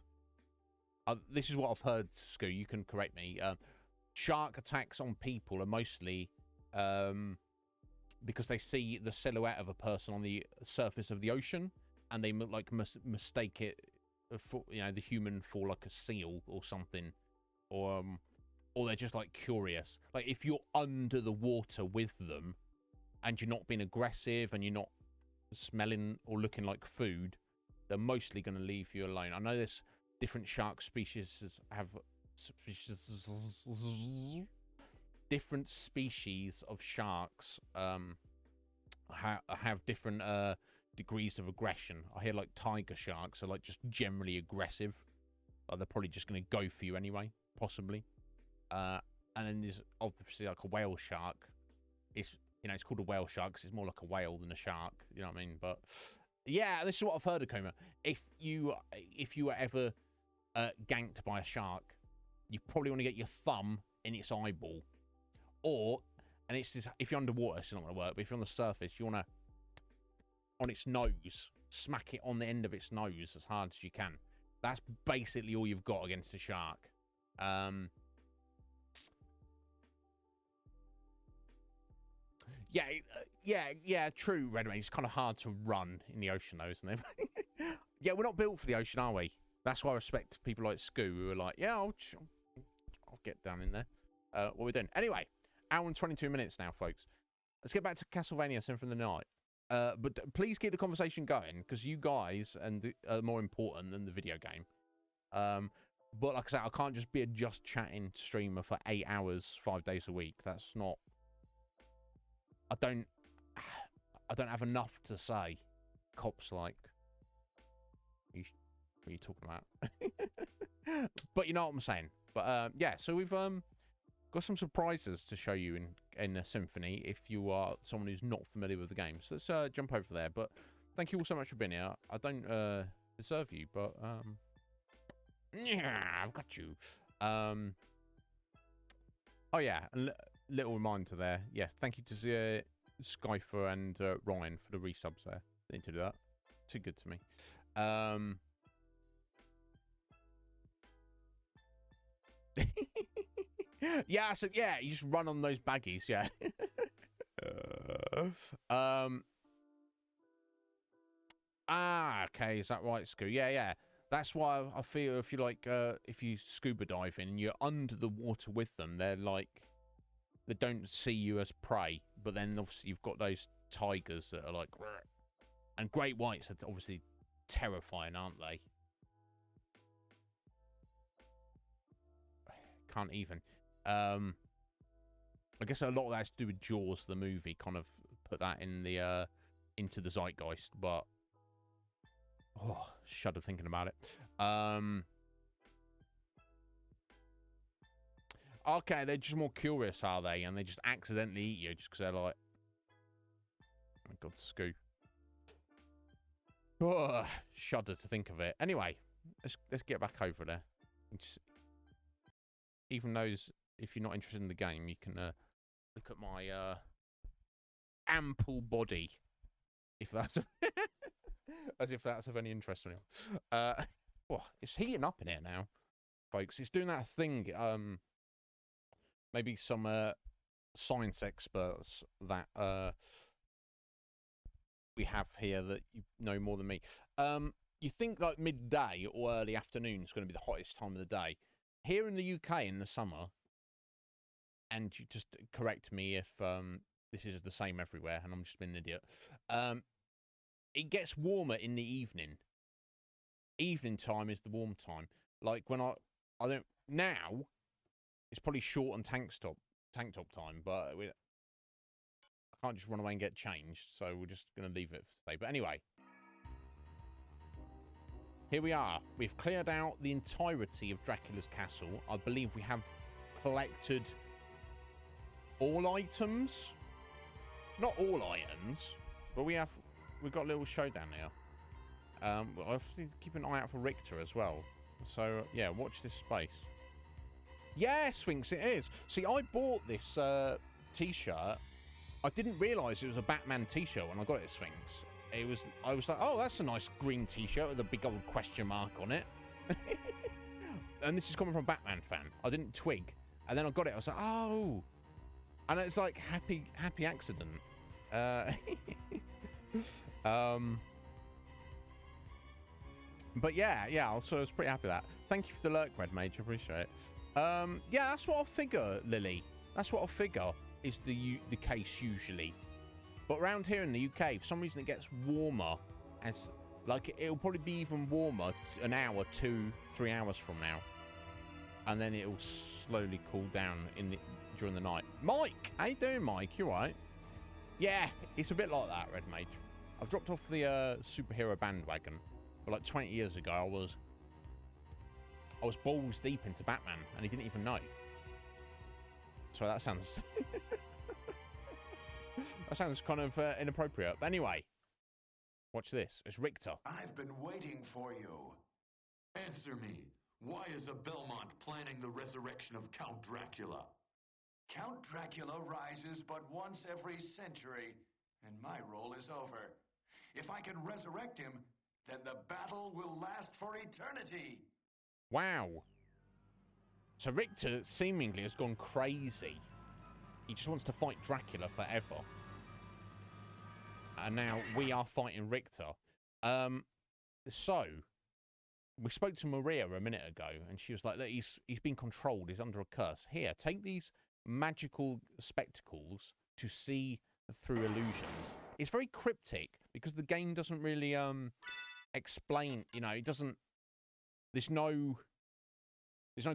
This is what I've heard, Scoot. You can correct me. Shark attacks on people are mostly because they see the silhouette of a person on the surface of the ocean, and they mistake it for, you know, the human for like a seal or something, or they're just like curious. Like if you're under the water with them, and you're not being aggressive, and you're not smelling or looking like food, they're mostly going to leave you alone. I know there's different shark species have different species of sharks have different degrees of aggression. I hear like tiger sharks are like just generally aggressive. Like they're probably just going to go for you anyway, possibly. And then there's obviously like a whale shark. It's, you know, it's called a whale shark because it's more like a whale than a shark. You know what I mean? But yeah, this is what I've heard of Coma. If you were ever ganked by a shark, you probably want to get your thumb in its eyeball. Or, and it's just, if you're underwater, it's not going to work. But if you're on the surface, you want to, on its nose, smack it on the end of its nose as hard as you can. That's basically all you've got against a shark. Yeah, true, Redman. It's kind of hard to run in the ocean, though, isn't it? Yeah, we're not built for the ocean, are we? That's why I respect people like Scoo, who are like, yeah, I'll get down in there. What we're doing. Anyway, hour and 22 minutes now, folks. Let's get back to Castlevania Symphony of the Night. But please keep the conversation going, because you guys are more important than the video game. But like I said, I can't just be a just chatting streamer for 8 hours, 5 days a week. That's not... I don't have enough to say. Cops like... What are you talking about? But you know what I'm saying. But yeah, so we've got some surprises to show you in a Symphony if you are someone who's not familiar with the game. So let's jump over there. But thank you all so much for being here. I don't deserve you, but yeah, I've got you. Oh yeah, a little reminder there. Yes, thank you to Skyfer and Ryan for the resubs there. They need to do that. Too good to me. Yeah, so yeah, you just run on those baggies, yeah. Okay, is that right, Scoo? Yeah. That's why I feel if you like, if you scuba diving and you're under the water with them, they're like, they don't see you as prey. But then obviously you've got those tigers that are like, and great whites are obviously terrifying, aren't they? Can't even. I guess a lot of that's to do with Jaws, the movie, kind of put that in the into the zeitgeist, but oh, shudder thinking about it. Okay, they're just more curious, are they? And they just accidentally eat you just because they're like, oh my God, Scoo. Oh, shudder to think of it. Anyway, let's get back over there. It's, even those, if you're not interested in the game, you can look at my ample body, if that's as if that's of any interest to anyone. Oh, it's heating up in here now, folks. It's doing that thing. Maybe some science experts that we have here that you know more than me. You think like midday or early afternoon is going to be the hottest time of the day. Here in the UK in the summer, and you just correct me if this is the same everywhere and I'm just being an idiot, it gets warmer in the evening. Evening time is the warm time. Like when I don't, now it's probably short and tank top time, but I can't just run away and get changed, so we're just going to leave it for today. But anyway, Here we are. We've cleared out the entirety of Dracula's castle. I believe we have collected all items. Not all items, but we've got a little showdown here. I have to keep an eye out for Richter as well. So, yeah, watch this space. Yeah, Sphinx, it is. See, I bought this T-shirt. I didn't realise it was a Batman T-shirt when I got it, Sphinx. I was like, oh, that's a nice green T-shirt with a big old question mark on it. And this is coming from a Batman fan. I didn't twig. And then I got it. I was like, oh. And it's like happy accident. But yeah, so I was pretty happy with that. Thank you for the lurk, Red Mage. I appreciate it. Yeah, that's what I figure, Lily. That's what I figure is the case usually. But around here in the UK, for some reason it gets warmer. As like it'll probably be even warmer an hour, 2-3 hours from now, and then it'll slowly cool down during the night. Mike, how you doing, Mike? You alright? Yeah, it's a bit like that, Red Mage. I've dropped off the superhero bandwagon. But like 20 years ago, I was balls deep into Batman, and he didn't even know. So that sounds that sounds kind of inappropriate. But anyway, watch this. It's Richter. I've been waiting for you. Answer me. Why is a Belmont planning the resurrection of Count Dracula? Count Dracula rises but once every century, and my role is over. If I can resurrect him, then the battle will last for eternity. Wow. So Richter seemingly has gone crazy. He just wants to fight Dracula forever. And now we are fighting Richter. So we spoke to Maria a minute ago, and she was like, look, he's been controlled. He's under a curse. Here, take these magical spectacles to see through illusions. It's very cryptic because the game doesn't really explain, you know, it doesn't, there's no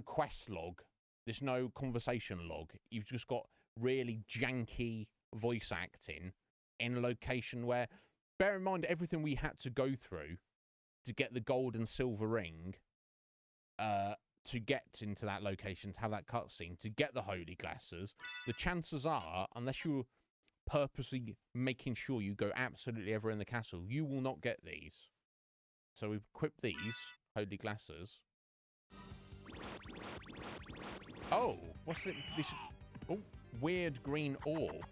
quest log, there's no conversation log. You've just got really janky voice acting in a location where, bear in mind everything we had to go through to get the gold and silver ring, to get into that location, to have that cutscene, to get the holy glasses. The chances are, unless you're purposely making sure you go absolutely everywhere in the castle, you will not get these. So we equip these holy glasses. Oh, what's this? Oh, weird green orb.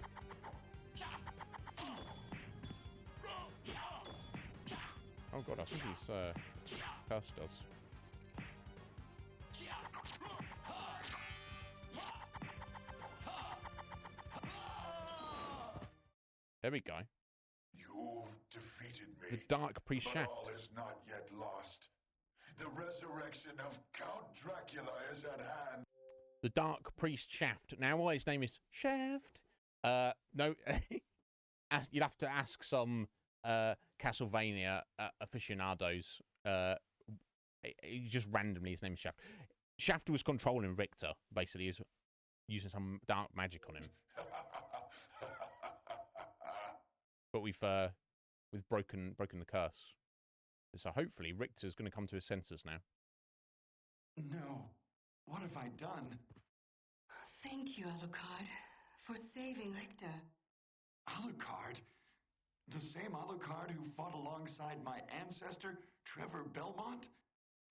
Oh god, I think he's cursed us. There we go. You've defeated me. The Dark Priest but Shaft. all is not yet lost. The resurrection of Count Dracula is at hand. The Dark Priest Shaft. Now, why his name is Shaft? No, you'd have to ask some Castlevania aficionados. Just randomly, his name is Shaft. Shaft was controlling Richter. Basically, is using some dark magic on him. But we've broken the curse. So hopefully Richter's going to come to his senses now. No. What have I done? Thank you, Alucard, for saving Richter. Alucard? The same Alucard who fought alongside my ancestor, Trevor Belmont?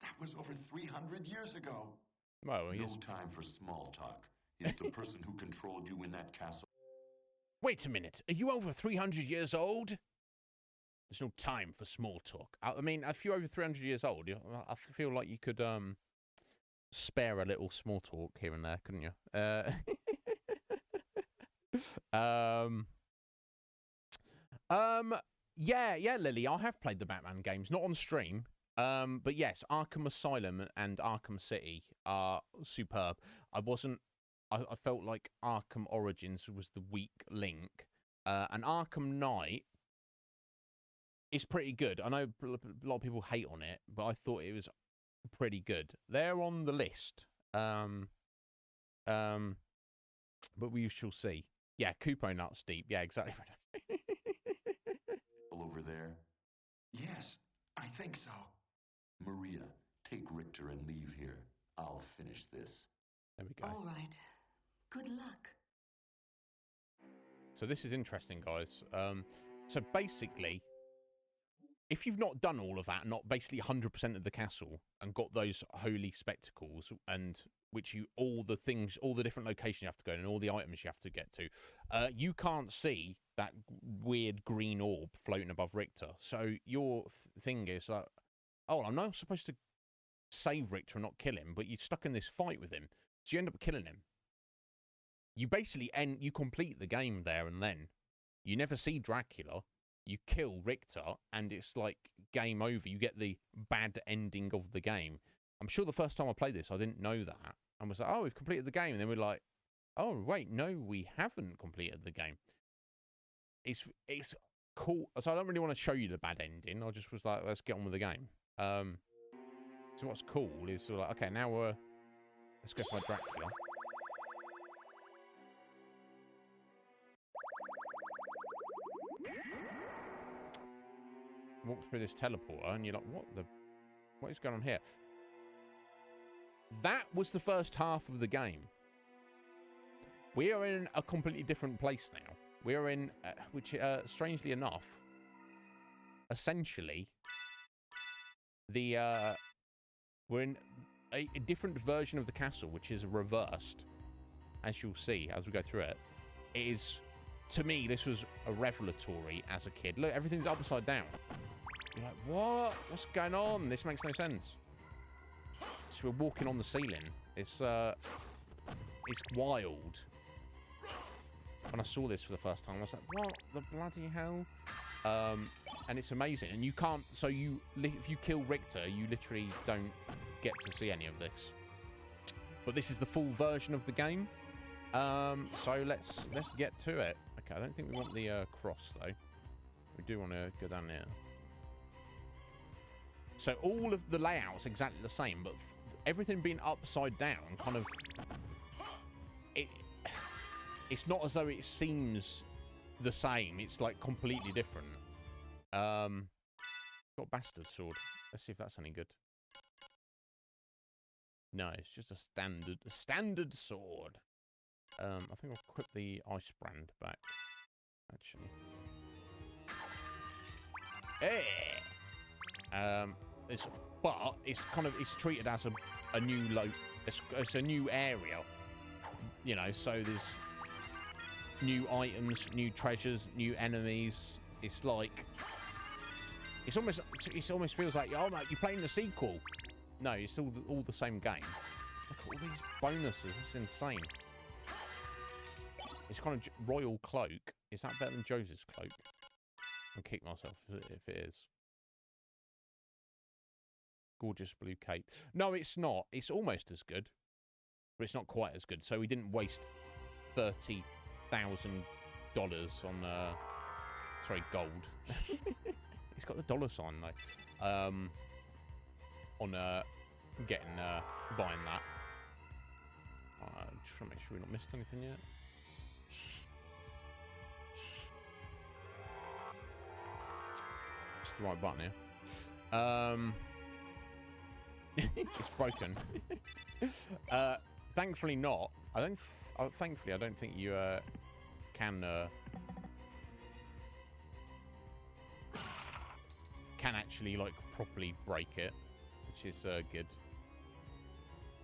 That was over 300 years ago. Well, No time for small talk. Is the person who controlled you in that castle? Wait a minute. Are you over 300 years old? There's no time for small talk. I mean, if you're over 300 years old, I feel like you could spare a little small talk here and there, couldn't you? Yeah, Lily, I have played the Batman games, not on stream. But yes, Arkham Asylum and Arkham City are superb. I felt like Arkham Origins was the weak link. And Arkham Knight is pretty good. I know a lot of people hate on it, but I thought it was pretty good. They're on the list. But we shall see. Yeah, Kupo Nuts Deep. Yeah, exactly. Over there? Yes, I think so. Maria, take Richter and leave here. I'll finish this. There we go. All right. Good luck. So this is interesting, guys. So basically, if you've not done all of that, not basically 100% of the castle, and got those holy spectacles, and which you all the different locations you have to go in, and all the items you have to get to, you can't see that weird green orb floating above Richter. So your thing is like, oh, I'm not supposed to save Richter and not kill him, but you're stuck in this fight with him, so you end up killing him. You basically you complete the game there and then. You never see Dracula. You kill Richter, and it's like game over. You get the bad ending of the game. I'm sure the first time I played this, I didn't know that, and was like, oh, we've completed the game, and then we're like, oh, wait, no, we haven't completed the game. It's cool. So I don't really want to show you the bad ending. I just was like, let's get on with the game. So what's cool is like, okay, now let's go find Dracula. Walk through this teleporter, and you're like, what is going on here? That was the first half of the game. We are in a completely different place now. We are in, which, strangely enough, essentially, we're in a different version of the castle, which is reversed, as you'll see as we go through it. It is, to me, this was a revelatory as a kid. Look, everything's upside down. You're like, what? What's going on? This makes no sense. So we're walking on the ceiling. It's wild. When I saw this for the first time, I was like, what the bloody hell? And it's amazing. And you can't, so if you kill Richter, you literally don't get to see any of this. But this is the full version of the game. So let's get to it. Okay, I don't think we want the cross, though. We do want to go down there. So all of the layout's exactly the same, but everything being upside down kind of... It's not as though it seems the same. It's like completely different. Got a bastard sword. Let's see if that's any good. No, it's just a standard sword. I think I'll equip the ice brand back. Actually. Hey! It's treated as a new it's a new area, you know. So there's new items, new treasures, new enemies. It's like it almost feels like, oh mate, you're playing the sequel. No, it's all the same game. Look at all these bonuses. It's insane. It's kind of royal cloak. Is that better than Joseph's cloak? I'll kick myself if it is. Gorgeous blue cape. No, it's not. It's almost as good, but it's not quite as good. So we didn't waste $30,000 on gold. It's got the dollar sign though. On buying that. Just trying to make sure we've not missed anything yet. It's the right button here. It's broken. Thankfully not. Thankfully, I don't think you can actually like properly break it, which is good.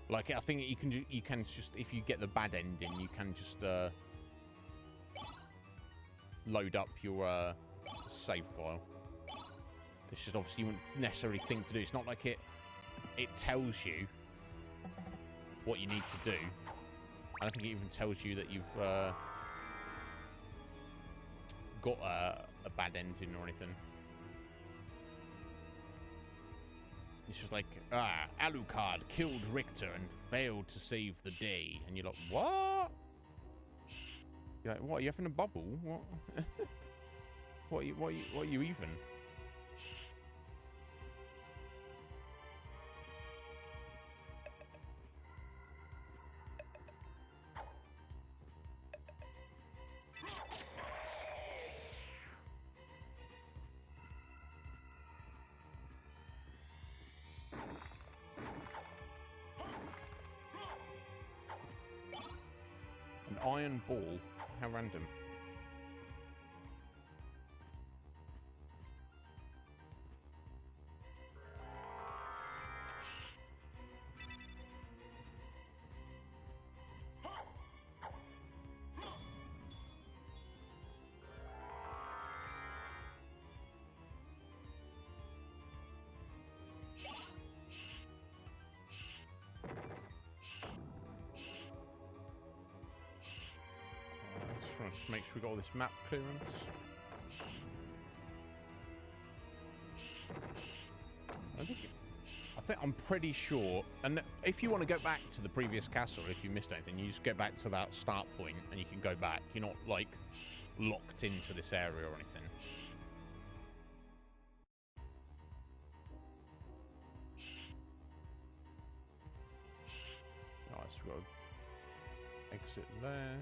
Like I think you can just, if you get the bad ending, you can just load up your save file. It's just obviously you wouldn't necessarily think to do. It's not like it tells you what you need to do. I don't think it even tells you that you've got a bad ending or anything. It's just like, Alucard killed Richter and failed to save the day. And you're like, what? You're like, what, are you having a bubble? What? What are you even? iron ball. How random. Just make sure we got all this map clearance. I'm pretty sure, and if you want to go back to the previous castle, if you missed anything, you just get back to that start point and you can go back. You're not like locked into this area or anything. Alright, so we've got to exit there.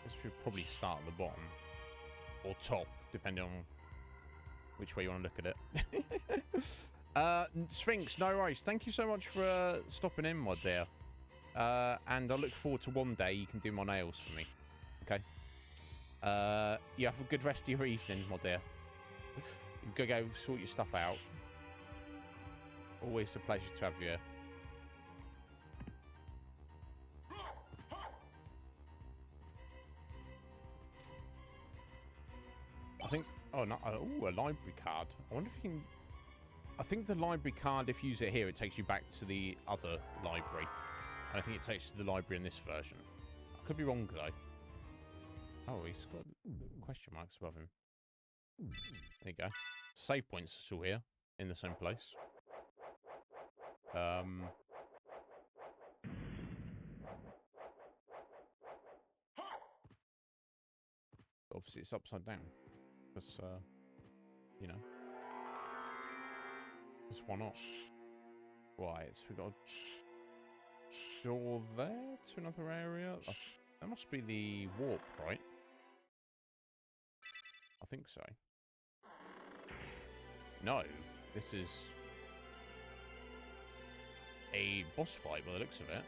This should probably start at the bottom or top, depending on which way you want to look at it. Sphinx, no worries. Thank you so much for stopping in, my dear. And I look forward to one day you can do my nails for me. Okay. You have a good rest of your evening, my dear. You go sort your stuff out. Always a pleasure to have you here. I think... Oh, no. Oh, a library card. I wonder if you can... I think the library card, if you use it here, it takes you back to the other library. And I think it takes you to the library in this version. I could be wrong, though. Oh, he's got question marks above him. There you go. Save points are still here, in the same place. Obviously, it's upside down. Because, you know. Just why not? Right, so we've got a door there to another area. That must be the warp, right? I think so. No, this is a boss fight by the looks of it.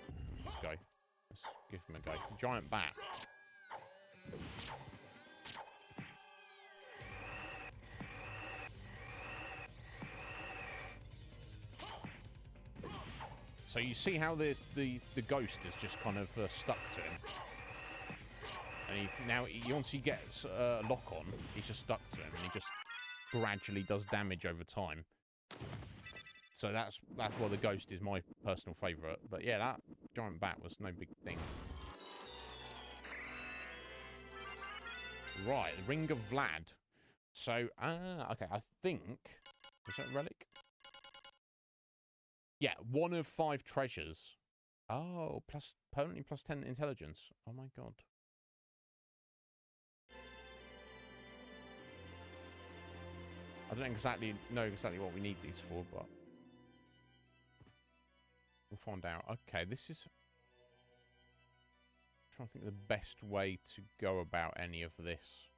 Let's go. Let's give him a go. Giant bat. So you see how the ghost is just kind of stuck to him, and once he gets a lock on, he's just stuck to him, and he just gradually does damage over time. So that's why the ghost is my personal favourite. But yeah, that giant bat was no big thing. Right, the Ring of Vlad. So okay, I think is that a relic? Yeah, 1 of 5 treasures. Oh, permanently plus 10 intelligence. Oh my god. I don't know exactly what we need these for, but we'll find out. Okay, this is... I'm trying to think of the best way to go about any of this.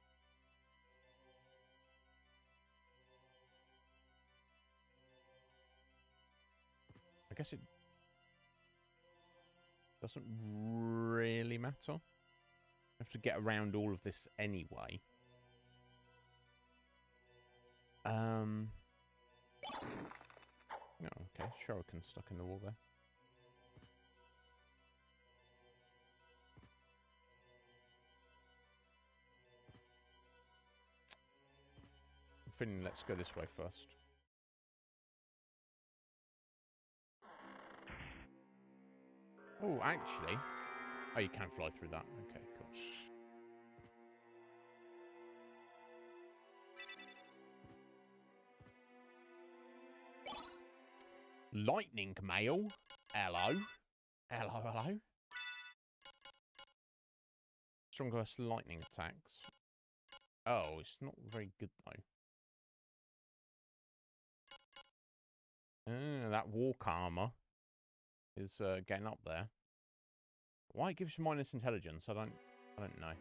I guess it doesn't really matter. I have to get around all of this anyway. Oh, okay. Shuriken stuck in the wall there. I'm feeling let's go this way first. Oh, actually... Oh, you can fly through that. Okay, cool. Lightning mail. Hello. Hello, hello. Stronger lightning attacks. Oh, it's not very good, though. That walk armor is getting up there. Why it gives you minus intelligence? I don't know.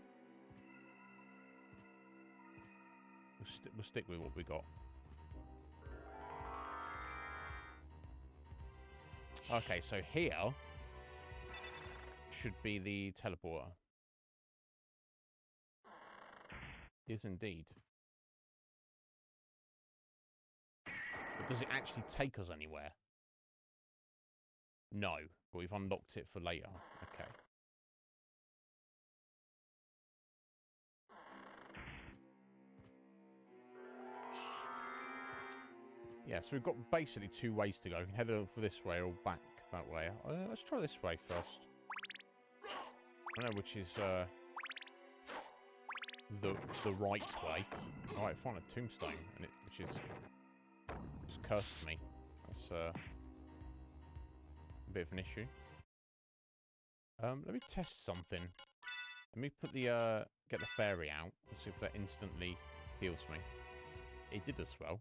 We'll stick with what we got. Okay, so here should be the teleporter. Is indeed. But does it actually take us anywhere? No, but we've unlocked it for later. Okay. Yeah, so we've got basically 2 ways to go. We can head over this way or back that way. Let's try this way first. I don't know which is the right way. Alright, find a tombstone, and which is just cursed me. That's a bit of an issue. Let me test something. Let me put the get the fairy out and see if that instantly heals me. It did as well.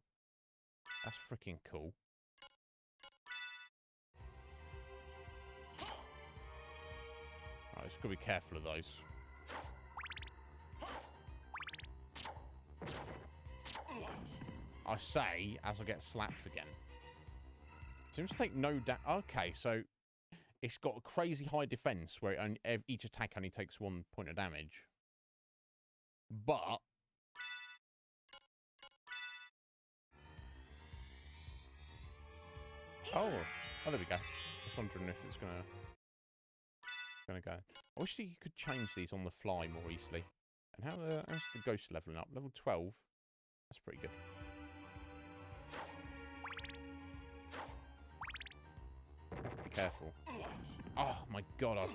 That's freaking cool. Alright, just gotta be careful of those. I say as I get slapped again. Seems to take no damage. Okay, so it's got a crazy high defense where each attack only takes 1 point of damage. But oh, there we go. Just wondering if it's gonna go. I wish you could change these on the fly more easily. And how's the ghost leveling up? Level 12. That's pretty good. Be careful. Oh my god!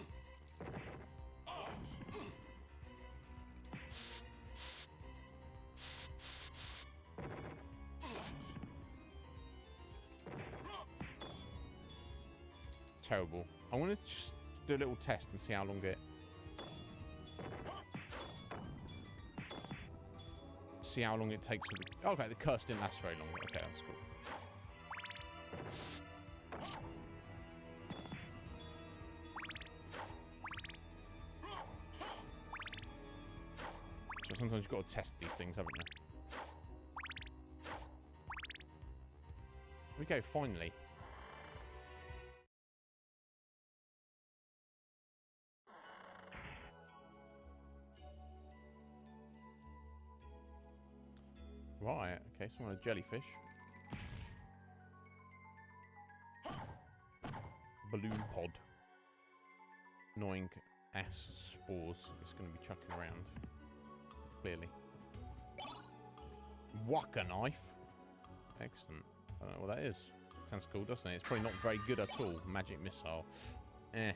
Terrible. I want to just do a little test and see how long it. See how long it takes for the. Okay, the curse didn't last very long. Okay, that's cool. So sometimes you've got to test these things, haven't you? Here we go, finally. Right, okay, so I'm on a jellyfish. Balloon pod. Annoying ass spores it's going to be chucking around. Clearly. Waka knife. Excellent. I don't know what that is. Sounds cool, doesn't it? It's probably not very good at all. Magic missile. Eh.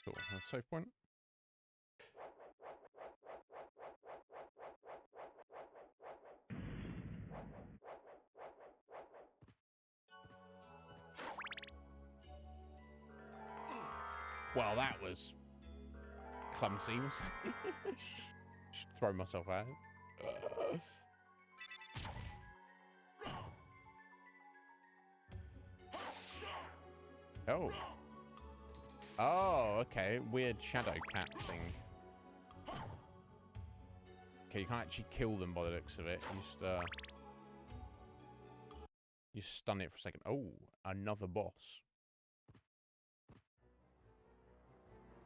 Cool. That's save point. Well, that was clumsy. Just throw myself out. Oh. Oh, okay. Weird shadow cat thing. Okay, you can't actually kill them by the looks of it. You stun it for a second. Oh, another boss.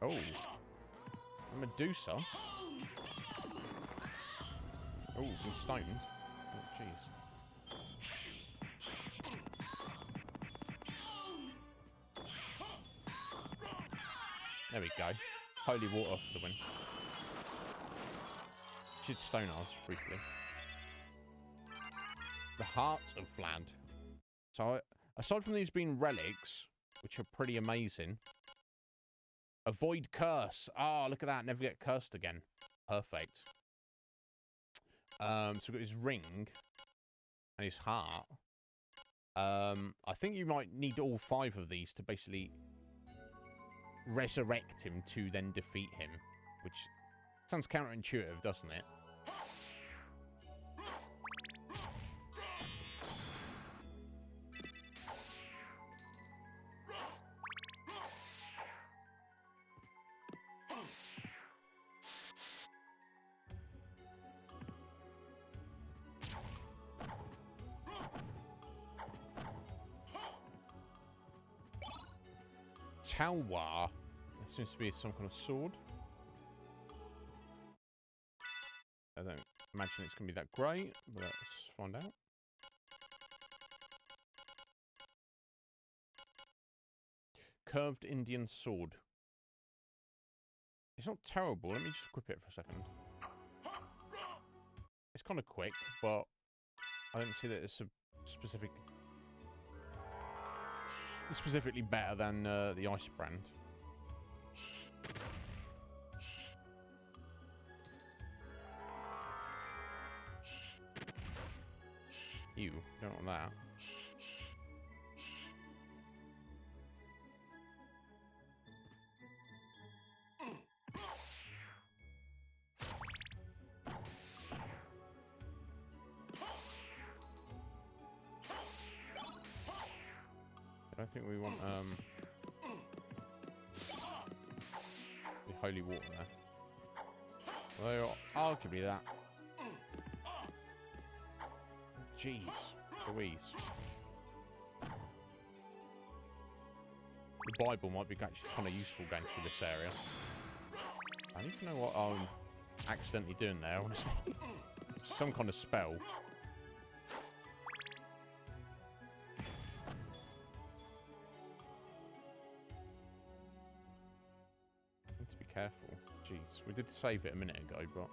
Oh. A Medusa. Oh, been stoned. Oh, jeez. There we go. Holy water for the win. Should stone us briefly. The Heart of Vlad. So, aside from these being relics, which are pretty amazing, avoid curse. Oh, look at that. Never get cursed again. Perfect. So we've got his ring and his heart. I think you might need all 5 of these to basically resurrect him to then defeat him, which sounds counterintuitive, doesn't it? Kalwa. That seems to be some kind of sword. I don't imagine it's going to be that great, but let's find out. Curved Indian sword. It's not terrible. Let me just equip it for a second. It's kind of quick, but I don't see that it's a specifically better than the ice brand. Ew, don't want that. I don't think we want the holy water there. Although arguably that. Jeez, Louise. The Bible might be actually kind of useful going through this area. I don't even know what I'm accidentally doing there, honestly. Some kind of spell. Need to be careful. Jeez, we did save it a minute ago, but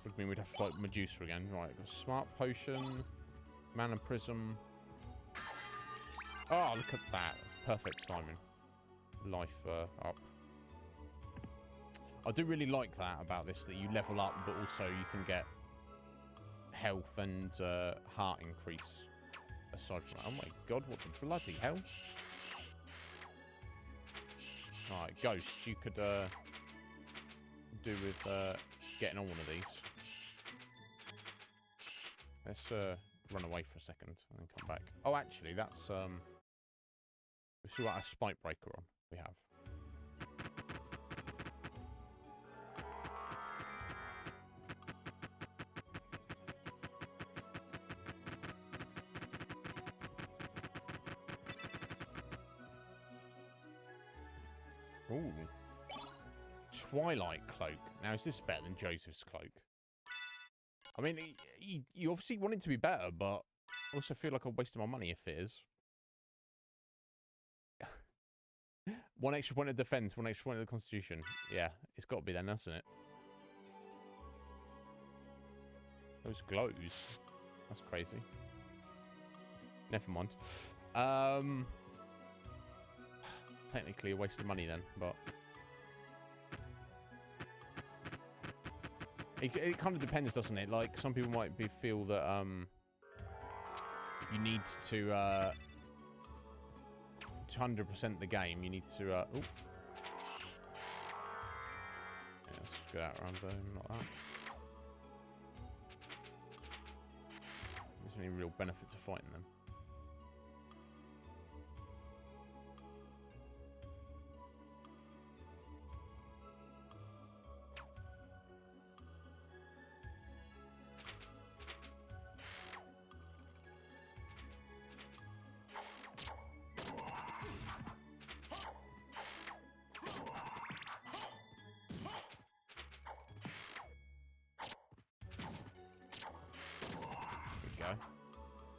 would mean we'd have to fight Medusa again. Right, got Smart Potion, Mana Prism. Oh, look at that. Perfect timing. Life up. I do really like that about this, that you level up, but also you can get health and heart increase. Aside from that. Oh my god, what the bloody hell? Alright, Ghost, you could do with getting on one of these. Let's run away for a second and then come back. Oh, actually, that's we've still got a Spike Breaker on. We have. Ooh. Twilight Cloak. Now, is this better than Joseph's Cloak? I mean, you obviously want it to be better, but I also feel like I'm wasting my money if it is. 1 extra point of defense, 1 extra point of the Constitution. Yeah, it's got to be then, hasn't it? Those glows. That's crazy. Never mind. Technically a waste of money then, but it kind of depends, doesn't it? Like, some people might feel that you need to 100% the game. You need to yeah, let's just get out around there, like that. There's any real benefit to fighting them.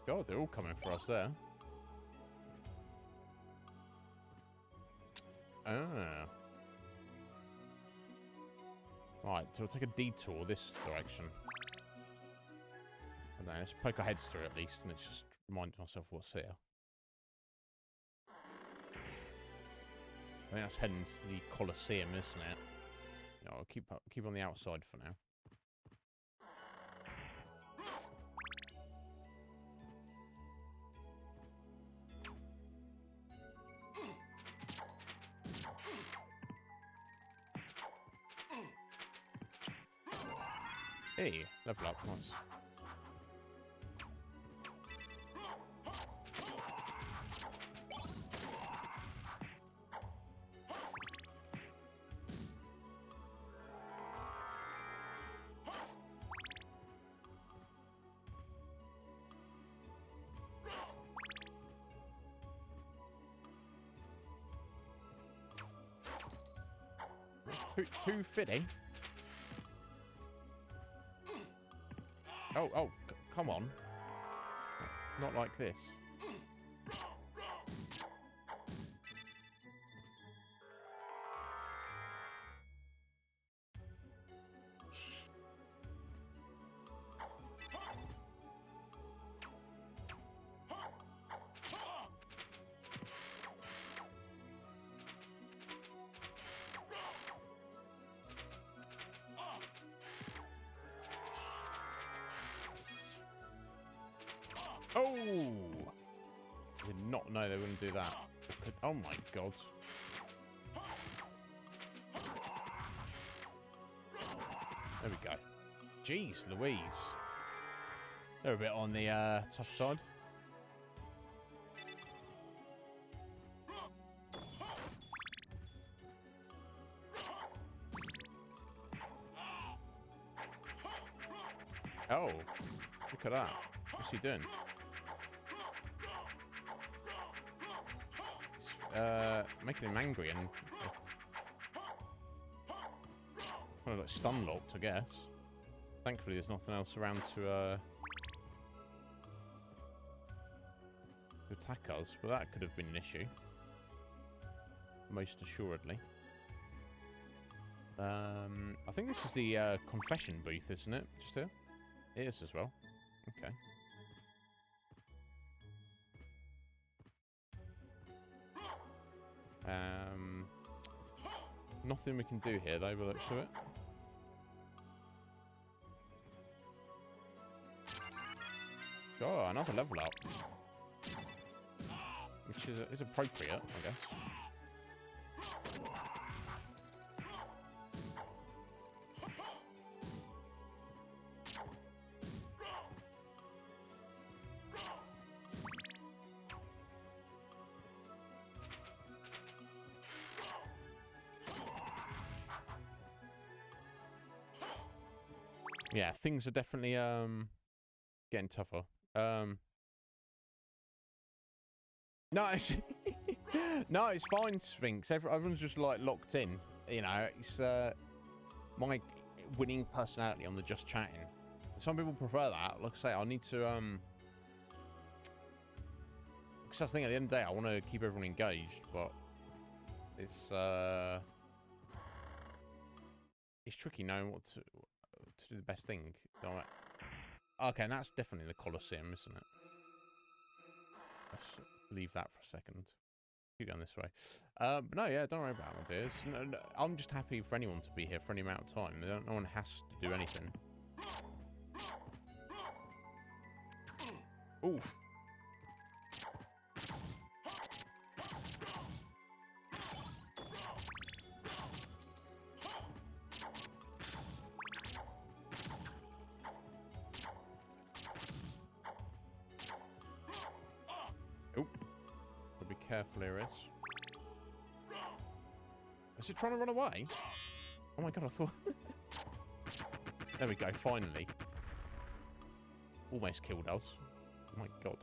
God, they're all coming for us there. Ah. Right, so we'll take a detour this direction. And then let's poke our heads through at least, and let's just remind myself what's here. I think that's heading to the Colosseum, isn't it? You know, I'll keep on the outside for now. Hey, level up, nice. Too fiddy. Oh, come on. Not like this. Oh! Did not know they wouldn't do that. Oh my god. There we go. Jeez Louise. They're a bit on the tough side. Oh, look at that. What's he doing? Making him angry and kind of like stun locked, I guess. Thankfully, there's nothing else around to attack us, but that could have been an issue. Most assuredly. I think this is the confession booth, isn't it? Just here? It is as well. Okay. Nothing we can do here, though, by the looks of it. Oh, another level up. Which is appropriate, I guess. Yeah, things are definitely getting tougher. No, it's no, it's fine, Sphinx. Everyone's just like locked in. You know, it's my winning personality on the just chatting. Some people prefer that. Like I say, I need to because I think at the end of the day, I want to keep everyone engaged, but it's tricky knowing what to do the best thing. Okay, and that's definitely the Colosseum, isn't it? Let's leave that for a second. Keep going this way. But no, yeah, don't worry about it, my dears. No, I'm just happy for anyone to be here for any amount of time. No one has to do anything. Oof. Careful, here is. Is it trying to run away? Oh my god, I thought... There we go, finally. Almost killed us. Oh my god.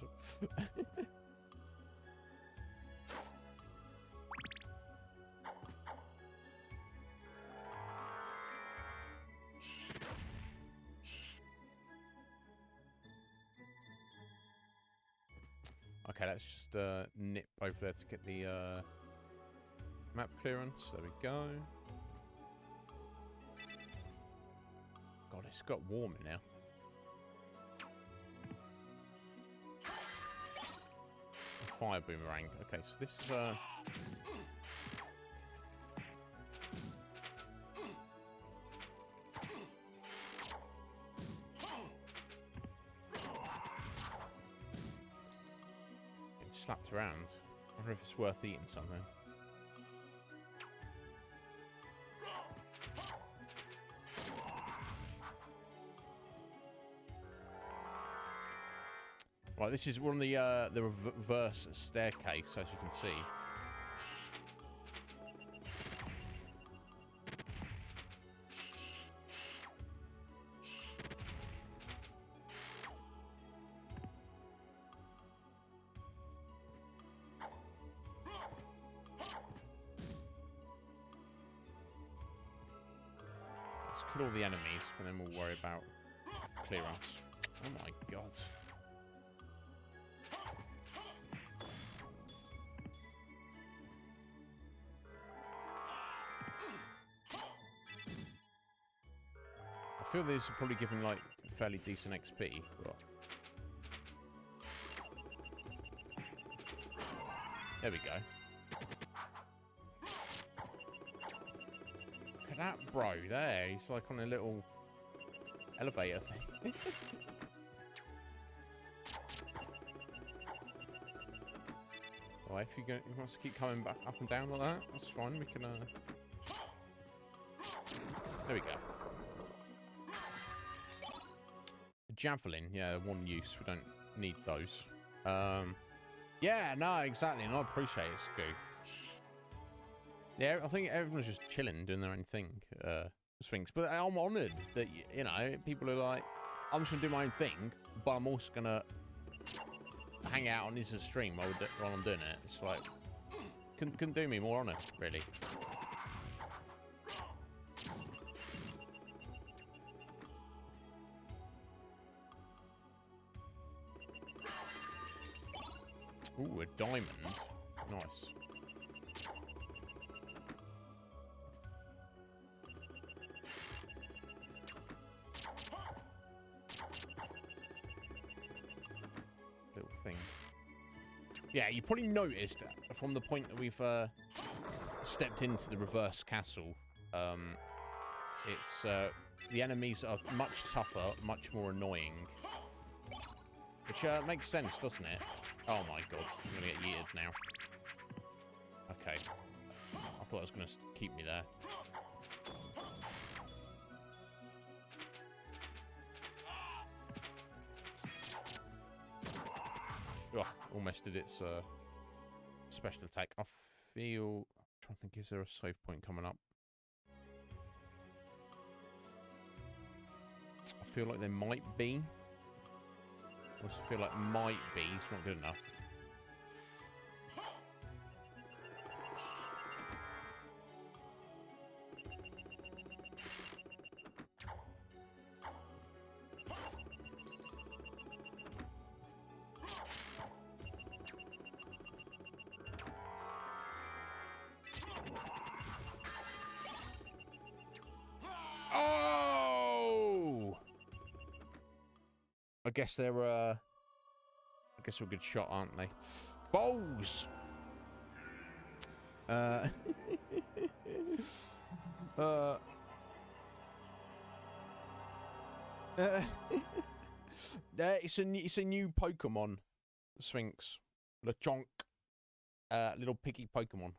Okay, let's just nip over there to get the map clearance. There we go. God, it's got warm in now. Fire boomerang. Okay, so this is slapped around. I wonder if it's worth eating something. Right, this is one of the reverse staircase, as you can see. kill all the enemies, and then we'll worry about clear us. Oh my god. I feel these are probably giving like fairly decent XP, but there we go. Look at that bro there. He's like on a little elevator thing. Well, if he wants to keep coming back up and down like that, that's fine. We can. There we go. Javelin, yeah, one use. We don't need those. Yeah, no, exactly, and I appreciate it, Scoo. Yeah, I think everyone's just chilling, doing their own thing, Sphinx. But I'm honoured that, you know, people are like, I'm just going to do my own thing, but I'm also going to hang out on this stream while I'm doing it. It's like, couldn't do me more honour, really. Ooh, a diamond. Nice. Little thing. Yeah, you probably noticed from the point that we've stepped into the reverse castle, it's the enemies are much tougher, much more annoying. Which makes sense, doesn't it? Oh my god, I'm gonna get yeeted now. Okay. I thought it was gonna keep me there. Ugh, almost did its special attack. I feel... I'm trying to think, is there a save point coming up? I feel like there might be. I also feel like might be. It's not good enough. Oh! I guess they're I guess they're a good shot, aren't they? Balls. It's a new Pokemon, Sphinx, LeChonk, little piggy Pokemon,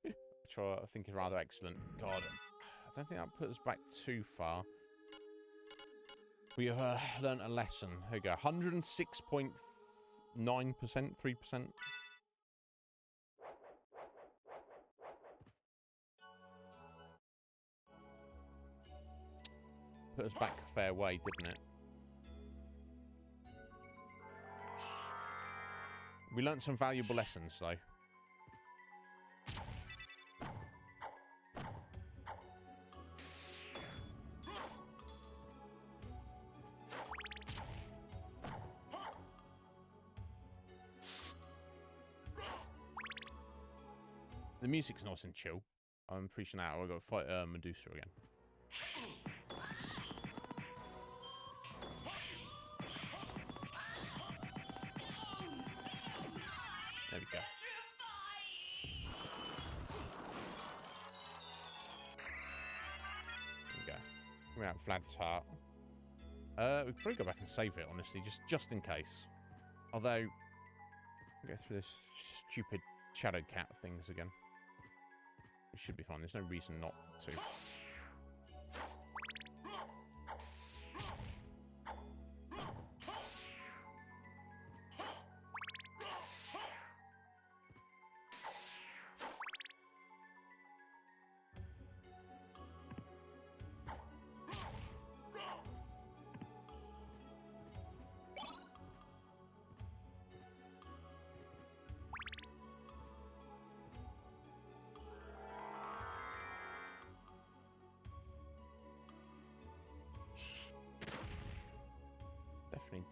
which I think is rather excellent. God, I don't think that put us back too far. We learnt a lesson. Here we go. 106.9%, 3%. Put us back a fair way, didn't it? We learnt some valuable lessons, though. The music's nice and chill. I'm appreciating that. I've got to fight Medusa again. There we go. There we go. Coming out Vlad's heart. We could probably go back and save it, honestly, just in case. Although, I'll go through this stupid shadow cat things again. It should be fine. There's no reason not to.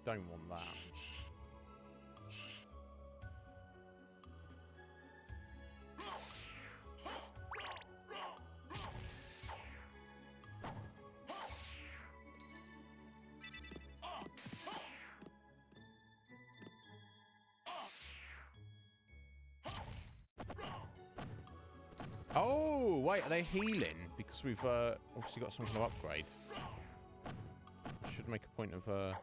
don't want that. Oh, wait, are they healing? Because we've obviously got some kind of upgrade. Should make a point of try.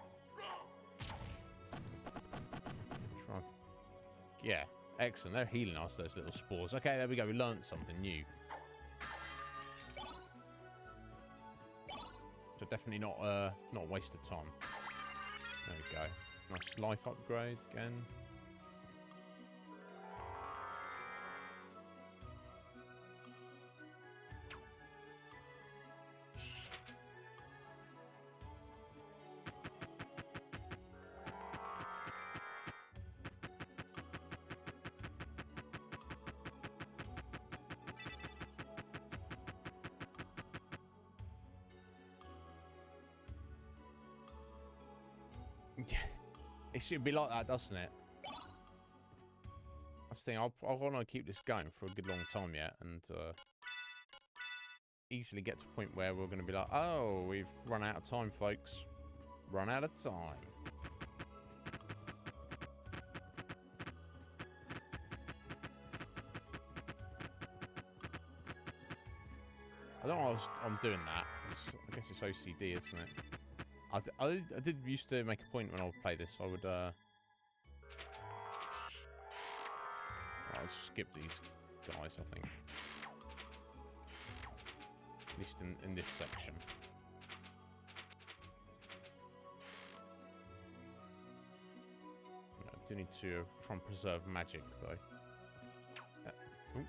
Yeah, excellent. They're healing us, those little spores. Okay, there we go. We learned something new. So definitely not a waste of time. There we go. Nice life upgrade again. It should be like that, doesn't it? That's the thing. I want to keep this going for a good long time yet, and easily get to a point where we're going to be like, oh, we've run out of time, folks. Run out of time. I don't know why I'm doing that. I guess it's OCD, isn't it? I did used to make a point when I would play this. I would I'd skip these guys, I think. At least in this section. I do need to try and preserve magic, though. Ooh.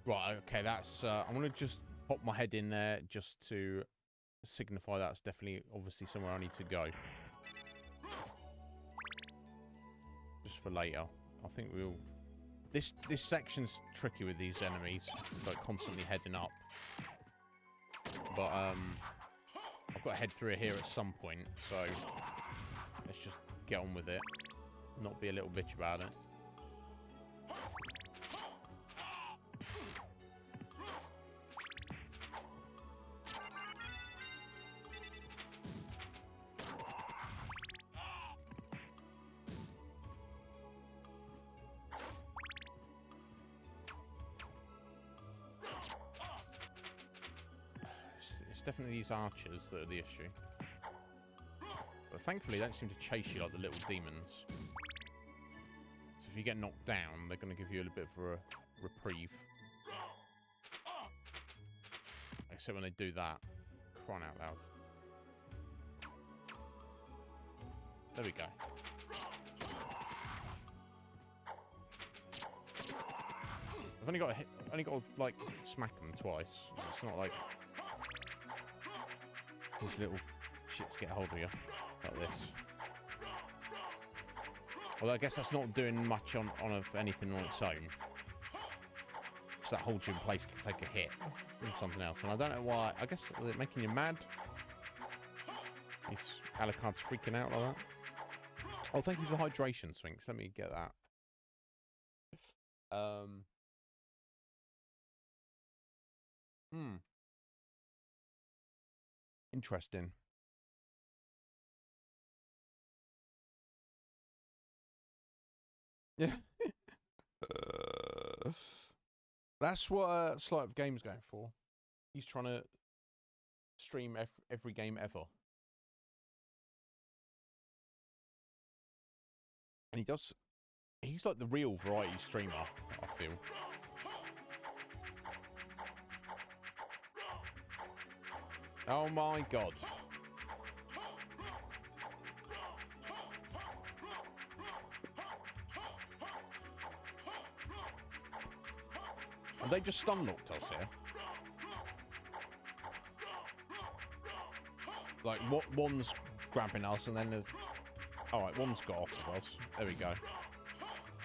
Right, okay, that's... I'm going to just pop my head in there just to signify that's definitely, obviously, somewhere I need to go. Just for later. I think we'll... This section's tricky with these enemies, like constantly heading up. But, I've got to head through here at some point, so let's just get on with it. Not be a little bitch about it. Definitely these archers that are the issue. But thankfully, they don't seem to chase you like the little demons. So if you get knocked down, they're going to give you a little bit of a reprieve. Except when they do that. Crying out loud. There we go. I've only got to hit, to like smack them twice. It's not like these little shits get hold of you like this. Although I guess that's not doing much on anything on its own. So that holds you in place to take a hit from something else. And I don't know why. I guess was it making you mad? These Alucard's freaking out like that. Oh, thank you for the hydration, Sphinx. Let me get that. Interesting. Yeah. That's what Sleight of Game's going for. He's trying to stream every game ever. And he does... He's like the real variety streamer, I feel. Oh my god. they just stun locked us here? Like, what? One's grabbing us, and then there's... Alright, one's got off of us. There we go.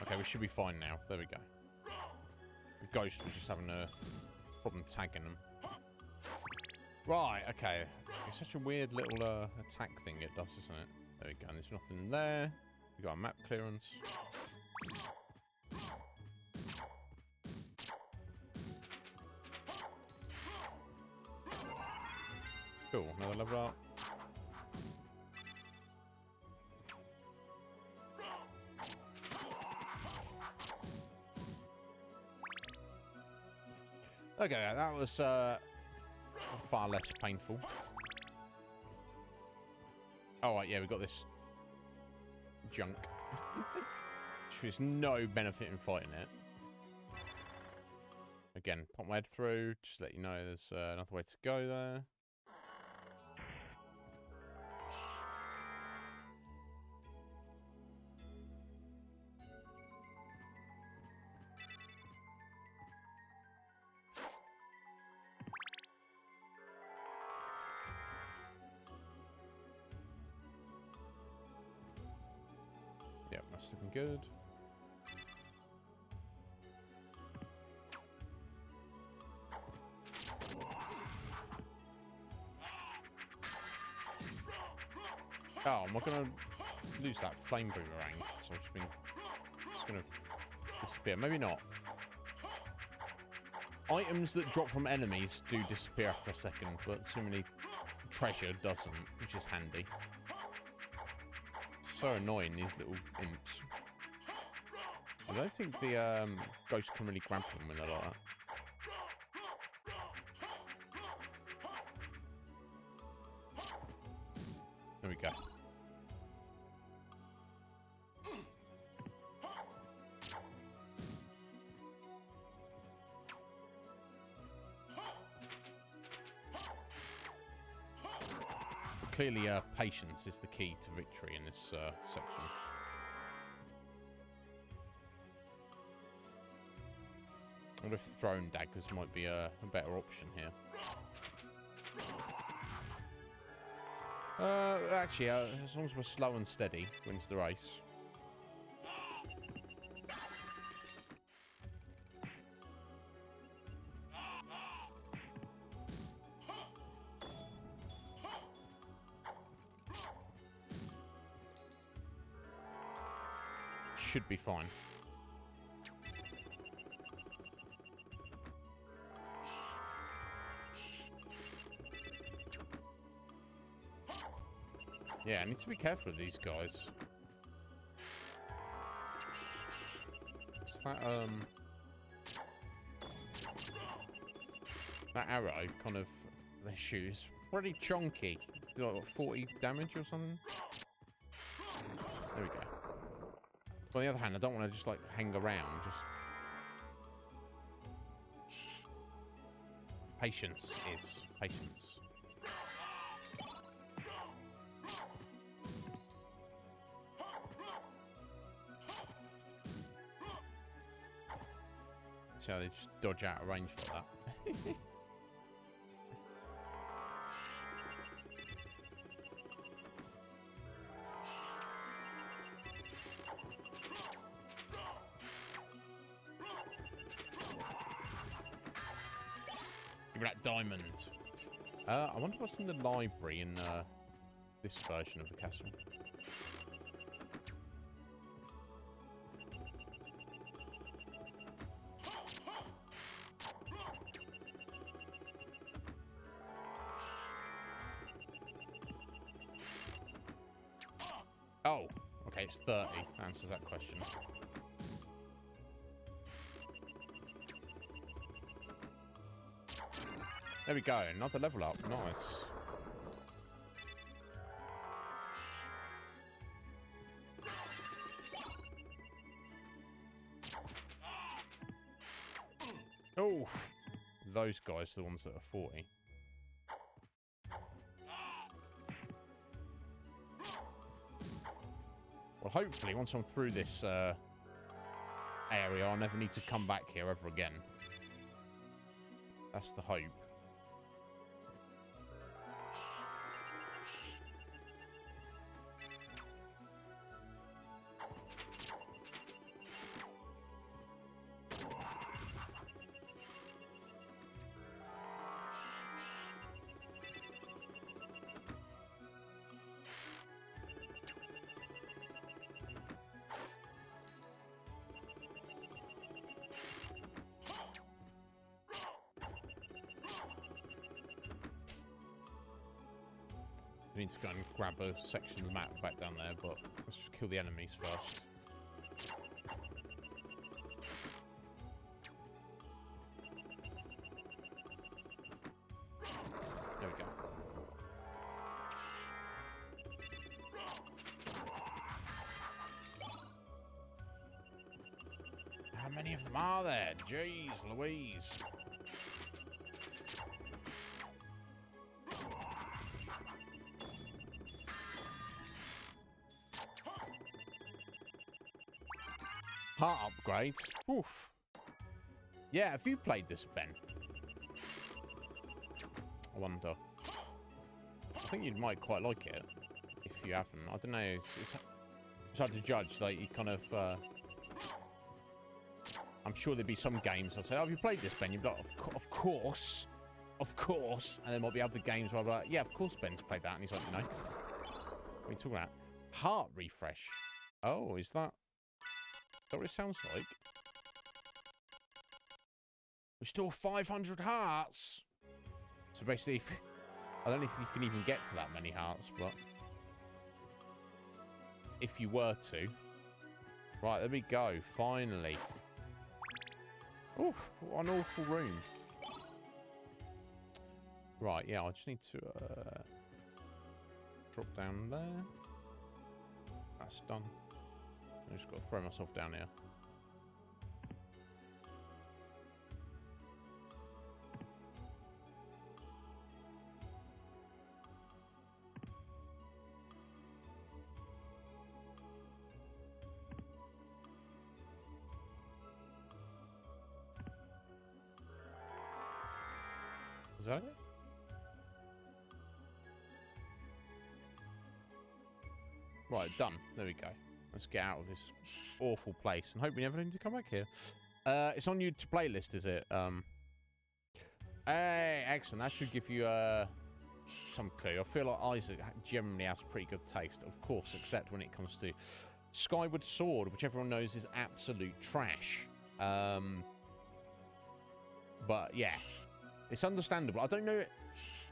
Okay, we should be fine now. There we go. The ghost was just having a problem tagging them. Right, okay. It's such a weird little attack thing it does, isn't it? There we go. And there's nothing in there. We got a map clearance. Cool, another level up. Okay, that was far less painful. Oh, right, yeah, we got this junk. There's no benefit in fighting it. Again, pop my head through, just to let you know there's another way to go there. Yep, that's looking good. Oh, am I gonna lose that flame boomerang? So I've just been... It's gonna disappear. Maybe not. Items that drop from enemies do disappear after a second, but similarly treasure doesn't, which is handy. So annoying, these little imps. I don't think the ghost can really grab them when they're like that. There we go. Clearly, patience is the key to victory in this section. I wonder if thrown daggers might be a better option here. Actually, as long as we're slow and steady, wins the race. Should be fine. Yeah, I need to be careful of these guys. It's that that arrow kind of they shoot is pretty chunky. Do like, what, 40 damage or something? There we go. On the other hand, I don't want to just like hang around. Just patience is patience. See how they just dodge out of range like that. Give me that diamond. I wonder what's in the library in this version of the castle. Oh, okay, it's 30. Answers that question. There we go, another level up. Nice. Oh, those guys are the ones that are 40. Well, hopefully, once I'm through this area, I'll never need to come back here ever again. That's the hope. We need to go and grab a section of the map back down there, but let's just kill the enemies first. There we go. How many of them are there? Jeez Louise. Heart upgrade. Oof. Yeah, have you played this, Ben? I wonder. I think you might quite like it if you haven't. I don't know. It's hard to judge. Like, you kind of. I'm sure there'd be some games I'd say, "Oh, have you played this, Ben?" You'd be like, "Of course, of course." And there might be other games where I'd be like, "Yeah, of course, Ben's played that," and he's like, "No." What are you talking about? Heart refresh. Oh, is that? Is that what it sounds like? Restore 500 hearts. So basically, I don't know if you can even get to that many hearts, but if you were to. Right, there we go. Finally. Oof, what an awful room. Right, yeah, I just need to drop down there. That's done. I just got to throw myself down here. Is that it? Right, done. There we go. Let's get out of this awful place and hope we never need to come back here. It's on your playlist, is it? Hey, excellent. That should give you some clue. I feel like Isaac generally has pretty good taste, of course, except when it comes to Skyward Sword, which everyone knows is absolute trash. But yeah, it's understandable. I don't know.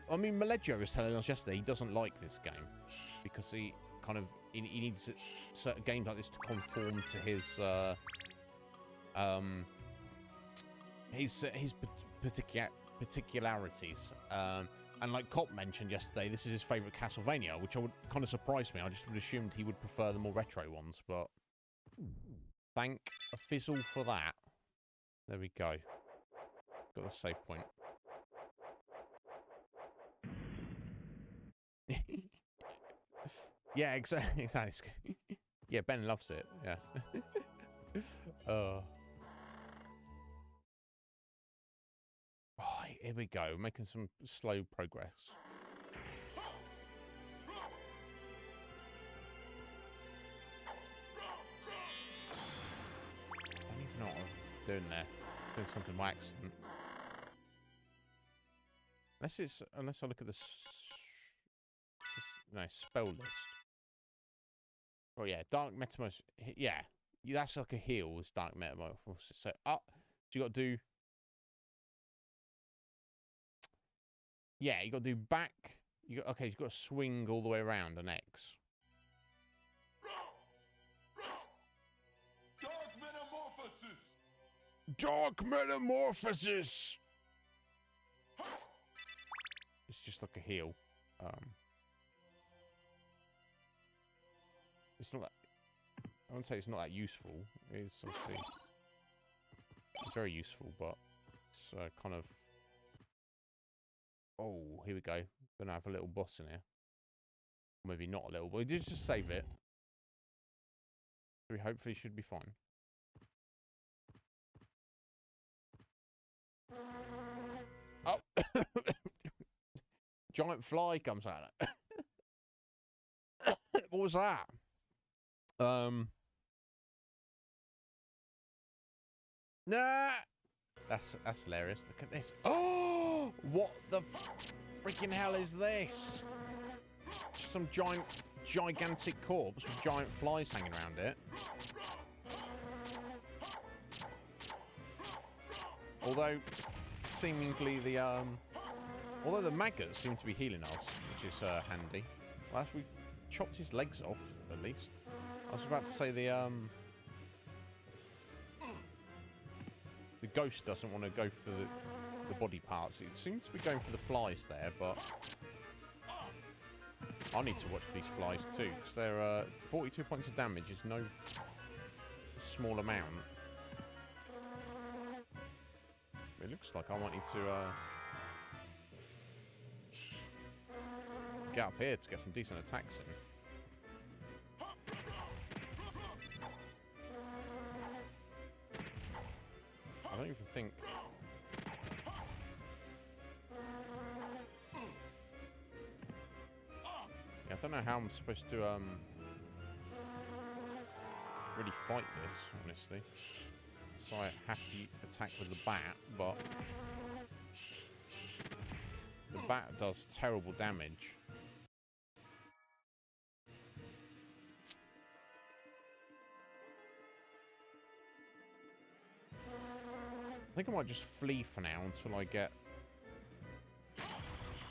I mean, Maleggio was telling us yesterday he doesn't like this game because he kind of he needs certain games like this to conform to his particularities. And like Cop mentioned yesterday, this is his favourite Castlevania, which would kind of surprise me. I just would assumed he would prefer the more retro ones, but thank a fizzle for that. There we go. Got a save point. Yeah, exactly. Yeah, Ben loves it. Yeah. Right, here we go. Making some slow progress. Don't even know what I'm doing there. Doing something by accident. Unless I look at the spell list. Oh yeah, Dark Metamorphosis. Yeah, that's like a heal. Is Dark Metamorphosis. So so you got to do. Yeah, you got to do back. You've got to swing all the way around an X. Dark Metamorphosis! Dark Metamorphosis! It's just like a heal. It's not that... I wouldn't say it's not that useful. It's obviously... It's very useful, but it's kind of... Oh, here we go. Gonna have a little boss in here. Maybe not a little, but just save it. We hopefully should be fine. Oh. Giant fly comes out. What was that? Nah. That's hilarious. Look at this. Oh, what the freaking hell is this? Just some gigantic corpse with giant flies hanging around it. Although, seemingly although the maggots seem to be healing us, which is handy. Well, as we chopped his legs off, at least. I was about to say the ghost doesn't want to go for the body parts. It seems to be going for the flies there, but I need to watch for these flies too, because they're 42 points of damage is no small amount. It looks like I might need to get up here to get some decent attacks in. I don't even think... Yeah, I don't know how I'm supposed to really fight this, honestly. So I have to attack with the bat, but the bat does terrible damage. I think I might just flee for now until I get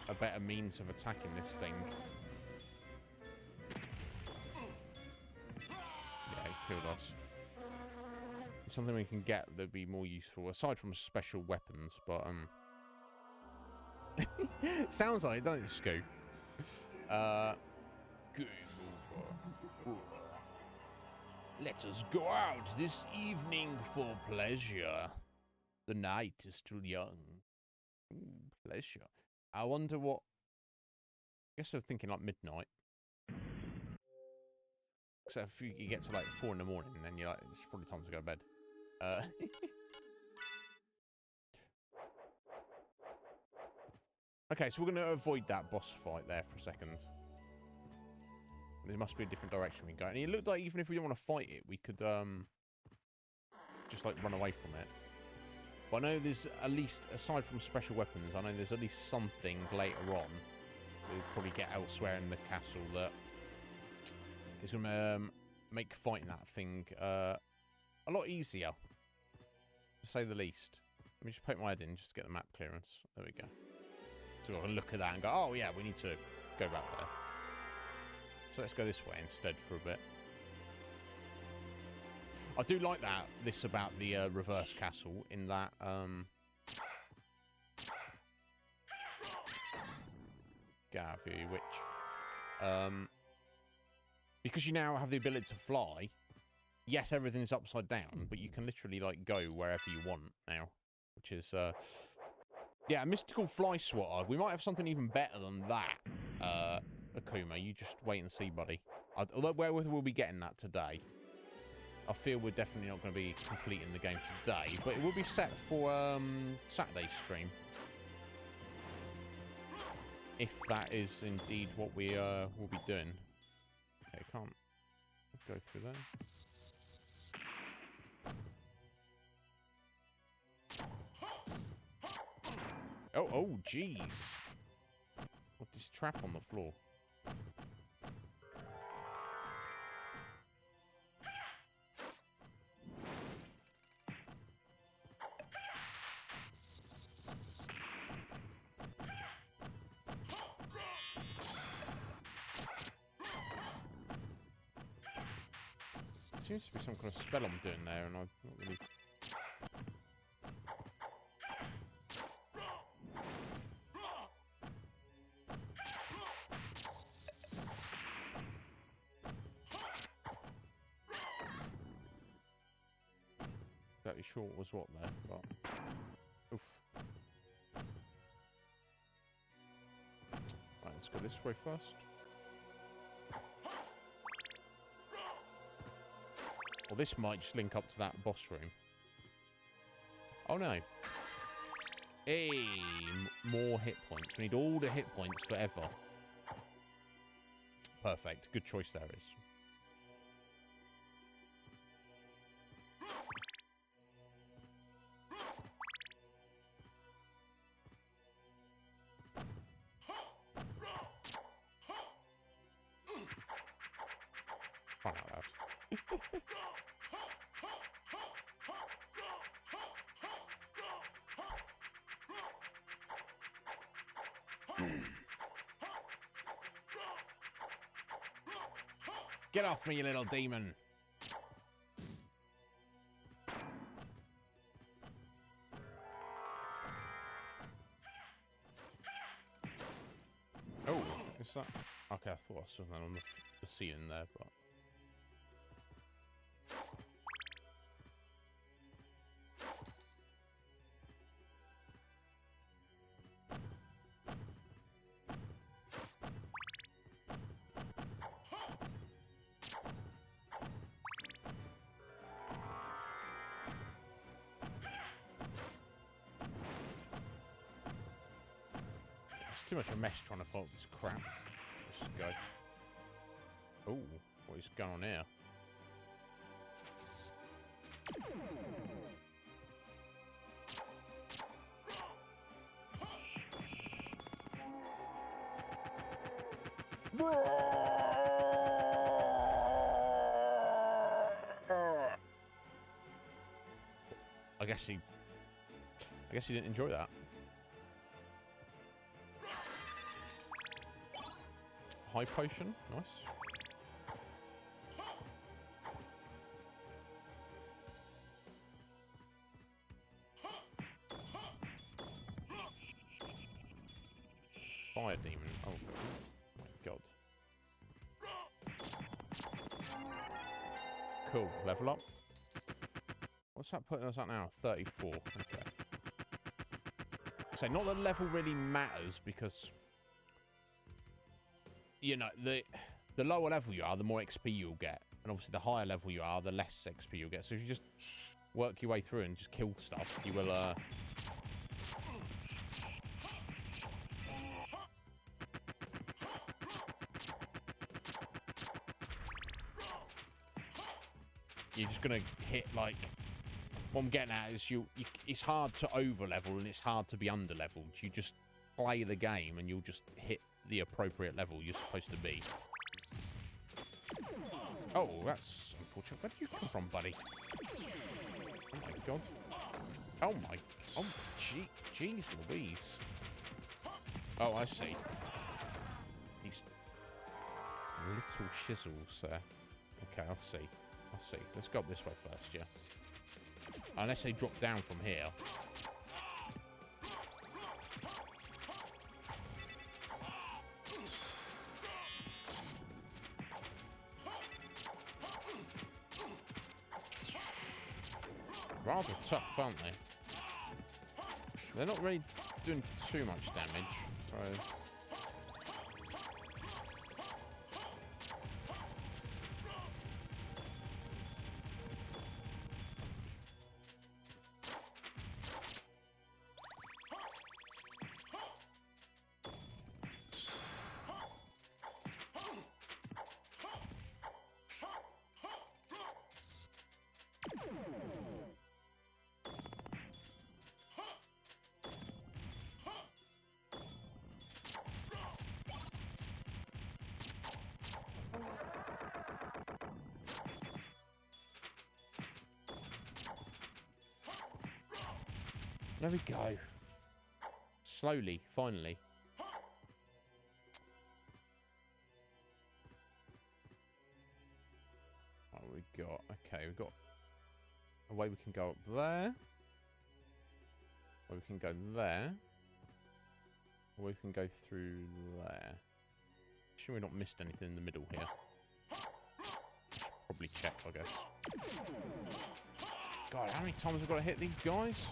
a better means of attacking this thing. Yeah, he killed us. Something we can get that'd be more useful, aside from special weapons, but sounds like it, doesn't it, Scoop? Game over. Let us go out this evening for pleasure. The night is still young. Ooh, pleasure. I wonder what... I guess I'm thinking like midnight. So if you get to like 4 in the morning, then you're like, it's probably time to go to bed. Okay, so we're going to avoid that boss fight there for a second. There must be a different direction we can go. And it looked like even if we didn't want to fight it, we could just like run away from it. But I know there's at least, aside from special weapons, I know there's at least something later on we'll probably get elsewhere in the castle that is going to make fighting that thing a lot easier, to say the least. Let me just poke my head in just to get the map clearance. There we go. So I can look at that and go, oh yeah, we need to go back there. So let's go this way instead for a bit. I do like this about the reverse castle, in that get out of here, you witch. Because you now have the ability to fly. Yes, everything's upside down, but you can literally like go wherever you want now, which is yeah, a mystical fly swatter. We might have something even better than that, Akuma. You just wait and see, buddy. Although where we'll be getting that today. I feel we're definitely not going to be completing the game today, but it will be set for Saturday's stream. If that is indeed what we will be doing. Okay, can't go through there. Oh, jeez. What this trap on the floor? Seems to be some kind of spell I'm doing there, and I've not really... Exactly sure what was what there, but... Oof. Right, let's go this way first. Well, this might just link up to that boss room. Oh no. Hey, more hit points. We need all the hit points forever. Perfect. Good choice there is. Oh, that. Get off me, you little demon. Oh, is that... Okay, I thought I saw that on the ceiling there, but... It's too much of a mess trying to follow this crap. Let's just go. Oh, what is going on here? I guess he didn't enjoy that. High potion, nice. Fire demon. Oh my god. Cool. Level up. What's that putting us at now? 34. Okay. So not that level really matters because, you know, the lower level you are, the more XP you'll get. And obviously the higher level you are, the less XP you'll get. So if you just work your way through and just kill stuff, you will, you're just going to hit, like... What I'm getting at is it's hard to over-level and it's hard to be under-leveled. You just play the game and you'll just hit the appropriate level you're supposed to be. Oh, that's unfortunate. Where did you come from, buddy? Oh my god. Oh my... Oh, jeez Louise. Oh, I see. These little chisels there. Okay, I'll see. Let's go up this way first, yeah. Unless they drop down from here. Rather tough, aren't they? They're not really doing too much damage, so... There we go. Slowly, finally. What have we got? Okay, we've got a way we can go up there. A way we can go there. A way we can go through there. Sure we've not missed anything in the middle here. Should probably check, I guess. God, how many times have I got to hit these guys?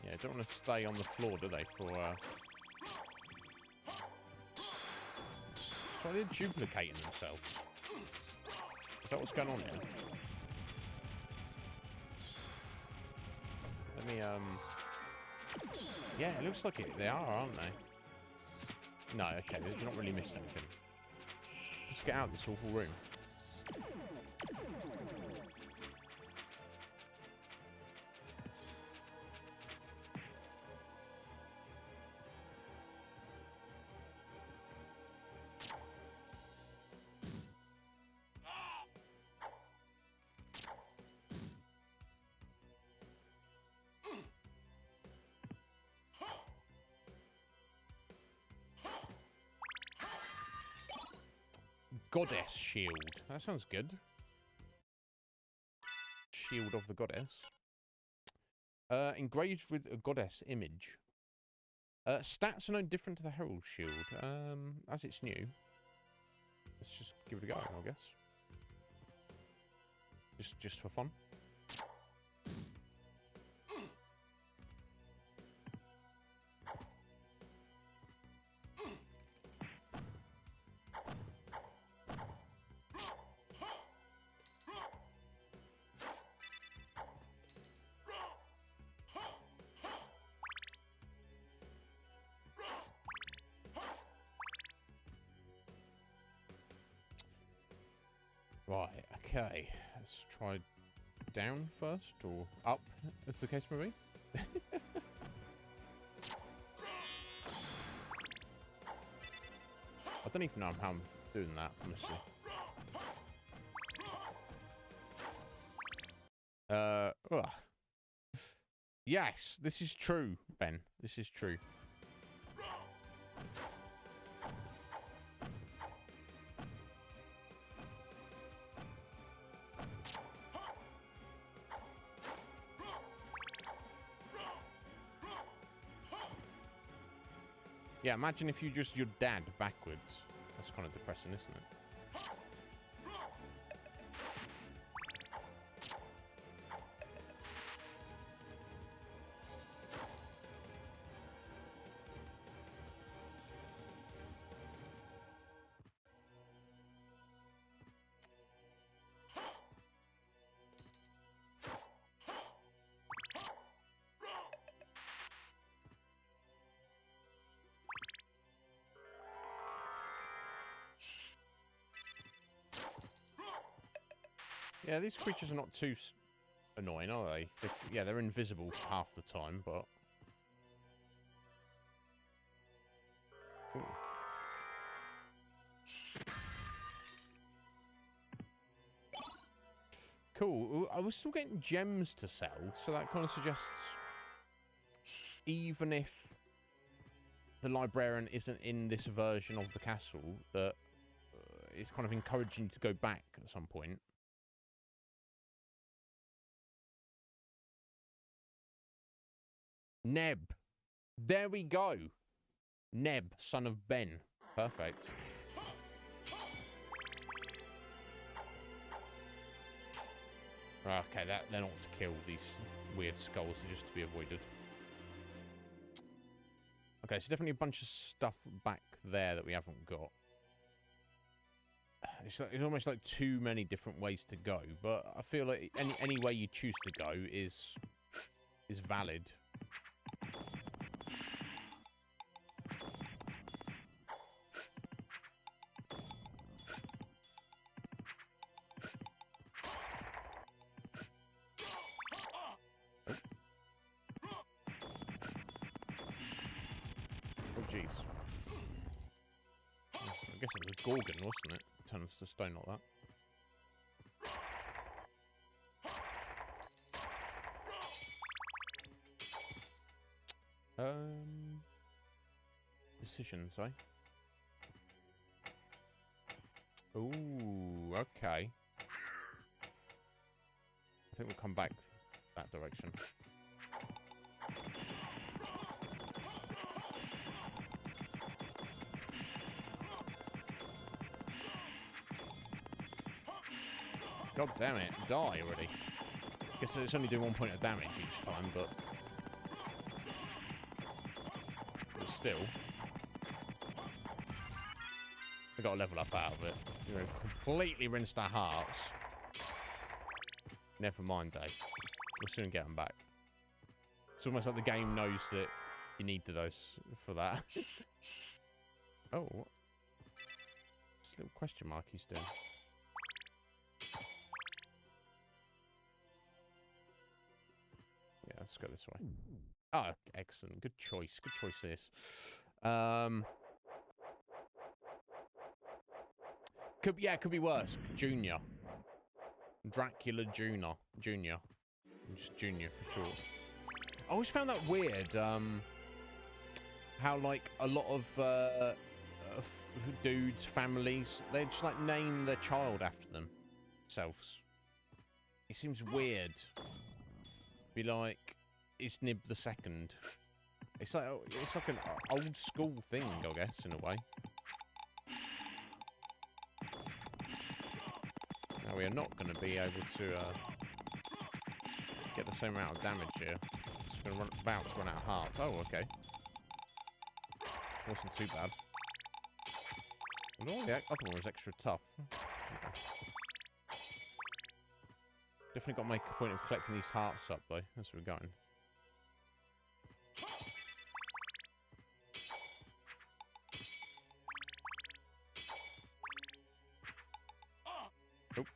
Yeah, don't want to stay on the floor, do they? For so they're duplicating themselves. Is that what's going on here? me, Yeah, it looks like they are, aren't they? No, okay, they've not really missed anything. Let's get out of this awful room. Goddess shield. That sounds good. Shield of the goddess. Engraved with a goddess image. Stats are no different to the herald shield. As it's new. Let's just give it a go, I guess. Just for fun. Right, okay. Let's try down first, or up, as the case may be. I don't even know how I'm doing that, honestly. Ugh. Yes, this is true, Ben. This is true. Yeah, imagine if you just your dad backwards. That's kind of depressing, isn't it? Yeah, these creatures are not too annoying, are they? Yeah, they're invisible half the time, but... Ooh. Cool. I was still getting gems to sell, so that kind of suggests even if the librarian isn't in this version of the castle, that it's kind of encouraging you to go back at some point. Neb. There we go. Neb, son of Ben. Perfect. Okay, they're not to kill. These weird skulls are just to be avoided. Okay, so definitely a bunch of stuff back there that we haven't got. It's almost like too many different ways to go, but I feel like any way you choose to go is valid. Oh jeez. I guess it was Gorgon, wasn't it? Turn us to stone like that. Decisions, eh? Ooh, okay. I think we'll come back that direction. God damn it, die already. Guess it's only doing 1 point of damage each time, but still. We got to level up out of it. You know, completely rinsed our hearts. Never mind, Dave. We'll soon get them back. It's almost like the game knows that you need those for that. Oh, what? This little question mark he's doing. Yeah, let's go this way. Oh, excellent. Good choice. Good choice, this. Could be worse. Junior. Dracula Junior. Just Junior for short. I always found that weird, how, like, a lot of dudes, families, they just, like, name their child after themselves. It seems weird. Be like, Iznib the Second. It's like an old school thing, I guess, in a way. Now, we are not going to be able to get the same amount of damage here. It's going to about to run out of hearts. Oh, okay. Wasn't too bad. Oh, the other one was extra tough. Okay. Definitely got to make a point of collecting these hearts up, though, as we're going. Nope.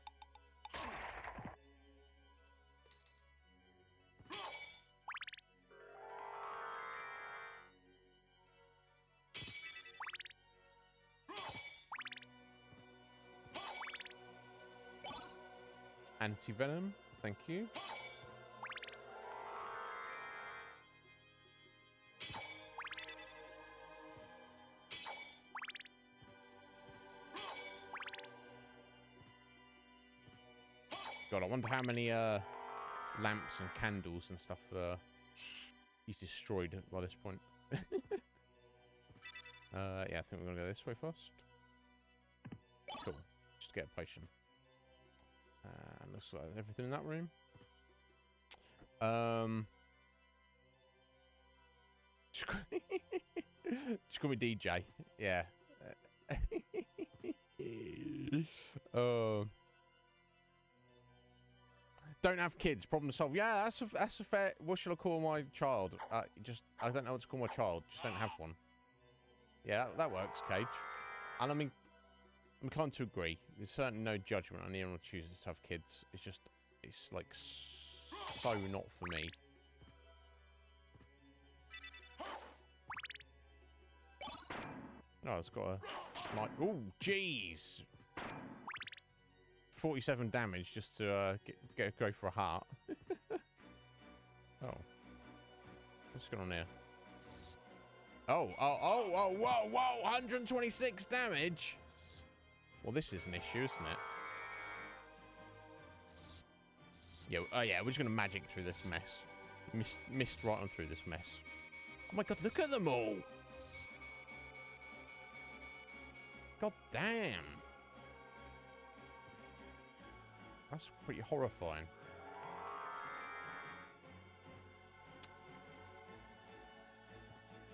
Anti-venom, thank you. God, I wonder how many lamps and candles and stuff he's destroyed by this point. Yeah, I think we're gonna go this way first. Cool. Just get a potion. And looks like everything in that room. Just call me DJ. Yeah. Don't have kids. Problem solved. Yeah, that's a fair. What should I call my child? I don't know what to call my child. Just don't have one. Yeah, that works, Cage. And I mean, I'm inclined to agree. There's certainly no judgment on anyone who chooses to have kids. It's just, it's like so not for me. Oh, it's got a like. Oh, jeez. 47 damage just to go for a heart. Oh, what's going on here? Oh, whoa, 126 damage. Well, this is an issue, isn't it? Yeah, yeah, we're just gonna magic through this mess. Missed right on through this mess. Oh my god, look at them all! God damn. That's pretty horrifying.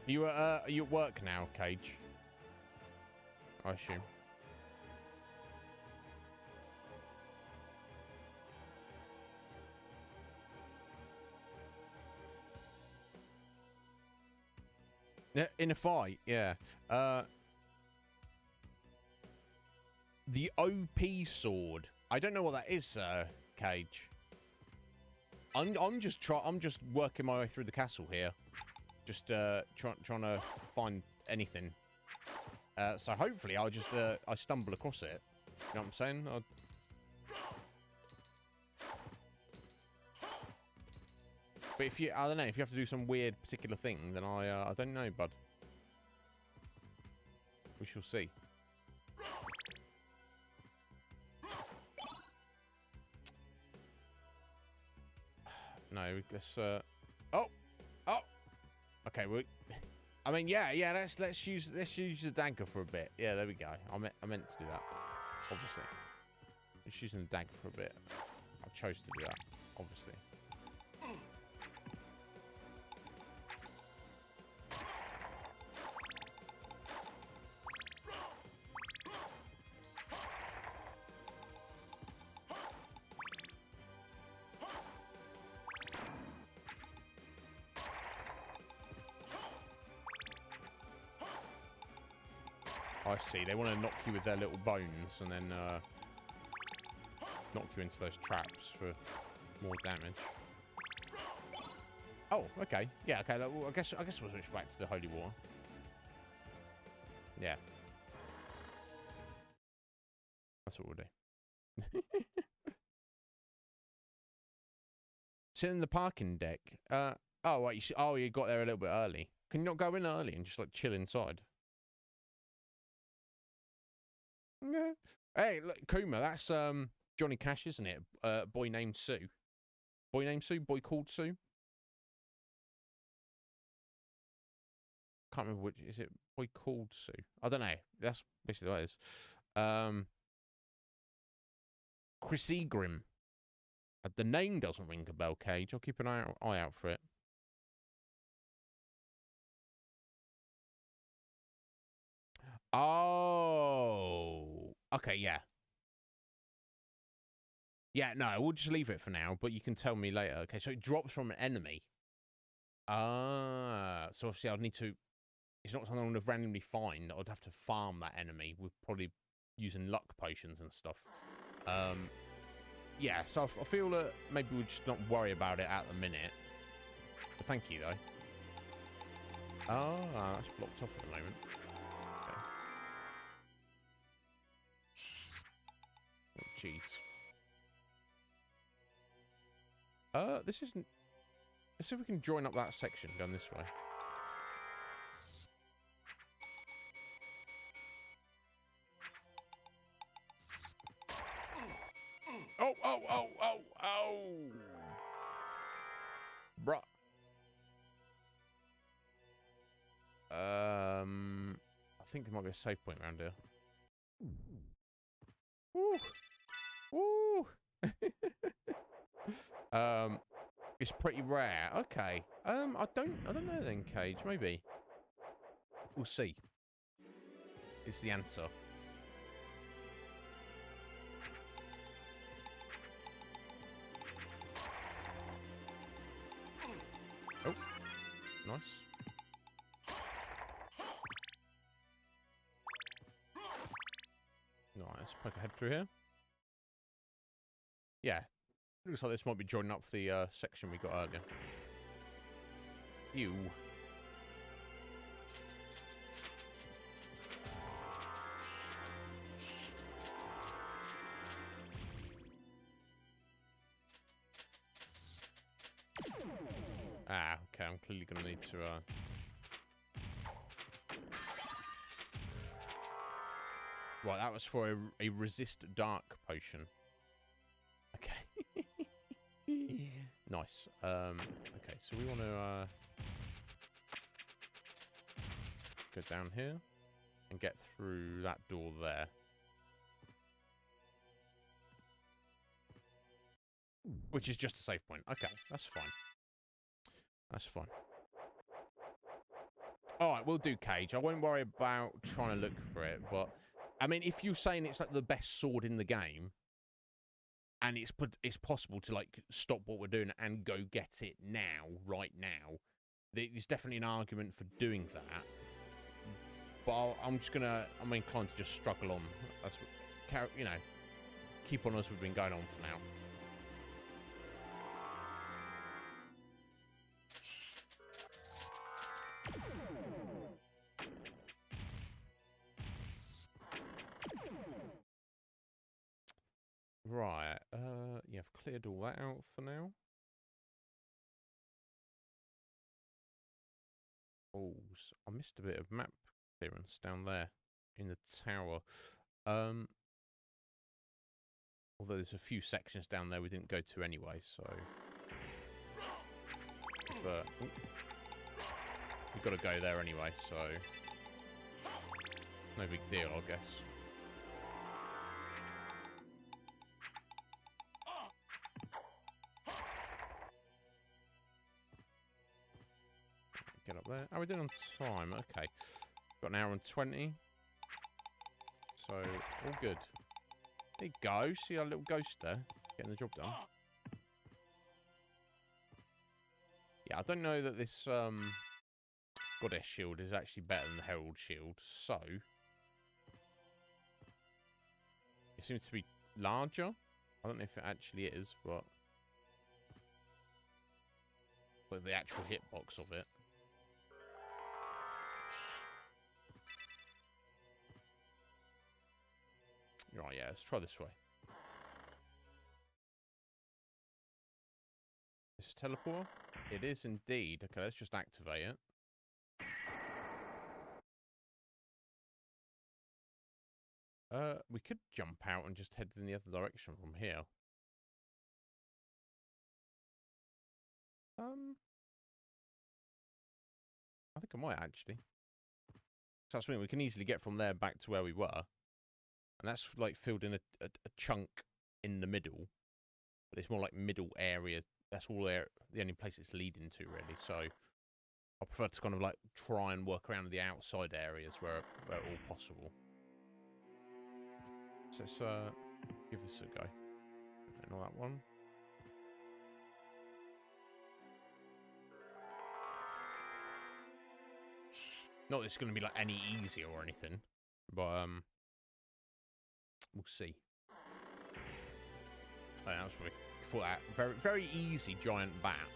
Are you at work now, Cage? I assume. Yeah, in a fight, yeah. The OP sword. I don't know what that is, Cage. I'm just working my way through the castle here. Just trying to find anything. So hopefully I'll just I stumble across it. You know what I'm saying? But if you, I don't know, if you have to do some weird particular thing, then I don't know, bud. We shall see. No, let's. Oh. Okay, I mean, yeah. Let's use the dagger for a bit. Yeah, there we go. I meant to do that. Obviously, just using the dagger for a bit. I chose to do that. Obviously. I see. They want to knock you with their little bones and then knock you into those traps for more damage. Oh, okay. Yeah, okay. Well, I guess we'll switch back to the holy water. Yeah. That's what we'll do. Sit in the parking deck. Oh, wait. You got there a little bit early. Can you not go in early and just like chill inside? No. Hey, look, Kuma. That's Johnny Cash, isn't it? Boy named Sue. Boy named Sue. Boy called Sue. Can't remember which. Is it Boy called Sue? I don't know. That's basically what it is. Chris Egrim. The name doesn't ring a bell, Cage. I'll keep an eye out for it. Oh. Okay, yeah. Yeah, no, we'll just leave it for now, but you can tell me later. Okay, so it drops from an enemy. Ah. So obviously I'd need to... It's not something I would randomly find. I'd have to farm that enemy with probably using luck potions and stuff. Yeah, so I feel that maybe we'll just not worry about it at the minute. But thank you, though. Ah, that's blocked off at the moment. Okay. Oh, jeez. This isn't... Let's see if we can join up that section going this way. Oh! Bruh. I think there might be a save point around here. Woo! It's pretty rare. Okay. I don't know then, Cage. Maybe. We'll see. Is the answer. Oh, nice. Nice. Poke a head through here. Yeah. Looks like this might be joining up for the section we got earlier. Ew. Ah, okay, I'm clearly going to need to... Right, that was for a resist dark potion. Okay. Nice. Okay, so we want to go down here and get through that door there. Which is just a save point. Okay, that's fine. That's fine. Alright, we'll do Cage. I won't worry about trying to look for it, but... I mean, if you're saying it's like the best sword in the game, and it's possible to, like, stop what we're doing and go get it now, right now, there's definitely an argument for doing that. But I'm inclined to just struggle on. That's what, you know, keep on as we've been going on for now. Right, yeah, I've cleared all that out for now. Oh, I missed a bit of map clearance down there in the tower. Although there's a few sections down there we didn't go to anyway, so... we've got to go there anyway, so... No big deal, I guess. Get up there. Oh, we're doing on time. Okay. Got an hour and 20. So, all good. There you go. See our little ghost there? Getting the job done. Yeah, I don't know that this Goddess shield is actually better than the Herald shield. So, It seems to be larger. I don't know if it actually is, but the actual hitbox of it. Right, yeah, let's try this way. This is teleporter? It is indeed. Okay, let's just activate it. We could jump out and just head in the other direction from here. I think I might actually. So that's something we can easily get from there back to where we were. And that's like filled in a chunk in the middle. But it's more like middle area. That's all the only place it's leading to, really. So I prefer to kind of like try and work around the outside areas where all possible. So let's give this a go. And all that one. Not that it's going to be like any easier or anything, but we'll see. Oh, yeah, that's what we thought. That very, very easy giant bat.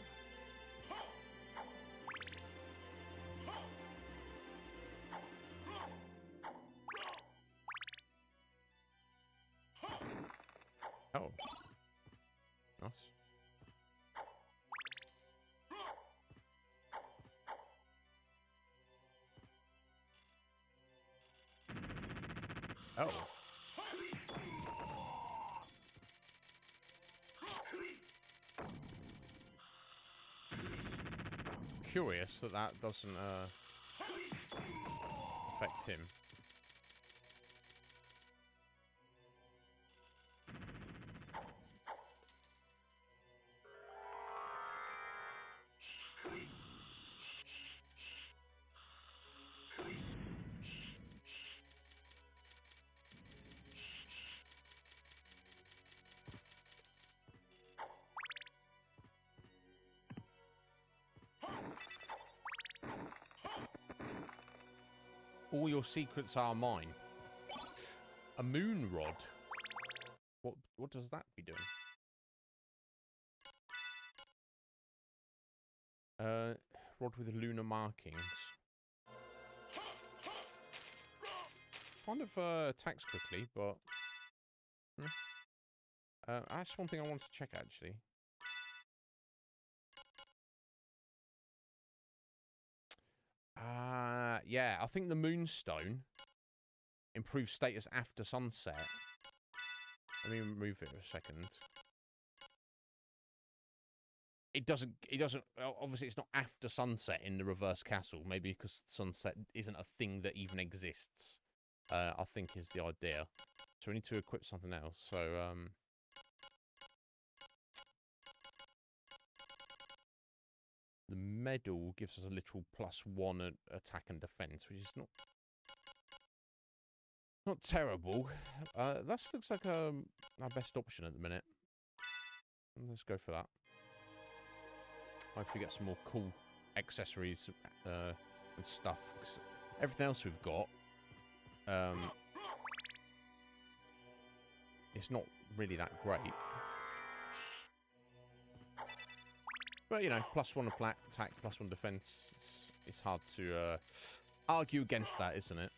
Oh, nice. Oh. Curious that doesn't affect him. All your secrets are mine. A moon rod. What does that be doing? Rod with lunar markings. Kind of attacks quickly, but that's one thing I want to check actually. Yeah, I think the Moonstone improves status after sunset. Let me remove it for a second. It doesn't, obviously it's not after sunset in the reverse castle, maybe because sunset isn't a thing that even exists, I think is the idea. So we need to equip something else, so, the medal gives us a literal +1 attack and defense, which is not terrible. That looks like our best option at the minute. Let's go for that. Hopefully get some more cool accessories and stuff. 'Cause everything else we've got, it's not really that great. But, you know, +1 attack, +1 defense. It's hard to argue against that, isn't it?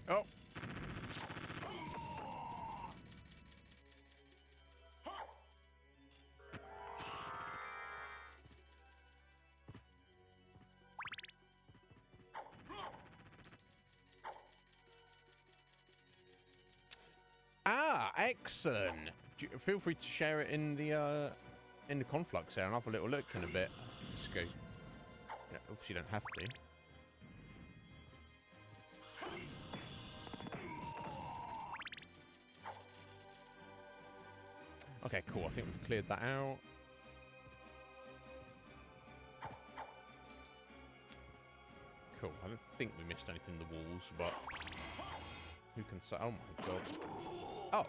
Oh. Excellent. Feel free to share it in the conflux there, and I'll have a little look in a bit. Just go. Yeah, obviously, you don't have to. Okay, cool. I think we've cleared that out. Cool. I don't think we missed anything in the walls, but who can say? Oh my god. Oh.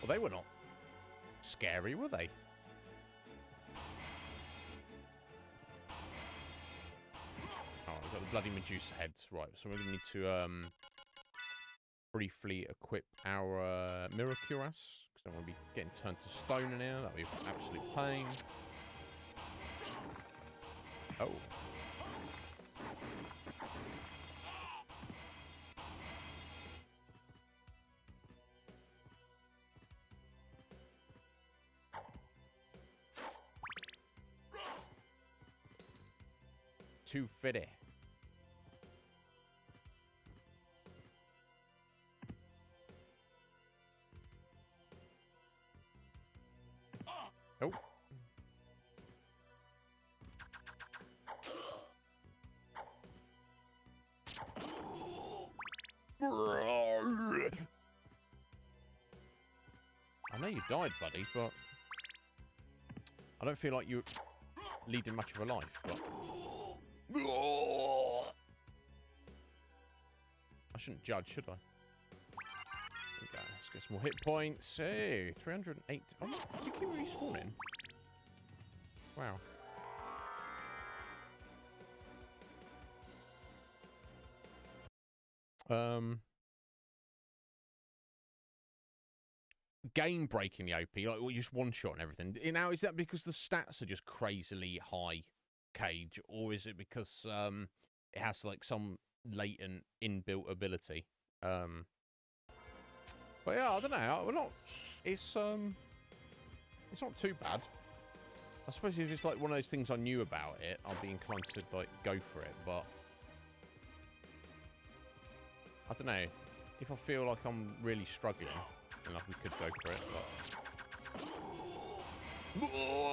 Well, they were not scary, were they? Oh, we've got the bloody Medusa heads. Right, so we're going to need to briefly equip our Mirror Cuirass, because I don't want to be getting turned to stone in here. That would be an absolute pain. Oh. Too fitty. Oh. I know you died, buddy, but I don't feel like you're leading much of a life, but I shouldn't judge, should I? Okay, let's get some more hit points. Hey, 308. Oh, does he keep respawning? Wow. Game breaking the OP, like well, just one shot and everything. Now, is that because the stats are just crazily high, Cage, or is it because it has like some latent inbuilt ability? But yeah, I don't know. We're not. It's not too bad. I suppose if it's like one of those things I knew about it, I'd be inclined to like go for it. But I don't know. If I feel like I'm really struggling, then I could go for it. But oh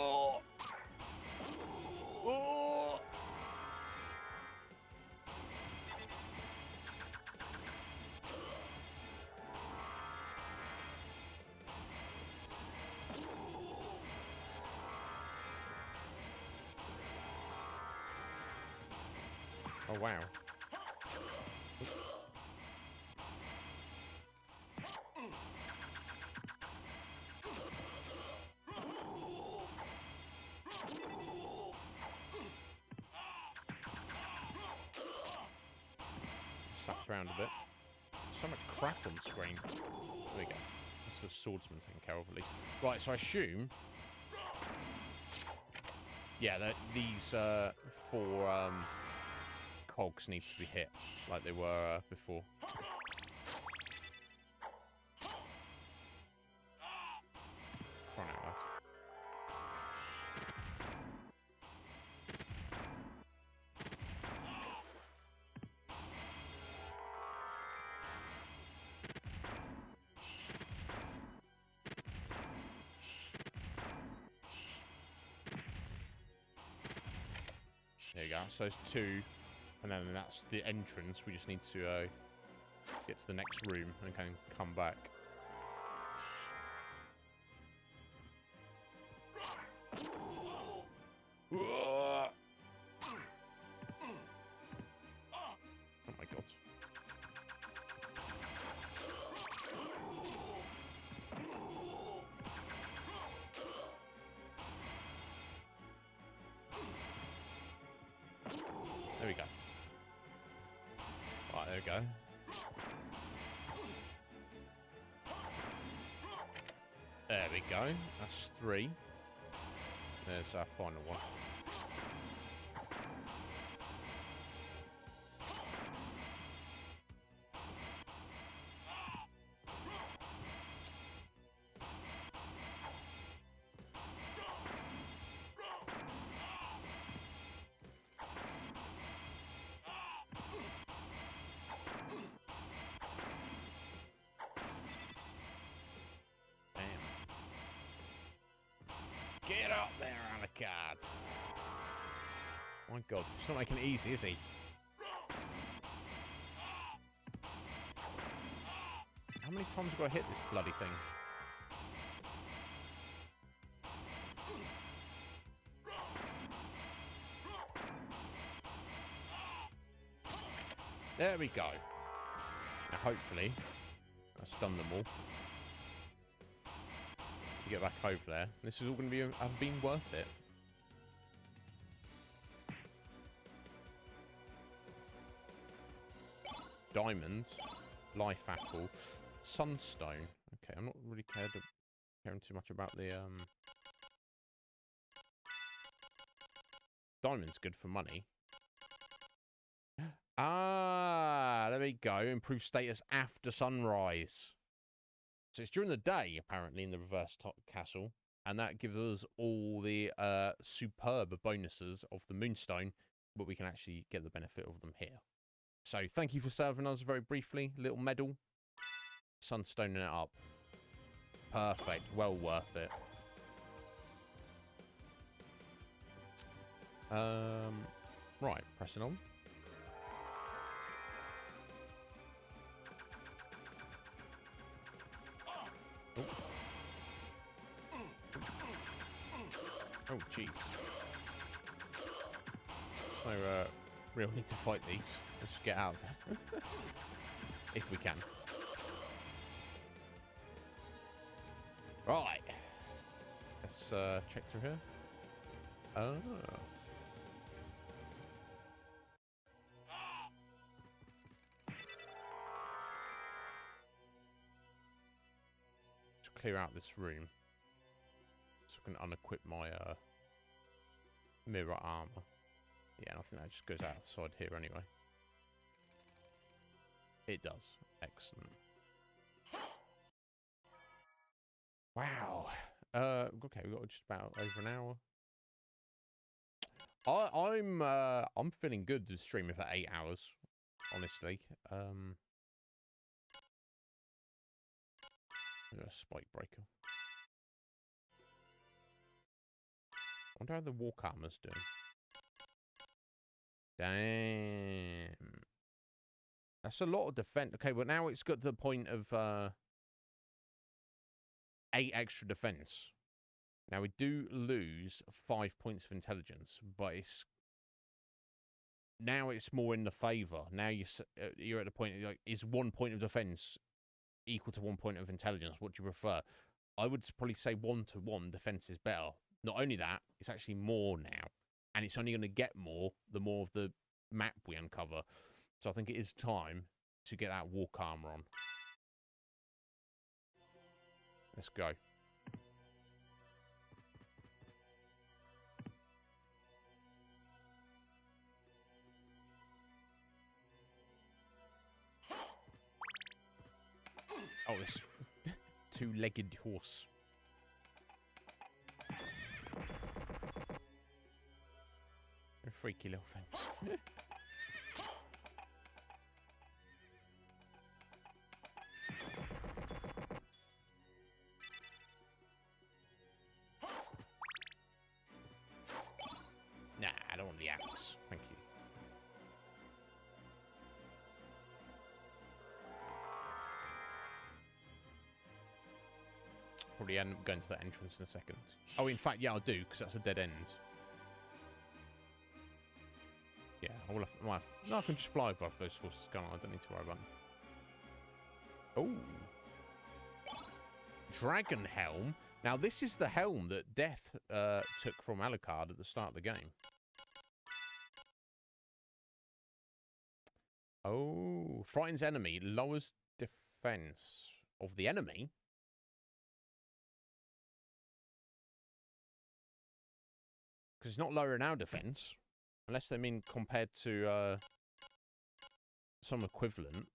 wow. Sucked around a bit. So much crap on the screen. There we go. That's the swordsman taking care of at least. Right, so I assume... Yeah, these 4 cogs need to be hit like they were before. Run out, lads. There you go. So it's 2, and then that's the entrance. We just need to get to the next room and can come back. Oh my god. There we go. Right, there we go. There we go. That's 3. There's our final one. Get up there, Alucard! My god, he's not making it easy, is he? How many times have I hit this bloody thing? There we go. Now, hopefully, that's done them all. To get back over there. This is all going to have been worth it. Diamond, life apple, sunstone. Okay, I'm not really caring too much about the diamond's good for money. Ah, there we go. Improve status after sunrise. So it's during the day, apparently, in the reverse top castle, and that gives us all the superb bonuses of the moonstone, but we can actually get the benefit of them here. So thank you for serving us very briefly. Little medal. Sunstoning it up. Perfect. Well worth it. Right. Pressing on. Oh, oh jeez. There's no real need to fight these. Let's get out of there. If we can. Right. Let's check through here. Oh. Let's clear out this room. So I can unequip my mirror armor. Yeah, and I think that just goes outside here anyway. It does. Excellent. Wow. Okay, we've got just about over an hour. I'm feeling good to streaming for 8 hours, honestly. A spike breaker. I wonder how the walk armor's doing. Damn. That's a lot of defense. Okay, but now it's got to the point of 8 extra defense. Now we do lose 5 points of intelligence, but now it's more in the favor. Now you're at the point like, is 1 point of defense equal to 1 point of intelligence? What do you prefer? I would probably say 1-to-1 defense is better. Not only that, it's actually more now, and it's only going to get more the more of the map we uncover. So I think it is time to get that walk armor on. Let's go. Oh, this two-legged horse. They're freaky little things. Nah, I don't want the axe. Thank you. Probably end up going to that entrance in a second. Oh, in fact, yeah, I'll do, because that's a dead end. Yeah, I will have, no, I can just fly above those horses going on. I don't need to worry about them. Oh. Dragon Helm. Now, this is the helm that Death took from Alucard at the start of the game. Oh. Frightens enemy. Lowers defense of the enemy. Because it's not lowering our defense. Unless they mean compared to some equivalent.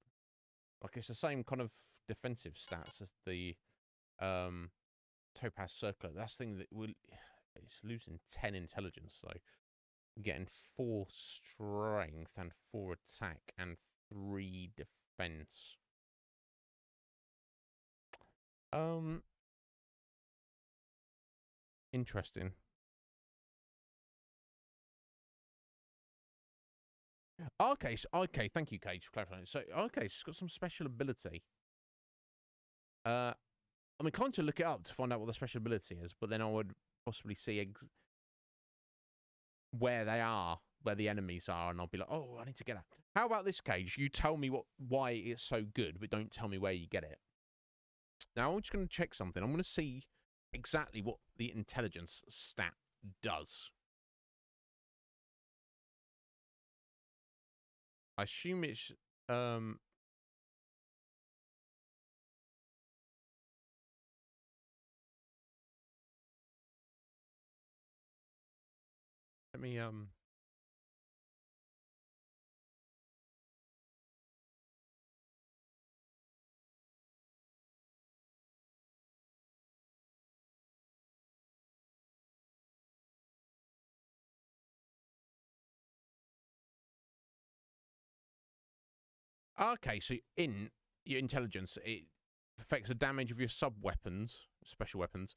Like, it's the same kind of defensive stats as the Topaz Circlet. That's the thing that will... It's losing 10 intelligence, though. Getting 4 strength and 4 attack and 3 defense. Interesting. Okay, so, okay, thank you, Cage, for clarifying. So, okay, so it's got some special ability. I'm inclined to look it up to find out what the special ability is, but then I would possibly see where they are where the enemies are, and I'll be like, oh, I need to get that. How about this, Cage? You tell me why it's so good, but don't tell me where you get it. Now, I'm just going to check something. I'm going to see exactly what the intelligence stat does. I assume it's... let me... Okay, so in your intelligence, it affects the damage of your sub-weapons, special weapons,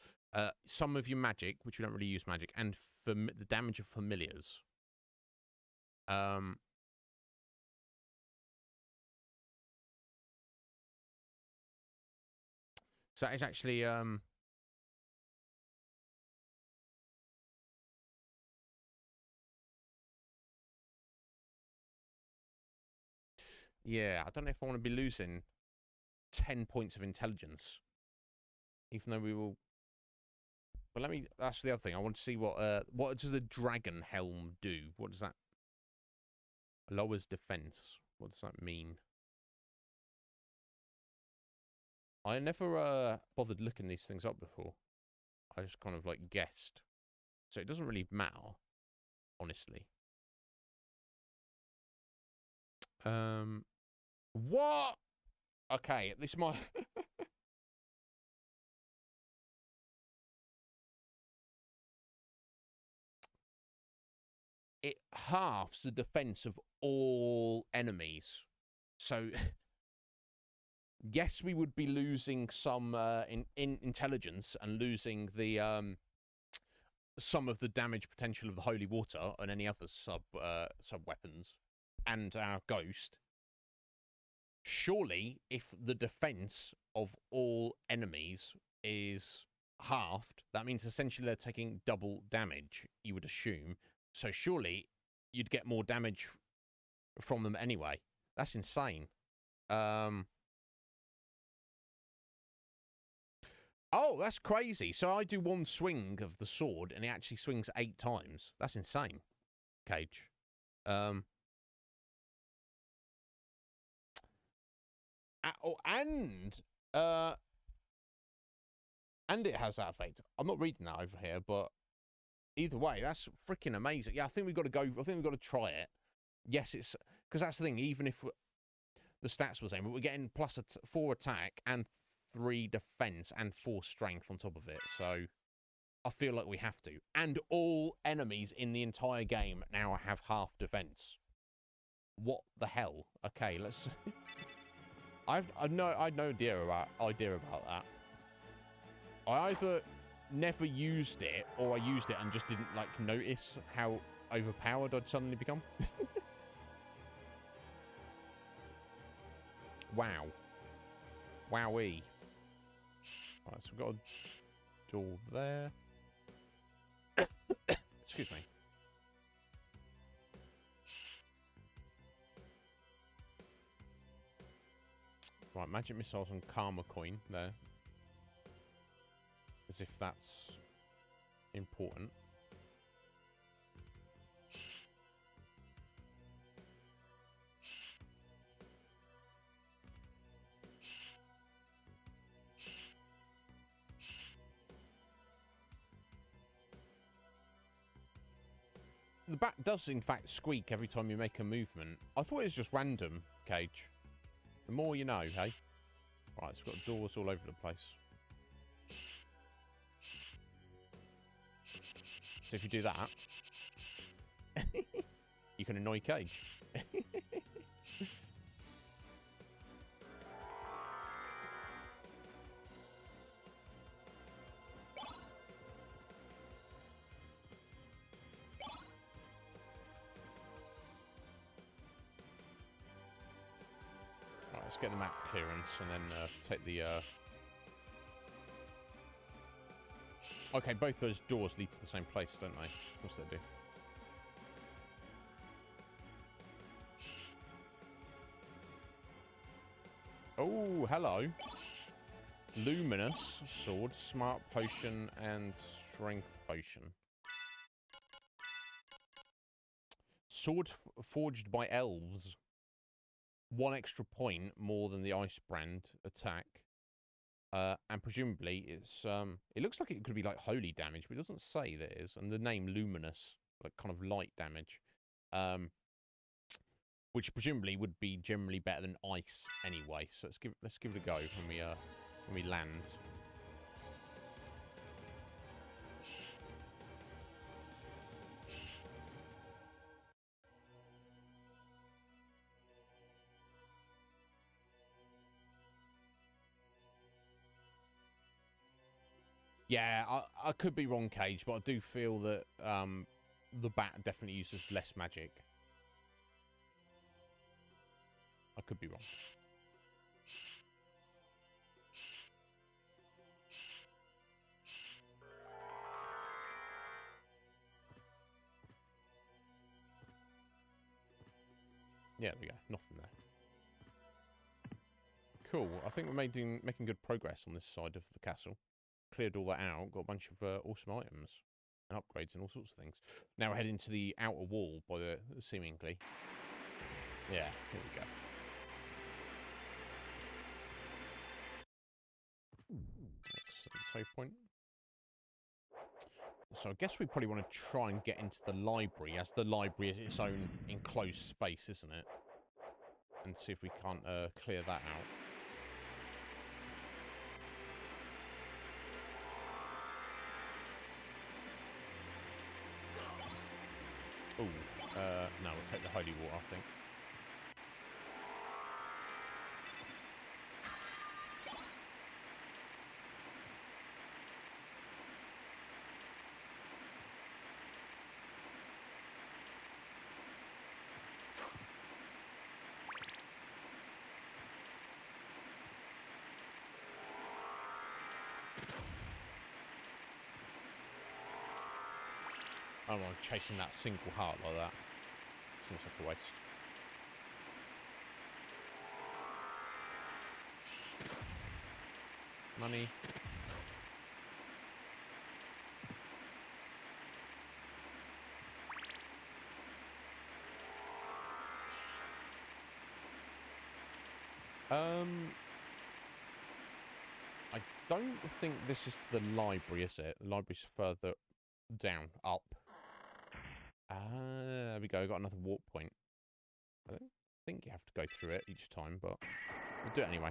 some of your magic, which you don't really use magic, and the damage of familiars. So that is actually... Yeah, I don't know if I want to be losing 10 points of intelligence. Even though we will... But let me... That's the other thing. I want to see what does the dragon helm do? What does that... Lowers defense. What does that mean? I never bothered looking these things up before. I just kind of like guessed. So it doesn't really matter, honestly. What? Okay, this might... It halves the defense of all enemies. So, yes, we would be losing some in intelligence and losing the some of the damage potential of the holy water and any other sub weapons and our ghost. Surely, if the defense of all enemies is halved, that means essentially they're taking double damage, you would assume. So surely you'd get more damage from them anyway. That's insane. Oh, that's crazy. So I do one swing of the sword and it actually swings 8 times. That's insane, Cage. And it has that effect. I'm not reading that over here, but either way, that's freaking amazing. Yeah, I think we've got to go. I think we've got to try it. Yes, it's because that's the thing. Even if the stats were the same, but we're getting plus 4 attack and 3 defense and 4 strength on top of it. So I feel like we have to. And all enemies in the entire game now have half defense. What the hell? Okay, let's. I had no idea about that. I either never used it or I used it and just didn't like notice how overpowered I'd suddenly become. Wow. Wowee. Right, so we've got a door there. Excuse me. Right, magic missiles and karma coin there. As if that's important. The bat does, in fact, squeak every time you make a movement. I thought it was just random, Cage. The more you know, hey? Right, so we've got doors all over the place. So if you do that, you can annoy Cage. Right, let's get the map clearance and then take the... Okay, both those doors lead to the same place, don't they? Of course they do. Oh, hello. Luminous sword, smart potion, and strength potion. Sword forged by elves. 1 extra point more than the ice brand attack. And presumably it's it looks like it could be like holy damage, but it doesn't say that it is. And the name luminous, like kind of light damage. Which presumably would be generally better than ice anyway. So let's give it a go when we land. Yeah, I could be wrong, Cage, but I do feel that the bat definitely uses less magic. I could be wrong. Yeah, there we go. Nothing there. Cool. I think we're making good progress on this side of the castle. Cleared all that out. Got a bunch of awesome items and upgrades and all sorts of things. Now we're heading to the outer wall, by the seemingly. Yeah, here we go. Excellent save point. So I guess we probably want to try and get into the library, as the library is its own enclosed space, isn't it? And see if we can't clear that out. Oh, no, we'll take the holy water, I think. I don't want chasing that single heart like that. Seems like a waste. Money. I don't think this is to the library, is it? The library's further down, up. There we go. Got another warp point. I don't think you have to go through it each time, but we'll do it anyway.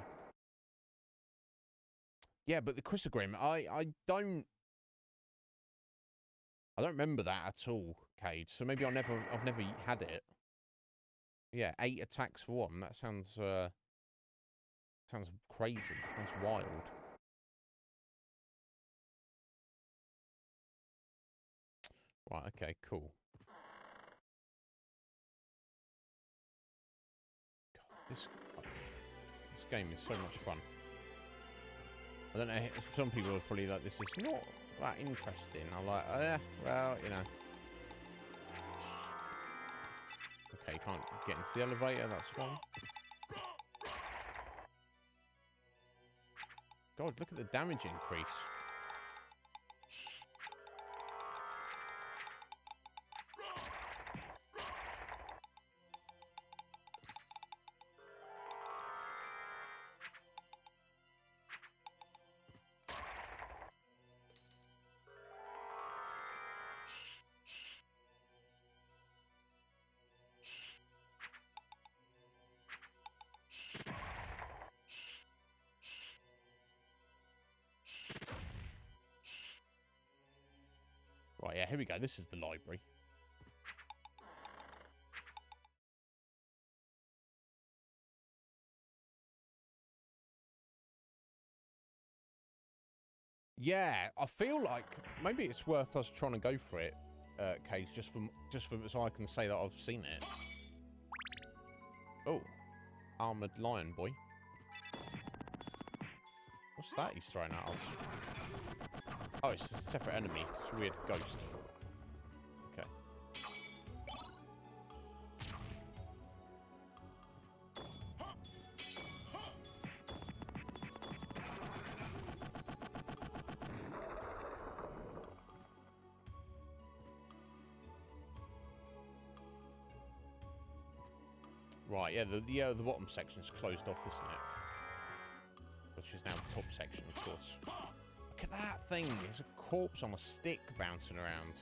Yeah, but the Chrysogrim, I don't remember that at all, Cage. So maybe I've never had it. Yeah, 8 attacks for 1. That sounds crazy. Sounds wild. Right. Okay. Cool. This game is so much fun. I don't know if some people are probably like, this is not that interesting. I'm like, oh, yeah, well, you know. Okay, can't get into the elevator, that's fine. God, look at the damage increase. Right, yeah, here we go. This is the library. Yeah, I feel like maybe it's worth us trying to go for it, Case, just for so I can say that I've seen it. Oh, armored lion boy. What's that he's throwing at us? Oh, it's a separate enemy. It's a weird ghost. Okay. Right, yeah, the bottom section's closed off, isn't it? Which is now the top section, of course. Look at that thing. There's a corpse on a stick bouncing around.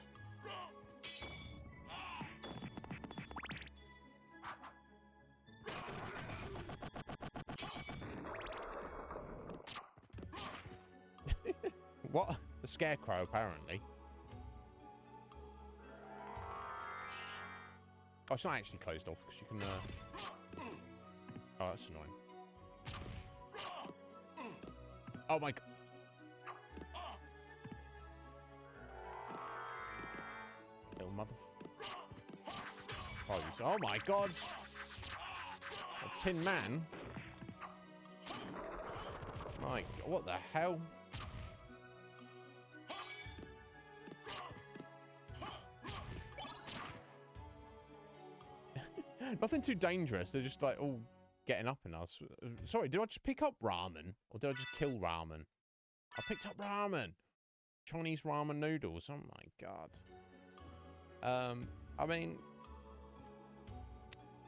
What? The scarecrow, apparently. Oh, it's not actually closed off, because you can... Oh, that's annoying. Oh, my... Little mother... Oh, my God! A Tin Man? My God, what the hell? Nothing too dangerous. They're just like all getting up in us. Sorry, did I just pick up ramen? Or did I just kill ramen? I picked up ramen. Chinese ramen noodles. Oh my God. I mean,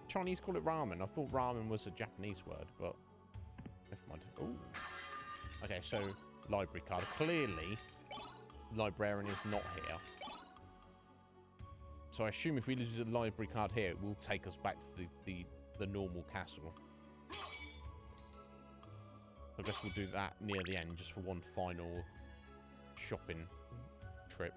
Chinese call it ramen. I thought ramen was a Japanese word, but never mind. Ooh. Okay, so library card. Clearly, librarian is not here. So I assume if we lose a library card here, it will take us back to the normal castle. I guess we'll do that near the end, just for one final shopping trip.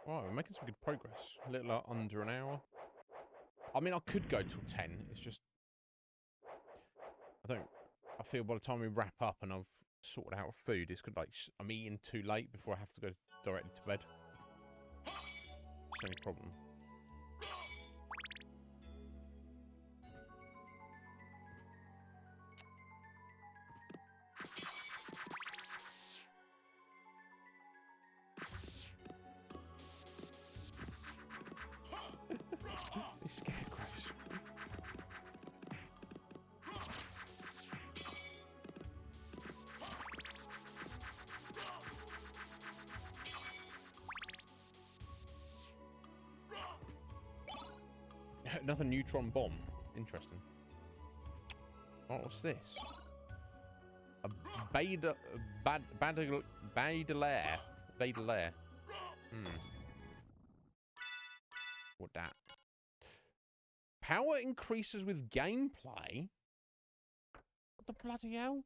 Right, we're making some good progress. A little under an hour. I mean, I could go till 10. It's just... I feel by the time we wrap up and I've sorted out food, it's good, like, I'm eating too late before I have to go directly to bed. Same problem. These scarecrows. Another neutron bomb. Interesting. Oh, what's this? A Baudelaire. What that? Power increases with gameplay? What the bloody hell?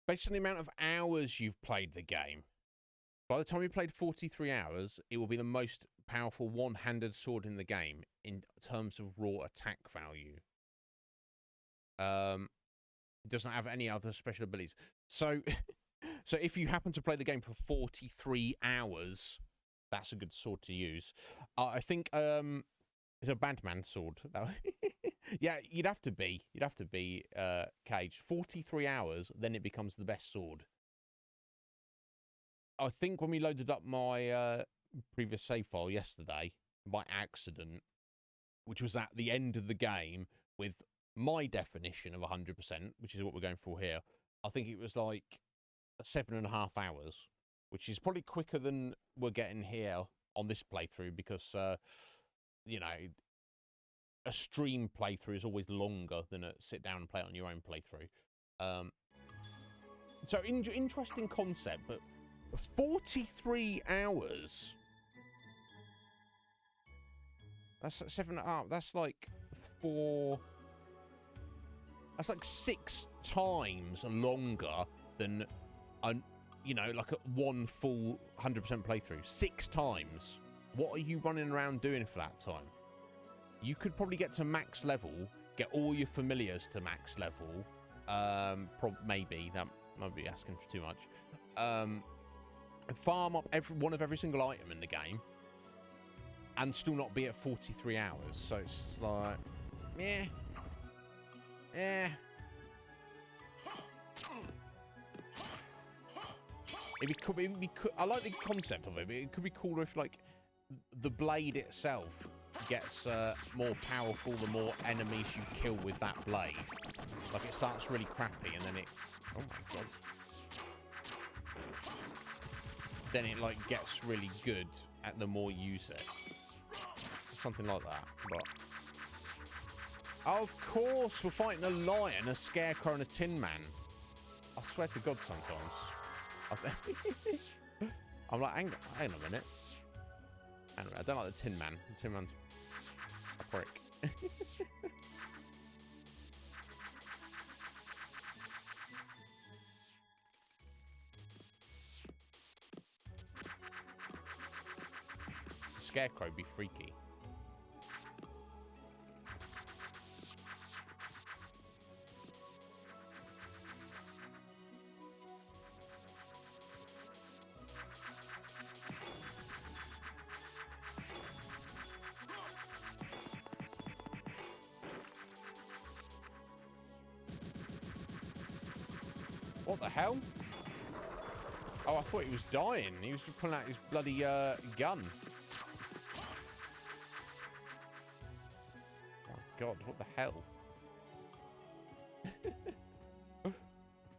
Based on the amount of hours you've played the game, by the time you played 43 hours, it will be the most powerful one-handed sword in the game in terms of raw attack value. It doesn't have any other special abilities. So, so if you happen to play the game for 43 hours, that's a good sword to use. I think it's a Badman sword. Yeah, you'd have to be Cage. 43 hours, then it becomes the best sword. I think when we loaded up my previous save file yesterday, by accident, which was at the end of the game with my definition of 100%, which is what we're going for here, I think it was like 7.5 hours, which is probably quicker than we're getting here on this playthrough because, you know, a stream playthrough is always longer than a sit down and play it on your own playthrough. So interesting concept, but 43 hours. That's 7.5. That's like 4. That's like 6 times longer than, you know, like one full 100% playthrough. 6 times. What are you running around doing for that time? you could probably get to max level, get all your familiars to max level. Maybe that might be asking for too much. And farm up every single item in the game, and still not be at 43 hours. So it's like, yeah. I like the concept of it, but it could be cooler if, like, the blade itself gets more powerful the more enemies you kill with that blade. Like, it starts really crappy, and then it... Oh, my God. Then it, like, gets really good at the more you use it. Something like that, but... Of course, we're fighting a lion, a scarecrow, and a tin man. I swear to God, sometimes. I'm like, hang on a minute. I don't like the tin man. The tin man's a prick. Scarecrow be freaky. What the hell? Oh, I thought he was dying. He was just pulling out his bloody gun. Oh God, what the hell?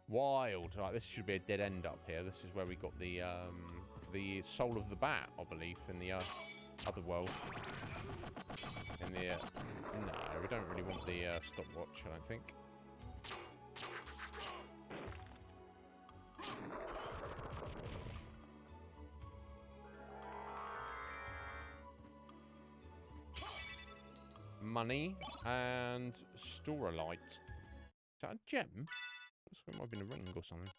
Wild. Right, this should be a dead end up here. This is where we got the soul of the bat, I believe, in the other world. In the no, we don't really want the stopwatch, I don't think. Money and store a light. Is that a gem? It might have been a ring or something.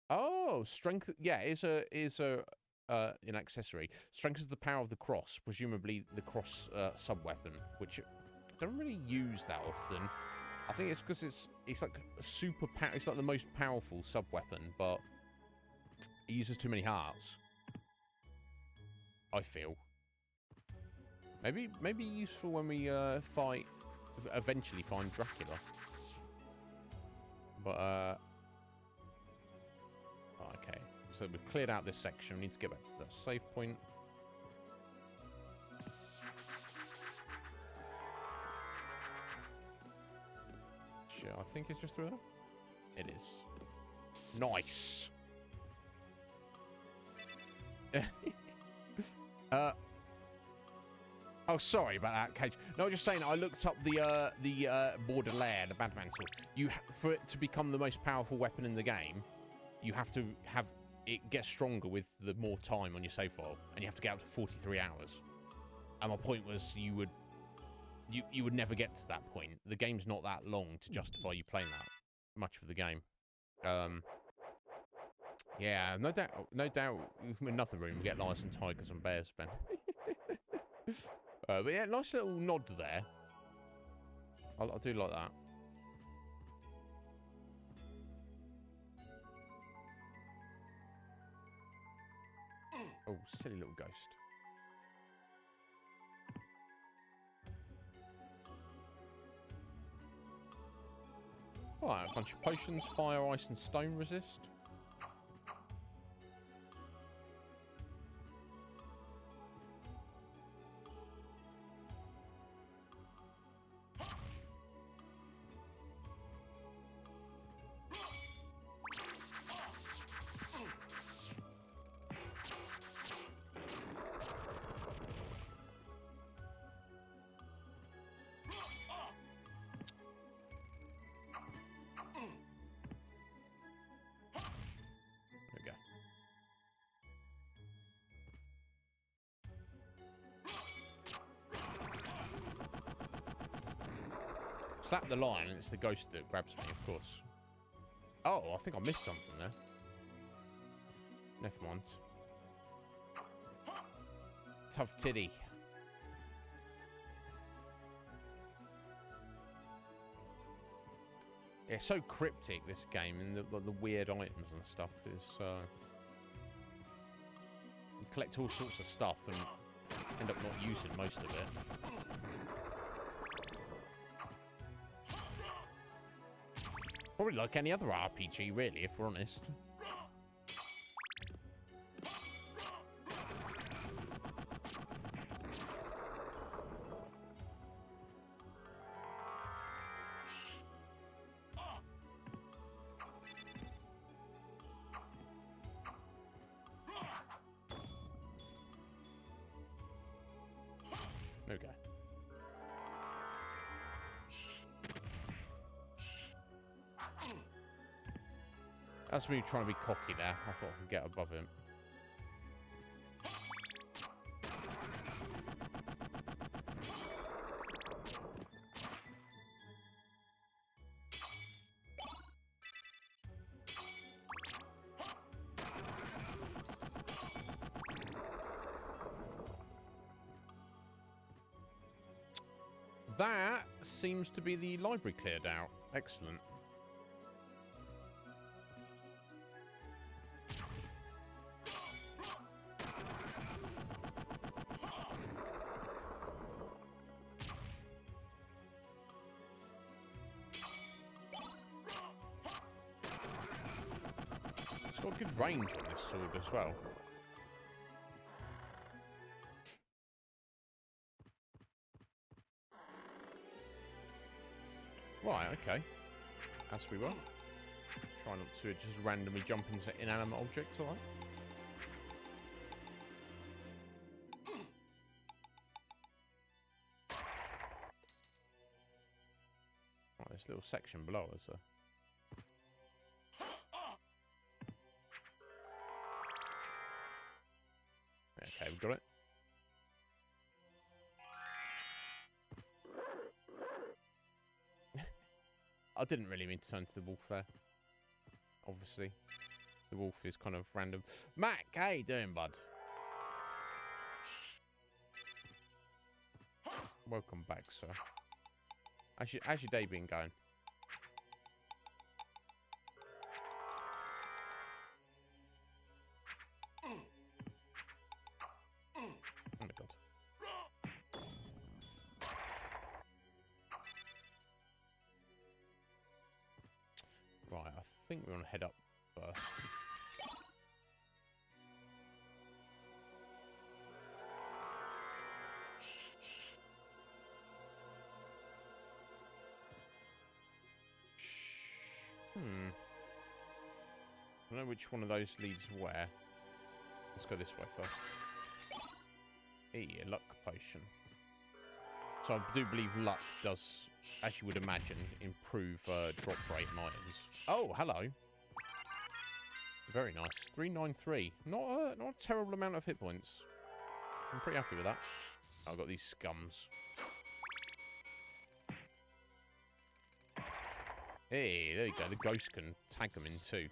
Oh, strength. Yeah, is a an accessory. Strengthens the power of the cross, presumably the cross sub weapon, which I don't really use that often. I think it's because it's like super power. It's like the most powerful sub weapon, but it uses too many hearts. I feel. Maybe useful when we eventually find Dracula. But okay. So we've cleared out this section. We need to get back to the save point. Sure, I think it's just through there. It is. Nice. Oh, sorry about that, Cage. No, just saying. I looked up the Baudelaire, the Badman sword. For it to become the most powerful weapon in the game, you have to have it get stronger with the more time on your save file, and you have to get up to 43 hours. And my point was, you would never get to that point. The game's not that long to justify you playing that much of the game. Yeah, no doubt. In another room, we get lions and tigers and bears, Ben. But yeah, nice little nod there. I do like that. Oh, silly little ghost. Alright, a bunch of potions, fire, ice, and stone resist. Slap the lion, and it's the ghost that grabs me, of course. Oh, I think I missed something there. Never mind. Tough titty. Yeah, it's so cryptic, this game, and the weird items and stuff is. You collect all sorts of stuff and end up not using most of it. Probably like any other RPG, really, if we're honest. Okay. That's me trying to be cocky there. I thought I could get above him. That seems to be the library cleared out. Excellent. It's got good range on this sword as well. Right, okay. As we will. Try not to just randomly jump into inanimate objects, alright? Right, this little section below us. Okay, we got it. I didn't really mean to turn to the wolf there. Obviously. The wolf is kind of random. Mac, how you doing, bud? Welcome back, sir. How's your day been going? Oh my god. Right, I think we want to head up first. I don't know which one of those leads where. Let's go this way first. A luck potion. So I do believe luck does, as you would imagine, improve drop rate and items. Oh, hello. Very nice. 393. Not a terrible amount of hit points. I'm pretty happy with that. I've got these scums. Hey, there you go. The ghost can tag them in too.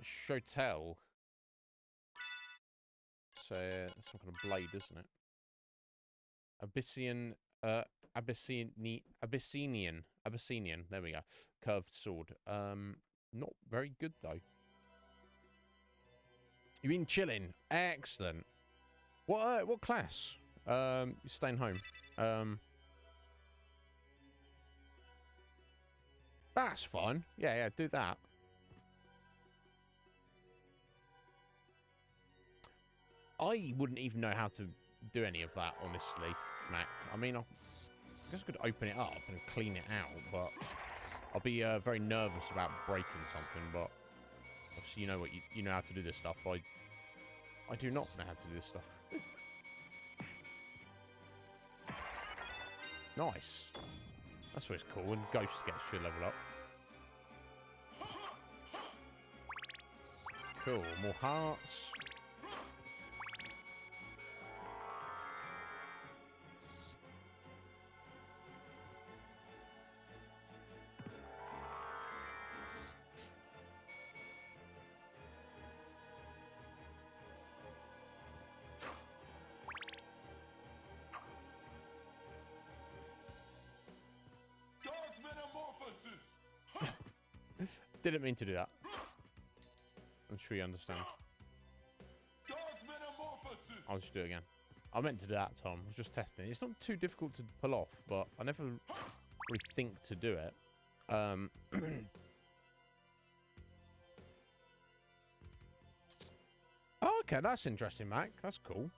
Shotel. So that's some kind of blade, isn't it? Abyssinian. There we go. Curved sword. Not very good though. You been chilling? Excellent. What class? You're staying home. That's fun. Yeah, do that. I wouldn't even know how to do any of that, honestly, Mac. I mean, I guess I could open it up and clean it out, but I'll be very nervous about breaking something. But obviously, you know how to do this stuff. I do not know how to do this stuff. Nice. That's what's cool. And Ghost gets you a level up. Cool. More hearts. Didn't mean to do that. I'm sure you understand. I'll just do it again. I meant to do that, Tom. I was just testing. It's not too difficult to pull off, but I never really think to do it. Oh, okay, that's interesting, Mac. That's cool.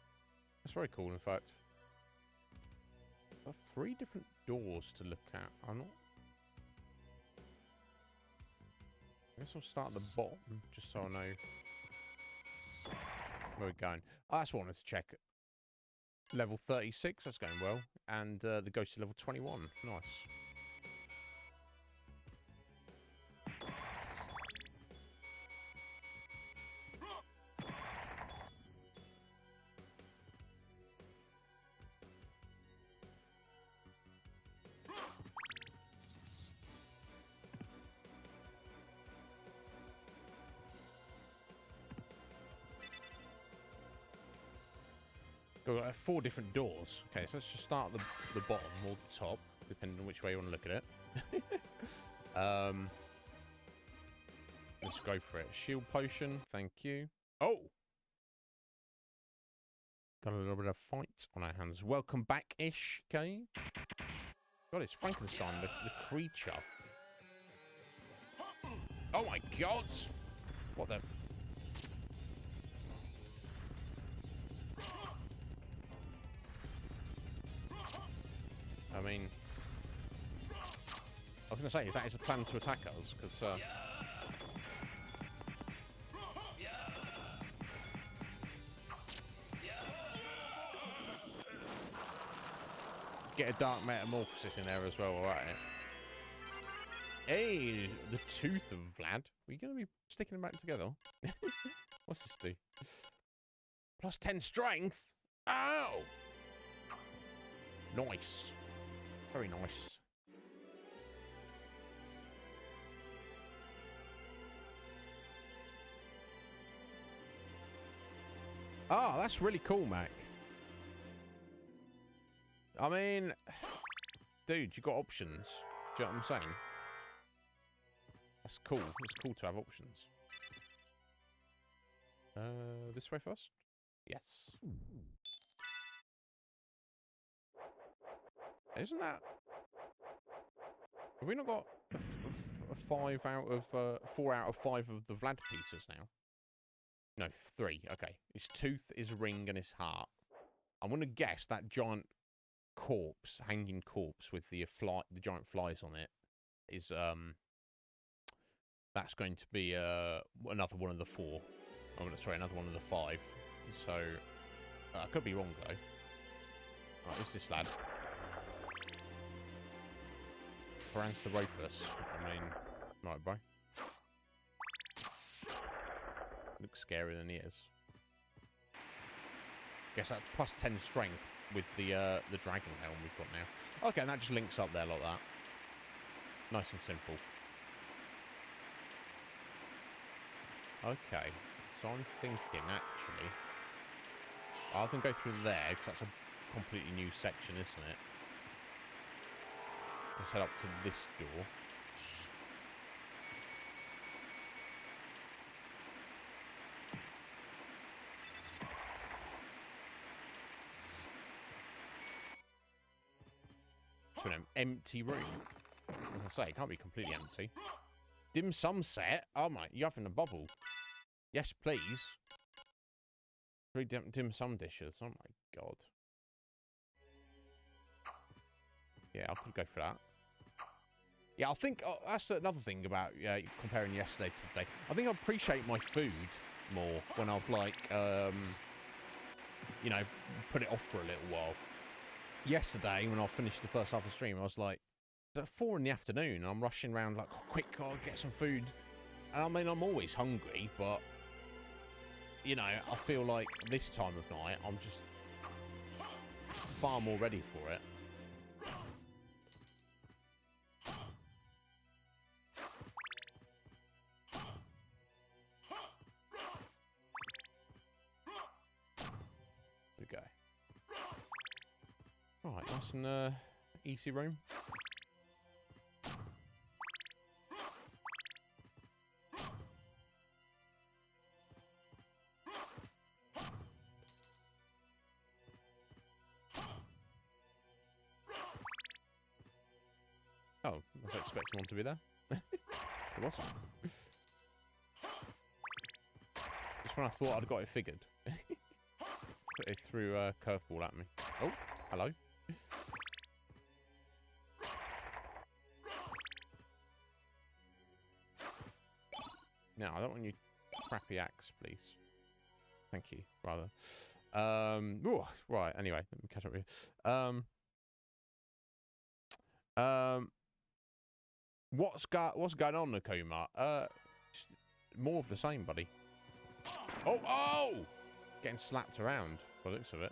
That's very cool, in fact. There are 3 different doors to look at. I'm not... I guess I'll start at the bottom, just so I know where we're going. Oh, that's what I wanted to check. Level 36, that's going well. And the ghost is level 21. Nice. Got 4 different doors. Okay, so let's just start at the bottom or the top, depending on which way you want to look at it. Let's go for it. Shield potion, thank you. Oh! Got a little bit of fight on our hands. Welcome back-ish, okay? God, it's Frankenstein, the creature. Oh my god! What the... I mean, I was going to say, is that his plan to attack us? Because, get a dark metamorphosis in there as well, alright. Hey, the tooth of Vlad. Are you going to be sticking them back together? What's this do? Plus 10 strength? Ow! Nice. Very nice. Oh, that's really cool, Mac. I mean, dude, you got options. Do you know what I'm saying? That's cool. It's cool to have options. This way first? Yes. Isn't that... Have we not got a 5 out of... 4 out of 5 of the Vlad pieces now? No, 3. Okay. His tooth, his ring, and his heart. I'm going to guess that giant corpse, hanging corpse with the giant flies on it is... That's going to be another one of the 4. I'm going to sorry, another one of the 5. So... I could be wrong, though. Right, who's this lad? Paranthropus. I mean, right, bro. Looks scarier than he is. Guess that's plus 10 strength with the dragon helm we've got now. Okay, and that just links up there like that. Nice and simple. Okay, so I'm thinking actually, I can go through there because that's a completely new section, isn't it? Let's head up to this door. To an empty room. As I say, it can't be completely empty. Dim sum set? Oh my, you're having a bubble. Yes, please. 3 dim sum dishes. Oh my god. Yeah, I could go for that. Yeah, I think that's another thing about comparing yesterday to today. I think I appreciate my food more when I've, like, you know, put it off for a little while. Yesterday, when I finished the first half of the stream, I was like, it's at 4 in the afternoon, and I'm rushing around like, oh, quick, I'll get some food. And I mean, I'm always hungry, but, you know, I feel like this time of night, I'm just far more ready for it. There we go. Right, nice and easy room. Oh, I was expecting one to be there. It wasn't. Just when I thought I'd got it figured. It threw a curveball at me. Oh, hello. Now, I don't want you crappy axe, please. Thank you, rather. Ooh, right, anyway, let me catch up with you. What's going on, Nakuma? More of the same, buddy. Oh! Getting slapped around, by the looks of it.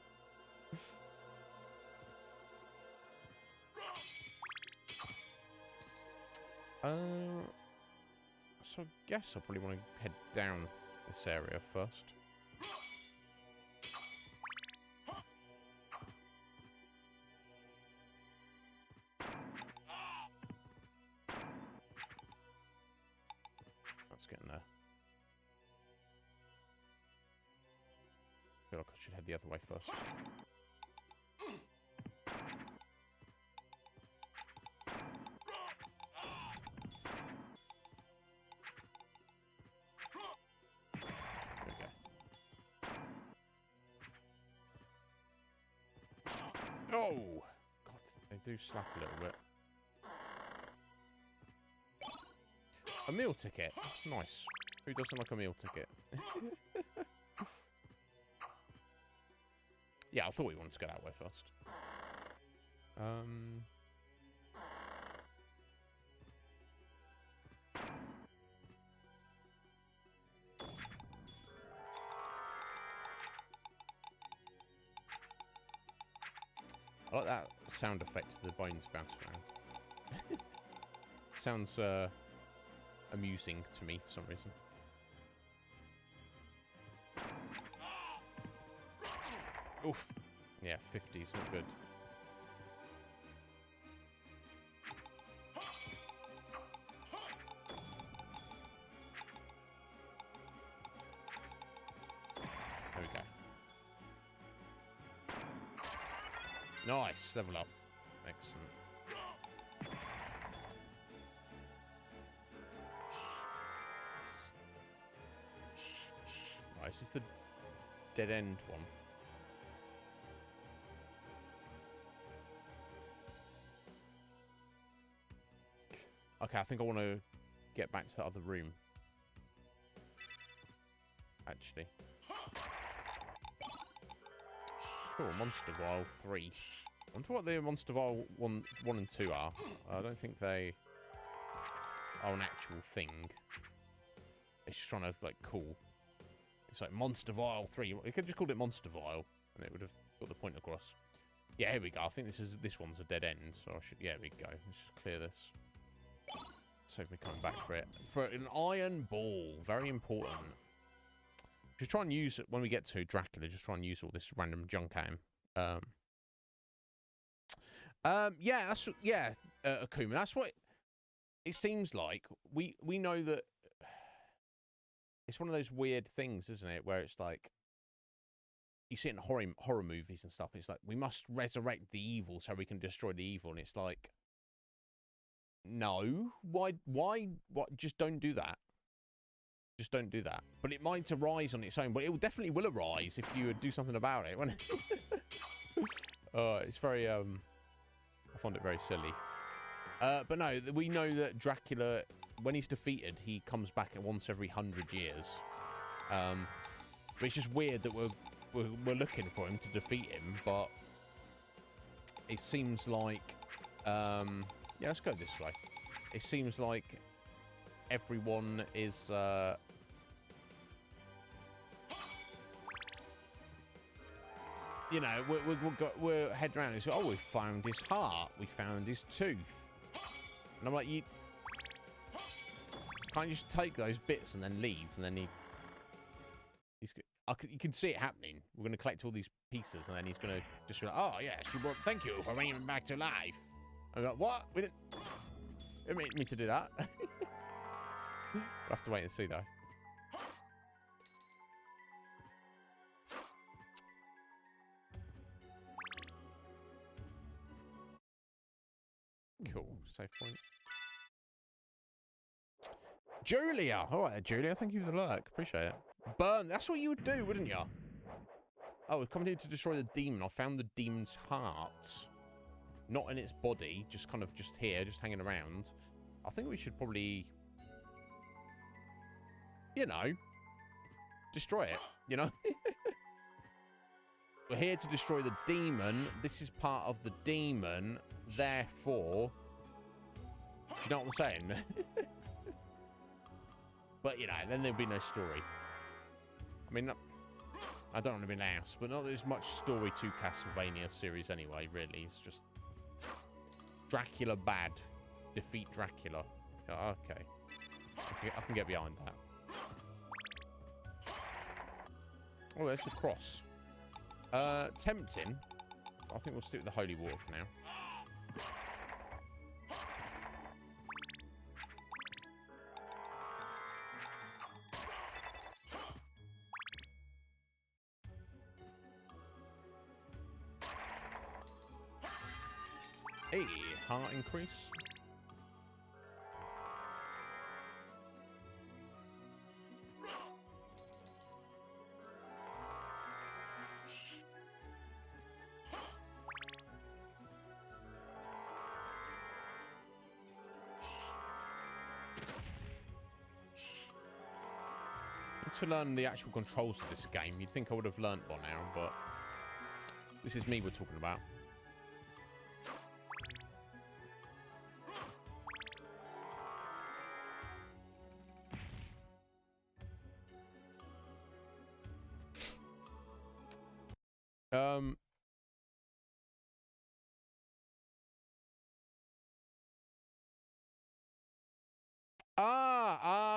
So I guess I probably want to head down this area first. That's getting there. I feel like I should head the other way first. Oh! God, they do slap a little bit. A meal ticket. Nice. Who doesn't like a meal ticket? Yeah, I thought we wanted to go that way first. I like that sound effect of the bones bouncing around. Sounds amusing to me for some reason. Oof. Yeah, 50's not good. There we go. Nice, level up. Excellent. Right, is this the dead end one? Okay, I think I want to get back to the other room. Actually. Oh, Monster Vial 3. I wonder what the Monster Vial 1 and 2 are. I don't think they are an actual thing. It's just trying to, like, cool. It's like Monster Vial 3. You could just call it Monster Vial, and it would have got the point across. Yeah, here we go. I think this one's a dead end, so I should... Yeah, here we go. Let's just clear this. Save me coming back for it. For an iron ball. Very important. Just try and use it when we get to Dracula. Just try and use all this random junk at him. Yeah, Akuma. That's what it seems like. We know that it's one of those weird things, isn't it? Where it's like you see it in horror movies and stuff. It's like we must resurrect the evil so we can destroy the evil, and it's like, no, why? What? Just don't do that. Just don't do that. But it might arise on its own. But it definitely will arise if you do something about it. Won't it? It's very I find it very silly. But no, we know that Dracula, when he's defeated, he comes back at once every 100 years. But it's just weird that we're looking for him to defeat him. But it seems like yeah, let's go this way. It seems like everyone is you know, we're heading around and say, oh, we found his heart, we found his tooth, and I'm like, you can't just take those bits and then leave, and then you can see it happening. We're going to collect all these pieces, and then he's going to just be like, oh yes, thank you for bringing him back to life. I'm like, what? We didn't mean me to do that. We'll have to wait and see, though. Cool. Cool. Save point. Julia! Alright, Julia. Thank you for the lurk. Appreciate it. Burn. That's what you would do, wouldn't you? Oh, we've come here to destroy the demon. I found the demon's heart. Not in its body. Just kind of just here. Just hanging around. I think we should probably... You know... Destroy it. You know? We're here to destroy the demon. This is part of the demon. Therefore... Do you know what I'm saying? But, you know, then there'll be no story. I mean, I don't want to be nice, but not there's much story to Castlevania series anyway, really. It's just Dracula bad. Defeat Dracula. Oh, okay. I can get behind that. Oh, there's the cross. Tempting. I think we'll stick with the holy water for now. Hey, heart increase. To learn the actual controls of this game, you'd think I would have learnt by now, but this is me we're talking about.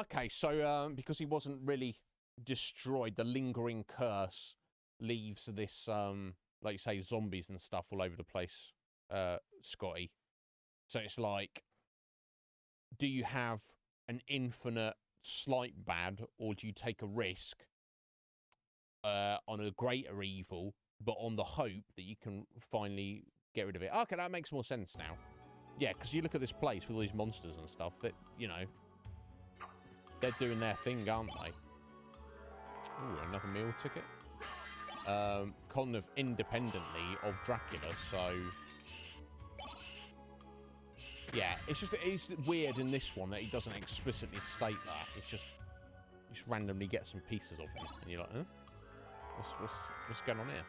Okay, so because he wasn't really destroyed, the lingering curse leaves this like you say, zombies and stuff all over the place, Scotty. So it's like, do you have an infinite slight bad, or do you take a risk on a greater evil, but on the hope that you can finally get rid of it? Okay, that makes more sense now. Yeah, because you look at this place with all these monsters and stuff that, you know, they're doing their thing, aren't they? Ooh, another meal ticket. Kind of independently of Dracula, so... Yeah, it's weird in this one that he doesn't explicitly state that. It's just... You just randomly get some pieces of him, and you're like, huh? What's going on here?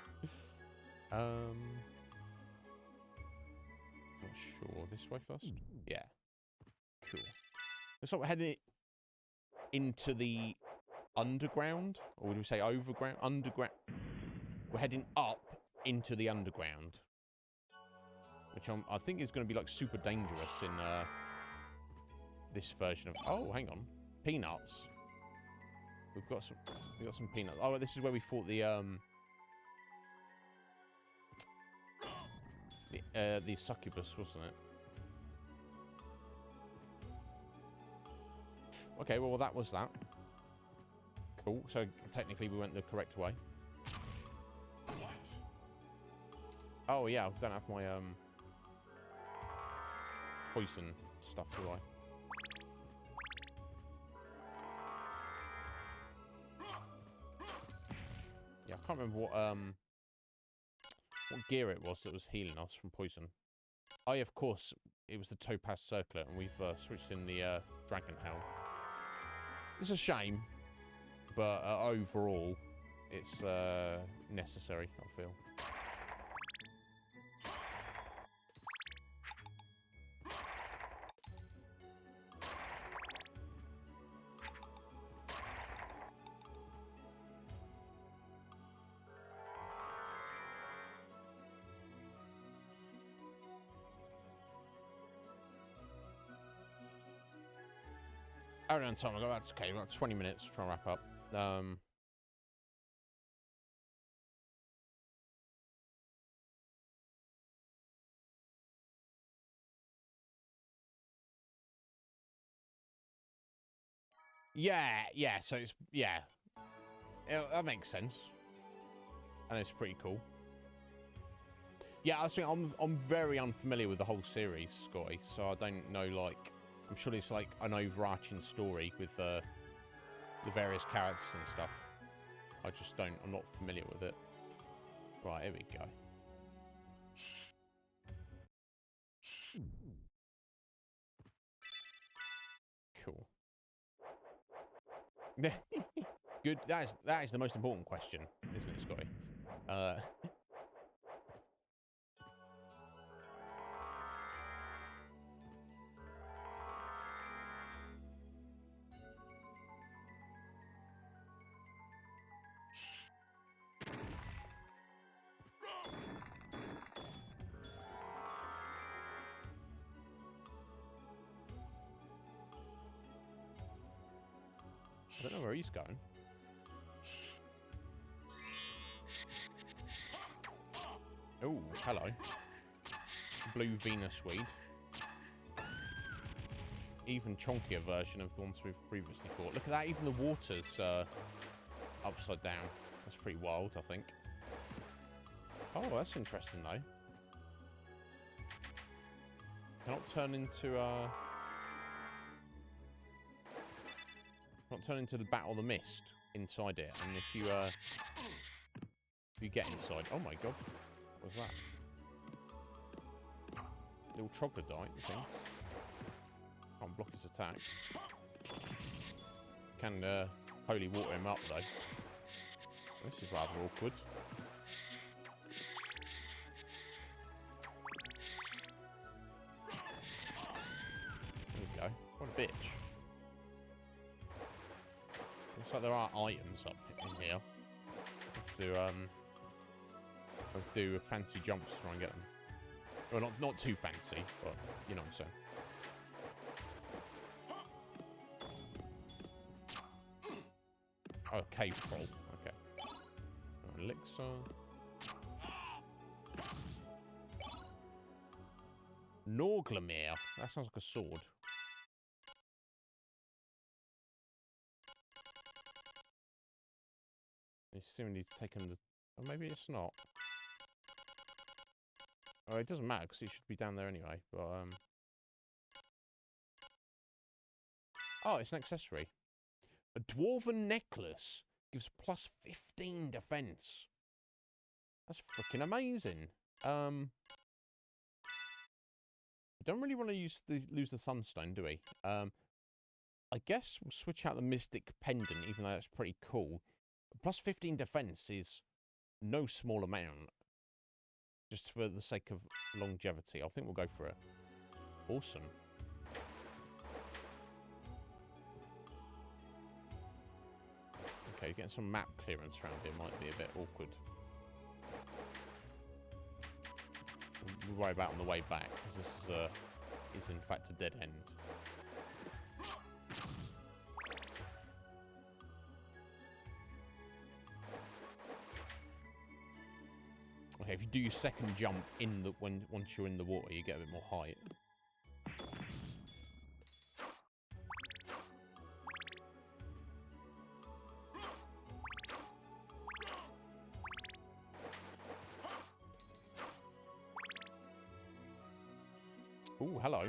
Not sure. This way first? Yeah. Cool. Looks like we're heading into the underground, or would we say overground? Underground. We're heading up into the underground, which I think is going to be like super dangerous in this version of. Oh, hang on, peanuts. We've got some peanuts. Oh, this is where we fought the succubus, wasn't it? Okay, well, that was that. Cool. So, technically, we went the correct way. Oh, yeah, I don't have my, poison stuff, do I? Yeah, I can't remember what gear it was that was healing us from poison. Oh, yeah, of course, it was the Topaz Circlet, and we've switched in the Dragon Hell. It's a shame, but overall, it's necessary, I feel. Around time, that's okay. About 20 minutes to try and wrap up. Yeah. So it's that makes sense, and it's pretty cool. Yeah, I think I'm very unfamiliar with the whole series, Scotty. So I don't know. Like, I'm sure it's like an overarching story with the various characters and stuff. I just don't. I'm not familiar with it. Right, here we go. Cool. Good. That is the most important question, isn't it, Scotty? I don't know where he's going. Oh, hello. Blue Venus weed. Even chonkier version of the ones we've previously fought. Look at that, even the water's upside down. That's pretty wild, I think. Oh, that's interesting, though. Cannot turn into, Not turn into the Battle of the Mist inside it. And if you get inside... Oh, my God. What's that? Little troglodyte, you think? Can't block his attack. Can holy water him up, though. This is rather awkward. There we go. What a bitch. Looks like there are items up in here. Have to do fancy jumps to try and get them. Well, not too fancy, but you know what I'm saying. Oh, cave troll. Okay. Elixir. Norglemere. That sounds like a sword. It's seemingly taken the... Oh, maybe it's not. Oh, it doesn't matter, because it should be down there anyway, but, Oh, it's an accessory. A dwarven necklace gives plus 15 defense. That's freaking amazing. I don't really want to lose the sunstone, do we? I guess we'll switch out the mystic pendant, even though that's pretty cool. Plus 15 defense is no small amount. Just for the sake of longevity. I think we'll go for it. Awesome. Okay, getting some map clearance around here might be a bit awkward. We'll worry about on the way back, because this is in fact a dead end. Okay, if you do your second jump in the once you're in the water, you get a bit more height. Oh, hello.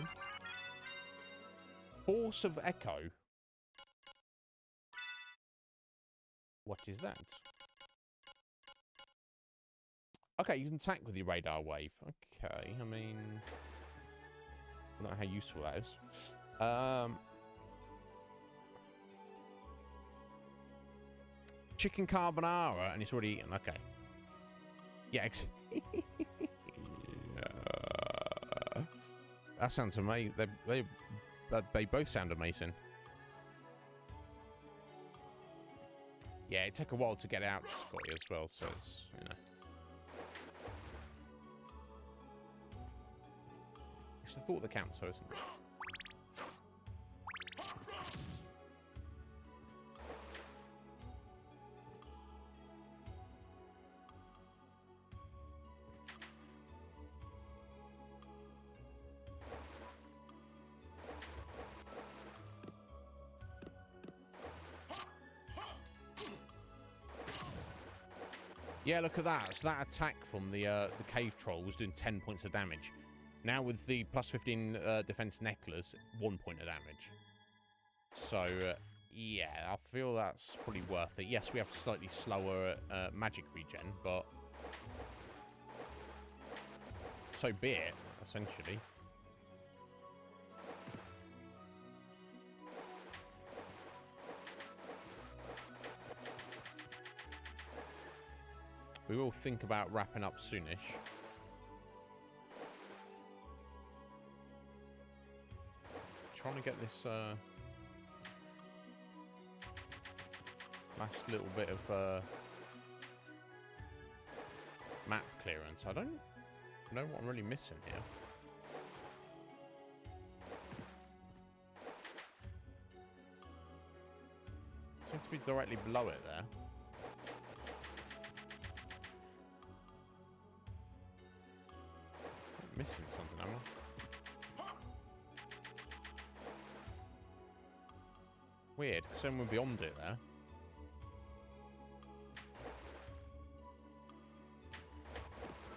Force of Echo. What is that? Okay, you can attack with your radar wave. Okay, I mean... I don't know how useful that is. Chicken carbonara, and it's already eaten. Okay. Yeah. That sounds amazing. They both sound amazing. Yeah, it took a while to get out, Scotty, as well, so it's, you know... It's the thought that counts, so isn't it? Yeah, look at that. So that attack from the cave troll was doing 10 points of damage. Now with the plus 15 defense necklace, 1 point of damage. So, yeah, I feel that's probably worth it. Yes, we have slightly slower magic regen, but so be it, essentially. We will think about wrapping up soonish. Trying to get this last little bit of map clearance. I don't know what I'm really missing here. Seems to be directly below it there. I'm missing something, am I? Weird, because then we're beyond it there.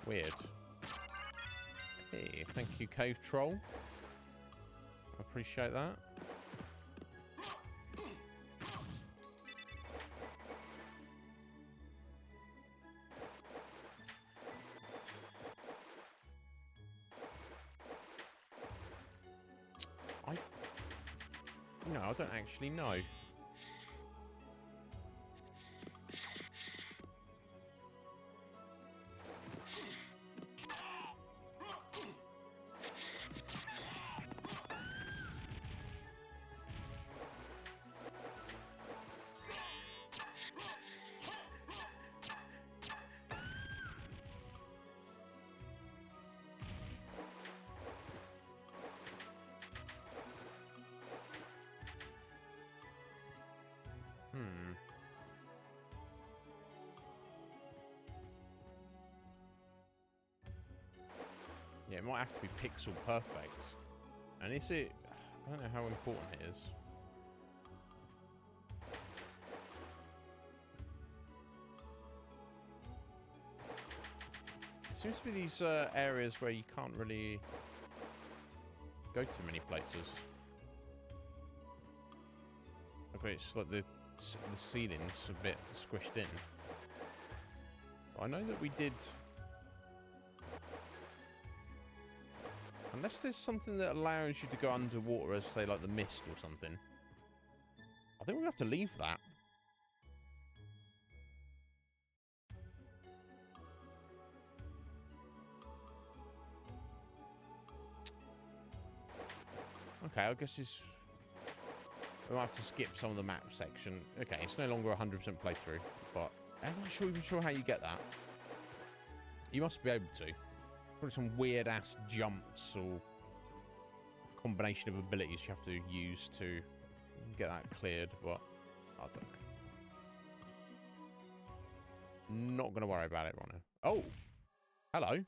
Weird. Hey, thank you, Cave Troll. I appreciate that. No, I don't actually know. Yeah, it might have to be pixel perfect. And is it... I don't know how important it is. It seems to be these areas where you can't really go to many places. Okay, it's like the ceiling's a bit squished in. But I know that we did... Unless there's something that allows you to go underwater as, say, like the mist or something. I think we're going to have to leave that. Okay, I guess it's... We'll have to skip some of the map section. Okay, it's no longer 100% playthrough, but I'm not even sure how you get that. You must be able to. Probably some weird-ass jumps or combination of abilities you have to use to get that cleared, but I don't know. Not going to worry about it right now. Oh! Hello.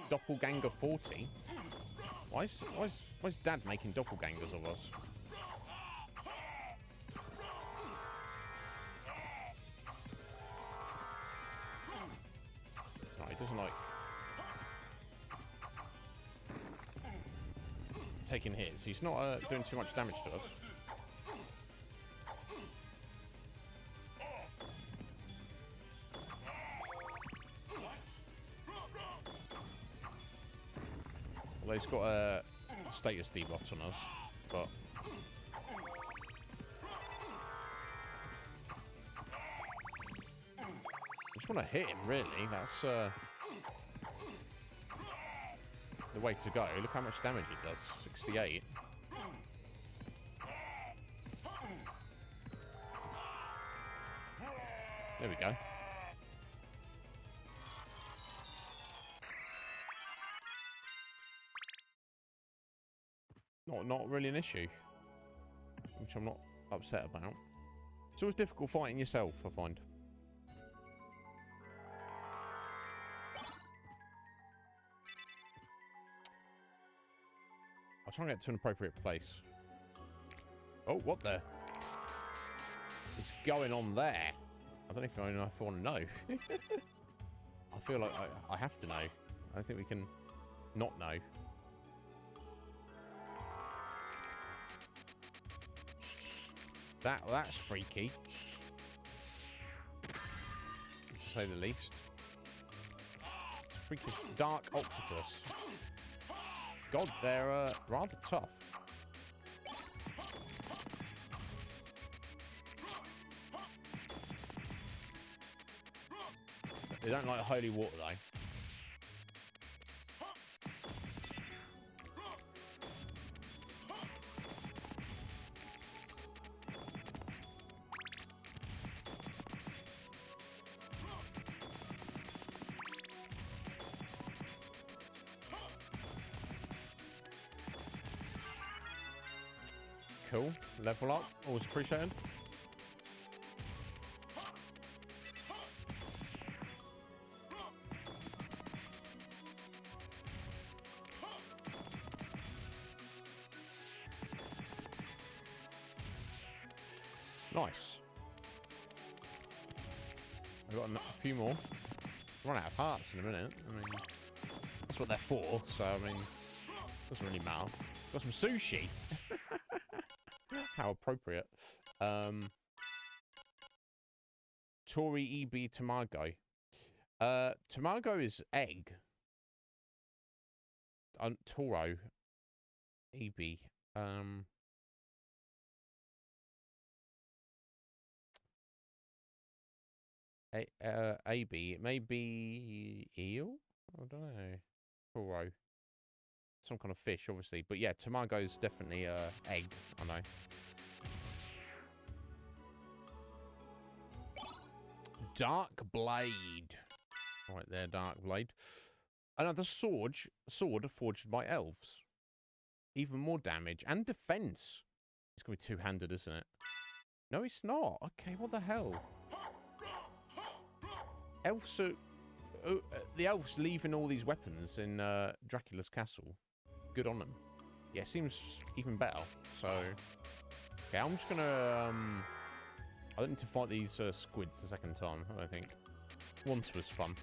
Doppelganger 40? Why is Dad making doppelgangers of us? Doesn't like taking hits. He's not doing too much damage to us. Although he's got status debuffs on us, but I just want to hit him, really. That's the way to go. Look how much damage it does. 68. There we go. Not really an issue. Which I'm not upset about. It's always difficult fighting yourself, I find. I'll try and get to an appropriate place. Oh, what the? is going on there? I don't even know if I want to know. I feel like I have to know. I don't think we can not know. That's freaky, to say the least. It's a freakish dark octopus. God, they're rather tough. They don't like holy water, though. Cool. Level up. Always appreciated. Nice. I've got a few more. Run out of hearts in a minute. I mean, that's what they're for. So, I mean, doesn't really matter. Got some sushi. How appropriate. Tori EB Tamago. Tamago is egg. Toro EB. AB. It may be eel? I don't know. Toro. Some kind of fish, obviously. But yeah, Tamago is definitely egg. I know. Dark Blade. Right there, Dark Blade. Another sword forged by elves. Even more damage and defense. It's going to be two-handed, isn't it? No, it's not. Okay, what the hell? Elves are... the elves leaving all these weapons in Dracula's castle. Good on them. Yeah, seems even better. So, okay, I'm just gonna... I don't need to fight these squids a second time, I don't think. Once was fun.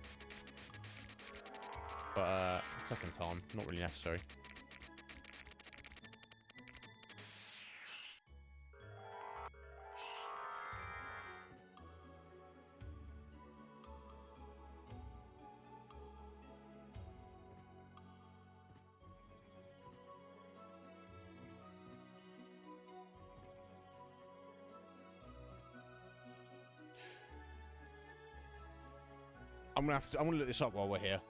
But second time, not really necessary. I'm gonna look this up while we're here.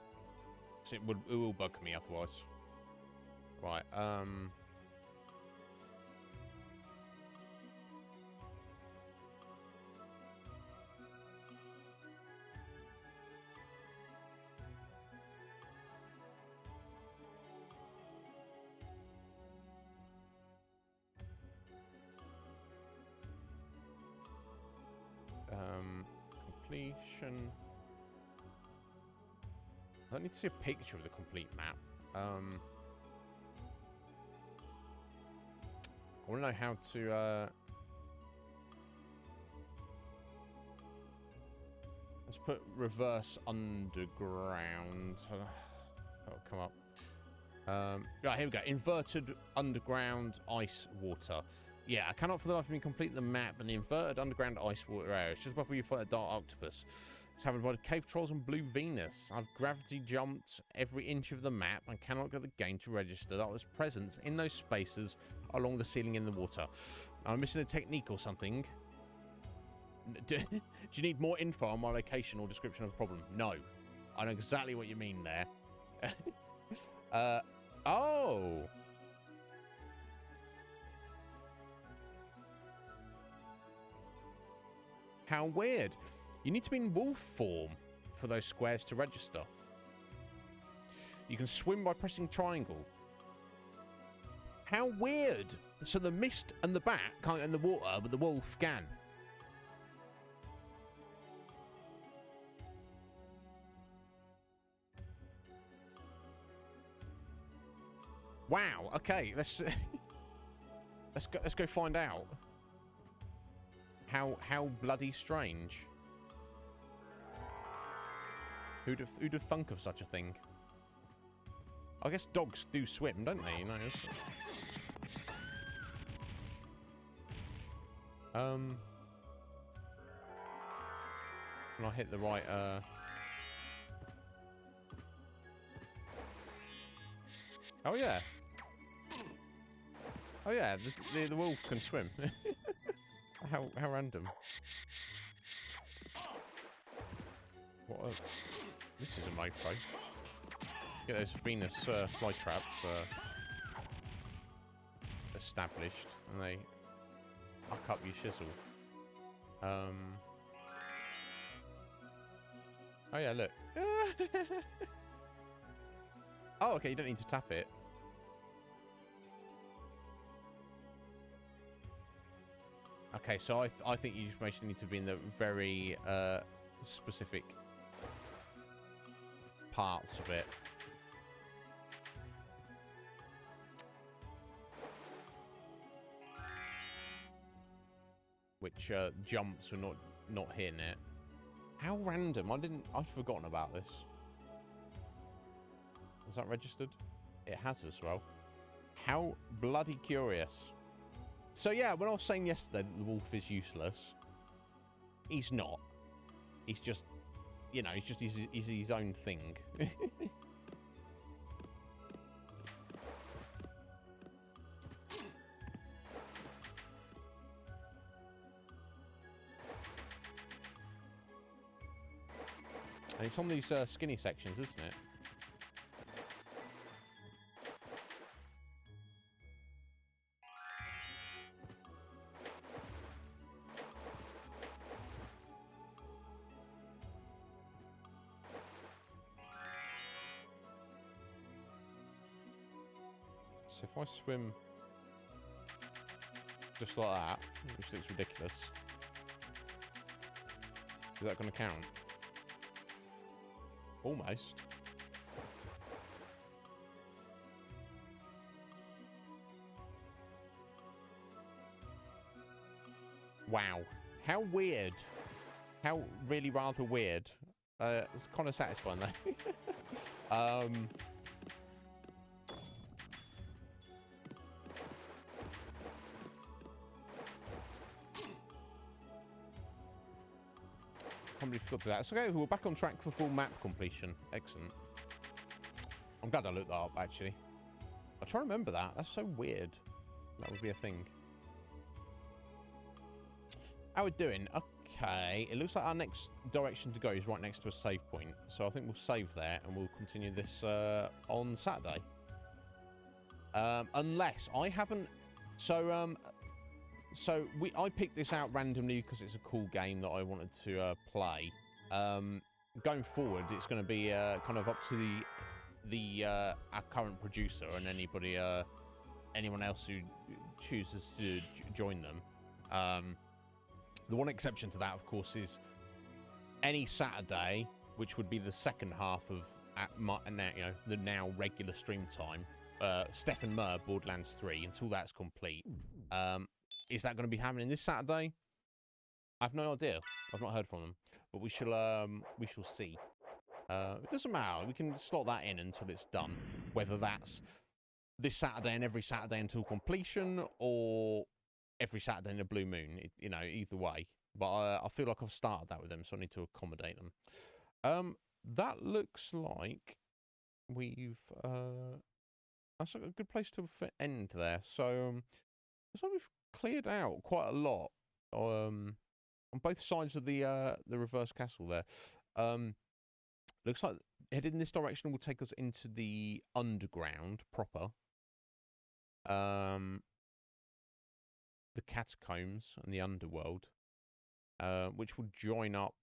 It will bug me otherwise. Right, completion. I don't need to see a picture of the complete map. I want to know how to... let's put reverse underground. That'll come up. Right, here we go. Inverted underground ice water. Yeah, I cannot for the life of me complete the map and the inverted underground ice water area. It's just before you fight a dark octopus. It's having by cave trolls and blue Venus. I've gravity jumped every inch of the map and cannot get the game to register that was present in those spaces along the ceiling in the water. I'm missing a technique or something. Do you need more info on my location or description of the problem? No. I know exactly what you mean there. Oh. How weird. You need to be in wolf form for those squares to register. You can swim by pressing triangle. How weird. So the mist and the bat can't get in the water, but the wolf can. Wow. Okay, let's go find out. How bloody strange. Who'd have thunk of such a thing? I guess dogs do swim, don't they? You know. Can I hit the right? Oh yeah. Oh yeah. The wolf can swim. How random. What? This is a mofo. Get those Venus fly traps established, and they huck up your shizzle. Oh yeah, look. Oh, okay, you don't need to tap it. Okay, so I think you just basically need to be in the very specific parts of it. Which jumps are not hitting it. How random! I'd forgotten about this. Is that registered? It has as well. How bloody curious. So yeah, when I was saying yesterday that the wolf is useless, he's not. He's just, you know, he's his own thing. And it's on these skinny sections, isn't it? So if I swim just like that, which looks ridiculous, is that going to count? Almost. Wow. How weird. How really rather weird. It's kind of satisfying though. Completely forgot to that. So okay, we're back on track for full map completion. Excellent. I'm glad I looked that up, actually. I try to remember that. That's so weird. That would be a thing. How we doing? Okay. It looks like our next direction to go is right next to a save point. So I think we'll save there and we'll continue this on Saturday. Unless I haven't... So I picked this out randomly because it's a cool game that I wanted to play. Going forward, it's going to be kind of up to our current producer and anyone else who chooses to join them. The one exception to that, of course, is any Saturday, which would be the second half of the now regular stream time. Stefan Mer, Borderlands 3, until that's complete. Is that going to be happening this Saturday? I have no idea. I've not heard from them, but we shall see. It doesn't matter. We can slot that in until it's done. Whether that's this Saturday and every Saturday until completion, or every Saturday in a blue moon. Either way. But I feel like I've started that with them, so I need to accommodate them. That looks like we've. That's a good place to end there. So, looks like we've cleared out quite a lot on both sides of the reverse castle there. Looks like heading in this direction will take us into the underground proper. The catacombs and the underworld, which will join up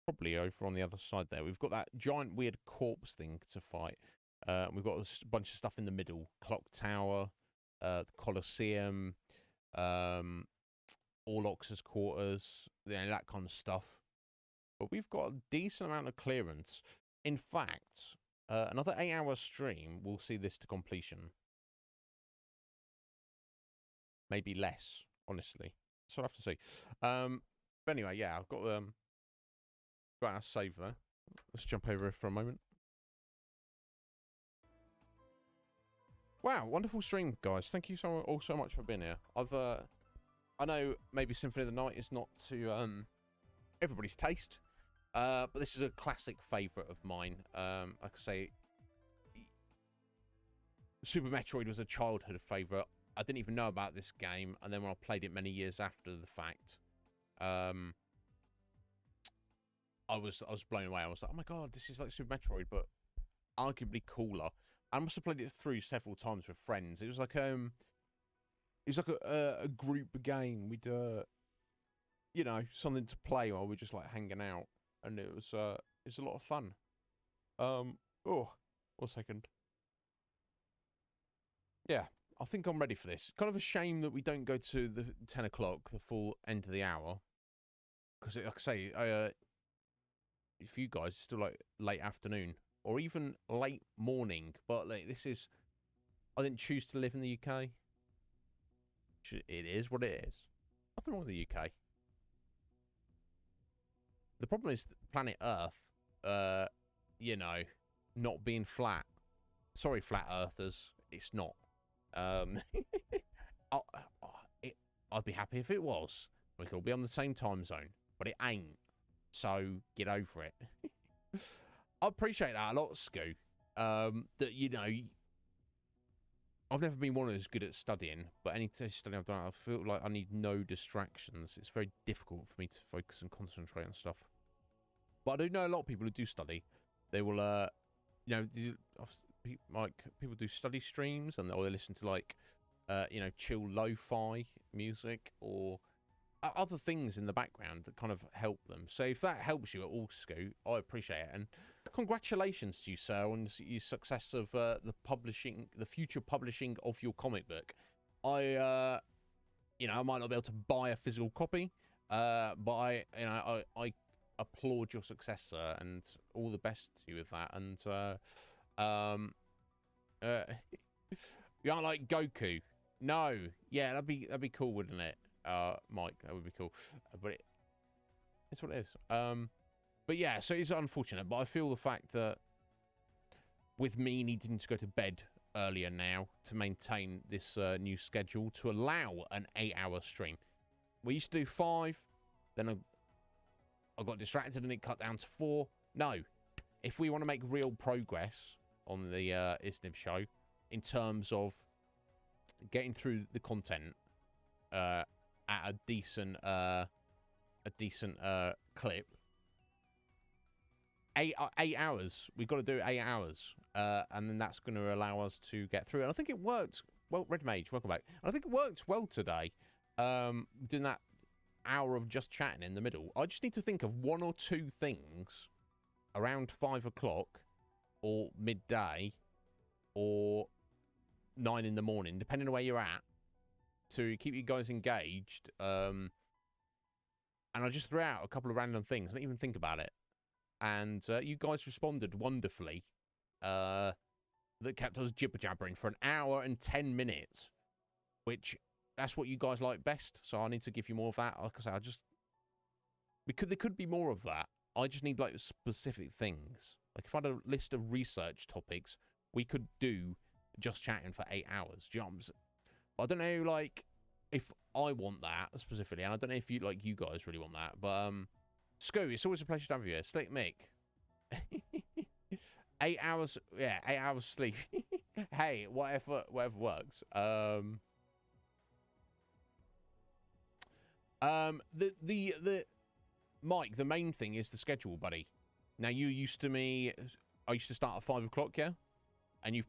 probably over on the other side there. We've got that giant weird corpse thing to fight. We've got a bunch of stuff in the middle. Clock Tower, the Colosseum, Orlox's quarters, that kind of stuff. But we've got a decent amount of clearance. In fact, another 8-hour stream will see this to completion. Maybe less, honestly. So I'll have to see. But anyway, yeah, I've got our save there. Let's jump over it for a moment. Wow, wonderful stream, guys. Thank you all so much for being here. I know maybe Symphony of the Night is not to everybody's taste, but this is a classic favourite of mine. Like I say, Super Metroid was a childhood favourite. I didn't even know about this game, and then when I played it many years after the fact, I was blown away. I was like, oh my god, this is like Super Metroid, but arguably cooler. I must have played it through several times with friends. It was like a group game. We'd you know, something to play while we're just like hanging out, and it was a lot of fun. Oh, 1 second. Yeah, I think I'm ready for this. Kind of a shame that we don't go to the 10 o'clock, the full end of the hour, because like I say, if you guys it's still like late afternoon or even late morning, but like this is, I didn't choose to live in the UK. It is what it is. Nothing wrong with the UK. The problem is planet Earth, you know, not being flat. Sorry, flat earthers, it's not. I'd be happy if it was. We could all be on the same time zone, but it ain't. So get over it. I appreciate that a lot, Scoo. That, you know, I've never been one who's good at studying, but any study I've done, I feel like I need no distractions. It's very difficult for me to focus and concentrate on stuff. But I do know a lot of people who do study. They will, you know, like people do study streams, and or they listen to like, you know, chill lo-fi music or other things in the background that kind of help them. So if that helps you at all, Scoot, I appreciate it. And congratulations to you, sir, on your success of the future publishing of your comic book. You know, I might not be able to buy a physical copy, but I applaud your success, sir, and all the best to you with that. And you aren't like Goku. No, yeah, that'd be cool, wouldn't it, Mike? That would be cool. But it's what it is. But yeah, so it's unfortunate. But I feel the fact that with me needing to go to bed earlier now to maintain this new schedule to allow an 8-hour stream. We used to do 5, then I got distracted and it cut down to 4. No, if we want to make real progress on the Iznib Show in terms of getting through the content at a decent clip, 8 hours. We've got to do 8 hours, and then that's going to allow us to get through. And I think it worked well. Red Mage, welcome back. And I think it worked well today. Doing that hour of just chatting in the middle. I just need to think of 1 or 2 things around 5 o'clock or midday or 9 in the morning, depending on where you're at, to keep you guys engaged. And I just threw out a couple of random things. I didn't even think about it. And you guys responded wonderfully. That kept us jibber-jabbering for 1 hour and 10 minutes, which that's what you guys like best. So I need to give you more of that. Like I say, there could be more of that. I just need like specific things. Like if I had a list of research topics, we could do just chatting for 8 hours. Do you know what I'm saying? I don't know, like, if I want that specifically, and I don't know if you guys really want that, but Scoo, it's always a pleasure to have you here. Slick Mick. 8 hours, yeah, 8 hours sleep. Hey, whatever works. The Mike, the main thing is the schedule, buddy. Now I used to start at 5 o'clock, yeah? And you've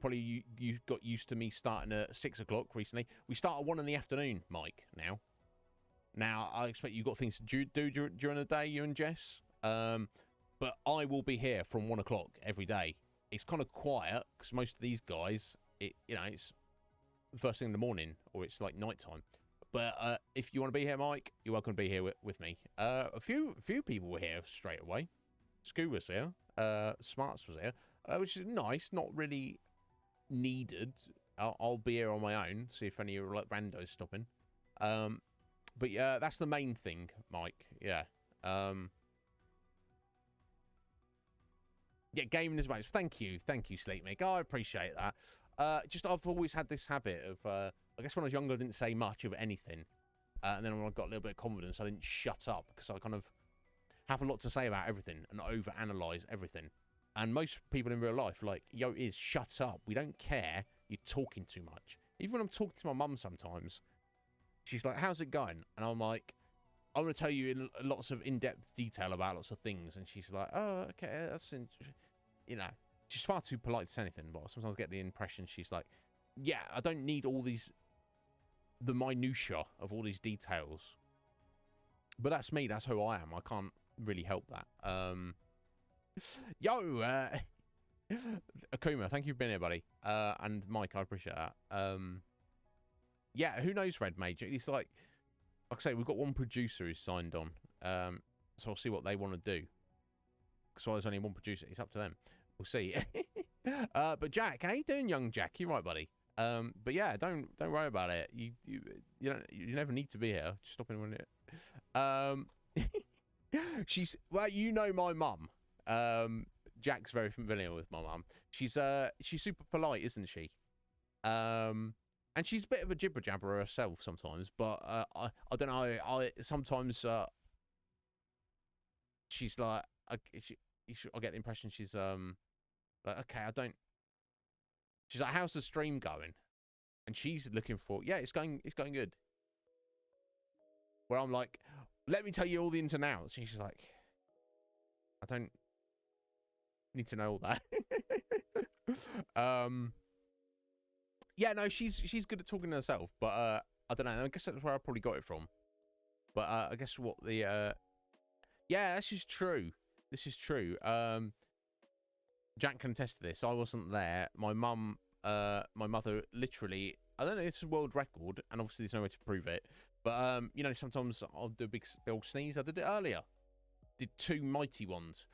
got used to me starting at 6 o'clock recently. We start at 1 in the afternoon, Mike, now. Now, I expect you've got things to do during the day, you and Jess. But I will be here from 1 o'clock every day. It's kind of quiet, because most of these guys, it's first thing in the morning, or it's like nighttime. But if you want to be here, Mike, you're welcome to be here with me. A few people were here straight away. Scoo was here. Smarts was here. Which is nice, not really needed. I'll be here on my own, see if any like randos stopping. But yeah, that's the main thing, Mike. Yeah. Yeah, gaming is about. Thank you, Sleep Mick. I appreciate that. Just I've always had this habit of, I guess when I was younger, I didn't say much of anything, and then when I got a little bit of confidence, I didn't shut up because I kind of have a lot to say about everything and overanalyze everything. And most people in real life, like, yo, is shut up. We don't care. You're talking too much. Even when I'm talking to my mum sometimes, she's like, how's it going? And I'm like, I'm going to tell you in lots of in-depth detail about lots of things. And she's like, oh, okay, that's interesting. You know, she's far too polite to say anything, but sometimes I get the impression she's like, yeah, I don't need all these, the minutiae of all these details. But that's me. That's who I am. I can't really help that. Akuma, thank you for being here, buddy. And Mike, I appreciate that. Yeah, who knows, Red Major? It's like I say, we've got one producer who's signed on. So I'll see what they want to do. So there's only one producer. It's up to them. We'll see. But Jack, how you doing, young Jack? You right, buddy? But yeah, don't worry about it. You never need to be here. Just stop in when she's well, you know my mum. Jack's very familiar with my mum. She's super polite, isn't she? And she's a bit of a jibber jabber herself sometimes. But I don't know. I sometimes she's like I get the impression she's like, okay, I don't. She's like, how's the stream going? And she's looking for, yeah, it's going good. Where I'm like, let me tell you all the ins and outs. And she's like, I don't need to know all that. Yeah, no, she's good at talking to herself, but I don't know. I guess that's where I probably got it from. But I guess what the yeah, this is true. This is true. Jack can attest to this. I wasn't there. My mum, my mother, literally. I don't know. It's a world record, and obviously there's no way to prove it. But you know, sometimes I'll do a big old sneeze. I did it earlier. Did 2 mighty ones.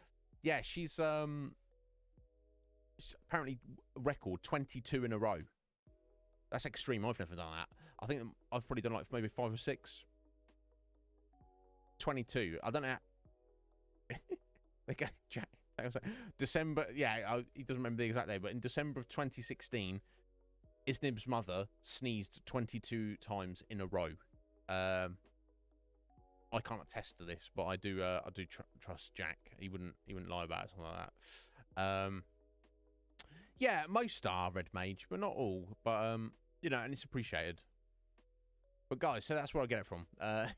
Yeah, she's apparently record 22 in a row. That's extreme. I've never done that. I think I've probably done like maybe 5 or 6. 22. I don't know. Okay, Jack. December, yeah, he doesn't remember the exact day, but in December of 2016, Iznib's mother sneezed 22 times in a row. I can't attest to this, but I do trust Jack. He wouldn't lie about it, something like that. Yeah, most are Red Mage, but not all. But you know, and it's appreciated. But guys, so that's where I get it from. But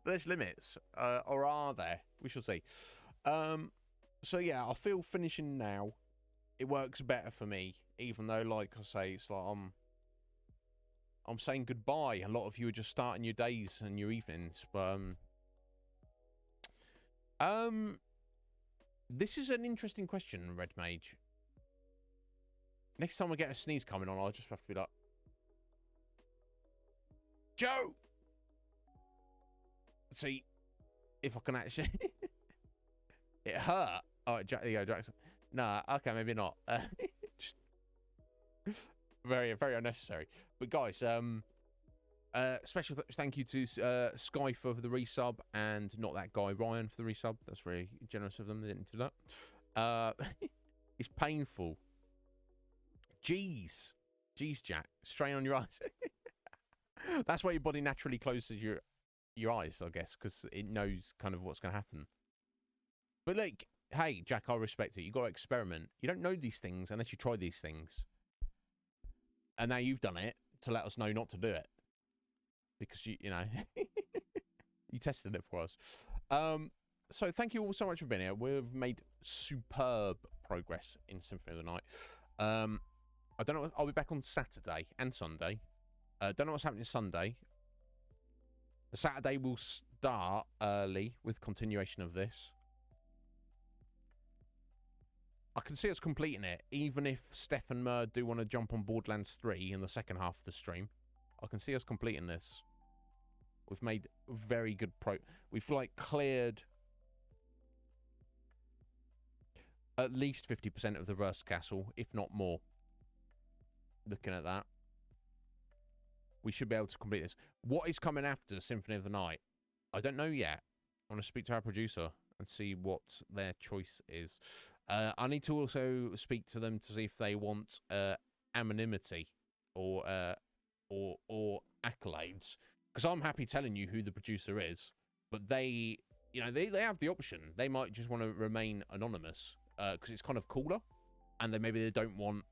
there's limits, or are there? We shall see. So yeah, I feel finishing now, it works better for me, even though, like I say, it's like I'm saying goodbye. A lot of you are just starting your days and your evenings, but this is an interesting question, Red Mage. Next time I get a sneeze coming on, I'll just have to be like, Joe. See if I can actually. It hurt. Oh, Jackson. Nah, okay, maybe not. Just very, very unnecessary. But guys, special thank you to Sky for the resub and not that guy Ryan for the resub. That's very generous of them. They didn't do that. It's painful. Jeez, Jack, strain on your eyes. That's why your body naturally closes your eyes, I guess, because it knows kind of what's going to happen. But like, hey, Jack, I respect it. You got to experiment. You don't know these things unless you try these things. And now you've done it to let us know not to do it, because you know you tested it for us. So thank you all so much for being here. We've made superb progress in Symphony of the Night. I don't know. I'll be back on Saturday and Sunday. Don't know what's happening Sunday. Saturday will start early with continuation of this. I can see us completing it, even if Steph and Mer do want to jump on Borderlands 3 in the second half of the stream. I can see us completing this. We've made very good We've like cleared at least 50% of the Rust Castle, if not more. Looking at that. we should be able to complete this. What is coming after Symphony of the Night? I don't know yet. I want to speak to our producer and see what their choice is. I need to also speak to them to see if they want anonymity or accolades. Because I'm happy telling you who the producer is, but they, you know, they have the option. They might just want to remain anonymous because it's kind of cooler, and then maybe they don't want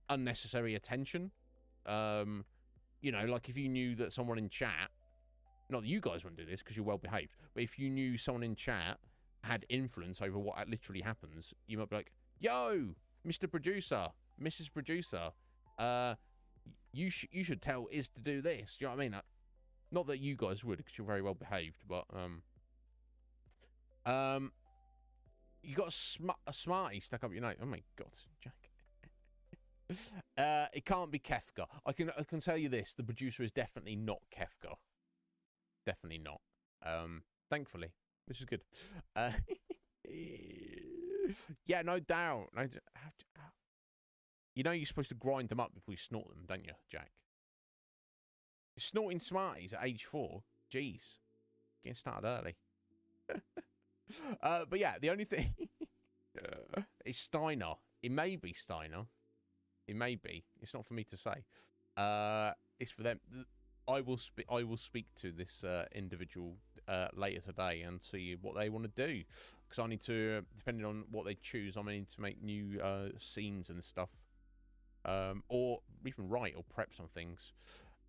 unnecessary attention. You know, like if you knew that someone in chat, not that you guys wouldn't do this because you're well behaved, but if you knew someone in chat had influence over what literally happens, you might be like, yo, Mr. Producer, Mrs. Producer, you should tell Iz to do this. Do you know what I mean? Not that you guys would, because you're very well behaved, but you got a smartie stuck up your nose. Oh my god, Jack. It can't be Kefka. I can tell you this: the producer is definitely not Kefka. Definitely not. Thankfully, which is good. Yeah, no doubt. You know you're supposed to grind them up before you snort them, don't you, Jack? You're snorting Smarties at age 4. Jeez. Getting started early. But yeah, the only thing is Steiner. It may be Steiner. It may be. It's not for me to say. It's for them. I will speak to this individual later today and see what they want to do. Because I need to, depending on what they choose, I may need to make new scenes and stuff. Or even write or prep some things.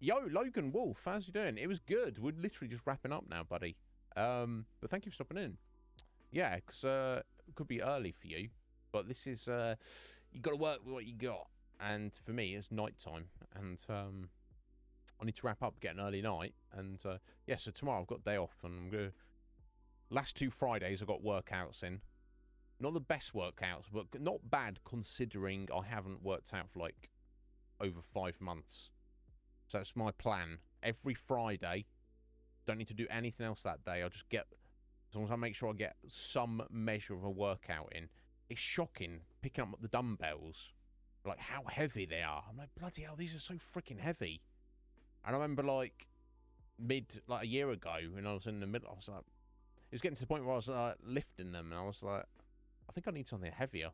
Yo, Logan Wolf, how's you doing? It was good. We're literally just wrapping up now, buddy. But thank you for stopping in. Yeah, because it could be early for you. But this is, you got to work with what you got. And for me, it's night time. And I need to wrap up, get an early night. And yeah, so tomorrow I've got a day off. And I'm going to... Last 2 Fridays I've got workouts in. Not the best workouts, but not bad considering I haven't worked out for like over 5 months. So it's my plan. Every Friday, don't need to do anything else that day. I'll just get, as long as I make sure I get some measure of a workout in. It's shocking picking up the dumbbells, like how heavy they are. I'm like, bloody hell, these are so freaking heavy. And I remember like a year ago when I was in the middle, I was like, it was getting to the point where I was lifting them, and I was like, I think I need something heavier.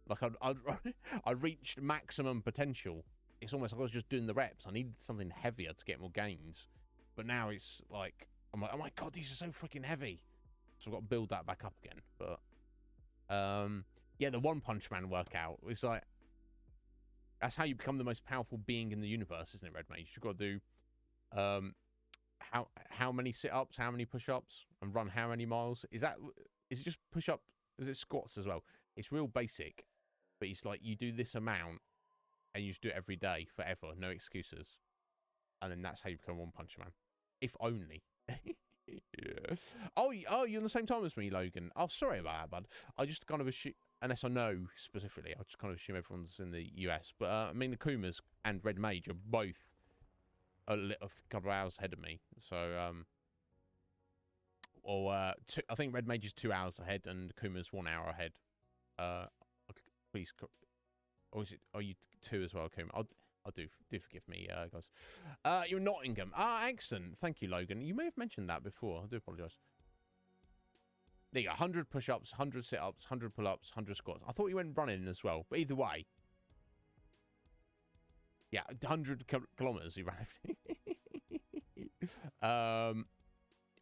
Like I reached maximum potential. It's almost like I was just doing the reps. I needed something heavier to get more gains. But now it's like, I'm like, oh my god, these are so freaking heavy. So I've got to build that back up again. But yeah, the One Punch Man workout is like, that's how you become the most powerful being in the universe, isn't it, Red Mage? You've got to do how many sit-ups, how many push-ups, and run how many miles? Is it just push-up? Is it squats as well? It's real basic, but it's like you do this amount and you just do it every day forever, no excuses, and then that's how you become One Punch Man. If only. Yeah. Oh, you're on the same time as me, Logan. Oh, sorry about that, bud. I just kind of assume, unless I know specifically, I just kind of assume everyone's in the US. But I mean, the Kumas and Red Mage are both a couple of hours ahead of me. So, I think Red Mage is 2 hours ahead and Kuma's 1 hour ahead. Please, or is it? Are you 2 as well, Kuma? I'll do forgive me, guys. You're Nottingham. Excellent. Thank you, Logan. You may have mentioned that before. I do apologise. There you go. 100 push-ups, 100 sit-ups, 100 pull-ups, 100 squats. I thought you went running as well, but either way. Yeah, 100 kilometers you ran.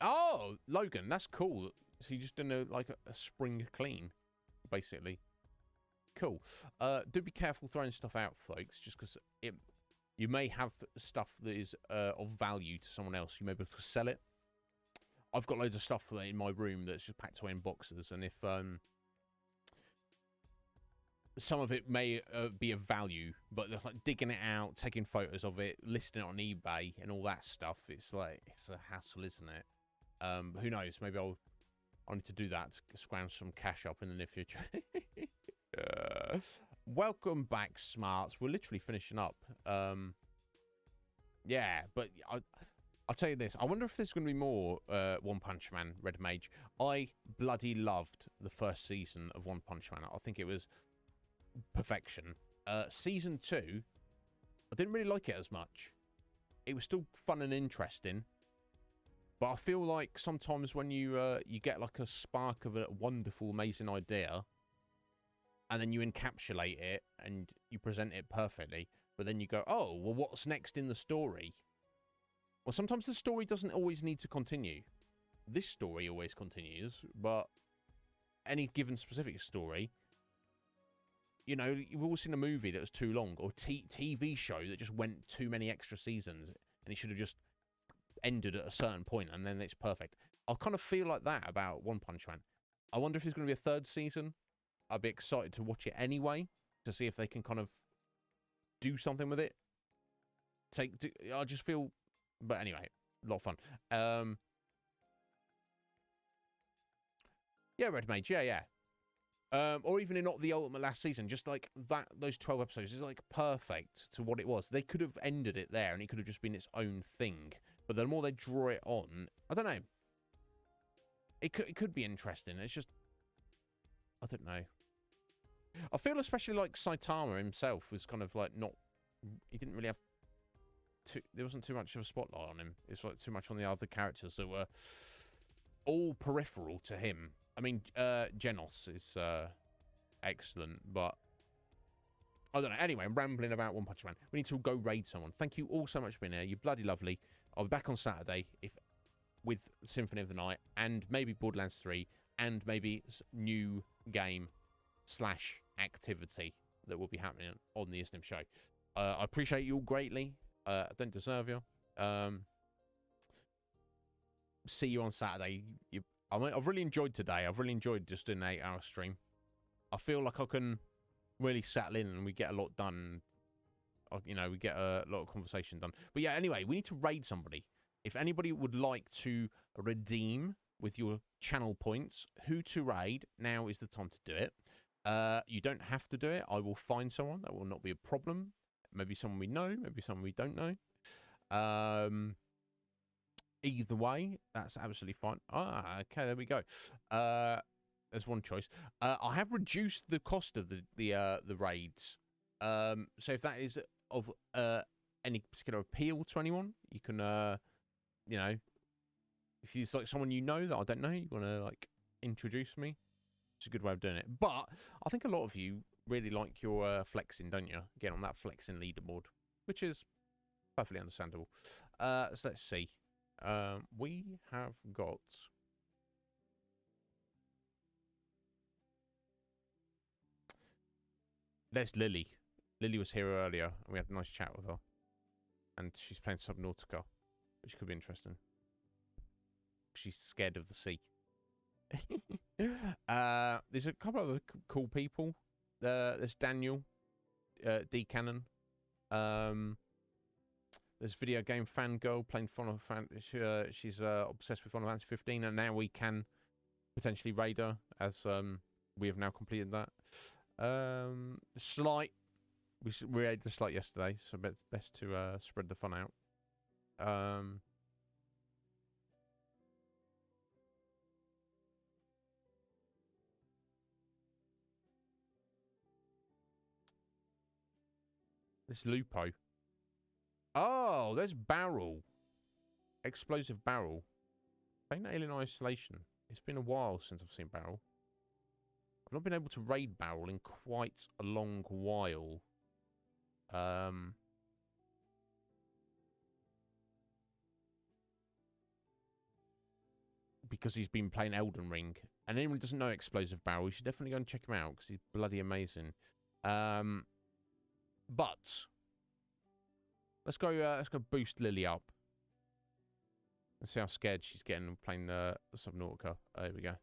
Oh, Logan, that's cool. So you just done a spring clean, basically. Cool. Do be careful throwing stuff out, folks, just because you may have stuff that is of value to someone else. You may be able to sell it. I've got loads of stuff in my room that's just packed away in boxes, and if some of it may be of value, but like digging it out, taking photos of it, listing it on eBay, and all that stuff, it's a hassle, isn't it? Who knows? Maybe I'll need to do that to scrounge some cash up in the near future. Welcome back, Smarts. We're literally finishing up. Yeah, but I'll tell you this. I wonder if there's going to be more One Punch Man, Red Mage. I bloody loved the first season of One Punch Man. I think it was perfection. Season 2, I didn't really like it as much. It was still fun and interesting, but I feel like sometimes when you get like a spark of a wonderful, amazing idea, and then you encapsulate it and you present it perfectly, but then you go, oh, well, what's next in the story? Well, sometimes the story doesn't always need to continue. This story always continues, but any given specific story, you know, you've all seen a movie that was too long, or TV show that just went too many extra seasons, and it should have just ended at a certain point, and then it's perfect. I kind of feel like that about One Punch Man. I wonder if there's going to be a third season. I'd be excited to watch it anyway, to see if they can kind of do something with it. I just feel... But anyway, a lot of fun. Yeah, Red Mage, yeah. Or even in Not the Ultimate last season, just like that, those 12 episodes is like perfect to what it was. They could have ended it there, and it could have just been its own thing. But the more they draw it on, I don't know. It could be interesting. It's just, I don't know. I feel especially like Saitama himself was kind of like not. He didn't really have. There wasn't too much of a spotlight on him. It's like too much on the other characters that were all peripheral to him. I mean, Genos is excellent, but I don't know. Anyway, I'm rambling about One Punch Man. We need to go raid someone. Thank you all so much for being here. You're bloody lovely. I'll be back on Saturday with Symphony of the Night and maybe Borderlands 3 and maybe new game / activity that will be happening on the Iznib Show. I appreciate you all greatly. I don't deserve you. See you on Saturday. I've really enjoyed today. I've really enjoyed just doing an 8-hour stream. I feel like I can really settle in and we get a lot done. You know, we get a lot of conversation done. But yeah, anyway, we need to raid somebody. If anybody would like to redeem with your channel points who to raid, now is the time to do it. You don't have to do it. I will find someone. That will not be a problem. Maybe someone we know, maybe someone we don't know. Either way, that's absolutely fine. Okay, there we go. There's one choice. I have reduced the cost of the raids. So if that is of any particular appeal to anyone, you can, you know, if it's like someone you know that I don't know, you want to like introduce me. It's a good way of doing it. But I think a lot of you really like your flexing, don't you? Get on that flexing leaderboard, which is perfectly understandable. So let's see. We have got there's Lily. Lily was here earlier, and we had a nice chat with her. And she's playing Subnautica, which could be interesting. She's scared of the sea. There's a couple of other cool people. There's Daniel, D Cannon. There's video game fangirl playing Final Fantasy. She's obsessed with Final Fantasy 15, and now we can potentially raid her, as we have now completed that. Slight. We raided the Slight yesterday, so it's best to spread the fun out. This Lupo. Oh, there's Barrel. Explosive Barrel. Playing Alien Isolation. It's been a while since I've seen Barrel. I've not been able to raid Barrel in quite a long while. Because he's been playing Elden Ring. And anyone who doesn't know Explosive Barrel, you should definitely go and check him out because he's bloody amazing. But let's go boost Lily up. Let's see how scared she's getting playing the Subnautica. There we go.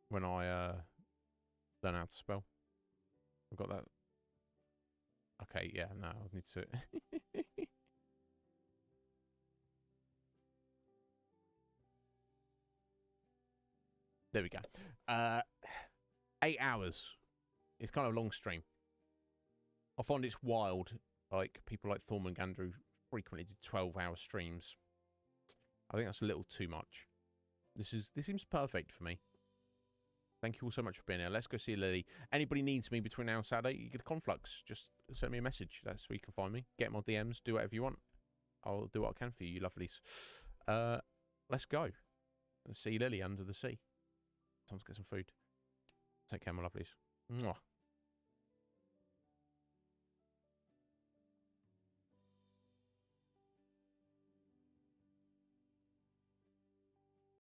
When I learn how to spell. I've got that. Okay, yeah, no, I need to. There we go. 8 hours. It's kind of a long stream. I find it's wild. Like, people like Thorm and Gandrew frequently do 12-hour streams. I think that's a little too much. This seems perfect for me. Thank you all so much for being here. Let's go see Lily. Anybody needs me between now and Saturday, you get a Conflux. Just send me a message. That's where you can find me. Get my DMs. Do whatever you want. I'll do what I can for you, you lovelies. Let's go. Let's see Lily under the sea. Time to get some food. Take care, my lovelies. Mwah.